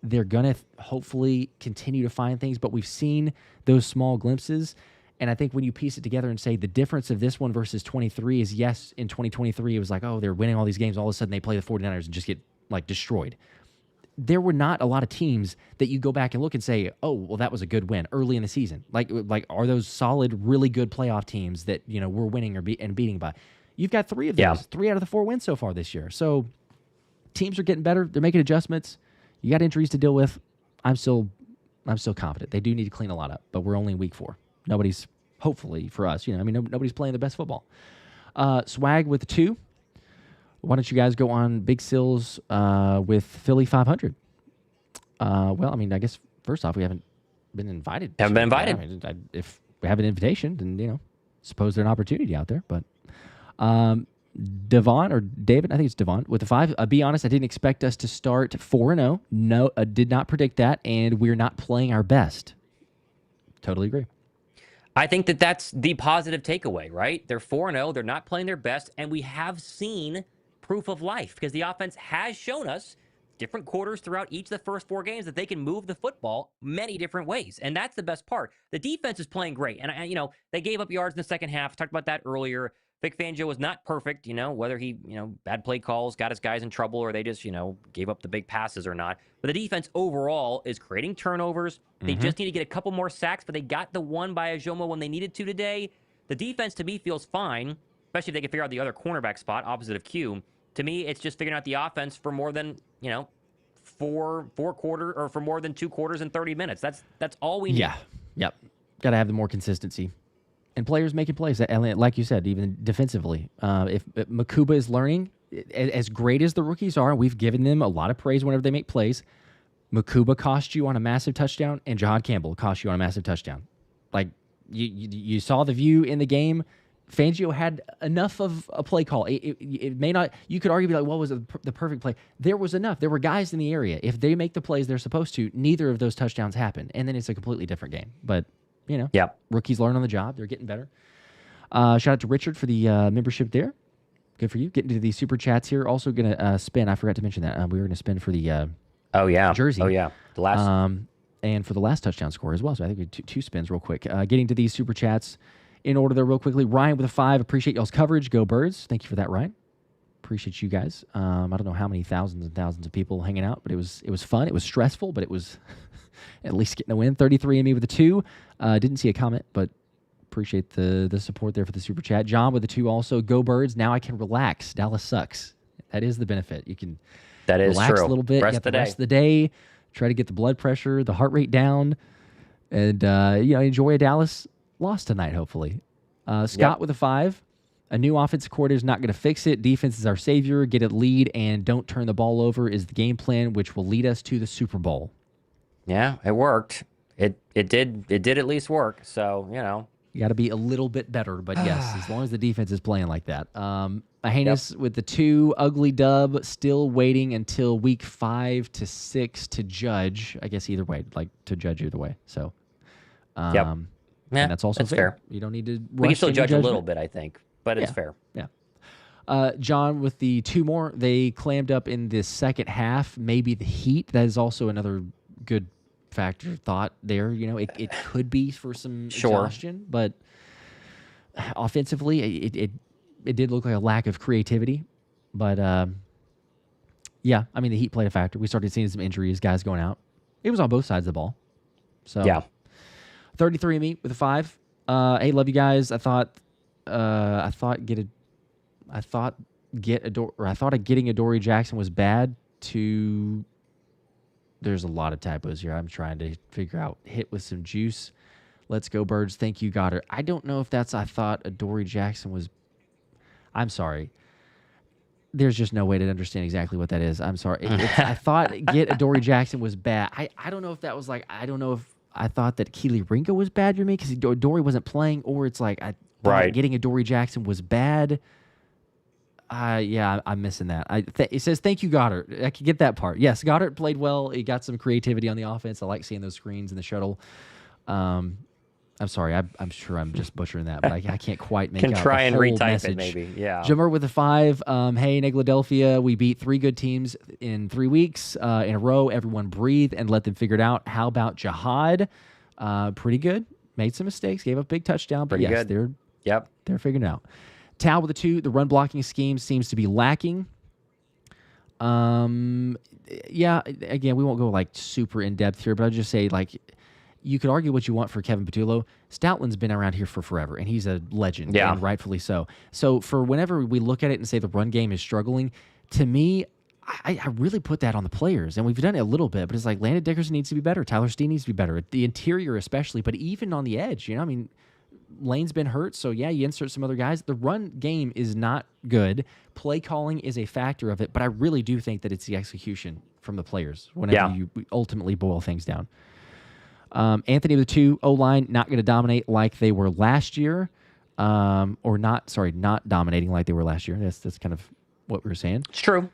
They're going to hopefully continue to find things, but we've seen those small glimpses. And I think when you piece it together and say the difference of this one versus 23 is, yes, in 2023, it was like, they're winning all these games. All of a sudden, they play the 49ers and just get, like, destroyed. There were not a lot of teams that you go back and look and say, that was a good win early in the season. Like are those solid, really good playoff teams that, we're winning and beating by? You've got 3 of those, 3 out of the 4 wins so far this year. So teams are getting better. They're making adjustments. You got injuries to deal with. I'm still confident. They do need to clean a lot up, but we're only in week 4. Nobody's, hopefully for us, nobody's playing their best football. Swag with 2. Why don't you guys go on Big Sills with Philly 500? I guess first off, we haven't been invited. Haven't been invited. If we have an invitation, then suppose there's an opportunity out there. But Devon or David, I think it's Devon with the 5. Be honest, I didn't expect us to start 4-0. No, I did not predict that, and we're not playing our best. Totally agree. I think that's the positive takeaway, right? They're 4-0. They're not playing their best, and we have seen proof of life because the offense has shown us different quarters throughout each of the first 4 games that they can move the football many different ways, and that's the best part. The defense is playing great, and they gave up yards in the second half. Talked about that earlier. Vic Fangio was not perfect, whether he, bad play calls, got his guys in trouble, or they just, gave up the big passes or not. But the defense overall is creating turnovers. They just need to get a couple more sacks, but they got the one by Ajomo when they needed to today. The defense, to me, feels fine, especially if they can figure out the other cornerback spot opposite of Q. To me, it's just figuring out the offense for more than, 4 quarters, or for more than 2 quarters and 30 minutes. That's all we need. Yeah. Yep. Got to have the more consistency. And players making plays, like you said, even defensively. If Makuba is learning, as great as the rookies are, we've given them a lot of praise whenever they make plays. Makuba cost you on a massive touchdown, and Jahad Campbell cost you on a massive touchdown. Like, you saw the view in the game. Fangio had enough of a play call. It may not, you could argue, what was the perfect play? There was enough. There were guys in the area. If they make the plays they're supposed to, neither of those touchdowns happen. And then it's a completely different game. But rookies learn on the job. They're getting better. Shout out to Richard for the membership there. Good for you. Getting to the super chats here. Also going to spin. I forgot to mention that. We were going to spin for the jersey. Oh, yeah. The last. And for the last touchdown score as well. So I think we had 2 spins real quick. Getting to these super chats in order there real quickly. Ryan with a 5. Appreciate y'all's coverage. Go Birds. Thank you for that, Ryan. Appreciate you guys. I don't know how many thousands and thousands of people hanging out, but it was fun. It was stressful, but it was at least getting a win. 33 and me with a 2. Didn't see a comment, but appreciate the support there for the super chat. John with a 2 also. Go Birds. Now I can relax. Dallas sucks. That is the benefit. You can relax a little bit. Rest the rest of the day. Try to get the blood pressure, the heart rate down, and enjoy a Dallas loss tonight, hopefully. Scott with a 5. A new offensive coordinator is not going to fix it. Defense is our savior. Get a lead and don't turn the ball over is the game plan, which will lead us to the Super Bowl. Yeah, it worked. It did at least work. So, You got to be a little bit better, but yes, as long as the defense is playing like that. Mahanis with the 2 ugly dub, still waiting until week 5 to 6 to judge. I guess either way, like to judge either way. So, and that's also fair. You don't need to. We can still judge a judgment. little bit, I think, but it's fair. Yeah. John with the 2 more. They clammed up in the second half. Maybe the heat. That is also another good factor thought there. You know, it could be for some exhaustion, but offensively, it did look like a lack of creativity. But yeah, I mean the Heat played a factor. We started seeing some injuries, guys going out. It was on both sides of the ball. So yeah, 33 me with a 5. Hey, love you guys. I thought getting Adoree Jackson was bad. There's a lot of typos here. I'm trying to figure out. Hit with some juice. Let's go, Birds. Thank you, Goddard. I don't know if that's I thought Adoree Jackson was. I'm sorry. There's just no way to understand exactly what that is. I'm sorry. I thought get Adoree Jackson was bad. I don't know if that was like, I don't know if I thought that Kelee Ringo was bad for me because Adoree wasn't playing, or it's like I thought getting Adoree Jackson was bad. Yeah, I'm missing that. It says, thank you, Goddard. I can get that part. Yes, Goddard played well. He got some creativity on the offense. I like seeing those screens in the shuttle. I'm sorry. I'm sure I'm just butchering that, but I can't quite make out try the and whole retype message. it, maybe. Yeah. Jammer with a 5. Hey, Philadelphia, we beat 3 good teams in 3 weeks in a row. Everyone breathe and let them figure it out. How about Jihad? Pretty good. Made some mistakes. Gave up a big touchdown, but Pretty good. they're figuring it out. Tal with a 2. The run blocking scheme seems to be lacking. Yeah, again, we won't go like super in depth here, but I'll just say like you could argue what you want for Kevin Patullo. Stoutland's been around here for forever, and he's a legend, and rightfully so. So for whenever we look at it and say the run game is struggling, to me, I really put that on the players, and we've done it a little bit, but it's like Landon Dickerson needs to be better. Tyler Steen needs to be better. The interior especially, but even on the edge, you know, I mean, Lane's been hurt, so yeah, you insert some other guys. The run game is not good. Play calling is a factor of it, but I really do think that it's the execution from the players whenever you ultimately boil things down. Anthony with 2, O-line not going to dominate like they were last year, not dominating like they were last year. That's kind of what we were saying. It's true.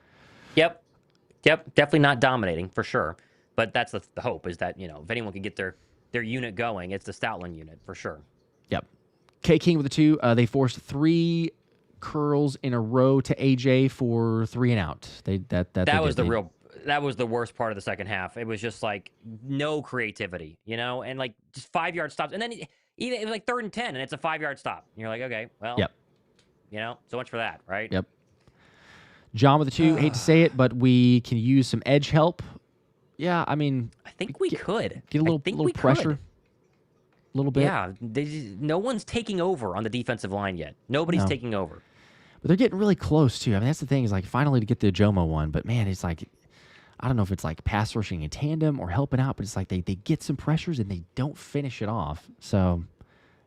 Yep. Definitely not dominating for sure. But that's the hope is that, you know, if anyone can get their unit going, it's the Stoutland unit for sure. Yep. K King with a 2. They forced 3 curls in a row to AJ for 3 and out. That was the worst part of the second half. It was just like no creativity, you know, and like just 5-yard stops, and then it was like 3rd and 10, and it's a 5-yard stop. And you're like, okay, well, you know, so much for that, right? Yep. John with a 2. Hate to say it, but we can use some edge help. Yeah, I mean, I think we could get a little pressure. A little bit. Yeah, no one's taking over on the defensive line yet. Nobody's taking over. But they're getting really close, too. I mean, that's the thing is, like, finally to get the Jomo one. But, man, it's like, I don't know if it's like pass rushing in tandem or helping out, but it's like they get some pressures and they don't finish it off. So,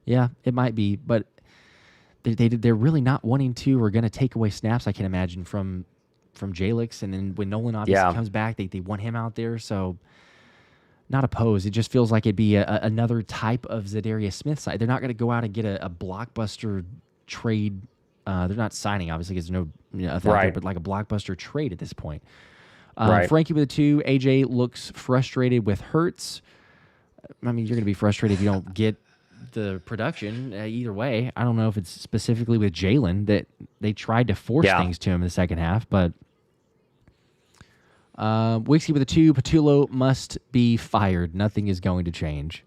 yeah, it might be. But they're really not wanting to or going to take away snaps, I can imagine, from Jalix. And then when Nolan obviously comes back, they want him out there. So, not opposed. It just feels like it'd be another type of Zadarius Smith side. They're not going to go out and get a blockbuster trade. They're not signing, obviously, because there's no but like a blockbuster trade at this point. Frankie with a 2. AJ looks frustrated with Hurts. I mean, you're going to be frustrated if you don't get the production either way. I don't know if it's specifically with Jalen that they tried to force things to him in the second half, but Wixie with a 2. Patullo must be fired. Nothing is going to change.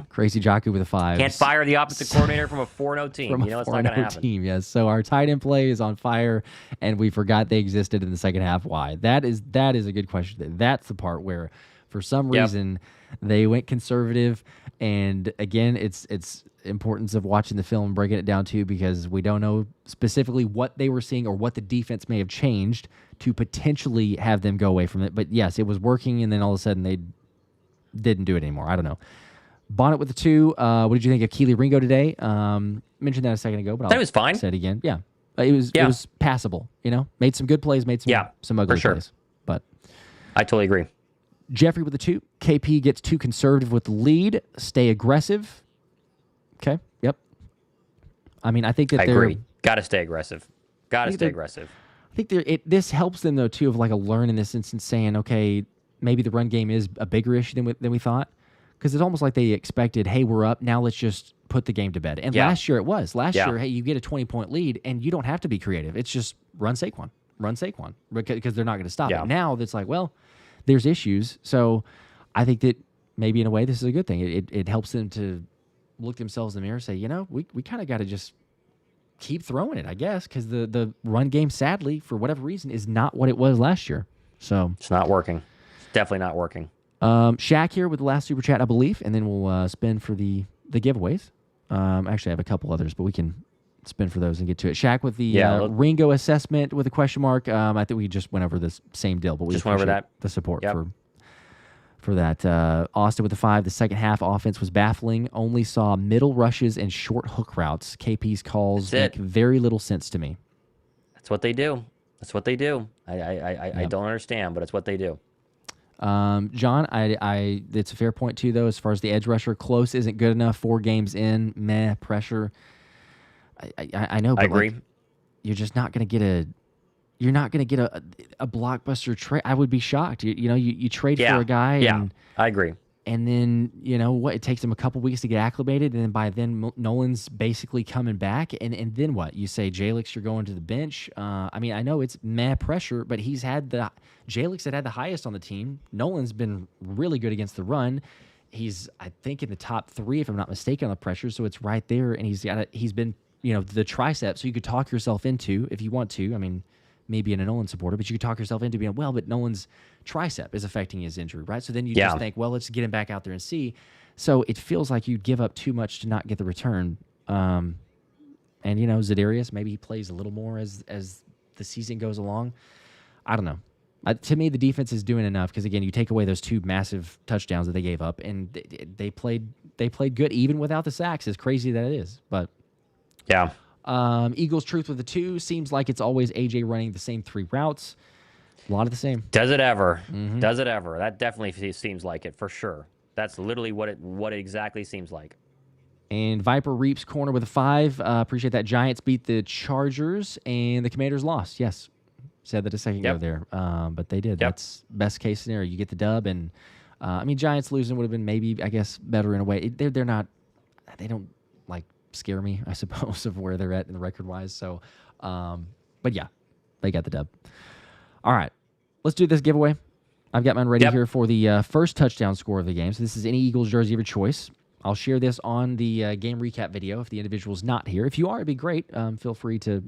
Crazy Jaku with a 5. Can't fire the opposite coordinator from a 4-0 team. You know it's not going to happen. Team, yes. So our tight end play is on fire, and we forgot they existed in the second half. Why? That is a good question. That's the part where, for some reason, they went conservative. And again, it's importance of watching the film and breaking it down too, because we don't know specifically what they were seeing or what the defense may have changed to potentially have them go away from it. But yes, it was working, and then all of a sudden they didn't do it anymore. I don't know. Bonnet with the 2. What did you think of Kelee Ringo today? Mentioned that a second ago, but that was fine. Say it again. Yeah, it was passable. You know, made some good plays, made some ugly plays. But I totally agree. Jeffrey with the 2. KP gets too conservative with the lead. Stay aggressive. Okay. Yep. I mean, I think that I they're. agree. Got to stay aggressive. Got to stay aggressive. I think this helps them though too of like a learn in this instance, saying, okay, maybe the run game is a bigger issue than we thought, because it's almost like they expected, hey, we're up now, let's just put the game to bed. And last year it was. Last year, hey, you get a 20-point lead and you don't have to be creative. It's just run Saquon, because they're not going to stop it. Now it's like, well, there's issues. So I think that maybe in a way this is a good thing. It helps them to look themselves in the mirror and say, you know, we kind of got to just keep throwing it, I guess, because the run game, sadly, for whatever reason, is not what it was last year. So it's not working. It's definitely not working. Shaq here with the last super chat, I believe, and then we'll spin for the giveaways. Actually, I have a couple others, but we can spin for those and get to it. Shaq with the Ringo assessment with a question mark. I think we just went over this same deal, but we just went over that. The support for that. Austin with the 5. The second half offense was baffling. Only saw middle rushes and short hook routes. KP's calls make very little sense to me. That's what they do. I don't understand, but it's what they do. John, it's a fair point too, though, as far as the edge rusher. Close isn't good enough. 4 games in, meh, pressure. I know, but I agree. Like, you're just not going to get a blockbuster trade. I would be shocked. You trade for a guy. Yeah, I agree. And then, it takes him a couple weeks to get acclimated. And then by then, Nolan's basically coming back. And then what? You say, Jalix, you're going to the bench. I mean, I know it's meh pressure, but Jalix had the highest on the team. Nolan's been really good against the run. He's, I think, in the top 3, if I'm not mistaken, on the pressure. So it's right there. And he's been, the tricep. So you could talk yourself into, if you want to. I mean, maybe in a Nolan supporter, but you could talk yourself into being, well, but Nolan's tricep is affecting his injury, right? So then you just think, well, let's get him back out there and see. So it feels like you'd give up too much to not get the return. And, Za'Darius, maybe he plays a little more as the season goes along. I don't know. To me, the defense is doing enough because, again, you take away those 2 massive touchdowns that they gave up, and they played good even without the sacks, as crazy that it is. But yeah. Eagles truth with the 2 seems like it's always AJ running the same 3 routes. A lot of the same. Does it ever? Mm-hmm. Does it ever? That definitely seems like it for sure. That's literally what it exactly seems like. And Viper Reaps corner with a 5. Appreciate that. Giants beat the Chargers and the Commanders lost. Yes, said that a second ago there, but they did. That's best case scenario. You get the dub, and Giants losing would have been maybe, I guess, better in a way. They're not. They don't like scare me, I suppose, of where they're at in the record wise. So, but yeah, they got the dub. All right, let's do this giveaway. I've got mine ready here for the first touchdown score of the game. So this is any Eagles jersey of your choice. I'll share this on the game recap video if the individual's not here. If you are, it'd be great. Feel free to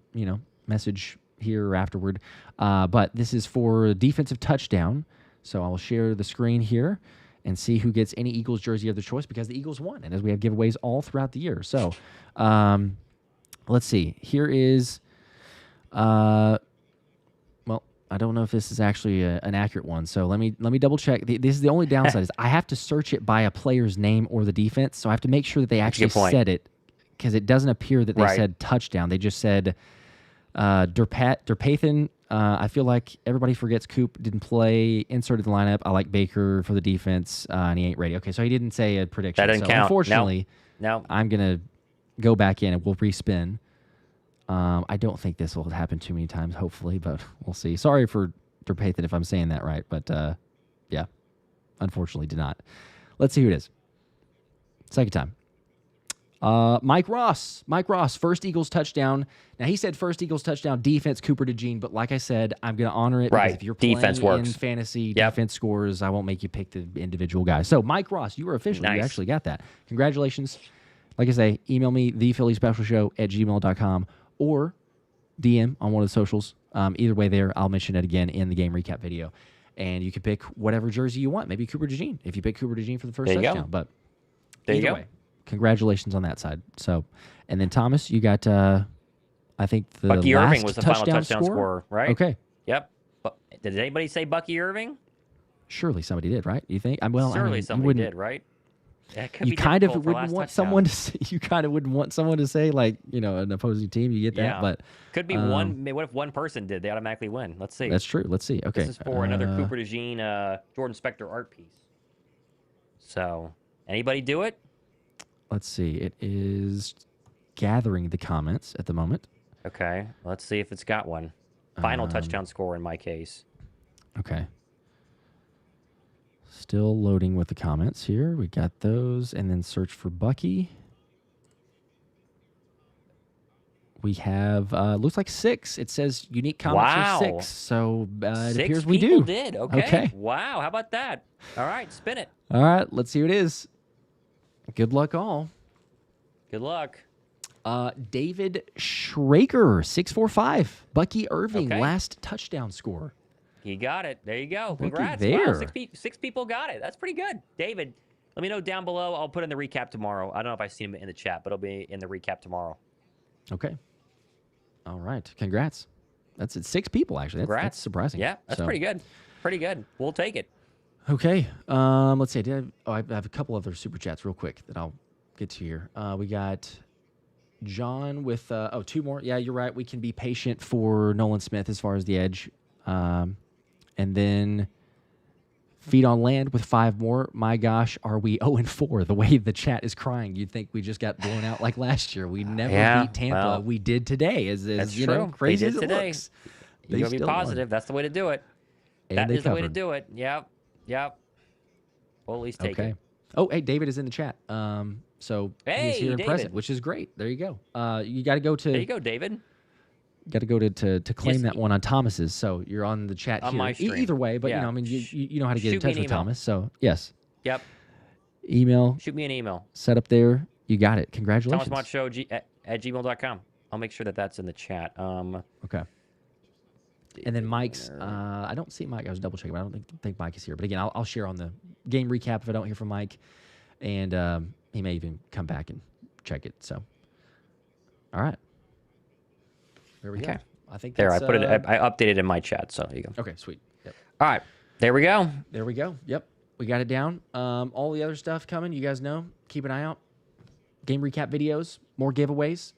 message here or afterward. But this is for defensive touchdown. So I'll share the screen here and see who gets any Eagles jersey of their choice, because the Eagles won, and as we have giveaways all throughout the year. So let's see. Here is, I don't know if this is actually an accurate one. So let me double check. This is the only downside is I have to search it by a player's name or the defense. So I have to make sure that they actually said it, because it doesn't appear that they said touchdown. They just said Durpathan. I feel like everybody forgets Coop didn't play, inserted the lineup. I like Baker for the defense, and he ain't ready. Okay, so he didn't say a prediction. That didn't count. Unfortunately, no. I'm going to go back in and we'll respin. I don't think this will happen too many times, hopefully, but we'll see. Sorry for Durpathan if I'm saying that right, but yeah, unfortunately did not. Let's see who it is. Second time. Mike Ross, first Eagles touchdown. Now, he said first Eagles touchdown, defense, Cooper DeJean. But like I said, I'm going to honor it. Because if you're playing defense works. In fantasy, defense scores, I won't make you pick the individual guy. So, Mike Ross, you were official. Nice. You actually got that. Congratulations. Like I say, email me, thephillyspecialshow@gmail.com, or DM on one of the socials. Either way there, I'll mention it again in the game recap video. And you can pick whatever jersey you want. Maybe Cooper DeJean, if you pick Cooper DeJean for the first touchdown. Go. But there either you go. way, congratulations on that side. So, and then Thomas, you got, I think the Bucky last Irving was the final touchdown scorer, right? Okay. Yep. Did anybody say Bucky Irving? Surely somebody did, right? You think? Well, surely somebody did, right? Yeah, you kind of wouldn't want someone to say, like, an opposing team. You get that, but could be one. What if one person did? They automatically win. Let's see. That's true. Let's see. Okay, this is for another Cooper DeJean, Jordan Spector art piece. So, anybody do it? Let's see. It is gathering the comments at the moment. Okay, let's see if it's got one. Final touchdown score in my case. Okay. Still loading with the comments here. We got those, and then search for Bucky. We have looks like 6. It says unique comments Wow. for 6. So it 6 appears we people do. did. Okay. Wow. How about that? All right, spin it. All right, let's see who it is. Good luck, all. Good luck. David Schrager, 645. Bucky Irving, Okay. last touchdown score. He got it. There you go. Looky Congrats. there. Wow, six people got it. That's pretty good. David, let me know down below. I'll put in the recap tomorrow. I don't know if I've seen him in the chat, but it'll be in the recap tomorrow. Okay. All right. Congrats. That's it. 6 people, actually. That's surprising. Yeah, that's pretty good. Pretty good. We'll take it. Okay. Let's see. I have a couple other super chats real quick that I'll get to here. We got John with 2 more. Yeah, you're right. We can be patient for Nolan Smith as far as the edge. And then Feet on Land with 5 more. My gosh, are we 0-4? The way the chat is crying, you'd think we just got blown out like last year. We never beat Tampa. Well, we did today. As you know, true. crazy They as did it today. looks. You gotta be positive. That's the way to do it. And That they is the way to covered. do it. Yep. We'll at least take it. Oh, hey, David is in the chat. So Hey, he's here and David. present, which is great. There you go. You got to go to. There you go, David. Got to go to claim Yes, that one on Thomas's. So you're on the chat On here. my stream. Either way, but Yeah. you know, I mean, you know how to get in Shoot me touch an with email. Thomas. So yes, Yep. email Shoot me an email. set up there. You got it. Congratulations. ThomasMottShow at gmail.com. I'll make sure that that's in the chat. Okay. And then Mike's. I don't see Mike. I was double checking, but I don't think Mike is here. But again, I'll share on the game recap if I don't hear from Mike, and he may even come back and check it. So, all right. There we go. Okay. I think There, I that's, put it. I updated in my chat, so there you go. Okay, sweet. Yep. All right, there we go. There we go. Yep. We got it down. All the other stuff coming. You guys know. Keep an eye out. Game recap videos. More giveaways.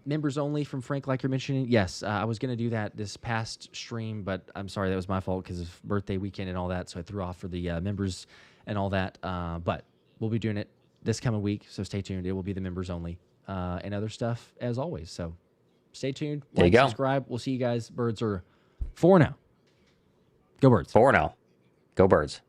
Members only from Frank, like you're mentioning. Yes, I was going to do that this past stream, but I'm sorry. That was my fault because of birthday weekend and all that. So I threw off for the members and all that. But we'll be doing it this coming week. So stay tuned. It will be the members only and other stuff as always. So stay tuned. There you go. Subscribe. We'll see you guys. Birds are 4-0. Go Birds. 4-0. Go Birds.